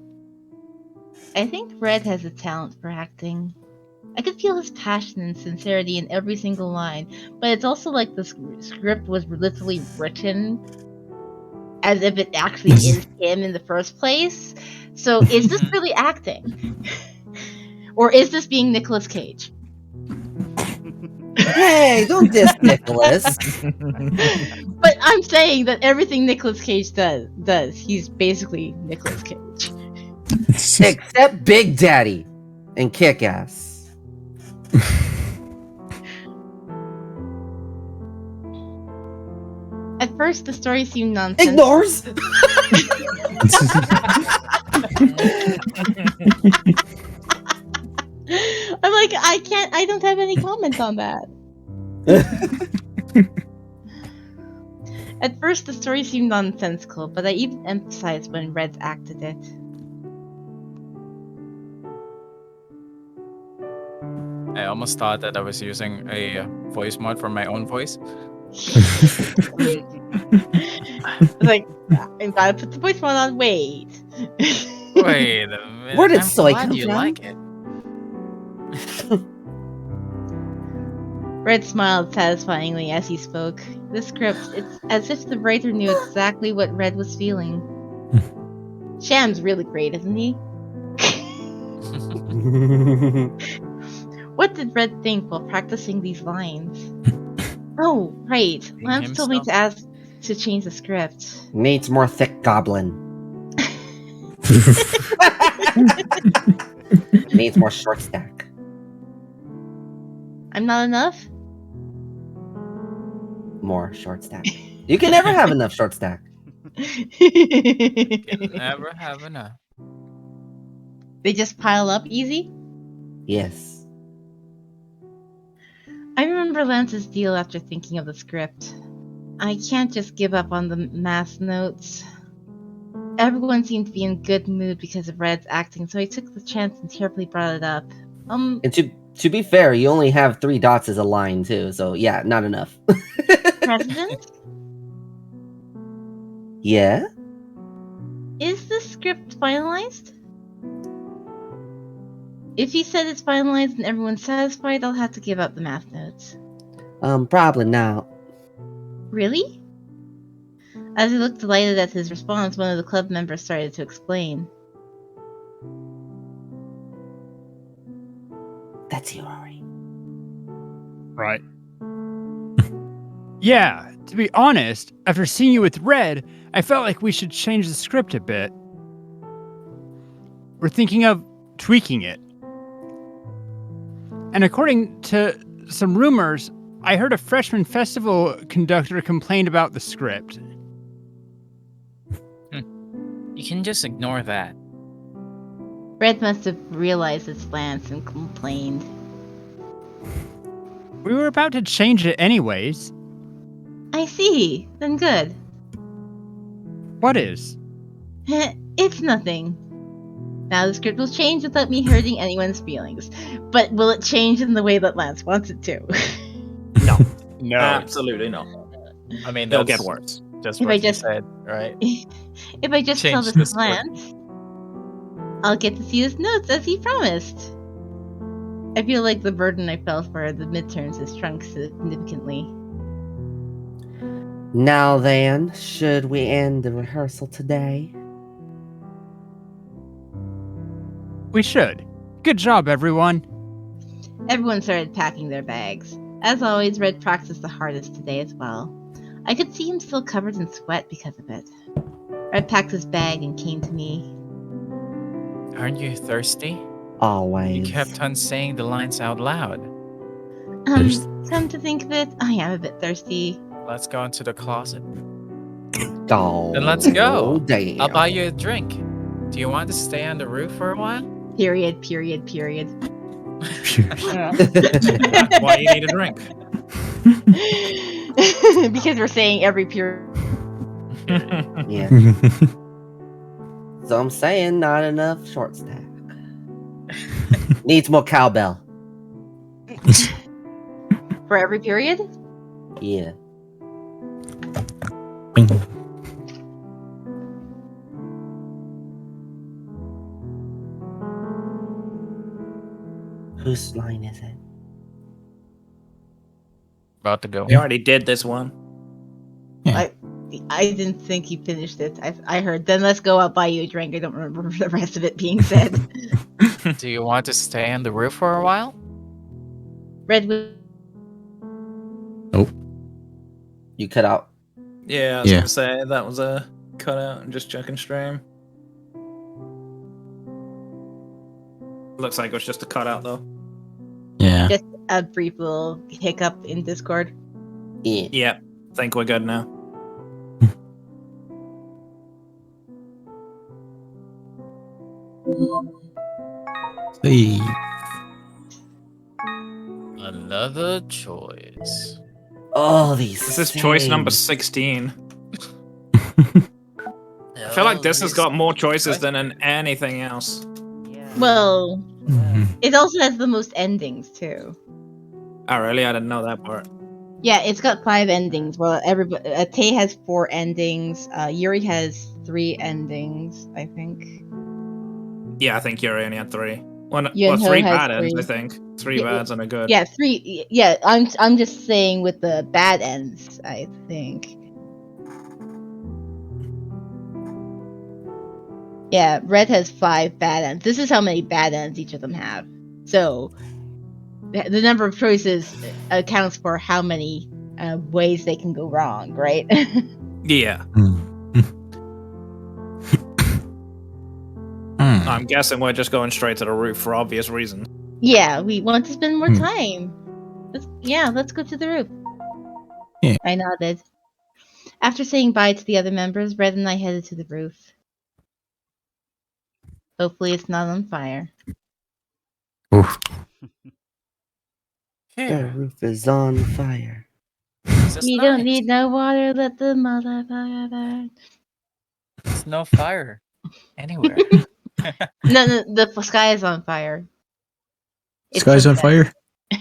I think Red has a talent for acting. I could feel his passion and sincerity in every single line, but it's also like the script was literally written as if it actually is him in the first place. So is this really acting? Or is this being Nicolas Cage? Hey, don't diss Nicholas. But I'm saying that everything Nicolas Cage does, he's basically Nicolas Cage. Except Big Daddy and Kick-Ass. At first, the story seemed nonsense. Ignores. I'm like, I don't have any comment on that. At first, the story seemed nonsensical, but I even emphasized when Red acted it. I almost thought that I was using a voice mod for my own voice. Like, I'm gotta put the voice mod on. Wait. Wait a minute. Where did I'm soy glad come you from? like it. Red smiled satisfyingly as he spoke. The script, it's as if the writer knew exactly what Red was feeling. Sham's really great, isn't he? What did Red think while practicing these lines? Oh, right. Lance told me to ask to change the script. Needs more thick goblin. Needs more short stack. I'm not enough? More short stack. You can never have enough short stack. Can never have enough. They just pile up easy? Yes. I remember Lance's deal after thinking of the script. I can't just give up on the math notes. Everyone seemed to be in good mood because of Red's acting, so I took the chance and terribly brought it up. And to be fair, you only have 3 dots as a line too, so yeah, not enough. President? Yeah? Is the script finalized? If he said it's finalized and everyone's satisfied, I'll have to give up the math notes. Probably not. Really? As he looked delighted at his response, one of the club members started to explain. That's you, Rory. Right. Yeah, to be honest, after seeing you with Red, I felt like we should change the script a bit. We're thinking of tweaking it. And according to some rumors, I heard a freshman festival conductor complained about the script. You can just ignore that. Red must have realized it's Lance and complained. We were about to change it anyways. I see. Then good. What is? It's nothing. Now the script will change without me hurting anyone's feelings. But will it change in the way that Lance wants it to? No. No. Absolutely not. I mean, They'll that's get worse. Just If what I you just- said, right? If I just tell Change this the to Lance, I'll get to see his notes as he promised. I feel like the burden I felt for the midterms has shrunk significantly. Now then, should we end the rehearsal today? We should. Good job, everyone. Everyone started packing their bags. As always, Red practiced the hardest today as well. I could see him still covered in sweat because of it. Red packed his bag and came to me. Aren't you thirsty? Always. You kept on saying the lines out loud. Come to think of it, I am a bit thirsty. Let's go into the closet. Oh, Then let's go. damn. I'll buy you a drink. Do you want to stay on the roof for a while? Period. That's why you need a drink. Because we're saying every period. Yeah. So I'm saying not enough short stack. Needs more cowbell. For every period? Yeah. Whose line is it? About to go. We already did this one. I didn't think he finished it. I heard, then let's go, I'll buy you a drink. I don't remember the rest of it being said. Do you want to stay on the roof for a while? Redwood. You cut out. Yeah, I was gonna say that was a cutout. I'm just checking stream. Looks like it was just a cutout though. Yeah. Just a brief little hiccup in Discord. Yeah. Yeah, think we're good now. Hey. Another choice. Oh, these. This is choice number 16. I feel like this has got more choices than in anything else. Well, it also has the most endings too. Oh, really? I didn't know that part. Yeah, it's got 5 endings. Well, everybody. Tay has 4 endings. Yuri has 3 endings, I think. Yeah, I think Yuri only had 3. Well, Yunho three has bad ends, I 3. think. Three Yeah, bads and a good. Yeah, 3. Yeah, I'm just saying with the bad ends, I think. Yeah, red has 5 bad ends. This is how many bad ends each of them have. So the number of choices accounts for how many ways they can go wrong, right? Yeah. I'm guessing we're just going straight to the roof for obvious reasons. Yeah, we want to spend more time. Let's go to the roof. Yeah. I nodded. After saying bye to the other members, Red and I headed to the roof. Hopefully it's not on fire. Oof. The roof is on fire. We don't need no water, let the motherfucker burn. There's no fire anywhere. No, the sky is on fire. It's Sky's on sunset. fire.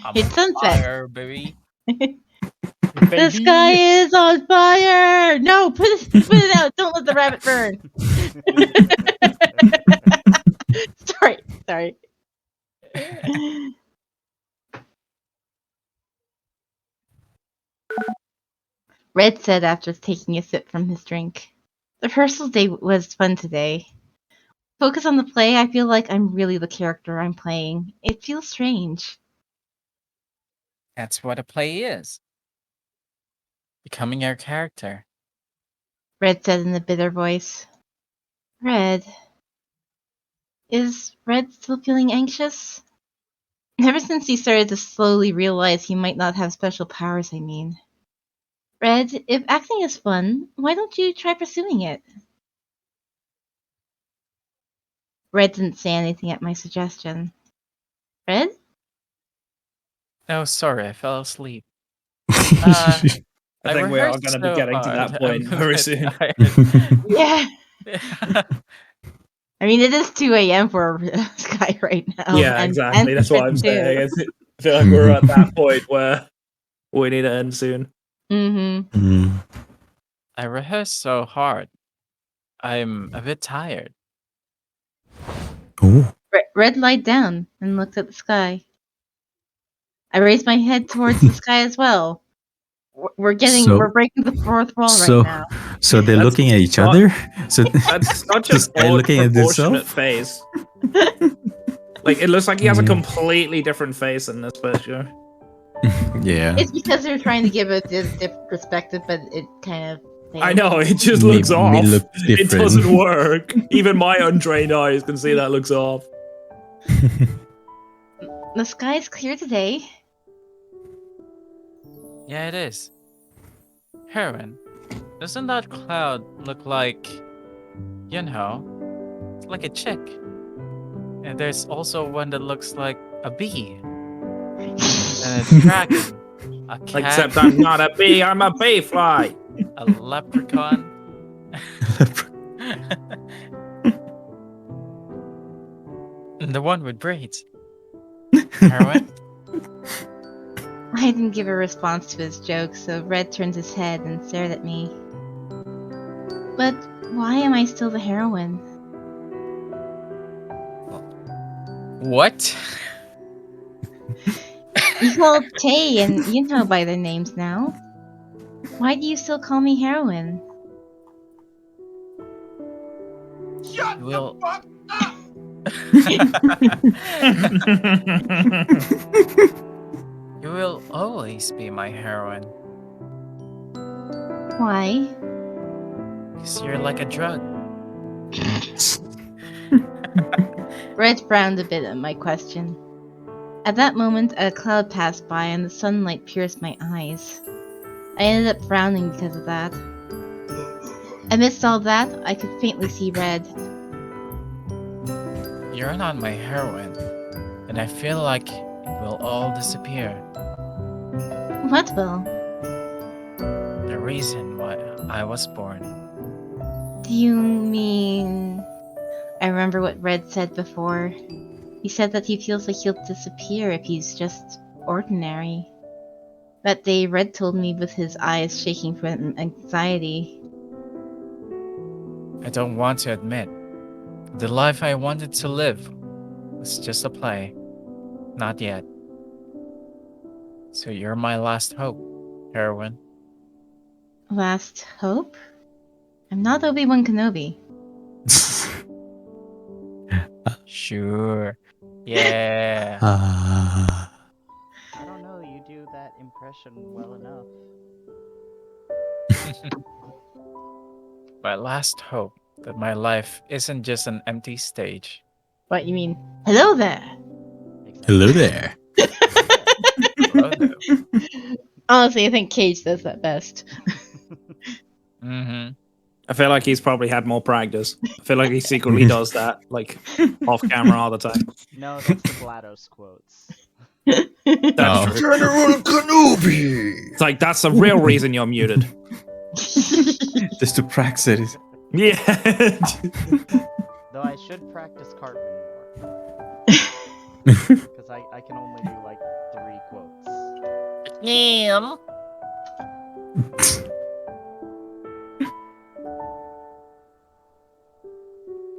I'm It's on sunset. fire, baby. The sky is on fire! No, put it out. Don't let the rabbit burn. Sorry. Red said after taking a sip from his drink. The rehearsal day was fun today. Focus on the play, I feel like I'm really the character I'm playing. It feels strange. That's what a play is. Becoming your character. Red said in a bitter voice. Red. Is Red still feeling anxious? Ever since he started to slowly realize he might not have special powers, I mean. Red, if acting is fun, why don't you try pursuing it? Red didn't say anything at my suggestion. Red? Oh, sorry, I fell asleep. I think we are rehearsed going to be so getting to that hard, point I'm a very bit soon. tired. Yeah. I mean, it is 2 a.m. for Sky right now. Yeah, and exactly. That's what I'm saying. too. I feel like we're at that point where we need to end soon. Mm-hmm. I rehearsed so hard. I'm a bit tired. Red lied down and looked at the sky. I raised my head towards the sky as well. We're breaking the fourth wall right now. So they're looking at each other. So That's such a this guy looking at proportionate himself. face. Like it looks like he has a completely different face in this picture. Yeah. It's because they're trying to give a different perspective, but it kind of. I know, it just looks off. look It different. doesn't work. Even my untrained eyes can see that looks off. The sky is clear today. Yeah, it is. Heron, doesn't that cloud look like, it's like a chick? And there's also one that looks like a bee. And a dragon. A cat. Except I'm not a bee, I'm a bee fly. A leprechaun. And the one with braids. Heroin? I didn't give a response to his joke, so Red turned his head and stared at me. But why am I still the heroine? What? You call Tay and Yunho by their names now. Why do you still call me heroine? Shut the fuck up! You will always be my heroine. Why? Because you're like a drug. Red frowned a bit at my question. At that moment, a cloud passed by and the sunlight pierced my eyes. I ended up frowning because of that. Amidst all that, I could faintly see red. You're not my heroine, and I feel like it will all disappear. What will? The reason why I was born. Do you mean... I remember what Red said before. He said that he feels like he'll disappear if he's just ordinary. That day, Red told me with his eyes shaking from anxiety. I don't want to admit. The life I wanted to live was just a play. Not yet. So you're my last hope, heroine. Last hope? I'm not Obi-Wan Kenobi. Sure. Yeah. I don't know, you do that impression well enough. My last hope that my life isn't just an empty stage. What, you mean, hello there? Hello there. Hello there. Honestly, I think Cage does that best. Mm-hmm. I feel like he's probably had more practice. I feel like he secretly does that, like off camera all the time. No, that's the GLaDOS quotes. That's true. General Kenobi! It's like that's the real reason you're muted. Just to practice. Yeah. Though I should practice Cartman more. Because I can only do like 3 quotes. Yeah.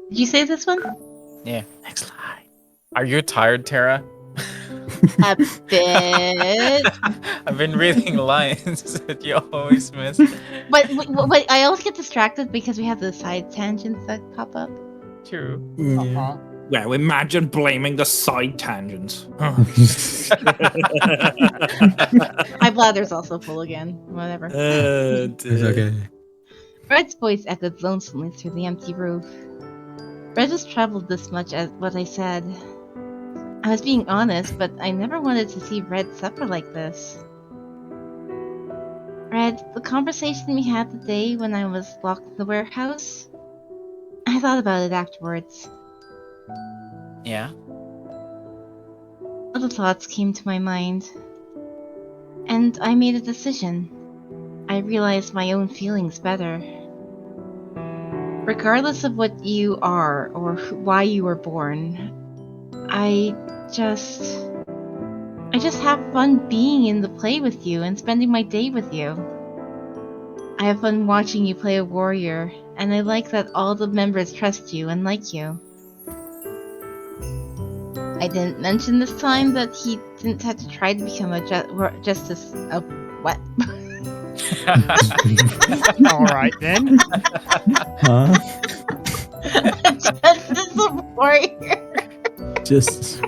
Did you say this one? Yeah. Next line. Are you tired, Tara? A bit. I've been reading lines that you always miss. But I always get distracted because we have the side tangents that pop up. True. Uh-huh. Yeah, imagine blaming the side tangents. My bladder's also full again. Whatever. It's okay. Red's voice echoed lonesomely through the empty roof. Red has traveled this much as what I said. I was being honest, but I never wanted to see Red suffer like this. Red, the conversation we had the day when I was locked in the warehouse, I thought about it afterwards. Yeah. Other thoughts came to my mind, and I made a decision. I realized my own feelings better. Regardless of what you are or why you were born, I just have fun being in the play with you and spending my day with you. I have fun watching you play a warrior, and I like that all the members trust you and like you. I didn't mention this time that he didn't have to try to become a justice. Oh, what? All right then. Huh? Justice warrior. Just.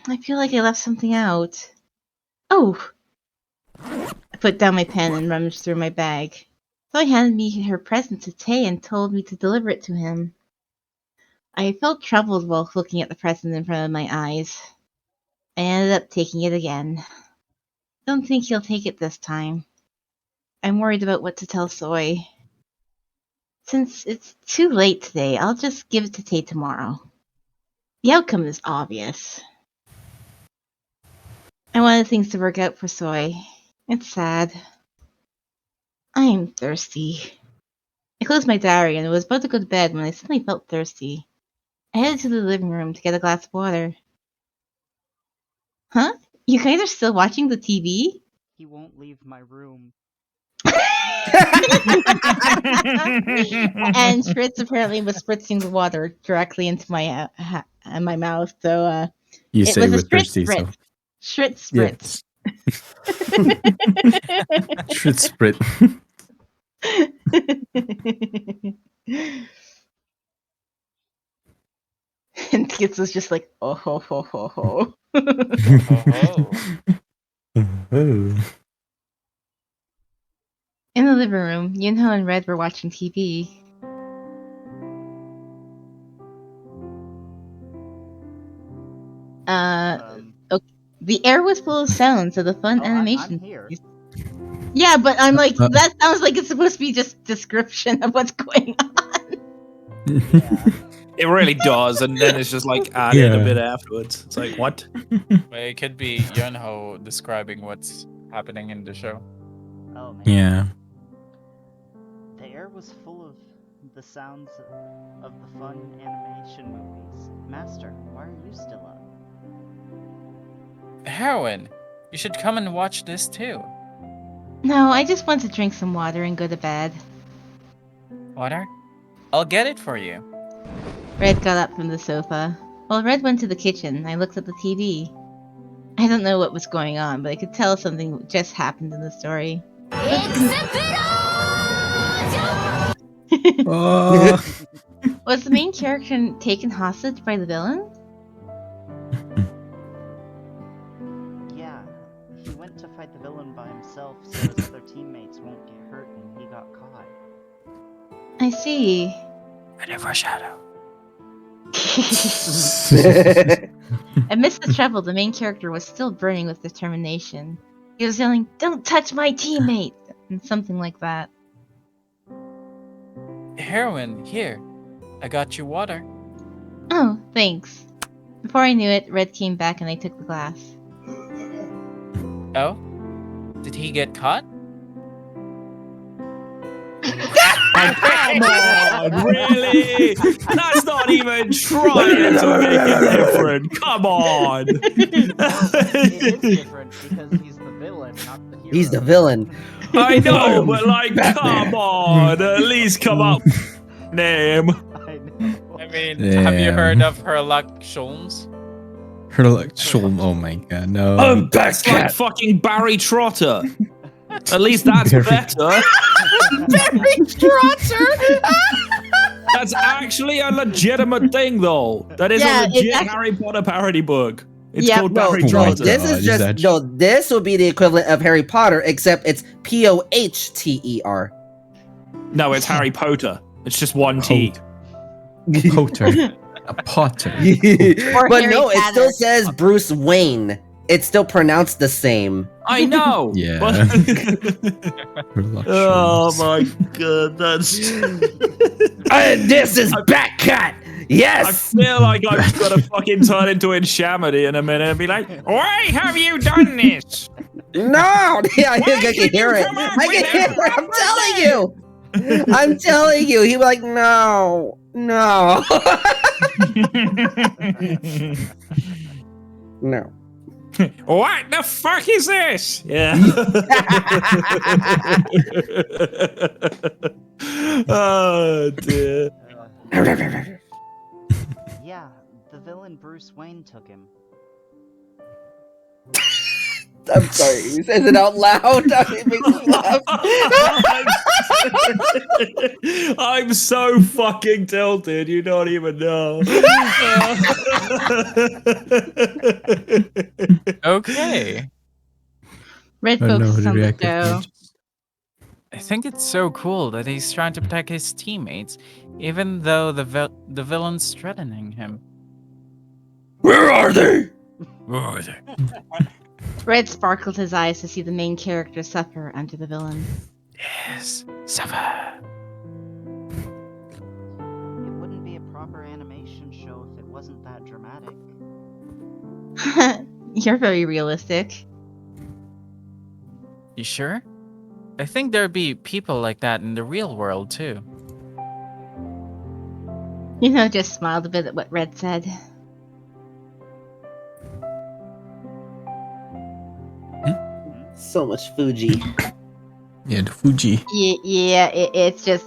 I feel like I left something out. Oh! I put down my pen and rummaged through my bag. Zoe handed me her present to Tay and told me to deliver it to him. I felt troubled while looking at the present in front of my eyes. I ended up taking it again. Don't think he'll take it this time. I'm worried about what to tell Soy. Since it's too late today, I'll just give it to Tay tomorrow. The outcome is obvious. I wanted things to work out for Soy. It's sad. I am thirsty. I closed my diary and was about to go to bed when I suddenly felt thirsty. I headed to the living room to get a glass of water. Huh? You guys are still watching the TV? He won't leave my room. And Fritz apparently was spritzing the water directly into my mouth, so You it say was a we're Fritz thirsty, so spritz. Fritz spritz. should sprit. And Kids was just like, oh ho ho ho ho. Oh. In the living room, Yunho and Red were watching TV. Okay. The air was full of sounds of the fun animation. I'm here. Yeah, but I'm like, that sounds like it's supposed to be just description of what's going on. It really does, and then it's just like added a Yeah. bit afterwards. It's like, what? Well, it could be Yunho describing what's happening in the show. Oh man. Yeah. The air was full of the sounds of the fun animation movies. Master, why are you still up? Heroin, you should come and watch this too. No, I just want to drink some water and go to bed. Water? I'll get it for you. Red got up from the sofa. While Red went to the kitchen, I looked at the TV. I don't know what was going on, but I could tell something just happened in the story. Was the main character taken hostage by the villain? Yeah, he went to fight the villain by himself so his other teammates won't get hurt and he got caught. I see. Whenever Shadow. Amidst the trouble, the main character was still burning with determination. He was yelling, "Don't touch my teammate!" and something like that. Heroin, here. I got you water. Oh, thanks. Before I knew it, Red came back and I took the glass. Oh? Did he get caught? Come on, really? That's not even trying to make it different. Come on. It is different because he's the villain, not the hero. He's the villain. I know, but like, come on. At least come up. Name. I mean, have you heard of Herlock Sholmes? Oh my god, no. I'm back. It's like fucking Barry Trotter. At least that's better. Barry Trotter. That's actually a legitimate thing, though. That is a legit Harry Potter parody book. It's called Barry Trotter. This is just this will be the equivalent of Harry Potter, except it's Pochter. No, it's Harry Potter. It's just one T. Potter. A Potter. But no, it still says Bruce Wayne. It's still pronounced the same. I know. Yeah. Oh my god, that's. This is Batcat. Yes. I feel like I'm gonna fucking turn into Inshamity in a minute and be like, "Why have you done this?" No, yeah, I can hear it. I can hear it. I'm telling you. I'm telling you. He was like, no. No. What the fuck is this? Yeah. Oh dear. Yeah, the villain Bruce Wayne took him. I'm sorry. He says it out loud. It makes me laugh. I'm so fucking tilted, you don't even know. Okay. Red I don't know folks how is to on the react to show. I think it's so cool that he's trying to protect his teammates, even though the villain's threatening him. Where are they? Where are they? Red sparkled his eyes to see the main character suffer under the villain. Yes, suffer. It wouldn't be a proper animation show if it wasn't that dramatic. You're very realistic. You sure? I think there'd be people like that in the real world too. Just smiled a bit at what Red said. So much Fuji. Yeah, the Fuji. Yeah, it's just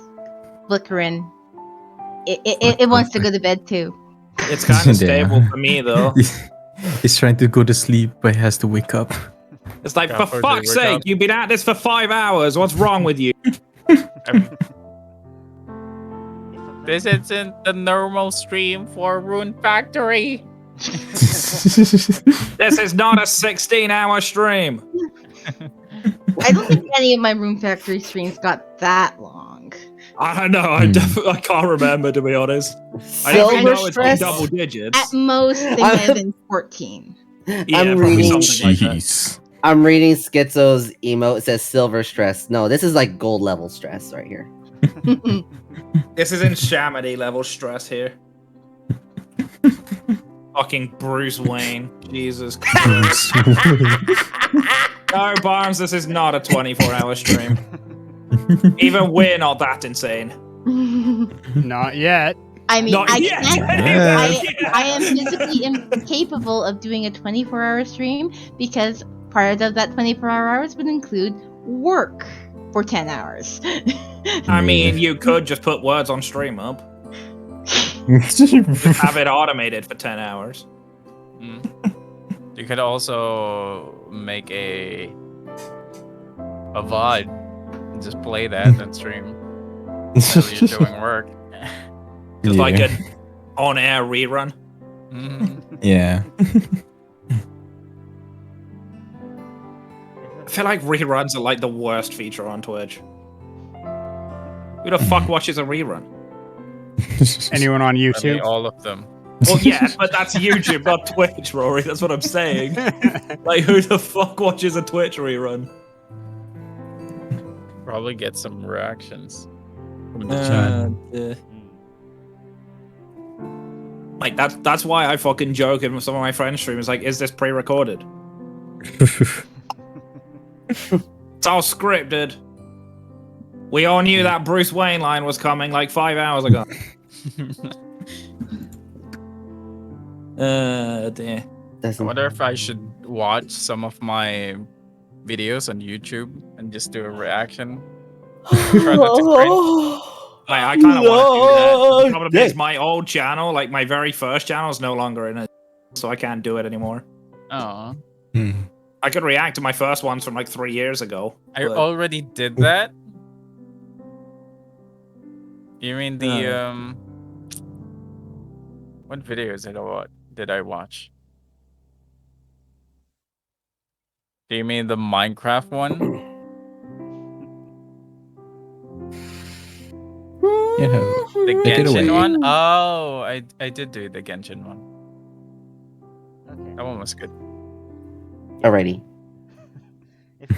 flickering. It wants to go to bed too. It's kind of stable for me though. He's trying to go to sleep, but he has to wake up. It's like, for fuck's sake, you've been at this for 5 hours. What's wrong with you? This isn't the normal stream for Rune Factory. This is not a 16-hour stream. I don't think any of my Room Factory streams got that long. I don't know. I can't remember, to be honest. I don't know it's been double digits. At most, they might have been 14. Yeah, I'm probably reading. something like that. I'm reading Schizo's emote. It says silver stress. No, this is like gold level stress right here. This is insanity level stress here. Fucking Bruce Wayne. Jesus Christ. No, Barnes, this is not a 24-hour stream. Even we're not that insane. Not yet. I mean, Not I yet. can't. Yeah. I am physically incapable of doing a 24-hour stream because part of that 24 hours would include work for 10 hours. I mean, you could just put words on stream up. Have it automated for 10 hours. You could also make a VOD and just play that and stream while you're doing work. Just like an on-air rerun. Yeah. I feel like reruns are like the worst feature on Twitch. Who the fuck watches a rerun? Anyone on I mean, YouTube? all of them. Well, yeah, but that's YouTube, not Twitch, Rory. That's what I'm saying. Like, who the fuck watches a Twitch rerun? Probably get some reactions from the chat. Like, that's why I fucking joke in some of my friends' streams. Like, is this pre-recorded? It's all scripted. We all knew that Bruce Wayne line was coming like 5 hours ago. Dear. I wonder if I should watch some of my videos on YouTube and just do a reaction. Try not to cringe. Like, I kind of want to do that. The problem is my old channel, like my very first channel, is no longer in it, so I can't do it anymore. Oh. I could react to my first ones from like 3 years ago. I but- already did that. You mean the what videos did I watch? Do you mean the Minecraft one? Yeah. The Take it away. Genshin one? Oh, I did do the Genshin one. Okay. That one was good. Alrighty.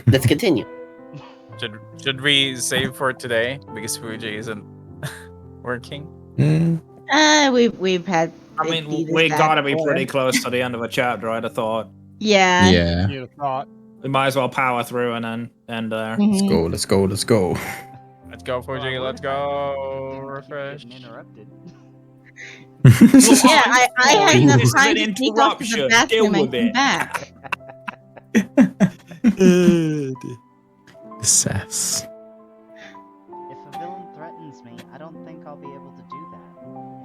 Let's continue. Should we save for today because Fuji isn't working? We've had. I mean, we gotta be pretty close to the end of a chapter, I'd have thought. Yeah. Yeah. You'd have thought. We might as well power through and then end there. Let's go. Let's go. Let's go. Let's go, Fuji. Let's go. Refresh. Interrupted. Yeah, I had enough This is time an to sneak off to the interruption. bathroom Deal and with come it. back. The sass. If a villain threatens me, I don't think I'll be able to do that.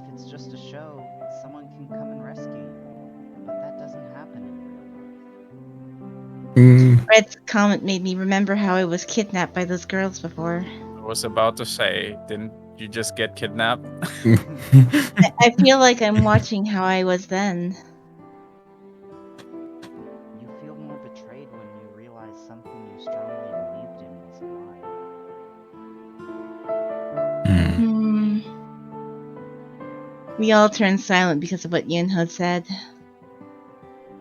If it's just a show, someone can come and rescue you. But that doesn't happen in real life. Red's comment made me remember how I was kidnapped by those girls before. was about to say, didn't you just get kidnapped? I feel like I'm watching how I was then. You feel more betrayed when you realize something you strongly believed in was a lie. Hmm. We all turned silent because of what Yunho said.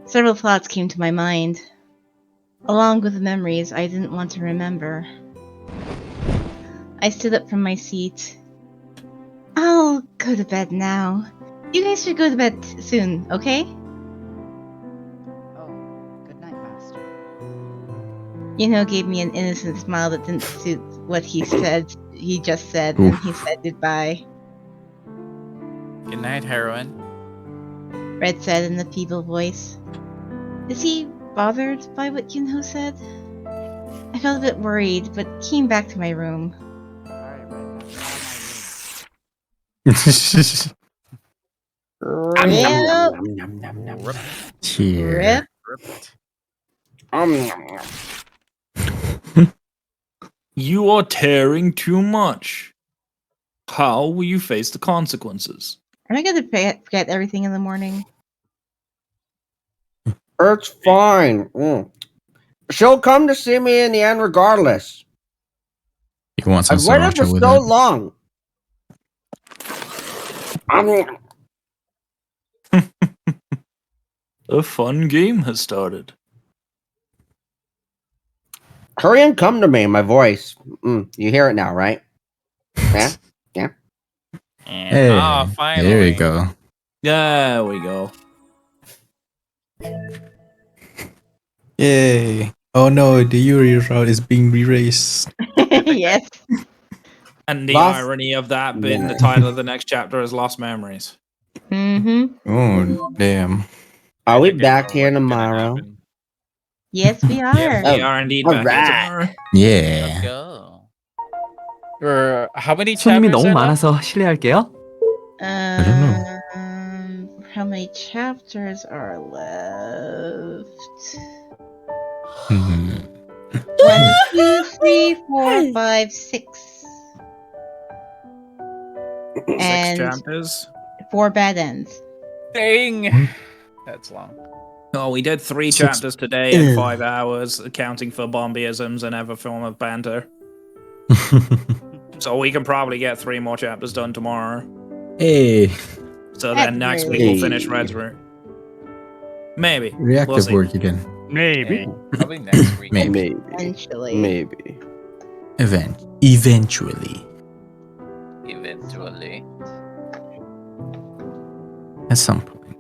Several thoughts came to my mind, along with the memories I didn't want to remember. I stood up from my seat. I'll go to bed now. You guys should go to bed soon, okay? Oh, good night, Master. Yunho gave me an innocent smile that didn't suit what he said. He just said, and he said goodbye. Good night, heroine. Red said in a feeble voice. Is he bothered by what Yunho said? I felt a bit worried, but came back to my room. Alright, Red, now get Rip. Here. You are tearing too much. How will you face the consequences? Am I gonna forget everything in the morning? It's fine. She'll come to see me in the end regardless. You want some I've waited for sriracha with so it? long. A fun game has started. Hurry and come to me, my voice. You hear it now, right? Yeah? Yeah? Hey, finally. there we go. There we go. Yay. Oh no, the Yuri route is being erased. Yes. And the Lost- irony of that being the title of the next chapter is Lost Memories. Mm-hmm. Oh, damn. Are we back here tomorrow? Yes, we are. Yes, we are indeed back here tomorrow. Yeah. Go. How many 손님이 chapters 너무 are left? 많아서 실례할게요. I don't know. How many chapters are left? 1, 2, 3, 4, 5, 6. 6 And chapters. 4 bad ends. Dang. That's long. Oh, we did 3 Six- chapters today in 5 hours, accounting for Bombyisms and every form of banter. So we can probably get 3 more chapters done tomorrow. Hey, So then next week we'll finish Red's route. Maybe. reactive We'll see. work again. Maybe. Probably next week. Maybe. Eventually. Maybe. Eventually. Eventually. At some point.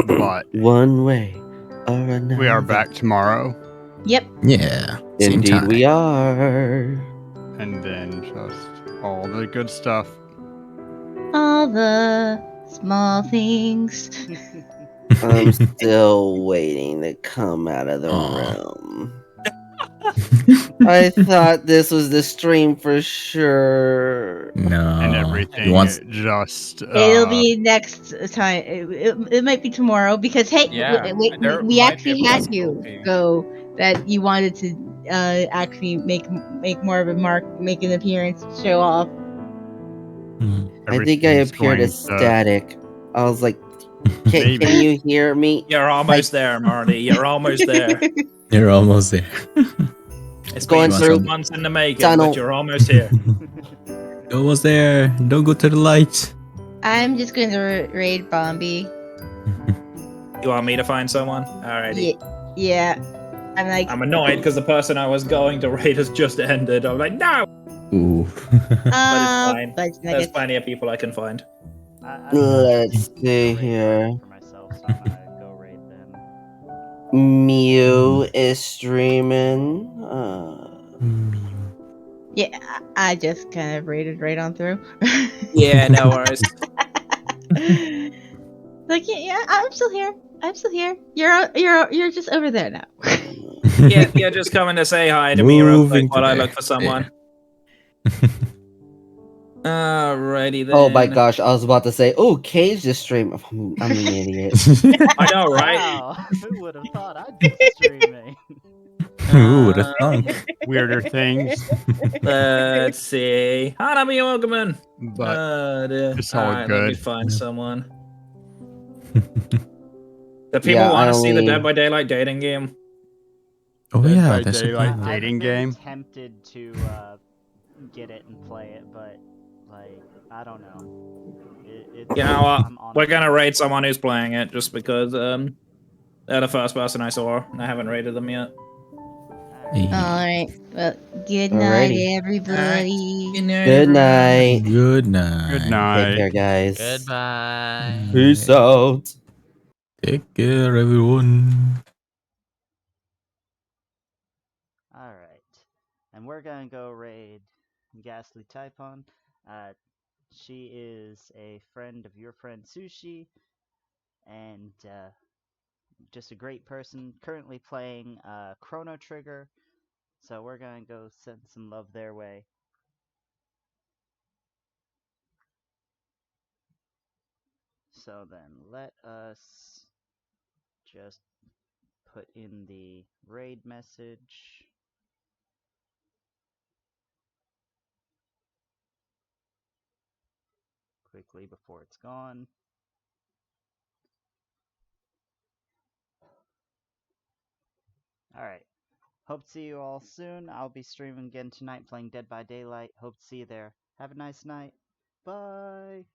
But One way or another. we are back tomorrow. Yep. Yeah. Same Indeed, time. we are. And then just all the good stuff. All the small things. I'm still waiting to come out of the room. I thought this was the stream for sure. No. And everything You want- just. It'll be next time. It might be tomorrow because hey, Yeah, there we might be actually a had you possibility. go that you wanted to actually make more of a make an appearance, show off. I think I everything's appeared going as static. I was like, can Maybe. you hear me? You're almost there, Marty. You're almost there. You're almost there. It's Going been through 6 months in the making, tunnel. but you're almost here. Almost there. Don't go to the light. I'm just going to raid Bombi. You want me to find someone? Alrighty. Yeah. I'm like. I'm annoyed because the person I was going to raid has just ended. I'm like, no! Ooh. But it's fine. Fudge There's nuggets. plenty of people I can find. Let's see here. For myself, so I'm gonna go raid them. Mew is streaming. Yeah, I just kind of raided right on through. Yeah, no worries. Like yeah, I'm still here. I'm still here. You're just over there now. Yeah, just coming to say hi to me real Moving quick while I today. look for someone. Alrighty then. Oh my gosh, I was about to say, oh, Cage just stream. I'm an idiot. I know, right? Wow, who would have thought I'd be streaming? Who would have thunk? Weirder things. Let's see. Hanabi Yogaman. But Dear. it's all Alright, let me good. find someone. Do people Yeah, I want to see the only- Dead by Daylight dating game? Oh Dead yeah, by that's a Daylight good one. dating I've been game. tempted to get it and play it, but like I don't know. It's You know what? I'm on We're the gonna fence rate for someone who's playing it just because they're the first person I saw and I haven't rated them yet. Alright. Well, good night, Alrighty. everybody. Good night. Good night. Good night. Take care, guys. Goodbye. Peace out. Take care, everyone. Alright. And we're gonna go raid Ghastly Typhon. She is a friend of your friend Sushi, and just a great person. Currently playing Chrono Trigger, so we're gonna go send some love their way. So then let us just put in the raid message. Quickly before it's gone. Alright. Hope to see you all soon. I'll be streaming again tonight playing Dead by Daylight. Hope to see you there. Have a nice night. Bye!